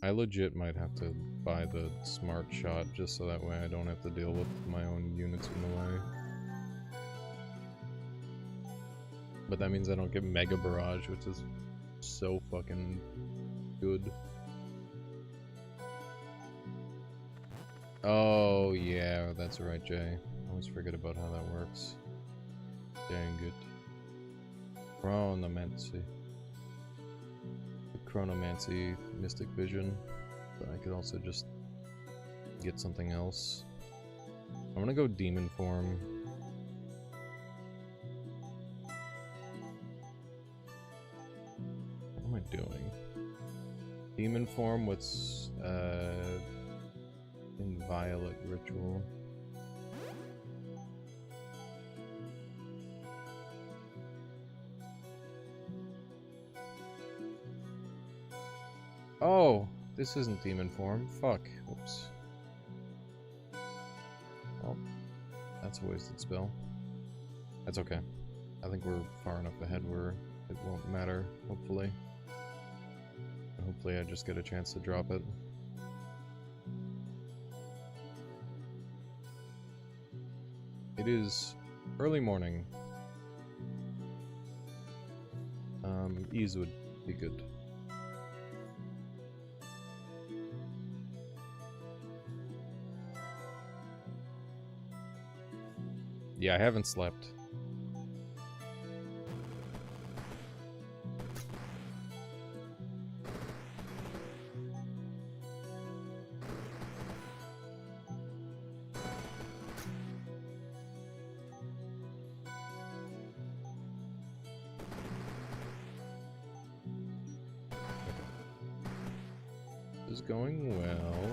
I legit might have to buy the smart shot just so that way I don't have to deal with my own units in the way. But that means I don't get Mega Barrage, which is so fucking good. Oh, yeah, that's right, Jay. I always forget about how that works. Dang good. Chronomancy. Chronomancy, Mystic Vision. But I could also just get something else. I'm gonna go Demon Form. What am I doing? Demon Form with Inviolate Ritual. Oh, this isn't Demon Form. Fuck. Whoops. Well, that's a wasted spell. That's okay. I think we're far enough ahead where it won't matter, hopefully. Hopefully I just get a chance to drop it. It is early morning. Ease would be good. Yeah, I haven't slept. This is going well.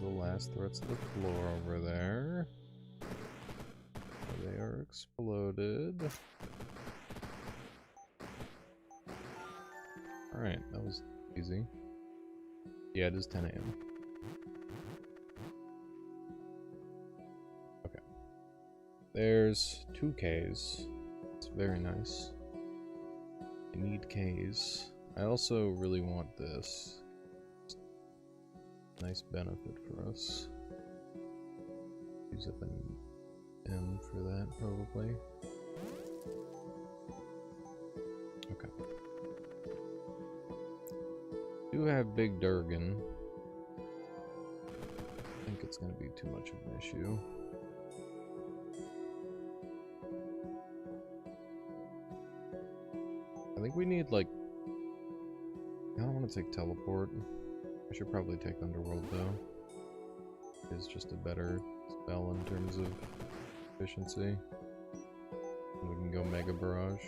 The last threats to the floor over there. They are exploded. Alright, that was easy. Yeah, it is 10 AM. Okay. There's 2 Ks. It's very nice. I need Ks. I also really want this. Nice benefit for us. Use up an M for that, probably. Okay. Do have Big Durgan. I think it's going to be too much of an issue. I think we need, like... I don't want to take Teleport. I should probably take Underworld, though. It's just a better spell in terms of efficiency. And we can go Mega Barrage.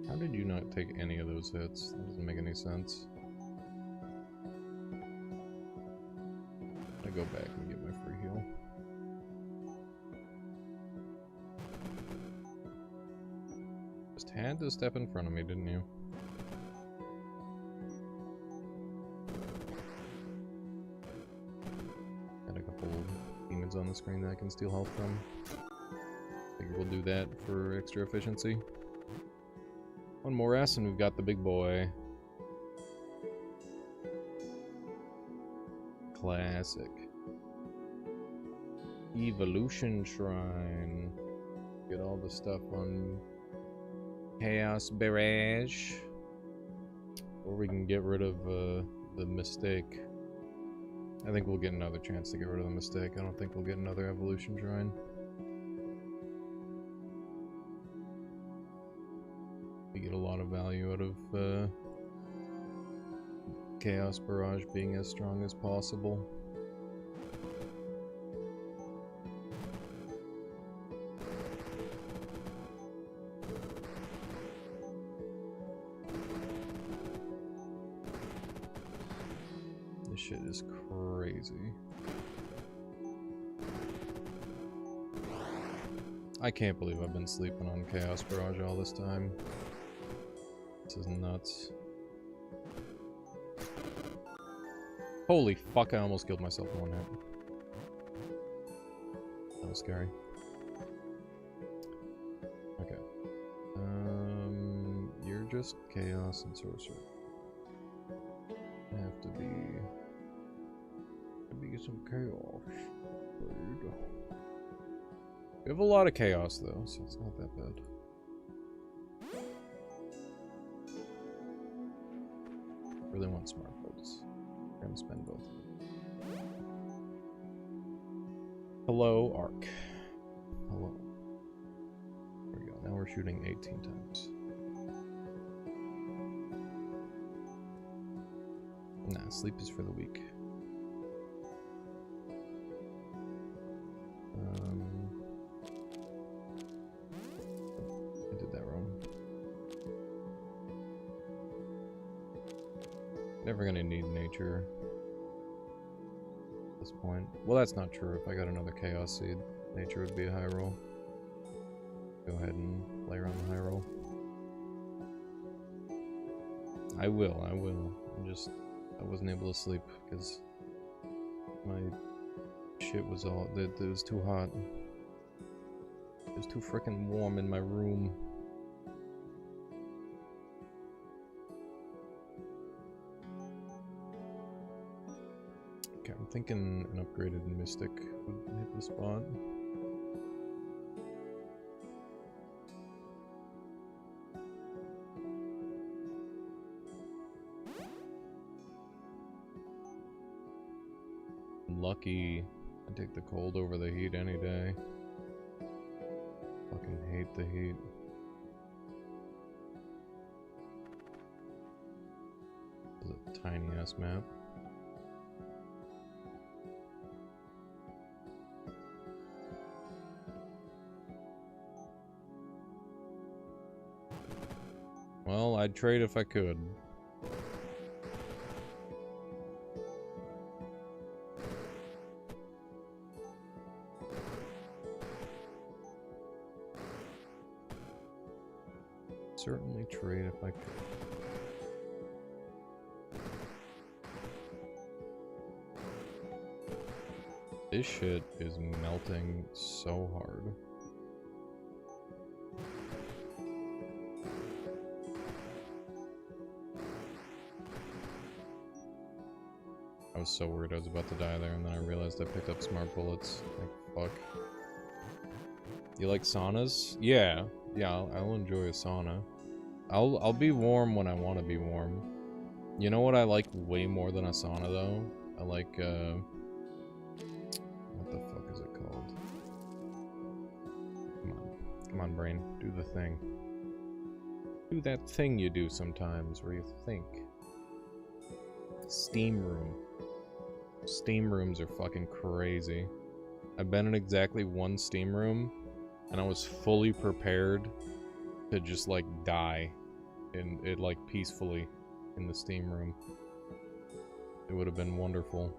How did you not take any of those hits? That doesn't make any sense. I go back and get my free heal. Just had to step in front of me, didn't you? Got a couple demons on the screen that I can steal health from. Figure we'll do that for extra efficiency. One more S and we've got the big boy. Classic. Evolution Shrine. Get all the stuff on Chaos Barrage. Or we can get rid of the Mistake. I think we'll get another chance to get rid of the Mistake. I don't think we'll get another Evolution Shrine. We get a lot of value out of Chaos Barrage being as strong as possible. This shit is crazy. I can't believe I've been sleeping on Chaos Barrage all this time. This is nuts. Holy fuck, I almost killed myself in one hit. That was scary. Okay. You're just Chaos and Sorcerer. I have to be some Chaos. We have a lot of Chaos though, so it's not that bad. Really want smart bolts. I'm gonna spend both. Hello, Arc. Hello. There we go. Now we're shooting 18 times. Nah, sleep is for the weak. I did that wrong. Never gonna need nature at this point. Well, that's not true. If I got another Chaos Seed, nature would be a high roll. Go ahead and play around the high roll. I will. I wasn't able to sleep because my shit was all... It was too hot. It was too frickin' warm in my room. Okay, I'm thinking an upgraded Mystic would hit the spot. Lucky. I take the cold over the heat any day. Fucking hate the heat. This is a tiny ass map. Well, I'd trade if I could. certainly trade if I could. This shit is melting so hard. I was so worried I was about to die there, and then I realized I picked up smart bullets. Like, fuck. You like saunas? Yeah. Yeah, I'll enjoy a sauna. I'll be warm when I want to be warm. You know what I like way more than a sauna, though? I like, what the fuck is it called? Come on. Come on, brain. Do the thing. Do that thing you do sometimes where you think. Steam room. Steam rooms are fucking crazy. I've been in exactly one steam room, and I was fully prepared to just, like, die in it, like, peacefully in the steam room. It would have been wonderful.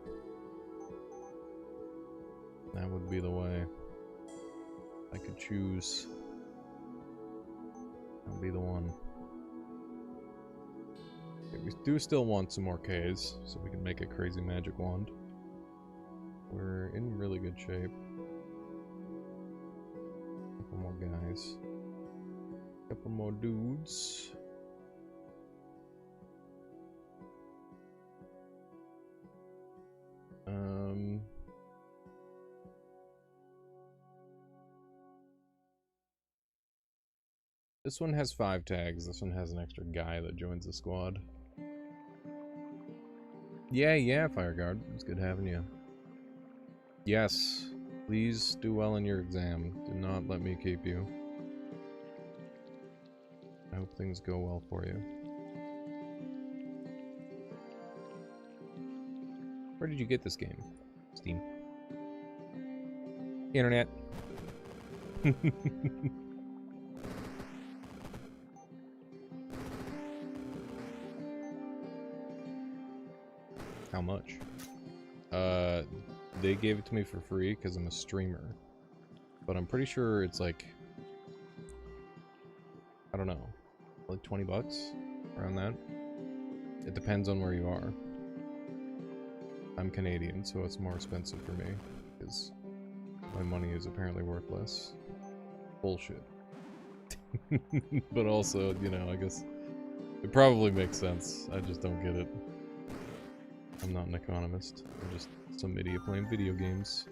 That would be the way. I could choose. That'd be the one. Okay, we do still want some more Ks, so we can make a crazy magic wand. We're in really good shape. Couple more guys. Couple more dudes. This one has 5 tags. This one has an extra guy that joins the squad. Yeah, Fireguard. It's good having you. Yes. Please do well in your exam. Do not let me keep you. I hope things go well for you. Where did you get this game? Steam. Internet. How much? They gave it to me for free because I'm a streamer. But I'm pretty sure it's like, I don't know, like 20 bucks around that. It depends on where you are. I'm Canadian, so it's more expensive for me because my money is apparently worthless. Bullshit. But also, you know, I guess it probably makes sense. I just don't get it. I'm not an economist. I'm just some idiot playing video games.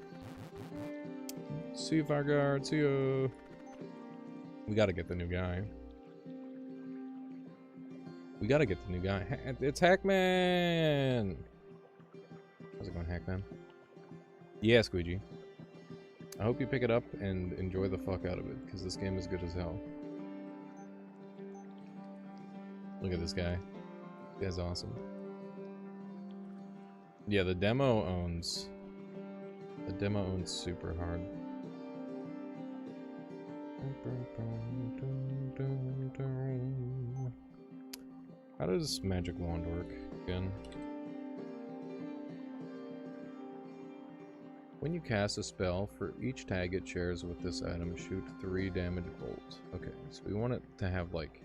See you, Fireguard. See ya. We gotta get the new guy. We gotta get the new guy. It's Hackman! How's it going, Hackman? Yeah, Squeegee. I hope you pick it up and enjoy the fuck out of it, because this game is good as hell. Look at this guy. This guy's awesome. Yeah, the demo owns super hard. How does Magic Wand work again? When you cast a spell, for each tag it shares with this item, shoot 3 damage bolts. Okay, so we want it to have like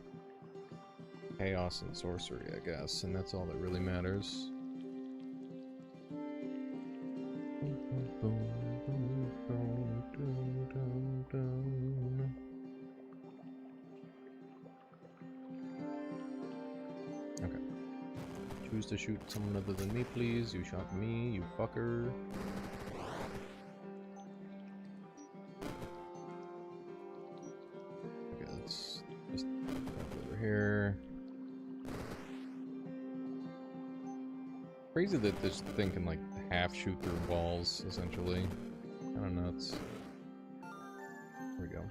chaos and sorcery, I guess, and that's all that really matters. Okay. Choose to shoot someone other than me, please. You shot me, you fucker. Okay, let's just put over here. Crazy that this thing can like half shoot through walls, essentially. Kinda nuts. There we go.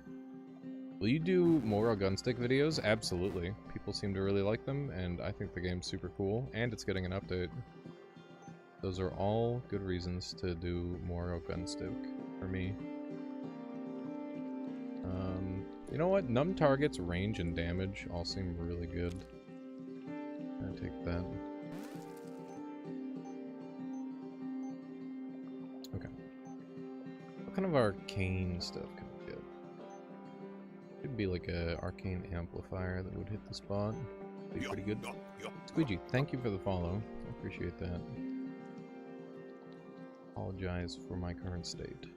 Will you do more Gunstick videos? Absolutely. People seem to really like them, and I think the game's super cool, and it's getting an update. Those are all good reasons to do more Gunstick for me. You know what? Numb targets, range, and damage all seem really good. I'll take that. Okay. What kind of arcane stuff can we get? Could should be like a arcane amplifier that would hit the spot. Be pretty good. Squeegee, thank you for the follow. I appreciate that. Apologize for my current state.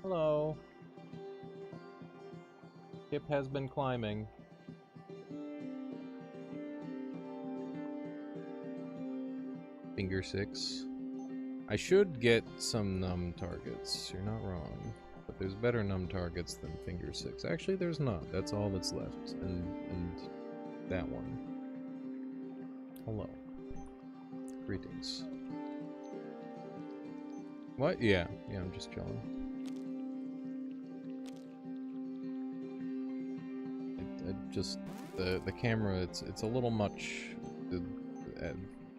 Hello. Kip has been climbing. Finger 6. I should get some numb targets. You're not wrong. But there's better numb targets than Finger 6. Actually, there's not. That's all that's left. And that one. Hello. Greetings. What? Yeah. Yeah, I'm just chilling. Just the camera, it's a little much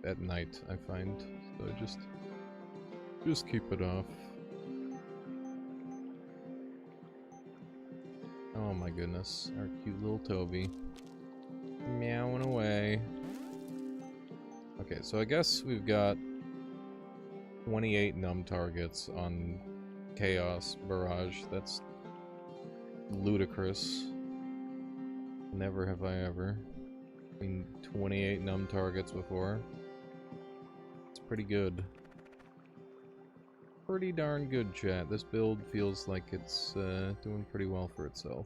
at night, I find. So just keep it off. Oh my goodness, our cute little Toby. Meowing away. Okay, so I guess we've got 28 numb targets on Chaos Barrage. That's ludicrous. Never have I ever seen 28 numb targets before. It's pretty good. Pretty darn good, chat. This build feels like it's doing pretty well for itself.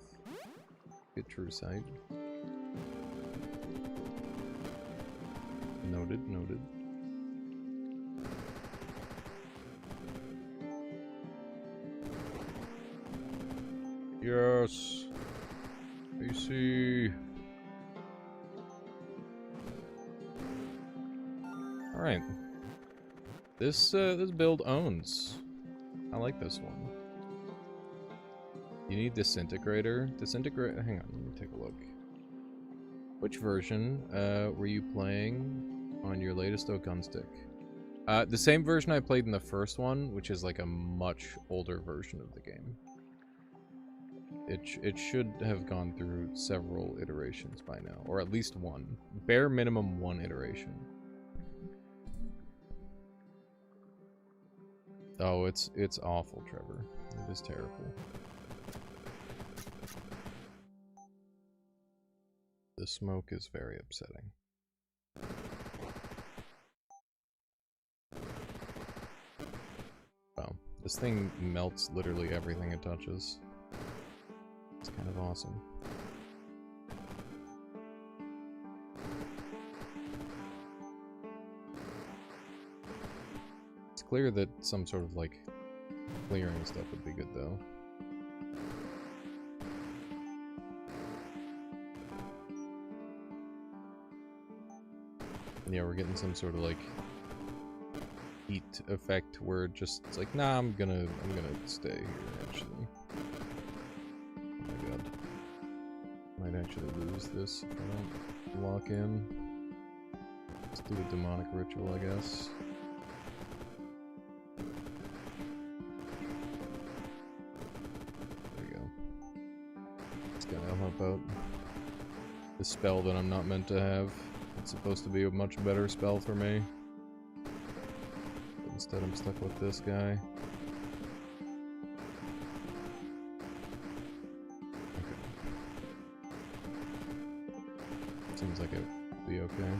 Good true sight. Noted, noted. Yes! AC! Alright. This build owns. I like this one. You need Disintegrator. Hang on, let me take a look. Which version were you playing on your latest Gunstick? The same version I played in the first one, which is like a much older version of the game. It should have gone through several iterations by now, or at least one. Bare minimum one iteration. Oh, it's awful, Trevor. It is terrible. The smoke is very upsetting. Wow, this thing melts literally everything it touches. It's kind of awesome. It's clear that some sort of like clearing stuff would be good though. Yeah, we're getting some sort of like heat effect where it's like, nah, I'm gonna stay here actually. Oh my god. Might actually lose this if I don't lock in. Let's do a demonic ritual, I guess. There we go. This guy will help out. The spell that I'm not meant to have. It's supposed to be a much better spell for me. But instead I'm stuck with this guy. Okay. Seems like it would be okay.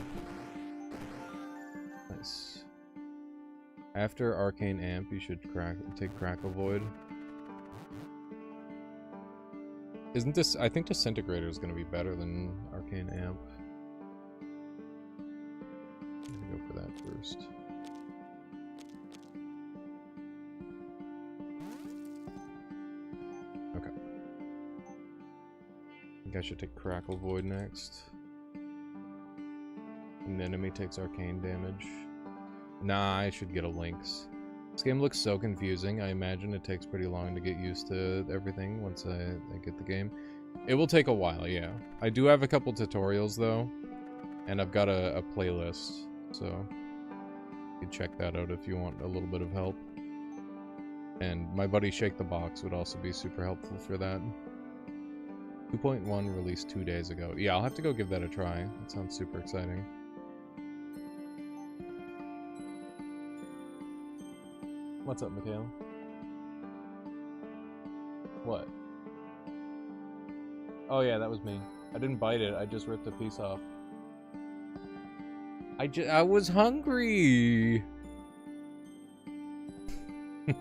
Nice. After Arcane Amp, you should take Crackle Void. Isn't this... I think Disintegrator is going to be better than Arcane Amp. Go for that first. Okay. I think I should take Crackle Void next. An enemy takes arcane damage. Nah, I should get a Lynx. This game looks so confusing. I imagine it takes pretty long to get used to everything once I get the game. It will take a while, yeah. I do have a couple tutorials though, and I've got a playlist. So, you can check that out if you want a little bit of help. And my buddy Shake the Box would also be super helpful for that. 2.1 released 2 days ago. Yeah, I'll have to go give that a try. That sounds super exciting. What's up, Mikhail? What? Oh yeah, that was me. I didn't bite it, I just ripped a piece off. I was hungry! Yeah,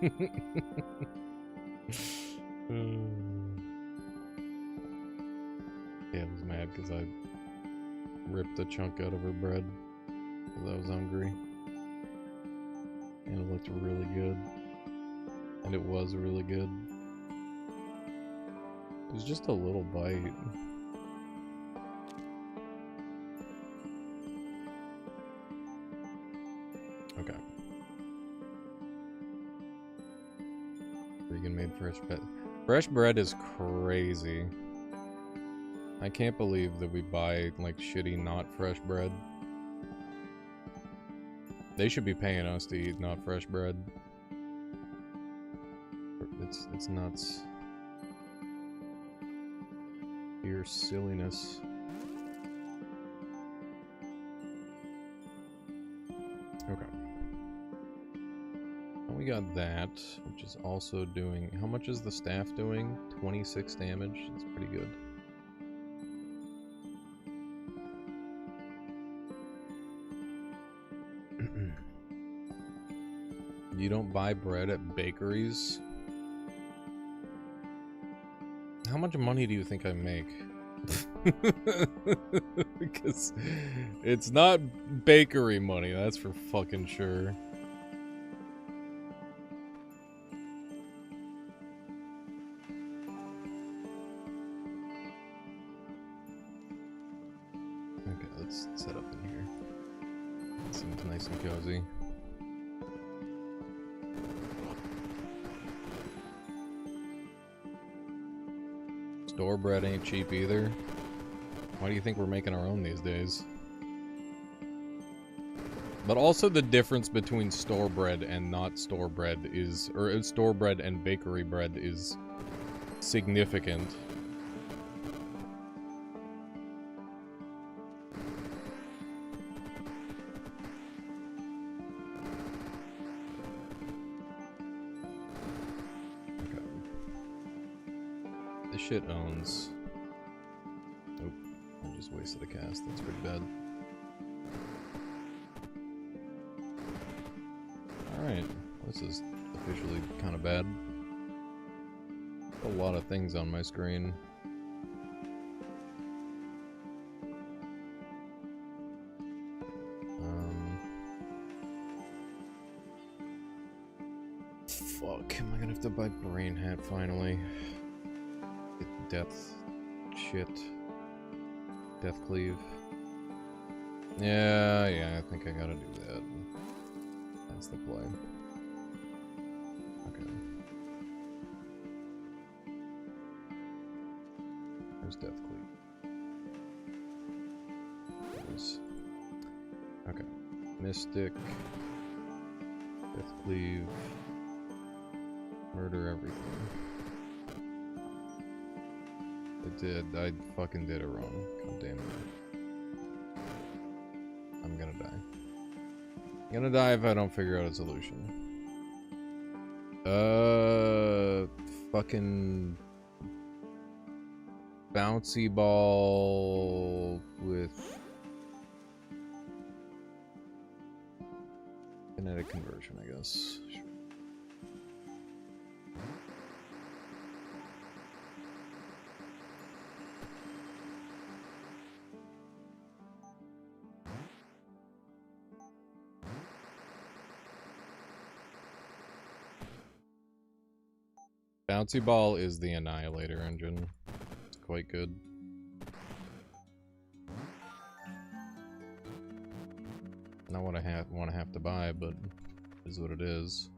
I was mad because I ripped a chunk out of her bread because I was hungry. And it looked really good. And it was really good. It was just a little bite. Okay. Vegan made fresh bread. Fresh bread is crazy. I can't believe that we buy, like, shitty not fresh bread. They should be paying us to eat not fresh bread. It's nuts. Your silliness. Okay. Well, we got that, which is also doing... How much is the staff doing? 26 damage? That's pretty good. You don't buy bread at bakeries? How much money do you think I make? Because it's not bakery money, that's for fucking sure. Okay, let's set up in here. Seems nice and cozy. Store bread ain't cheap either. Why do you think we're making our own these days? But also the difference between store bread and not store bread is, or store bread and bakery bread is significant. Shit owns. Oh, I just wasted a cast. That's pretty bad. Alright, this is officially kind of bad. A lot of things on my screen. Fuck, am I gonna have to buy Brain Hat finally? Death shit. Death Cleave. Yeah, I think I gotta do that. That's the play. Okay. There's Death Cleave. Okay. Mystic. Death Cleave. Murder everything. I fucking did it wrong. God damn it. I'm gonna die. I'm gonna die if I don't figure out a solution. Fucking... Bouncy ball with... kinetic conversion, I guess. Bouncy Ball is the Annihilator engine. It's quite good. Not what I want to have to buy, but is what it is.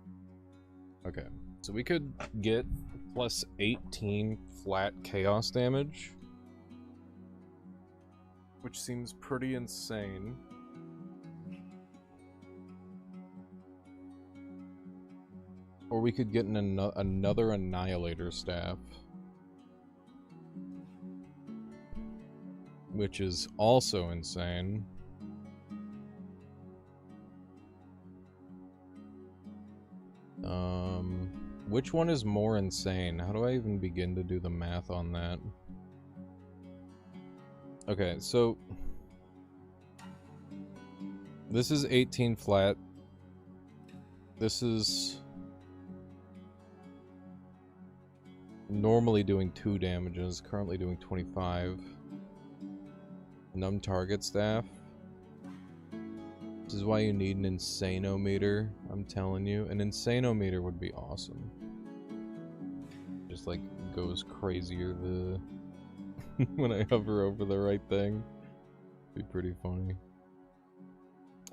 Okay, so we could get plus 18 flat chaos damage, which seems pretty insane. Or we could get another Annihilator staff, which is also insane. Which one is more insane? How do I even begin to do the math on that? Okay, so this is 18 flat. This is normally doing 2 damages, currently doing 25. Numb target staff. This is why you need an Insanometer, I'm telling you. An Insanometer would be awesome. Just like goes crazier the when I hover over the right thing. Be pretty funny.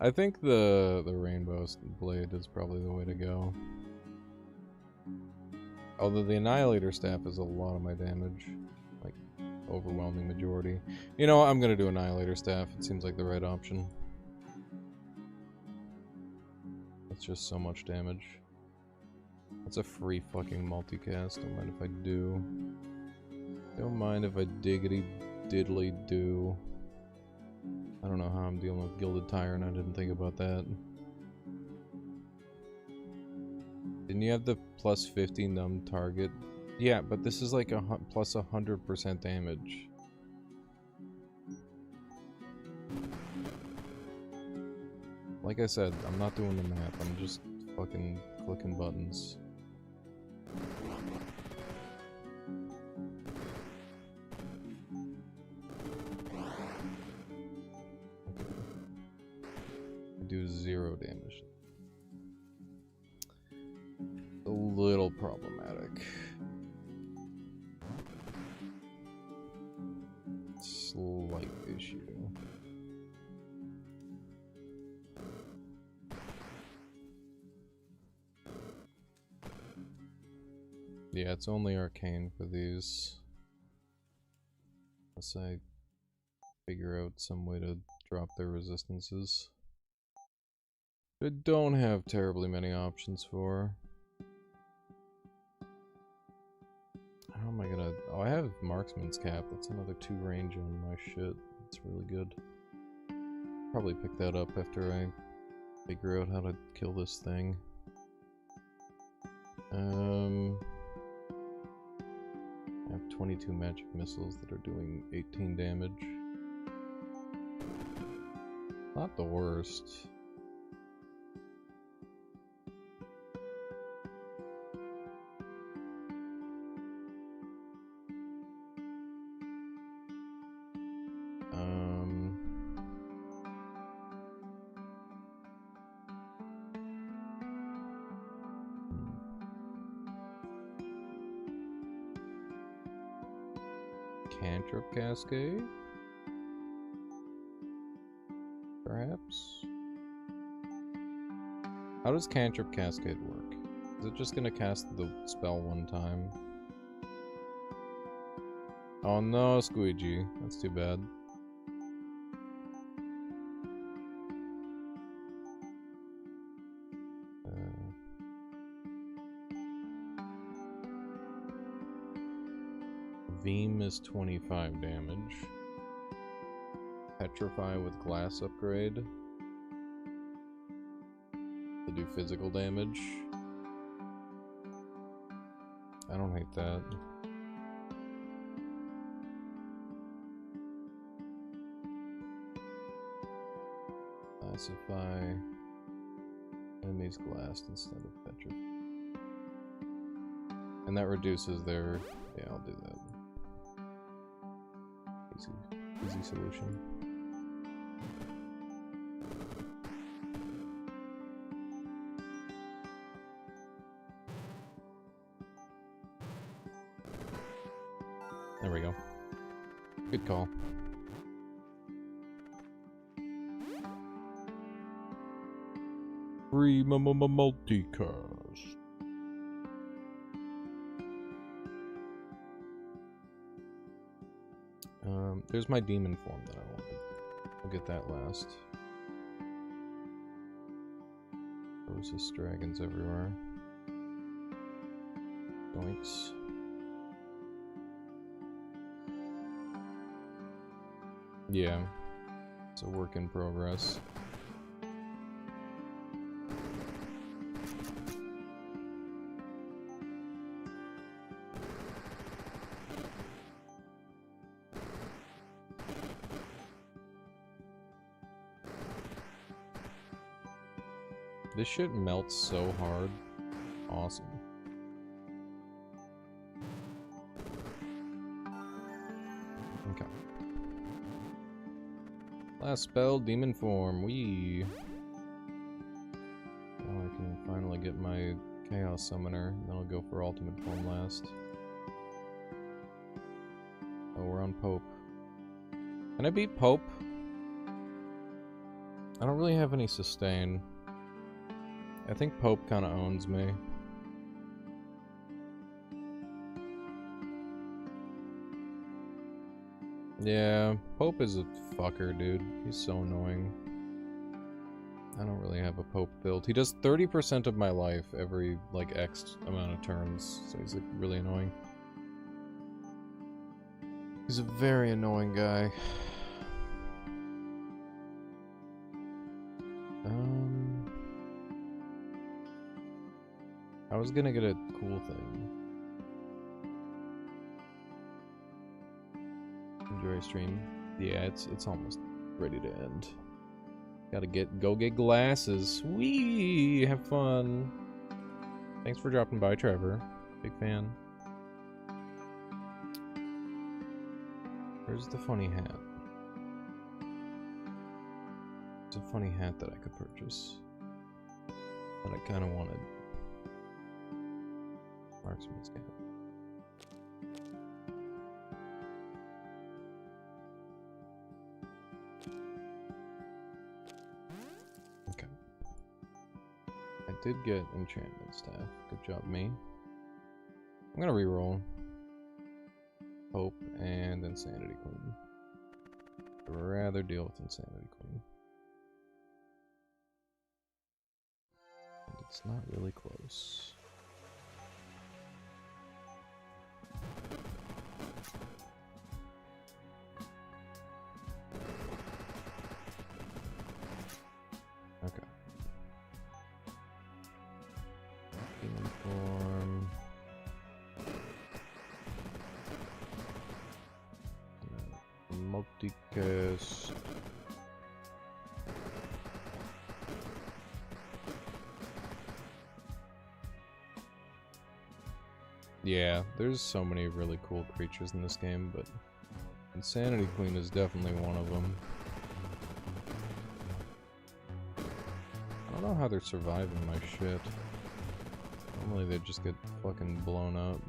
I think the Rainbow Blade is probably the way to go. Although the Annihilator Staff is a lot of my damage. Like, overwhelming majority. You know what? I'm gonna do Annihilator Staff. It seems like the right option. It's just so much damage. It's a free fucking multicast. Don't mind if I do. Don't mind if I diggity diddly do. I don't know how I'm dealing with Gilded Tyrant. I didn't think about that. Didn't you have the plus 50 numb target? Yeah, but this is like a plus 100% damage. Like I said, I'm not doing the map. I'm just fucking clicking buttons. I do 0 damage. A little problematic. Slight issue. Yeah, it's only arcane for these. Unless I figure out some way to drop their resistances. I don't have terribly many options for. How am I gonna... Oh, I have Marksman's Cap. That's another 2 range on my shit. That's really good. Probably pick that up after I figure out how to kill this thing. I have 22 magic missiles that are doing 18 damage. Not the worst. Cantrip Cascade? Perhaps? How does Cantrip Cascade work? Is it just gonna cast the spell one time? Oh no, Squeegee. That's too bad. Veem is 25 damage. Petrify with glass upgrade to do physical damage. I don't hate that. Classify enemies glassed instead of petrified. And that reduces their... Yeah, I'll do that. Easy solution. There we go. Good call. Free multicast. There's my demon form that I wanted. I'll get that last. Roses, dragons everywhere. Doinks. Yeah. It's a work in progress. This shit melts so hard. Awesome. Okay. Last spell, Demon Form. Wee. Now I can finally get my Chaos Summoner. Then I'll go for Ultimate Form last. Oh, we're on Pope. Can I beat Pope? I don't really have any sustain. I think Pope kind of owns me. Yeah, Pope is a fucker, dude. He's so annoying. I don't really have a Pope build. He does 30% of my life every, like, X amount of turns, so he's, like, really annoying. He's a very annoying guy. I was gonna get a cool thing. Enjoy stream. Yeah, it's almost ready to end. Gotta go get glasses. Wee! Have fun. Thanks for dropping by, Trevor. Big fan. Where's the funny hat? It's a funny hat that I could purchase. That I kinda wanted. Marksman's cap. Okay. I did get enchantment staff. Good job, me. I'm gonna reroll Hope and Insanity Queen. I'd rather deal with Insanity Queen. And it's not really close. Okay. Demon Form. Multicast. Yeah, there's so many really cool creatures in this game, but Insanity Queen is definitely one of them. I don't know how they're surviving my shit. Normally they just get fucking blown up.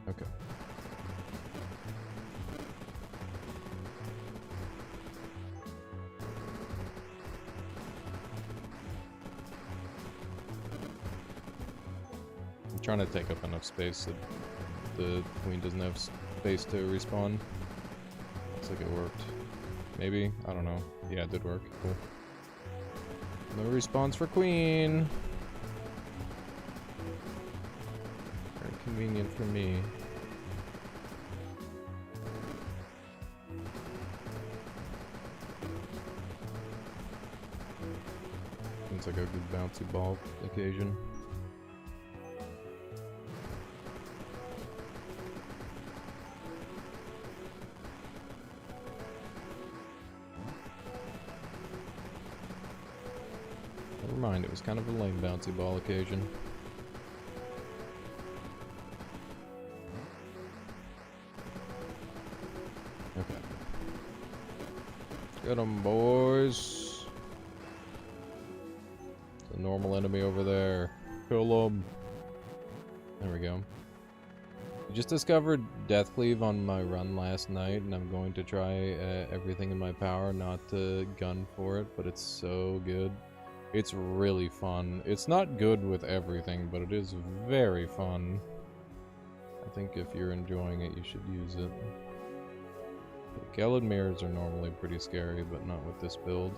Okay. I'm trying to take up enough space that the queen doesn't have space to respawn. Looks like it worked. Maybe? I don't know. Yeah, it did work. Cool. No respawns for queen! Very convenient for me. Seems like a good bouncy ball occasion. Never mind, it was kind of a lame bouncy ball occasion. Okay. Get 'em, boys. It's a normal enemy over there. Kill 'em. There we go. I just discovered Deathcleave on my run last night, and I'm going to try everything in my power not to gun for it, but it's so good. It's really fun. It's not good with everything, but it is very fun. I think if you're enjoying it, you should use it. Gallad mirrors are normally pretty scary, but not with this build.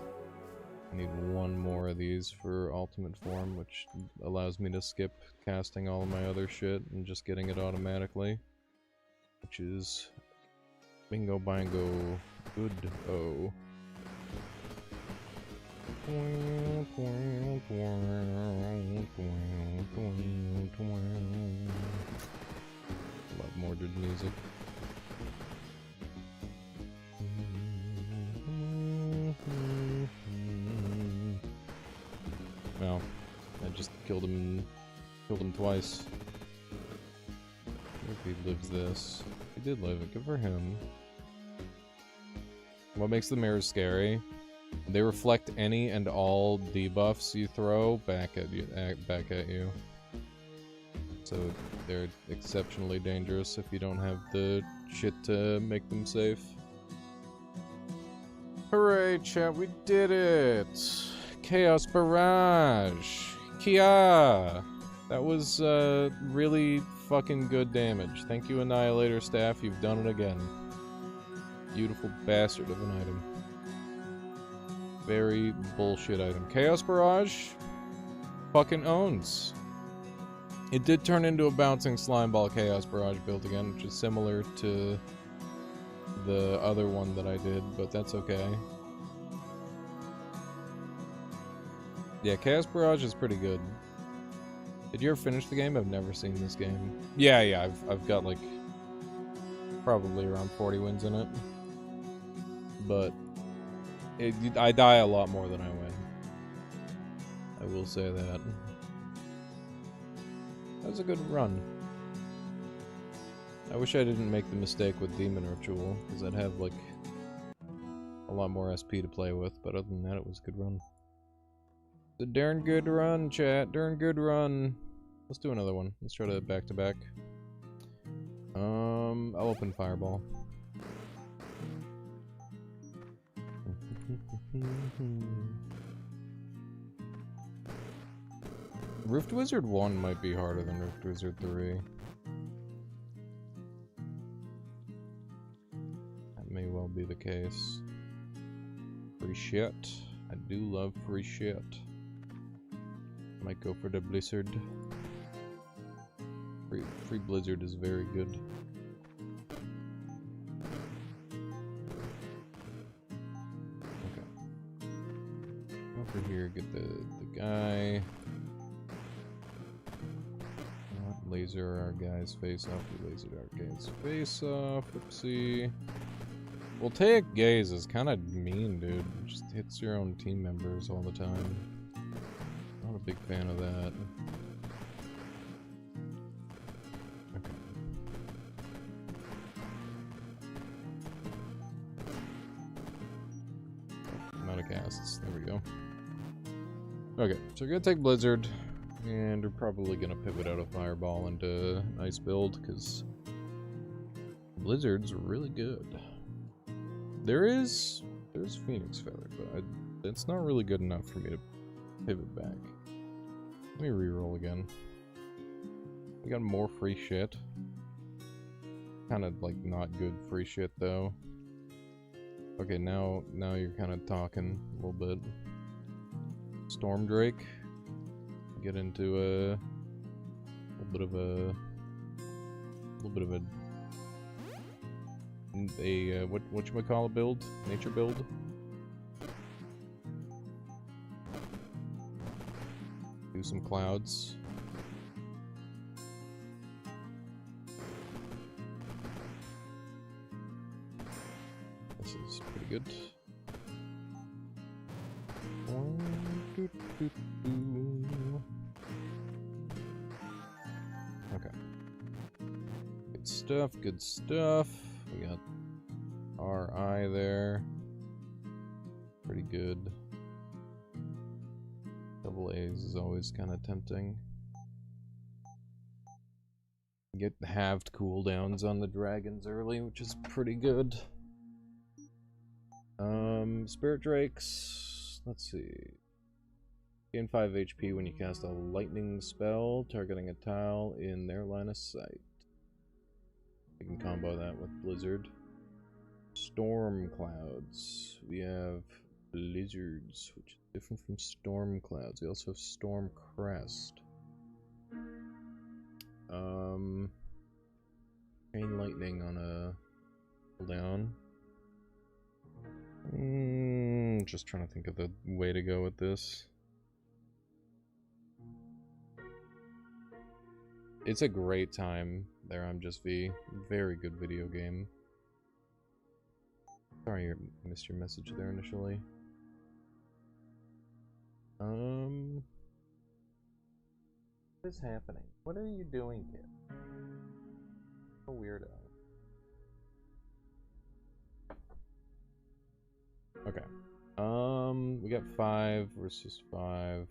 I need one more of these for ultimate form, which allows me to skip casting all of my other shit and just getting it automatically. Which is bingo bango good oh. Love Mordred music. Well, I just killed him twice. If he lives this. He did live it, good for him. What makes the mirrors scary? They reflect any and all debuffs you throw back at you. So they're exceptionally dangerous if you don't have the shit to make them safe. Hooray, chat, we did it! Chaos Barrage! Kia! That was really fucking good damage. Thank you, Annihilator staff, you've done it again. Beautiful bastard of an item. Very bullshit item. Chaos Barrage fucking owns. It did turn into a bouncing slime ball Chaos Barrage build again, which is similar to the other one that I did, but that's okay. Yeah, Chaos Barrage is pretty good. Did you ever finish the game? I've never seen this game. Yeah, I've got like probably around 40 wins in it. But I die a lot more than I win. I will say that. That was a good run. I wish I didn't make the mistake with Demon Ritual, because I'd have like a lot more SP to play with, but other than that it was a good run. It's a darn good run, chat. Darn good run. Let's do another one. Let's try to back-to-back. I'll open Fireball. Rift Wizard 1 might be harder than Rift Wizard 3. That may well be the case. Free shit. I do love free shit. Might go for the Blizzard. Free Blizzard is very good. Okay. Over here, get the guy. Laser our guy's face off. We lasered our guy's face off. Oopsie. Well, take gaze is kind of mean, dude. It just hits your own team members all the time. Not a big fan of that. Okay. I'm out of casts. There we go. Okay, so we're gonna take Blizzard. And we're probably gonna pivot out of Fireball into Ice build, because Blizzard's really good. There's Phoenix Feather, but it's not really good enough for me to pivot back. Let me reroll again. We got more free shit. Kind of like not good free shit though. Okay, now you're kind of talking a little bit. Storm Drake. Get into a little bit of a whatchamacallit build? Nature build? Do some clouds. This is pretty good. Okay. Good stuff, good stuff. We got our eye there. Pretty good. Double A's is always kind of tempting. Get halved cooldowns on the dragons early, which is pretty good. Spirit Drakes. Let's see. Gain 5 HP when you cast a lightning spell targeting a tile in their line of sight. We can combo that with Blizzard. Storm clouds. We have blizzards, which is different from storm clouds. We also have storm crest. Chain lightning on a cooldown. Just trying to think of the way to go with this. It's a great time there. I'm just V. Very good video game. Sorry, I missed your message there initially. What is happening? What are you doing here? A weirdo. Okay. We got 5 versus 5.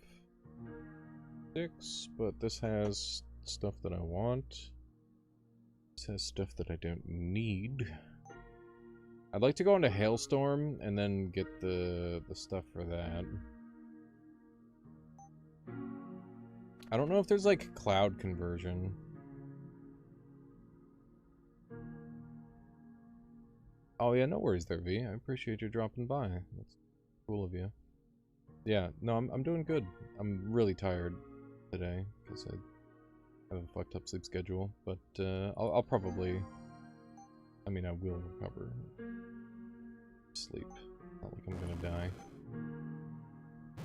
6, but this has stuff that I want. This has stuff that I don't need. I'd like to go into Hailstorm and then get the stuff for that. I don't know if there's like cloud conversion. Oh yeah, no worries there, V. I appreciate you dropping by. That's cool of you. Yeah, no, I'm doing good. I'm really tired today because I have a fucked up sleep schedule, but I'll probably, I mean, I will recover. Sleep. Not like I'm gonna die.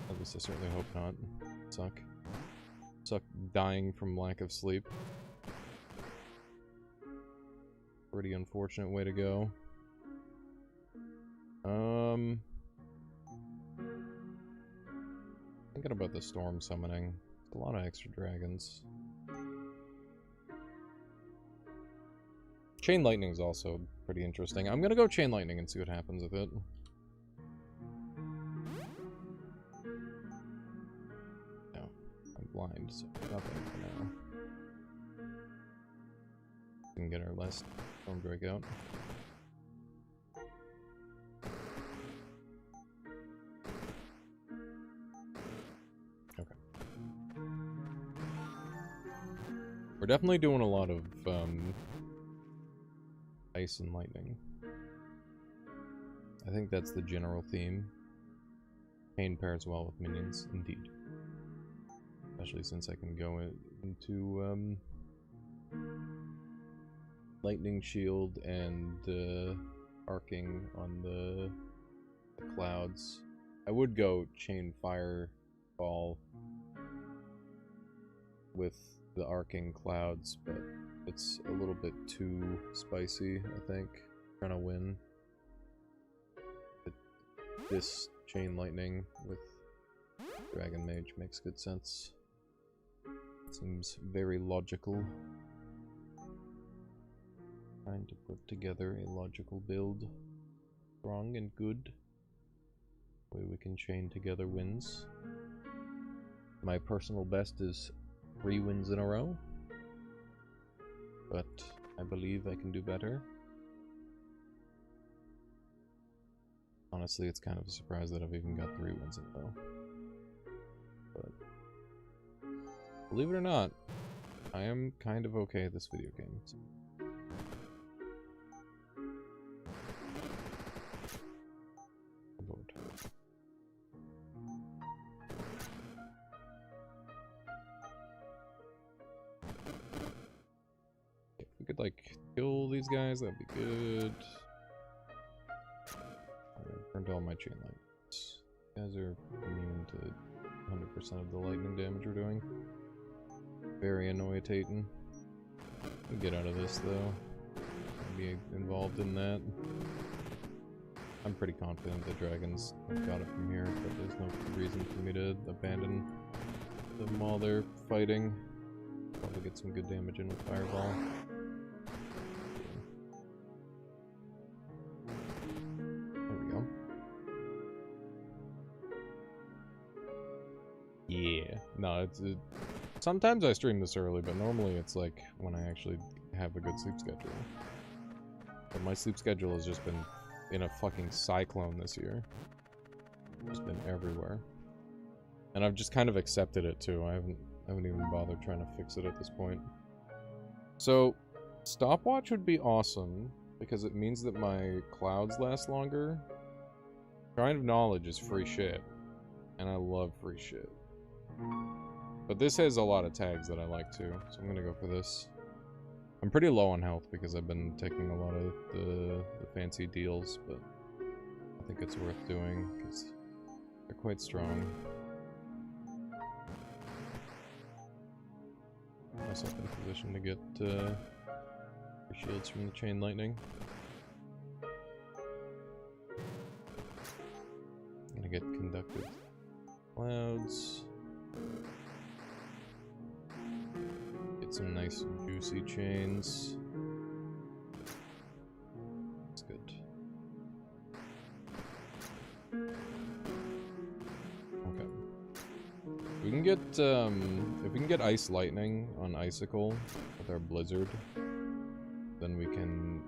At least I certainly hope not. Suck dying from lack of sleep. Pretty unfortunate way to go. Thinking about the storm summoning. A lot of extra dragons. Chain lightning is also pretty interesting. I'm gonna go chain lightning and see what happens with it. No, I'm blind, so nothing for now. We can get our last storm drake out. Okay. We're definitely doing a lot of ice and lightning. I think that's the general theme. Pain pairs well with minions, indeed. Especially since I can go into lightning shield and arcing on the clouds. I would go chain fireball with the arcing clouds, but it's a little bit too spicy, I think, trying to win. This chain lightning with Dragon Mage makes good sense. Seems very logical. Trying to put together a logical build. Strong and good. Way we can chain together wins. My personal best is 3 wins in a row. But I believe I can do better. Honestly, it's kind of a surprise that I've even got 3 wins in a row. But believe it or not, I am kind of okay at this video game. So. If we could like kill these guys, that'd be good. Burned all my chain lights. You guys are immune to 100% of the lightning damage we're doing. Very annoying. We'll get out of this though. I'll be involved in that. I'm pretty confident the dragons have got it from here, but there's no reason for me to abandon them while they're fighting. Probably get some good damage in with fireball. There we go. Yeah. No, it's... Sometimes I stream this early, but normally it's like when I actually have a good sleep schedule. But my sleep schedule has just been in a fucking cyclone this year. It's been everywhere. And I've just kind of accepted it too. I haven't even bothered trying to fix it at this point. So, Stopwatch would be awesome, because it means that my clouds last longer. Shrine of Knowledge is free shit, and I love free shit. But this has a lot of tags that I like too, so I'm gonna go for this. I'm pretty low on health because I've been taking a lot of the fancy deals, but I think it's worth doing because they're quite strong. Put myself in position to get shields from the chain lightning. I'm gonna get conductive clouds. Get some nice juicy chains. That's good. Okay. We can get if we can get ice lightning on Icicle with our blizzard, then we can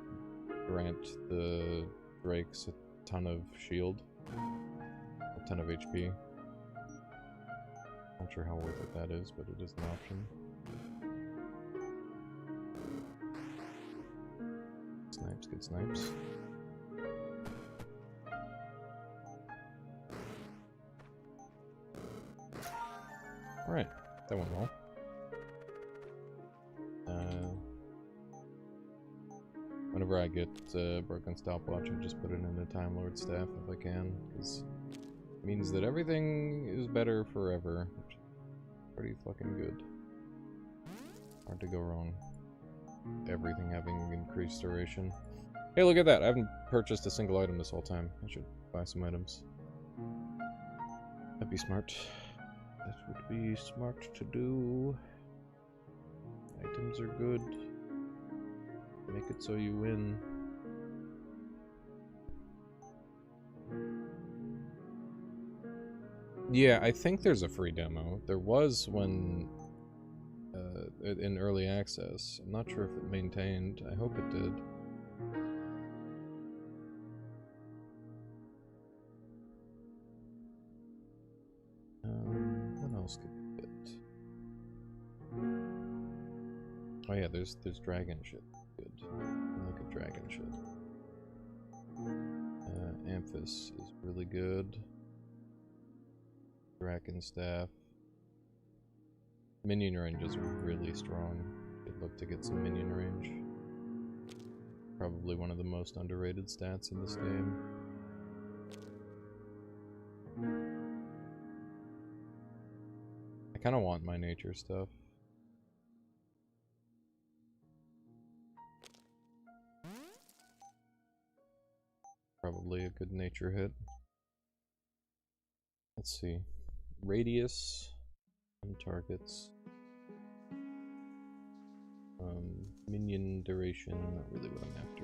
grant the drakes a ton of shield, a ton of HP. Not sure how worth it that is, but it is an option. Snipes, good snipes. Alright, that went well. Whenever I get broken stopwatch, I just put it in a Time Lord staff if I can, because it means that everything is better forever, which is pretty fucking good. Hard to go wrong. Everything having increased duration. Hey, look at that! I haven't purchased a single item this whole time. I should buy some items. That'd be smart. That would be smart to do. Items are good. Make it so you win. Yeah, I think there's a free demo. There was when in early access. I'm not sure if it maintained. I hope it did. What else could we get? Oh yeah, there's dragon shit. Good. Look at dragon shit. Amphis is really good. Dragon staff. Minion ranges are really strong. I'd love to get some minion range. Probably one of the most underrated stats in this game. I kind of want my nature stuff. Probably a good nature hit. Let's see. Radius on targets. Minion duration, not really what I'm after.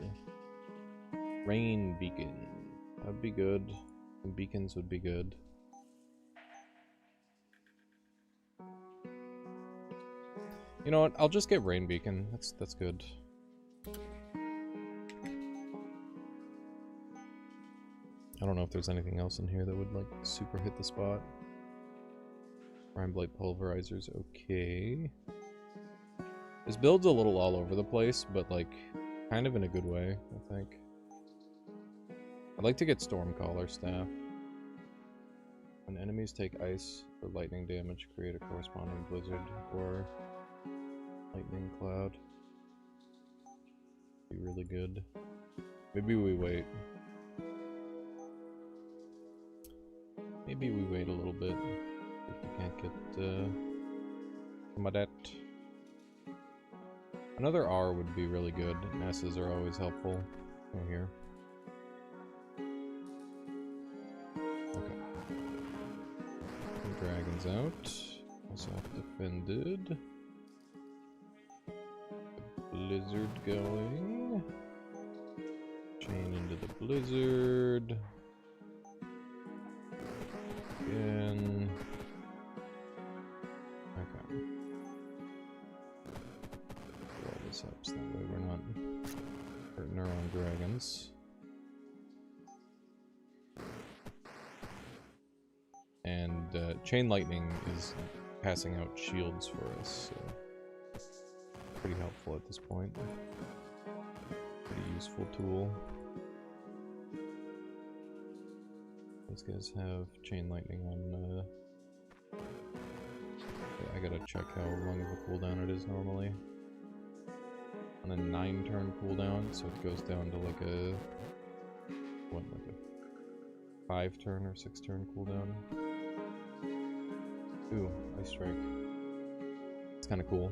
Rain beacon. That'd be good. And beacons would be good. You know what? I'll just get rain beacon. That's good. I don't know if there's anything else in here that would like super hit the spot. Prime Blight Pulverizer's okay. This build's a little all over the place, but like kind of in a good way, I think. I'd like to get Stormcaller staff. When enemies take ice or lightning damage, create a corresponding blizzard or lightning cloud. Be really good. Maybe we wait. Maybe we wait a little bit if we can't get some of that. Another R would be really good. Masses are always helpful. Oh, here. Okay. Dragons out. Self-defended. Blizzard going. Chain into the blizzard. Again. Okay. Roll this up so that way we're not hurting our own dragons. And Chain Lightning is passing out shields for us, so pretty helpful useful at this point. Pretty useful tool. These guys have Chain Lightning on, I gotta check how long of a cooldown it is normally. On a 9-turn cooldown, so it goes down to like a... what, like a 5-turn or 6-turn cooldown? Ooh, Ice Strike. It's kinda cool.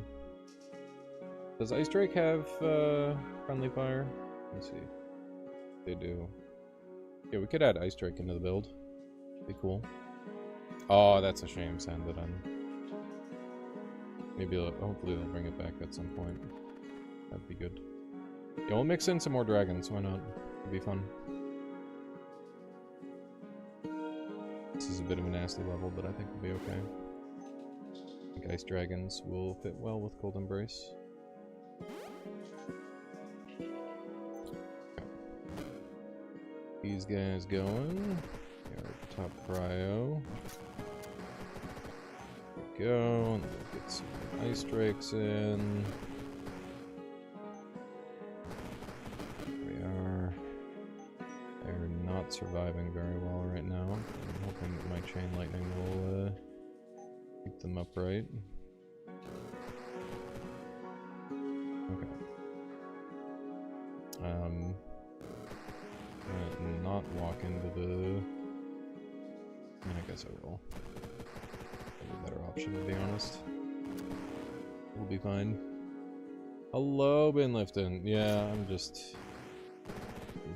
Does Ice Strike have, friendly fire? Let's see. They do. Yeah, we could add Ice Strike into the build. Be cool. Oh, that's a shame, Sandodon. Maybe hopefully they'll bring it back at some point. That'd be good. Yeah, we'll mix in some more dragons, why not? It'd be fun. This is a bit of a nasty level, but I think we'll be okay. I think Ice Dragons will fit well with Cold Embrace. These guys going. Our top prio. There we go. And we'll get some Ice Strikes in. There we are. They're not surviving very well right now. I'm hoping that my Chain Lightning will keep them upright. Okay. Not walk into the... I mean, I guess I will. Probably a better option, to be honest. We'll be fine. Hello, Binlifton. Yeah, I'm just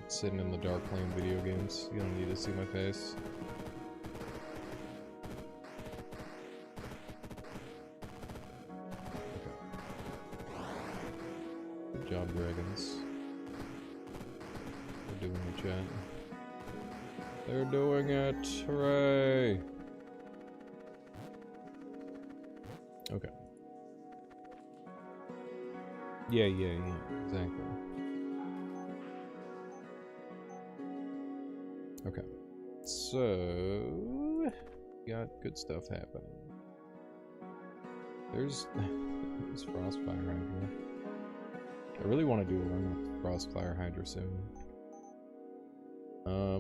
sitting in the dark playing video games. You don't need to see my face. Okay. Good job, dragons. They're doing the chat. They're doing it! Hooray! Okay. Yeah, exactly. Okay. So... got good stuff happening. There's Frostfire Hydra. I really want to do a run with Frostfire Hydra soon.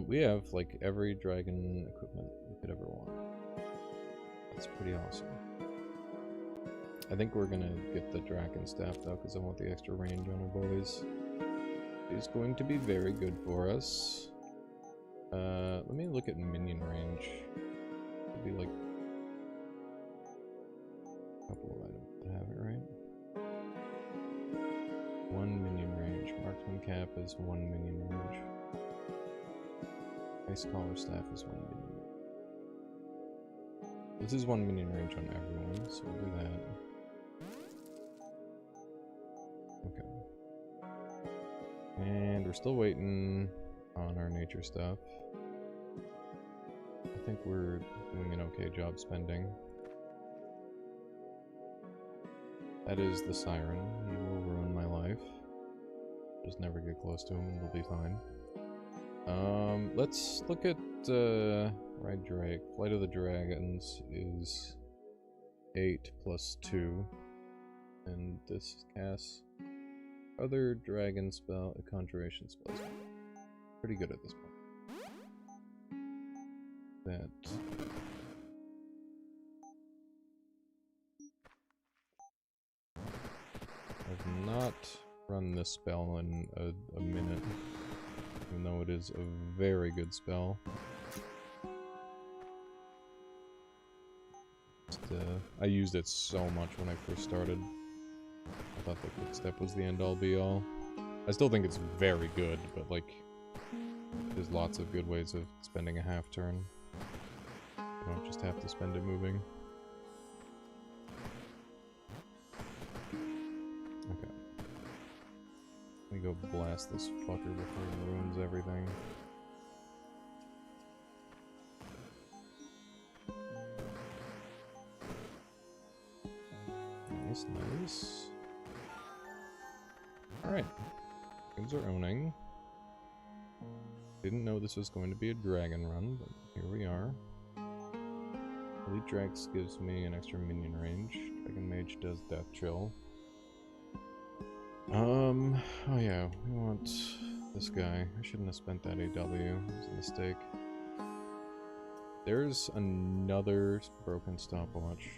We have, like, every dragon equipment we could ever want. That's pretty awesome. I think we're gonna get the Draken Staff, though, because I want the extra range on our boys. It's going to be very good for us. Let me look at minion range. It'll be, like, a couple of items that have it, right? 1 minion range. Marksman Cap is 1 minion range. Ice Collar Staff is 1 minion. This is 1 minion range on everyone, so we'll do that. Okay. And we're still waiting on our nature stuff. I think we're doing an okay job spending. That is the Siren. He will ruin my life. Just never get close to him and we'll be fine. Let's look at Ride Drake. Flight of the Dragons is 8 plus 2. And this casts other dragon spell, conjuration spells. Pretty good at this point. That. I've not run this spell in a minute. Even though it is a very good spell. I used it so much when I first started. I thought the quick step was the end-all be-all. I still think it's very good, but like, there's lots of good ways of spending a half turn. You don't just have to spend it moving. Okay. Let me go blast this fucker before he ruins everything. Nice, nice. Alright. Things are owning. Didn't know this was going to be a dragon run, but here we are. Elite Drax gives me an extra minion range. Dragon Mage does Death Chill. Oh yeah, we want this guy. I shouldn't have spent that AW. It was a mistake. There's another broken stopwatch.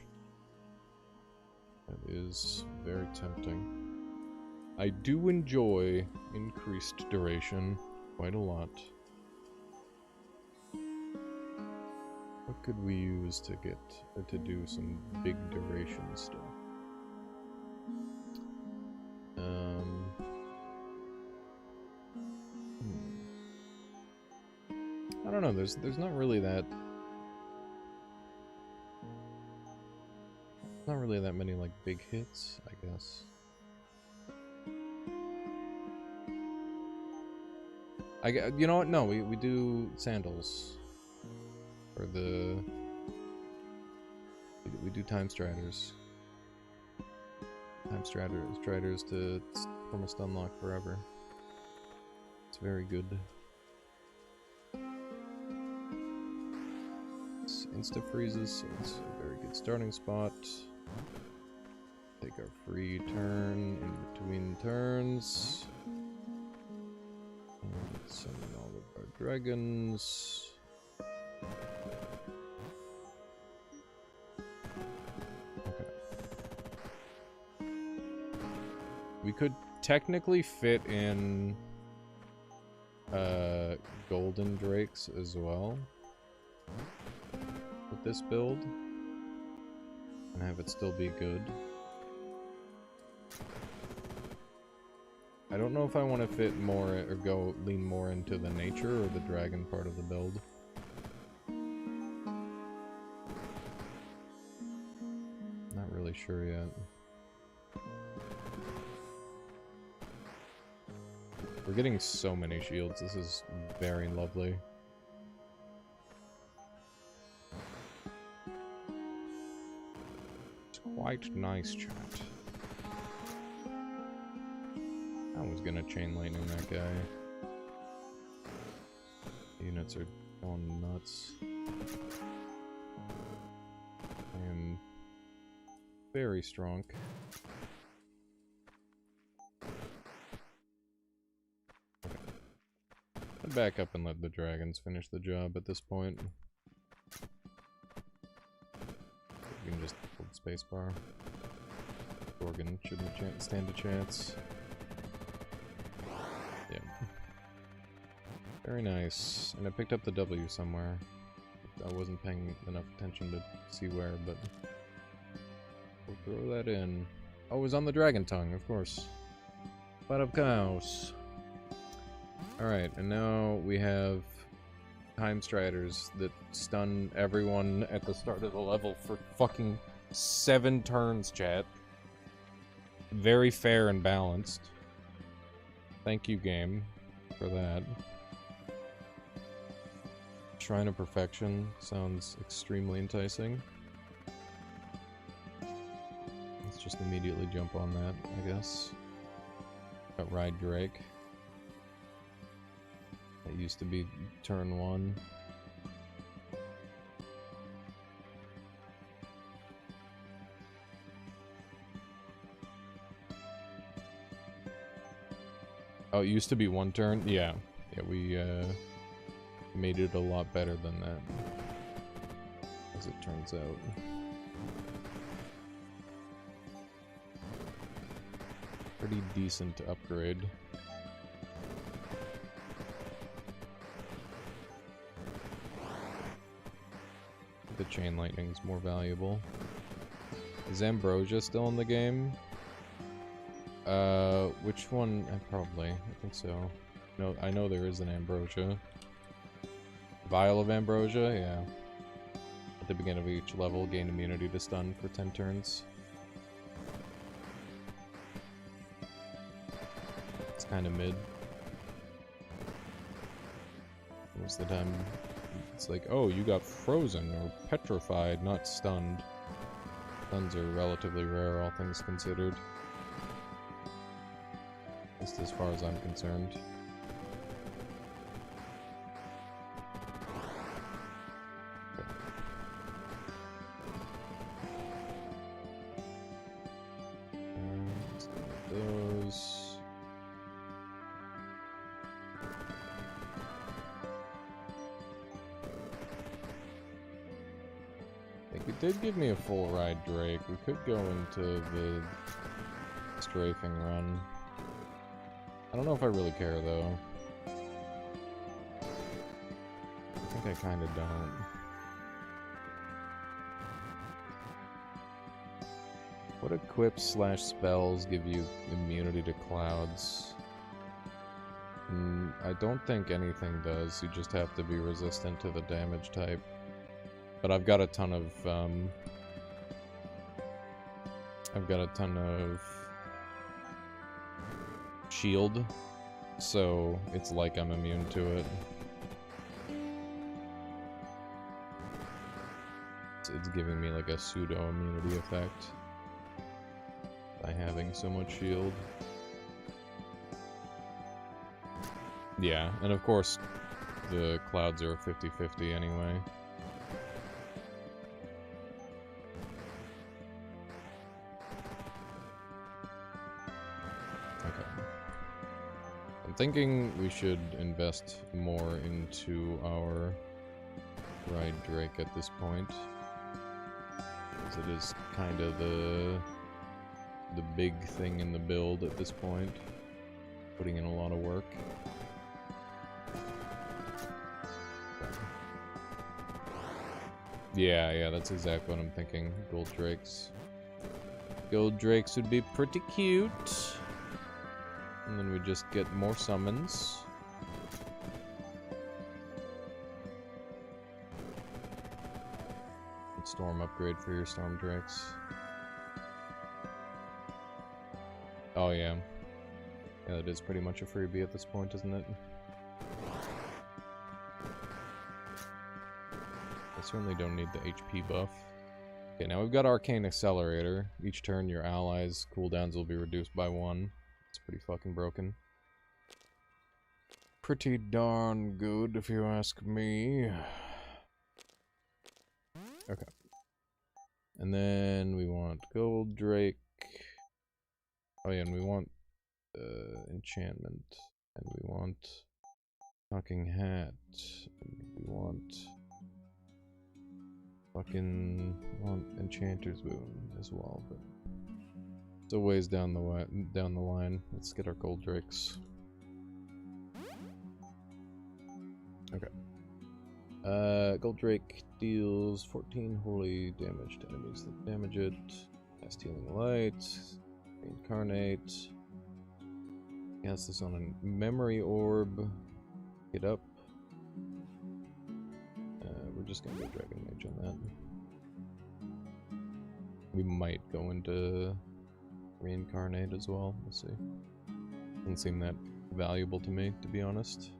That is very tempting. I do enjoy increased duration quite a lot. What could we use to get to do some big duration stuff? I don't know. There's not really that. Not really that many like big hits, I guess. You know what? No, we do sandals. Or we do time striders. Time striders to form a stun lock forever. It's very good. It's insta freezes, so it's a very good starting spot. Take our free turn in between turns. And summon all of our dragons. We could technically fit in golden drakes as well with this build and have it still be good. I don't know if I want to fit more or lean more into the nature or the dragon part of the build. Not really sure yet. We're getting so many shields. This is very lovely. It's quite nice, chat. I was gonna chain lightning that guy. Units are going nuts. I am very strong. Back up and let the dragons finish the job at this point. We can just hold spacebar. Gorgon shouldn't stand a chance. Yeah. Very nice. And I picked up the W somewhere. I wasn't paying enough attention to see where, but we'll throw that in. Oh, it was on the dragon tongue, of course. But of course. Alright, and now we have time striders that stun everyone at the start of the level for fucking 7 turns, chat. Very fair and balanced. Thank you, game, for that. Shrine of Perfection sounds extremely enticing. Let's just immediately jump on that, I guess. Got Ride Drake. It used to be turn 1. Oh, it used to be 1 turn? Yeah. Yeah, we made it a lot better than that, as it turns out. Pretty decent upgrade. The chain lightning's more valuable. Is Ambrosia still in the game? Which one? Probably. I think so. No, I know there is an Ambrosia. Vial of Ambrosia? Yeah. At the beginning of each level, gain immunity to stun for 10 turns. It's kind of mid. Most of the time, it's like, oh, you got frozen or petrified, not stunned. Stuns are relatively rare, all things considered. At least as far as I'm concerned. Let's go with those. Like, it did give me a full ride Drake. We could go into the strafing run. I don't know if I really care, though. I think I kind of don't. What equips / spells give you immunity to clouds? I don't think anything does. You just have to be resistant to the damage type. But I've got a ton of, shield, so it's like I'm immune to it. It's giving me like a pseudo-immunity effect by having so much shield. Yeah, and of course, the clouds are 50-50 anyway. Thinking we should invest more into our Ride Drake at this point, because it is kind of the big thing in the build at this point, putting in a lot of work. Yeah, that's exactly what I'm thinking. Gold Drakes. Gold Drakes would be pretty cute. And then we just get more summons. Storm upgrade for your Storm Drakes. Oh yeah. Yeah, that is pretty much a freebie at this point, isn't it? I certainly don't need the HP buff. Okay, now we've got Arcane Accelerator. Each turn your allies' cooldowns will be reduced by 1. It's pretty fucking broken. Pretty darn good, if you ask me. Okay. And then we want Gold Drake. Oh yeah, and we want enchantment. And we want Talking Hat. And we want Enchanter's Boon as well, but it's a ways down the line. Let's get our Gold Drakes. Okay. Gold Drake deals 14 holy damage to enemies that damage it. Cast Healing Light. Reincarnate. Cast this on a Memory Orb. Get up. We're just gonna go Dragon Mage on that. We might go into Reincarnate as well. We'll see. Doesn't seem that valuable to me, to be honest.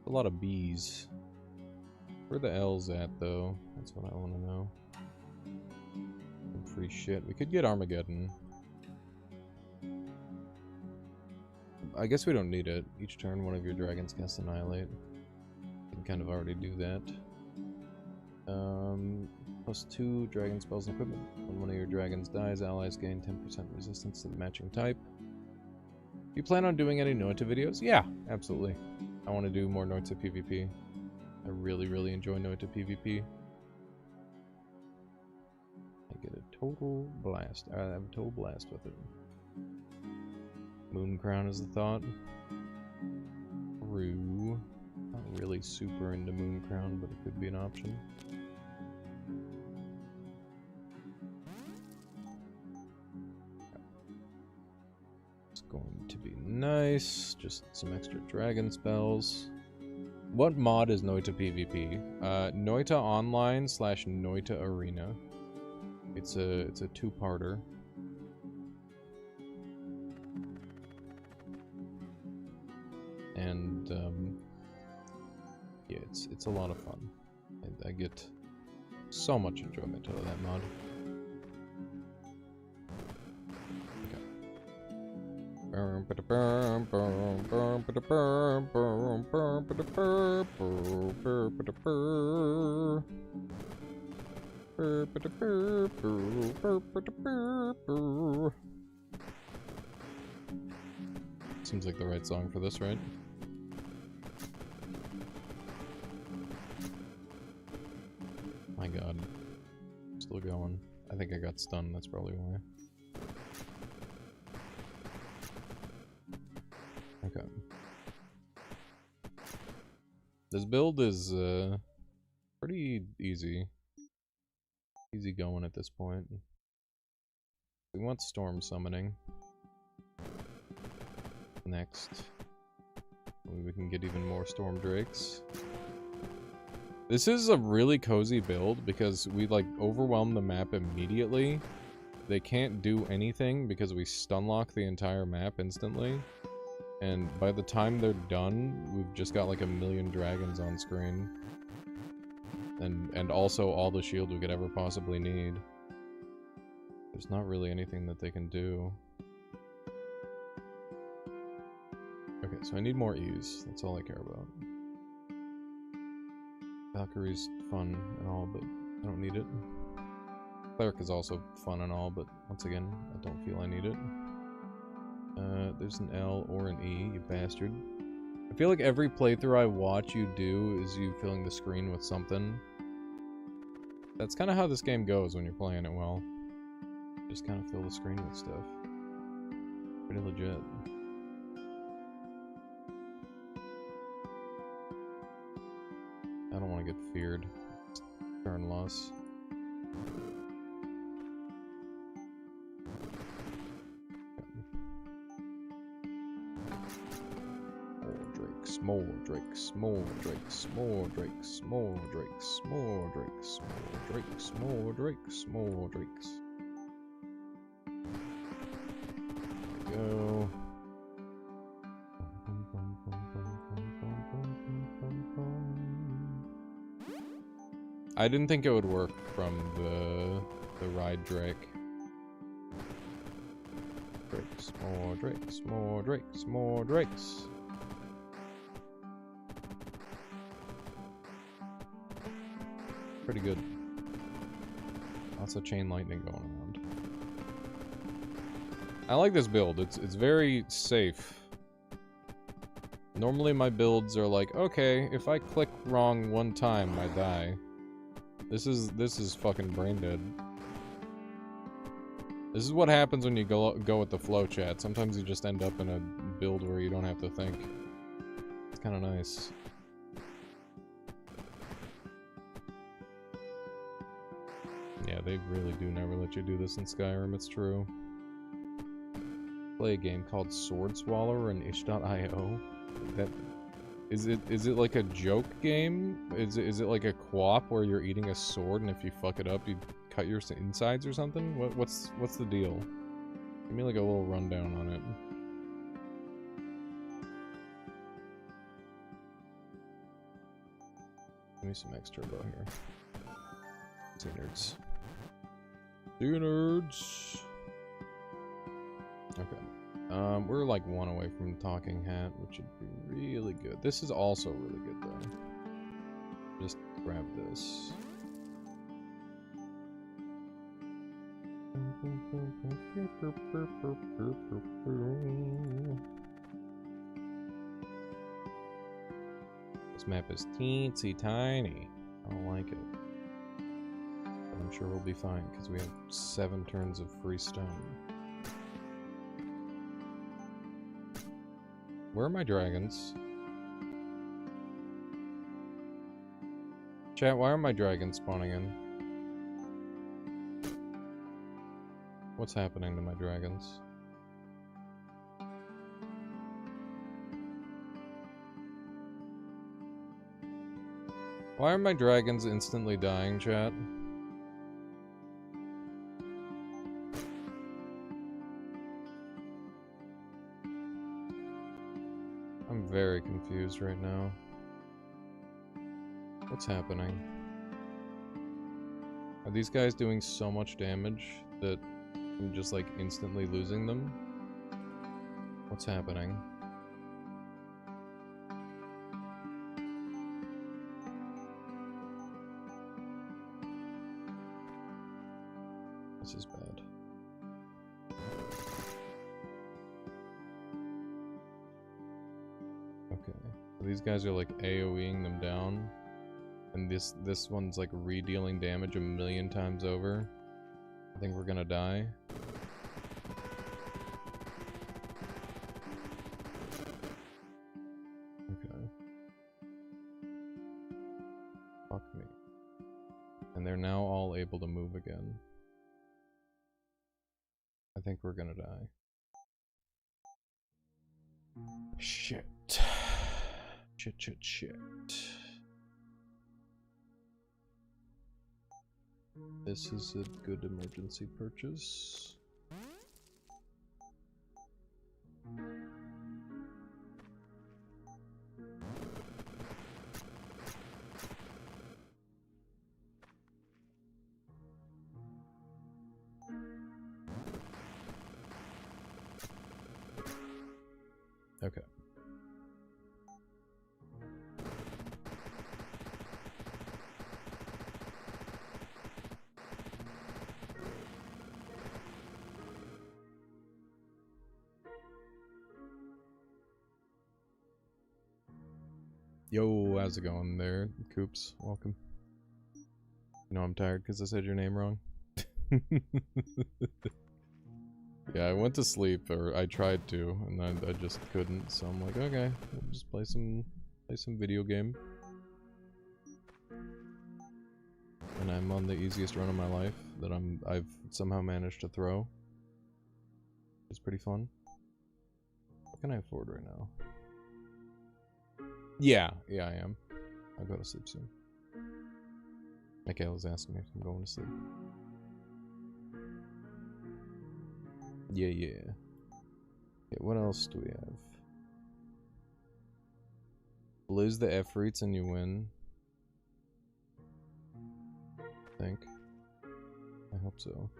A lot of B's. Where are the L's at, though? That's what I want to know. Some free shit. We could get Armageddon. I guess we don't need it. Each turn, one of your dragons casts Annihilate. You can kind of already do that. +2 dragon spells and equipment. When one of your dragons dies, allies gain 10% resistance to the matching type. You plan on doing any Noita videos? Yeah, absolutely. I want to do more Noita PvP. I really enjoy Noita PvP. I get a total blast. I have a total blast with it. Moon Crown is the thought. True. Not really super into Moon Crown, but it could be an option. It's going to be nice. Just some extra dragon spells. What mod is Noita PvP? Noita Online / Noita Arena. It's a two-parter. And yeah, it's a lot of fun. I get so much enjoyment out of that mod. Seems like the right song for this, right? My god. still going. I think I got stunned, that's probably why. Okay. This build is pretty easy. Easy going at this point. We want storm summoning. Next. Maybe we can get even more storm drakes. This is a really cozy build because we like overwhelm the map immediately. They can't do anything because we stunlock the entire map instantly. And by the time they're done, we've just got like 1,000,000 dragons on screen. And also all the shield we could ever possibly need. There's not really anything that they can do. Okay, so I need more E's. That's all I care about. Valkyrie's fun and all, but I don't need it. Cleric is also fun and all, but once again, I don't feel I need it. There's an L or an E, you bastard. I feel like every playthrough I watch you do is you filling the screen with something. That's kind of how this game goes when you're playing it well. Just kind of fill the screen with stuff. Pretty legit. I don't want to get feared. Turn loss. More drakes, more drakes, more drakes, more drakes, more drakes, more drakes, more drakes, more drakes. There we go. I didn't think it would work from the ride drake. Drakes, more drakes, more drakes, more drakes. Pretty good. Lots of chain lightning going around. I like this build. It's very safe. Normally my builds are like, okay, if I click wrong one time, I die. This is fucking brain dead. This is what happens when you go with the flow, chat. Sometimes you just end up in a build where you don't have to think. It's kind of nice. Yeah, they really do never let you do this in Skyrim, it's true. Play a game called Sword Swallower and itch.io. That is it like a joke game? Is it like a co-op where you're eating a sword and if you fuck it up you cut your insides or something? What's the deal? Give me like a little rundown on it. Give me some extra turbo here. Nerds. Nerds. Okay. We're like one away from Talking Hat, which would be really good. This is also really good though. Just grab this. This map is teensy tiny. I don't like it. I'm sure we'll be fine, because we have 7 turns of free stone. Where are my dragons? Chat, why are my dragons spawning in? What's happening to my dragons? Why are my dragons instantly dying, chat? I'm very confused right now. What's happening? Are these guys doing so much damage that I'm just like instantly losing them? What's happening? This is bad. Okay. So these guys are like AoEing them down. And this one's like re-dealing damage a million times over. I think we're gonna die. Okay. Fuck me. And they're now all able to move again. I think we're gonna die. Shit. Shit. This is a good emergency purchase. Okay. Yo, how's it going there, Coops? Welcome. You know I'm tired because I said your name wrong. Yeah, I went to sleep, or I tried to, and I just couldn't. So I'm like, okay, we'll just play some video game. And I'm on the easiest run of my life that I've somehow managed to throw. It's pretty fun. What can I afford right now? Yeah, I am. I'll go to sleep soon. Michael was asking me if I'm going to sleep. Yeah. Okay, what else do we have? Lose the Efreets and you win. I think. I hope so.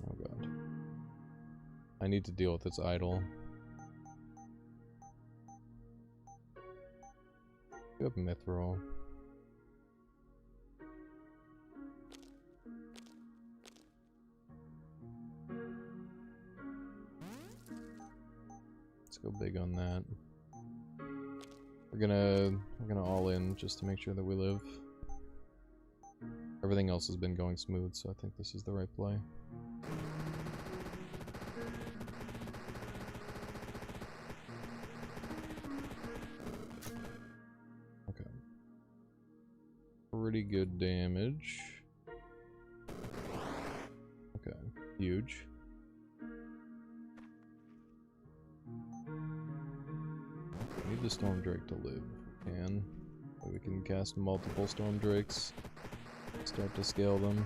Oh god. I need to deal with this idol. You have Mithril. Let's go big on that. We're gonna all in just to make sure that we live. Everything else has been going smooth, so I think this is the right play. Okay. Pretty good damage. Okay, huge. We need the Storm Drake to live if we can. So we can cast multiple Storm Drakes. Start to scale them.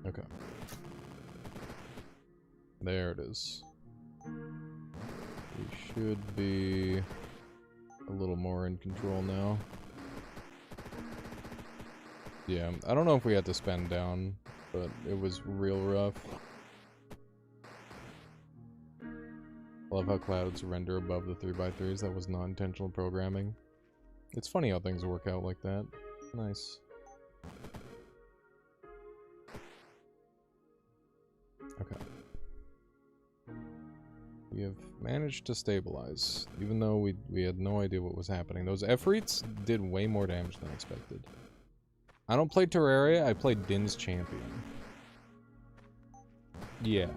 Okay. There it is. We should be a little more in control now. Yeah, I don't know if we had to spend down, but it was real rough. Love how clouds render above the 3x3s. That was not intentional programming. It's funny how things work out like that. Nice. Okay. We have managed to stabilize, even though we had no idea what was happening. Those Efreets did way more damage than expected. I don't play Terraria, I play Din's Champion. Yeah.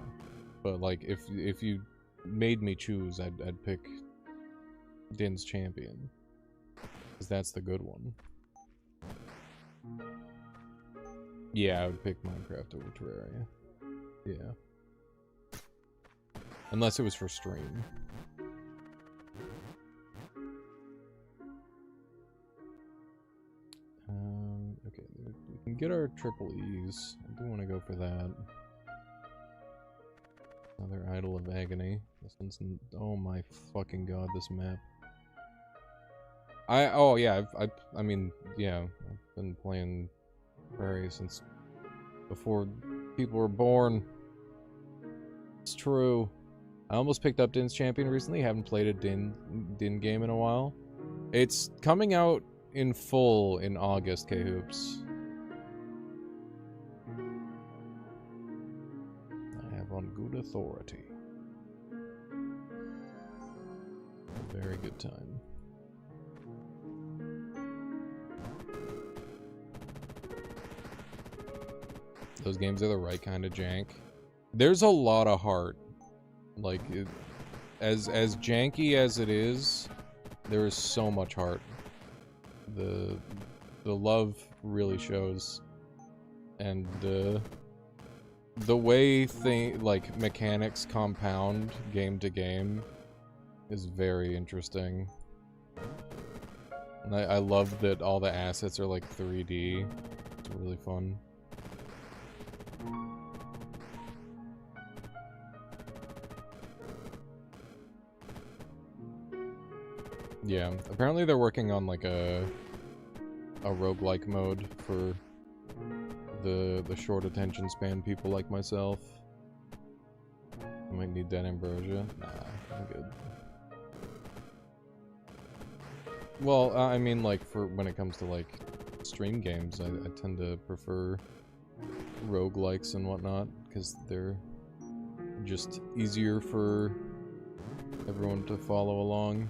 But like, if you made me choose, I'd pick Din's Champion. Because that's the good one. Yeah, I would pick Minecraft over Terraria. Yeah. Unless it was for stream. Okay, we can get our triple E's. I do want to go for that. Another Idol of Agony. This one's... Oh my fucking god, this map. Oh yeah, I mean, yeah, I've been playing Terraria since before people were born. It's true. I almost picked up Din's Champion recently. Haven't played a Din game in a while. It's coming out in full in August, K-Hoops. on good authority. A very good time. Those games are the right kind of jank. There's a lot of heart. Like, as janky as it is, there is so much heart. The love really shows. And the way like mechanics compound game to game is very interesting. And I love that all the assets are like 3D. It's really fun. Yeah, apparently they're working on like a roguelike mode for the short attention span people like myself. I might need that ambrosia. Nah, I'm good. Well, I mean, like, for when it comes to like stream games, I tend to prefer roguelikes and whatnot, because they're just easier for everyone to follow along.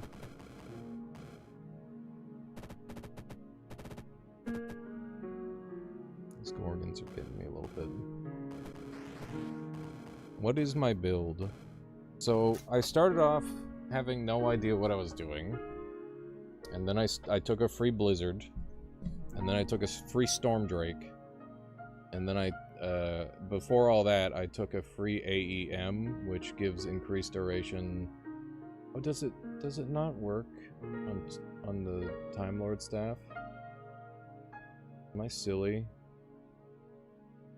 These Gorgons are getting me a little bit. What is my build? So, I started off having no idea what I was doing. And then I took a free Blizzard. And then I took a free Stormdrake. And then before all that, I took a free AEM, which gives increased duration. Oh, does it not work on the Time Lord staff? Am I silly?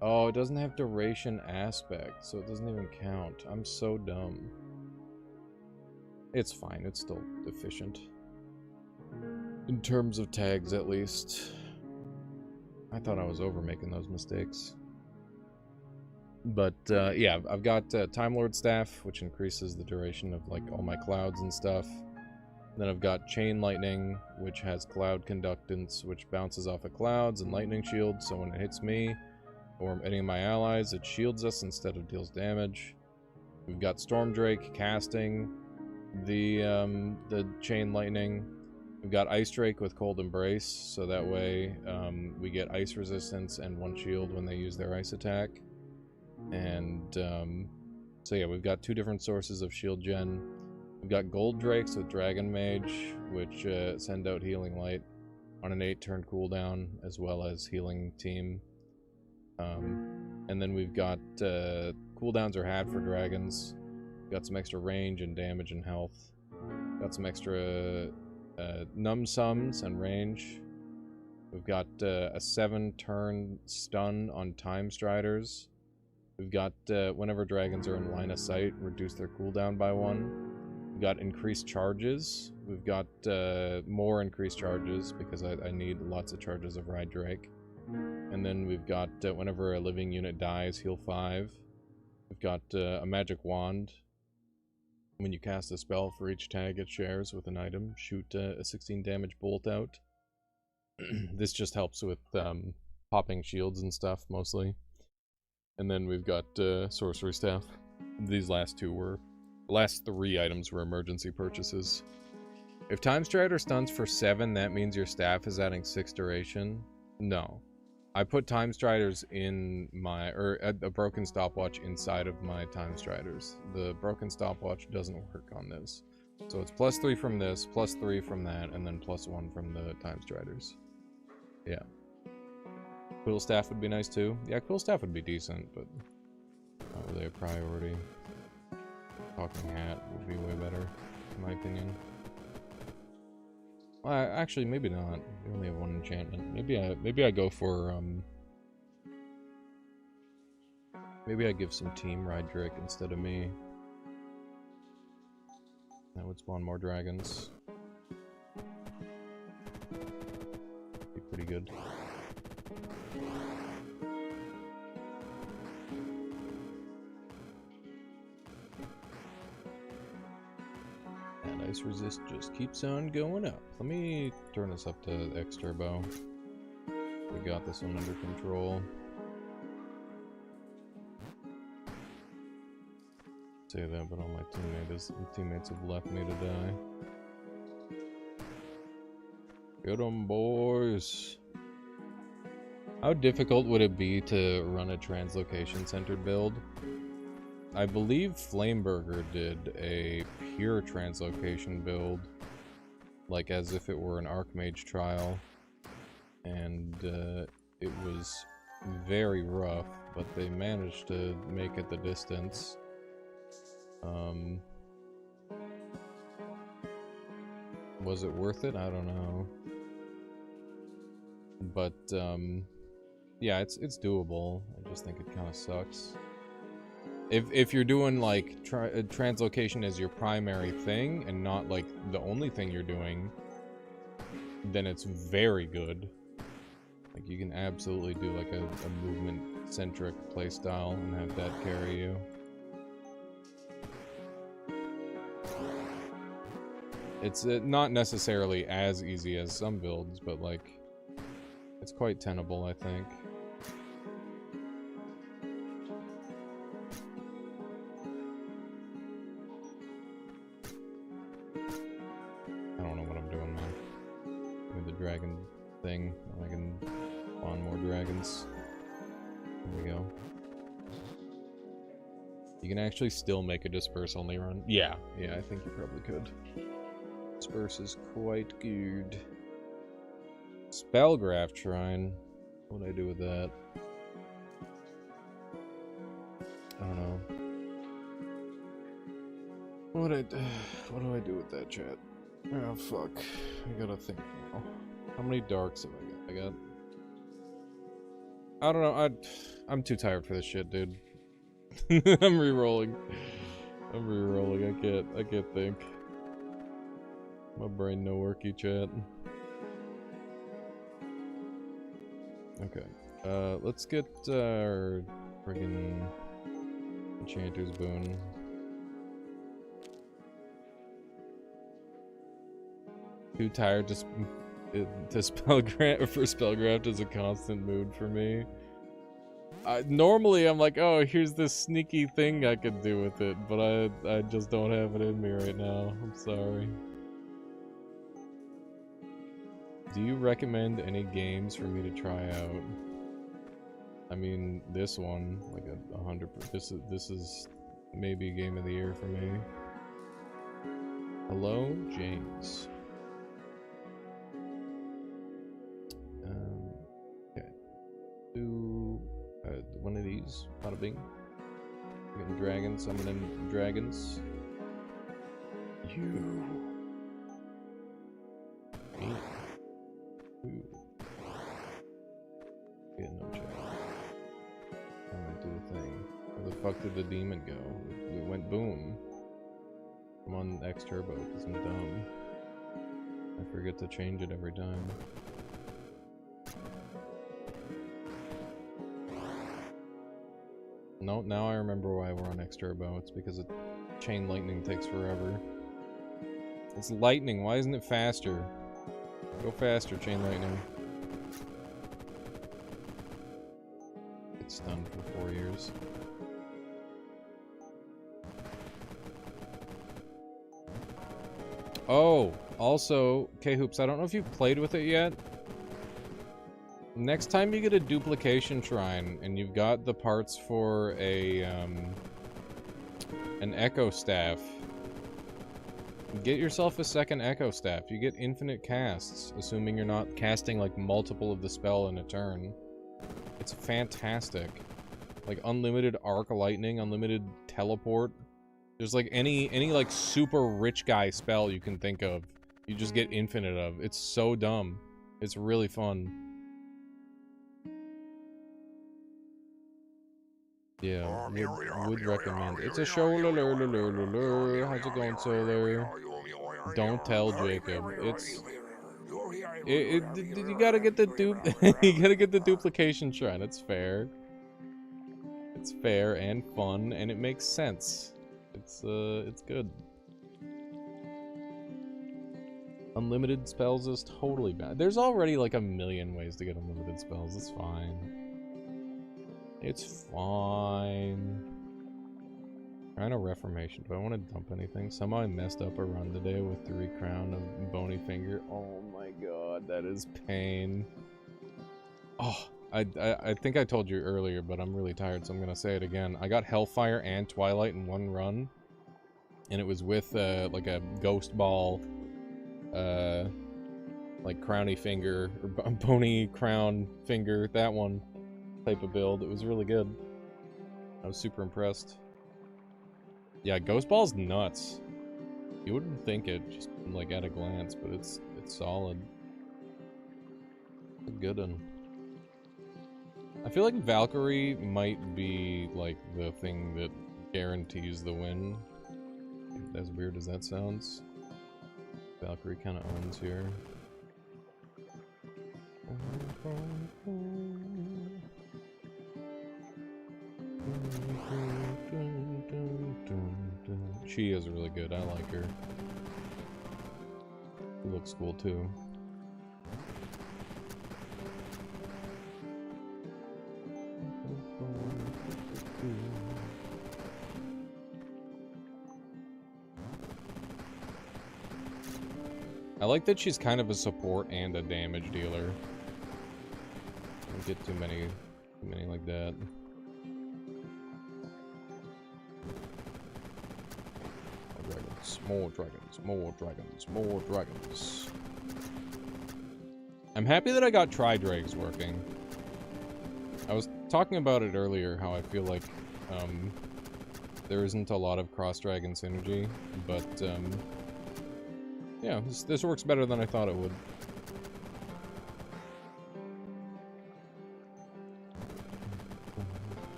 Oh, it doesn't have duration aspect, so it doesn't even count. I'm so dumb. It's fine, it's still efficient. In terms of tags, at least. I thought I was over making those mistakes. But, yeah, I've got Time Lord Staff, which increases the duration of, like, all my clouds and stuff. Then I've got Chain Lightning, which has Cloud Conductance, which bounces off of clouds and Lightning Shield, so when it hits me, or any of my allies, it shields us instead of deals damage. We've got Stormdrake casting the Chain Lightning. We've got Ice Drake with Cold Embrace, so that way we get ice resistance and 1 shield when they use their ice attack. And so yeah, we've got 2 different sources of shield gen. We've got Gold Drakes with Dragon Mage, which send out Healing Light on an 8-turn cooldown, as well as Healing Team. And then we've got cooldowns are had for dragons. Got some extra range and damage and health. Got some extra numb sums and range. We've got a 7-turn stun on Time Striders. We've got whenever dragons are in line of sight, reduce their cooldown by 1. We've got increased charges. We've got more increased charges because I need lots of charges of Ride Drake. And then we've got whenever a living unit dies, heal 5. We've got a magic wand. When you cast a spell for each tag it shares with an item, shoot a 16 damage bolt out. This just helps with popping shields and stuff, mostly. And then we've got Sorcery Staff. These last 3 items were emergency purchases. If Time Strider stuns for 7, that means your staff is adding 6 duration. No. I put Time Striders in my, a broken stopwatch inside of my Time Striders. The broken stopwatch doesn't work on this. So it's +3 from this, +3 from that, and then +1 from the Time Striders. Yeah. Quill Staff would be nice too. Yeah, Quill Staff would be decent, but not really a priority. Talking Hat would be way better, in my opinion. Well, actually, maybe not. We only have 1 enchantment. Maybe I go for maybe I give some Team Ride Drake instead of me. That would spawn more dragons. Be pretty good. Ice resist just keeps on going up. Let me turn this up to X Turbo. We got this one under control. say that, but all my teammates have left me to die. Get 'em, boys. How difficult would it be to run a translocation-centered build? I believe Flameburger did a pure translocation build, like as if it were an Archmage trial, and it was very rough, but they managed to make it the distance. Was it worth it? I don't know. But, yeah, it's doable. I just think it kind of sucks. If you're doing, like, translocation as your primary thing, and not, like, the only thing you're doing, then it's very good. Like, you can absolutely do, like, a movement-centric playstyle and have that carry you. It's not necessarily as easy as some builds, but, like, it's quite tenable, I think. I don't know what I'm doing, man. With the dragon thing, I can spawn more dragons. There we go. You can actually still make a disperse only run. Yeah, I think you probably could. Disperse is quite good. Spellgraft Shrine. What do I do with that? I don't know. What do I do with that, chat? Oh fuck. I gotta think now. How many darks have I got? I don't know. I'm too tired for this shit, dude. I'm re-rolling. I can't think. My brain no worky, chat. Okay. Let's get our friggin' Enchanter's Boon. Too tired to Spellgraft is a constant mood for me. Normally I'm like, oh, here's this sneaky thing I could do with it, but I just don't have it in me right now. I'm sorry. Do you recommend any games for me to try out? I mean, this one, like 100%. This is maybe game of the year for me. Hello, James. Okay. Do one of these. Bada bing. Getting dragons. Summoning dragons. You. Me. Ooh. Getting no check. I might do a thing. Where the fuck did the demon go? It went boom. I'm on X Turbo because I'm dumb. I forget to change it every time. No, now I remember why we're on X Turbo. It's because Chain Lightning takes forever. It's lightning. Why isn't it faster? Go faster, Chain Lightning. Get stunned for 4 years. Oh, also, K-Hoops, I don't know if you've played with it yet. Next time you get a duplication shrine and you've got the parts for an Echo Staff, get yourself a second Echo Staff. You get infinite casts, assuming you're not casting like multiple of the spell in a turn. It's fantastic. Like unlimited arc lightning, unlimited teleport. There's like any like super rich guy spell you can think of. You just get infinite of. It's so dumb. It's really fun. Yeah, would recommend. It's a show. How's it going, Solar? Don't tell Jacob. You gotta get the you gotta get the duplication shrine. It's fair. It's fair and fun, and it makes sense. It's good. Unlimited spells is totally bad. There's already like a million ways to get unlimited spells. It's fine. It's fine. Rhino Reformation. Do I want to dump anything? Somehow I messed up a run today with 3 crown of bony finger. Oh my god, that is pain. Oh, I think I told you earlier, but I'm really tired, so I'm gonna say it again. I got Hellfire and Twilight in one run, and it was with like a Ghost Ball, like crowny finger or bony crown finger. That one type of build. It was really good. I was super impressed. Yeah, Ghost Ball's nuts. You wouldn't think it just like at a glance, but it's solid. It's a good one. I feel like Valkyrie might be like the thing that guarantees the win. As weird as that sounds. Valkyrie kind of owns here. She is really good. I like her. She looks cool too. I like that she's kind of a support and a damage dealer. Don't get too many like that. More dragons, more dragons, more dragons. I'm happy that I got Tri-Drags working. I was talking about it earlier, how I feel like there isn't a lot of cross-dragon synergy, but yeah, this works better than I thought it would.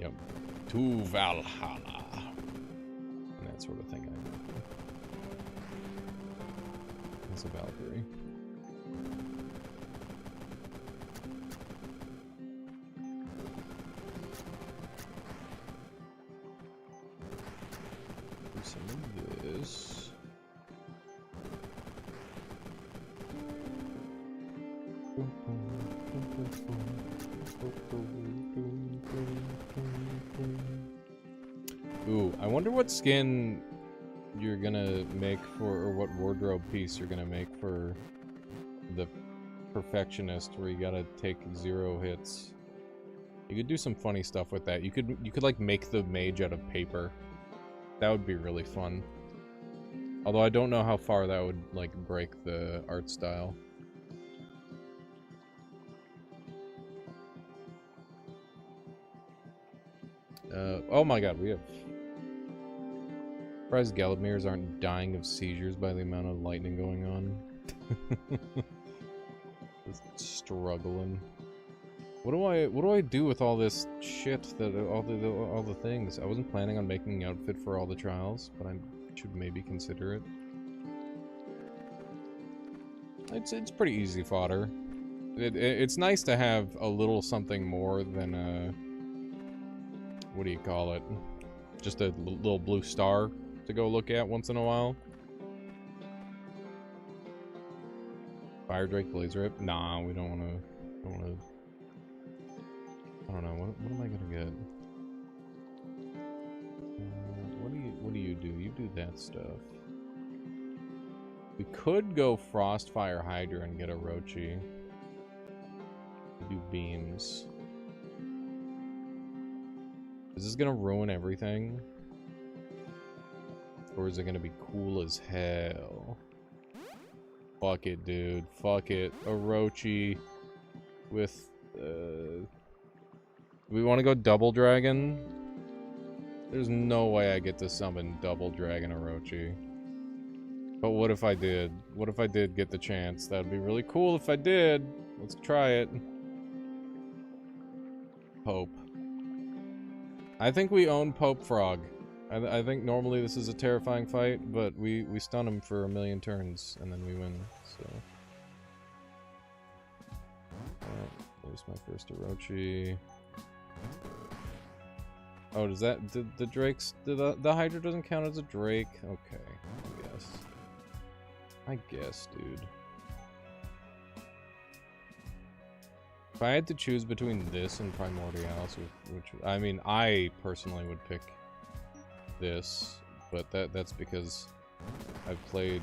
Yep. To Valhalla. And that sort of thing. That's a Valkyrie. Some of this. Ooh, I wonder what skin you're gonna make for, or what wardrobe piece you're gonna make for the Perfectionist, where you gotta take 0 hits. You could do some funny stuff with that. You could like make the mage out of paper. That would be really fun. Although I don't know how far that would like break the art style. Oh my god, we have... Surprised Galamirs aren't dying of seizures by the amount of lightning going on. Just struggling. What do I do with all this shit, that all the things? I wasn't planning on making an outfit for all the trials, but I should maybe consider it. It's pretty easy fodder. It's nice to have a little something more than what do you call it? Just a little blue star to go look at once in a while. Fire Drake Blaze Rip? Nah, we don't wanna I don't know, what am I gonna get? What do you do? You do that stuff. We could go Frostfire Hydra and get a Orochi. Do beams. Is this gonna ruin everything? Or is it gonna be cool as hell? Fuck it, dude. Fuck it. Orochi with do we want to go double dragon? There's no way I get to summon double dragon Orochi. But what if I did? What if I did get the chance? That'd be really cool if I did. Let's try it. Pope. I think we own Pope Frog. I think normally this is a terrifying fight, but we stun him for 1,000,000 turns and then we win. So there's my first Orochi. Oh, does that the Drake's the Hydra doesn't count as a Drake? Okay, I guess, dude. If I had to choose between this and Primordialis, which I mean, I personally would pick this, but that's because I've played.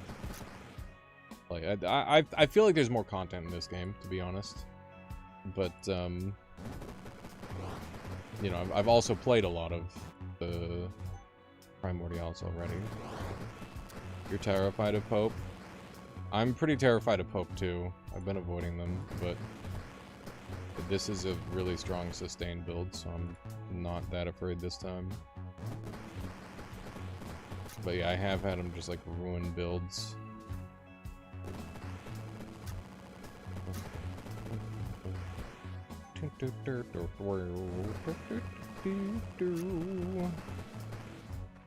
Like I feel like there's more content in this game, to be honest. But you know, I've also played a lot of the Primordialis already. You're terrified of Pope? I'm pretty terrified of Pope too. I've been avoiding them, but this is a really strong sustained build, so I'm not that afraid this time. But yeah, I have had them just like ruin builds.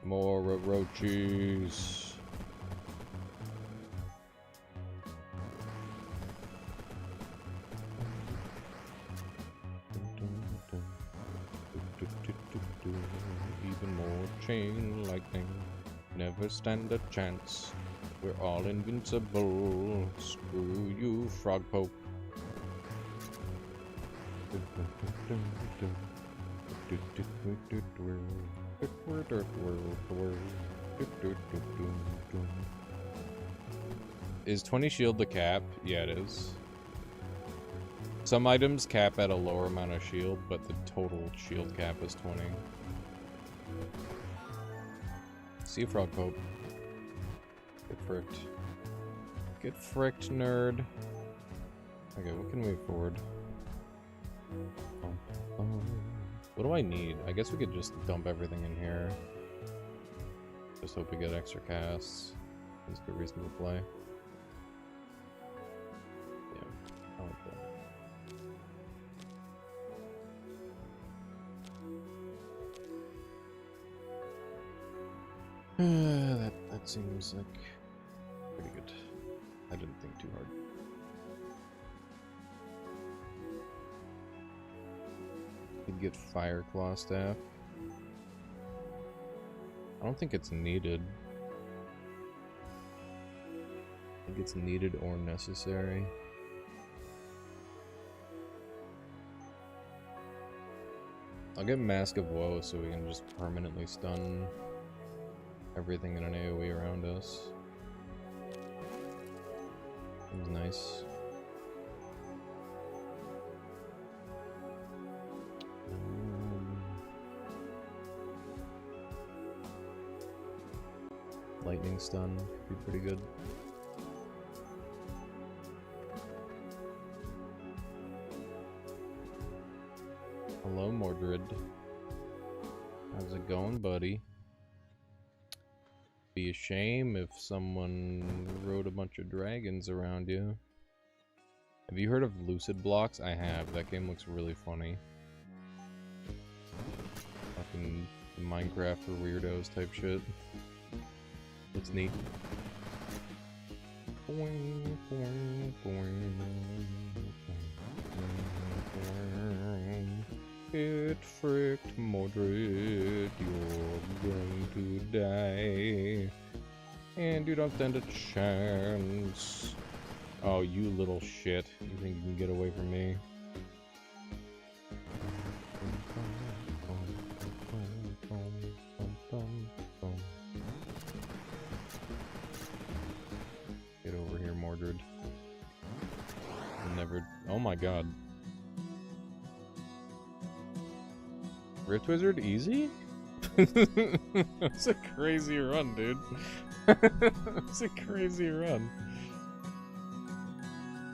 More roaches. Even more chain lightning. Never stand a chance. We're all invincible. Screw you, Frog Pope. Is 20 shield the cap? Yeah, it is. Some items cap at a lower amount of shield, but the total shield cap is 20. See Frog Pope. Get fricked. Get fricked, nerd. Okay, what can we afford? What do I need? I guess we could just dump everything in here. Just hope we get extra casts. It's a good reason to play. Yeah, I like that. That seems like pretty good. I didn't think too hard. Could get Fireclaw Staff. I don't think it's needed. I think it's needed or necessary. I'll get Mask of Woe so we can just permanently stun everything in an AoE around us. Seems nice. Lightning stun could be pretty good. Hello, Mordred. How's it going, buddy? Be a shame if someone rode a bunch of dragons around you. Have you heard of Lucid Blocks? I have. That game looks really funny. Fucking Minecraft for weirdos type shit. Looks neat. Boing, boing, boing. Get fricked, Mordred. You're going to die. And you don't stand a chance. Oh, you little shit. You think you can get away from me? Get over here, Mordred. Never. Oh my god. Rift Wizard easy? That's a crazy run, dude. That's a crazy run.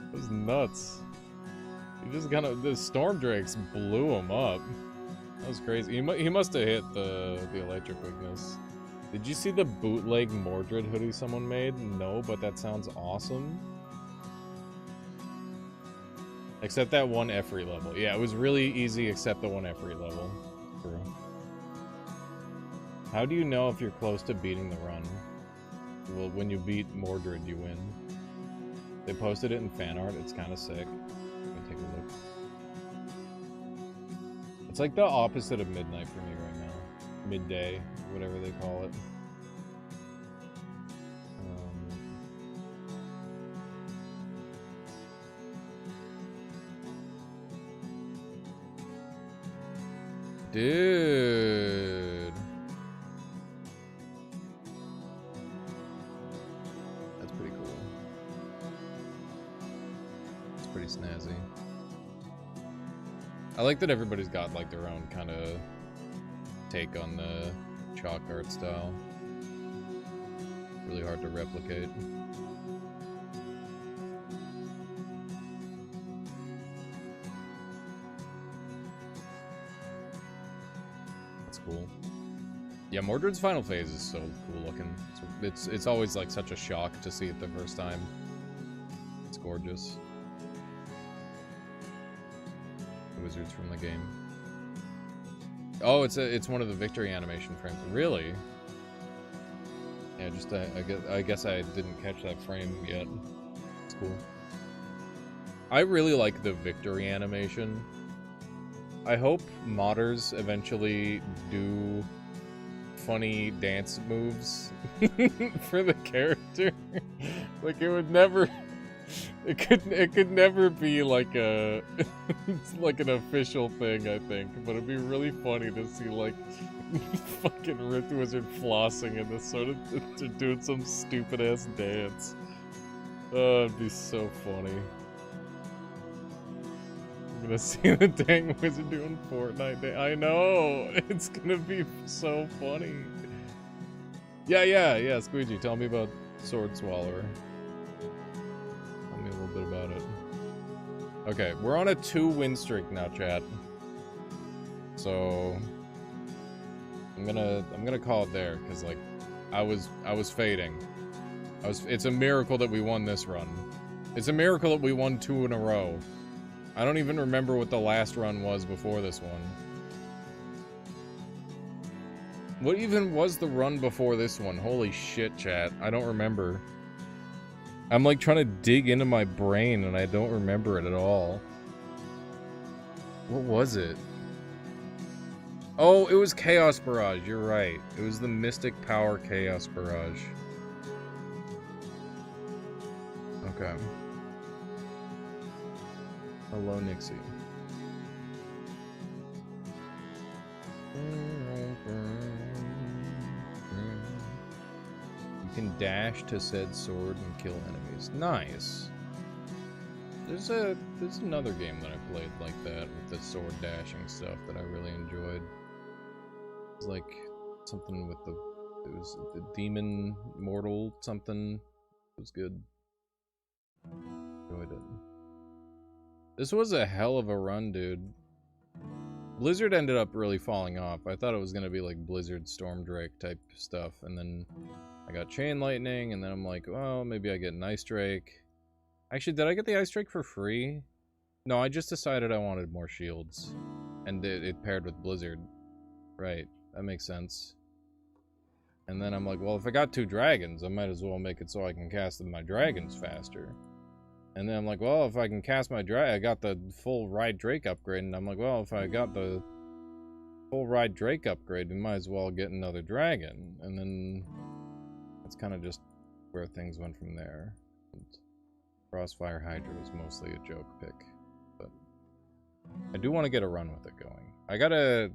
That was nuts. He just kind of, the Storm Drakes blew him up. That was crazy. He must have hit the electric weakness. Did you see the bootleg Mordred hoodie someone made? No, but that sounds awesome. Except that one Efri level. Yeah, it was really easy except the one Efri level. True. How do you know if you're close to beating the run? Well, when you beat Mordred, you win. They posted it in fan art. It's kind of sick. Let me take a look. It's like the opposite of midnight for me right now. Midday, whatever they call it. Dude. That's pretty cool. It's pretty snazzy. I like that everybody's got like their own kind of take on the chalk art style. Really hard to replicate. That's cool. Yeah, Mordred's final phase is so cool looking. It's always like such a shock to see it the first time. It's gorgeous. The wizards from the game. Oh, it's one of the victory animation frames. Really? Yeah, just I guess I didn't catch that frame yet. It's cool. I really like the victory animation. I hope modders eventually do funny dance moves for the character. Like it would never it could never be like a like an official thing, I think, but it'd be really funny to see like fucking Rift Wizard flossing in this sort of doing some stupid ass dance. Oh, it'd be so funny. I'm gonna see the dang wizard doing Fortnite. I know! It's gonna be so funny. Yeah, Squeegee, tell me about Sword Swallower. Tell me a little bit about it. Okay, we're on a 2-win streak now, chat. So I'm gonna call it there, because like I was fading. It's a miracle that we won this run. It's a miracle that we won 2 in a row. I don't even remember what the last run was before this one. What even was the run before this one? Holy shit, chat. I don't remember. I'm like trying to dig into my brain and I don't remember it at all. What was it? Oh, it was Chaos Barrage. You're right. It was the Mystic Power Chaos Barrage. Okay. Hello, Nixie. You can dash to said sword and kill enemies. Nice. There's another game that I played like that with the sword dashing stuff that I really enjoyed. It was like something with it was the Demon Mortal something. It was good. Enjoyed it. This was a hell of a run, dude. Blizzard ended up really falling off. I thought it was going to be like Blizzard Stormdrake type stuff, and then I got Chain Lightning, and then I'm like, well, maybe I get an Ice Drake. Actually, did I get the Ice Drake for free? No, I just decided I wanted more shields, and it paired with Blizzard. Right, that makes sense. And then I'm like, well, if I got 2 dragons, I might as well make it so I can cast my dragons faster. And then I'm like, well, if I can cast my I got the full Ride Drake upgrade, and I'm like, well, if I got the full Ride Drake upgrade, we might as well get another dragon. And then that's kind of just where things went from there. And Crossfire Hydra was mostly a joke pick, but I do want to get a run with it going. I gotta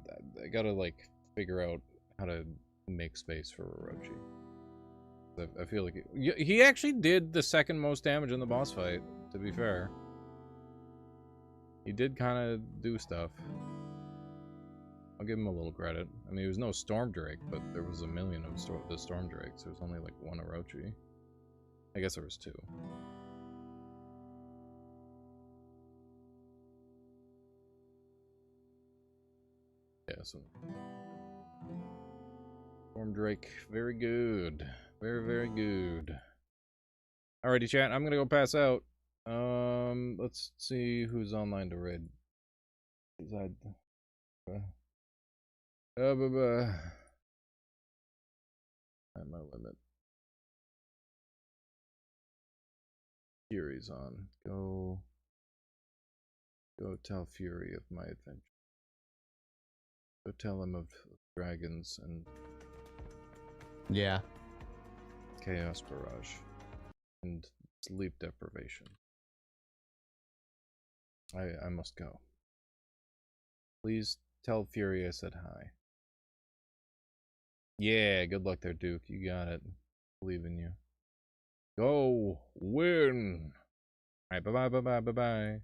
like figure out how to make space for Orochi. I feel like he actually did the second most damage in the boss fight, to be fair. He did kind of do stuff. I'll give him a little credit. I mean, he was no Stormdrake, but there was a million of the Stormdrakes. There was only like 1 Orochi. I guess there was 2. Yeah, so Stormdrake, very good. Very, very good. Alrighty, chat. I'm gonna go pass out. Let's see who's online to raid. I'm my limit. Fury's on. Go tell Fury of my adventure. Go tell him of dragons and yeah. Chaos Barrage and sleep deprivation. I must go. Please Tell Fury I said hi. Yeah, good luck there, Duke. You got it. Believe in you. Go win. Alright, bye-bye, bye-bye, bye-bye.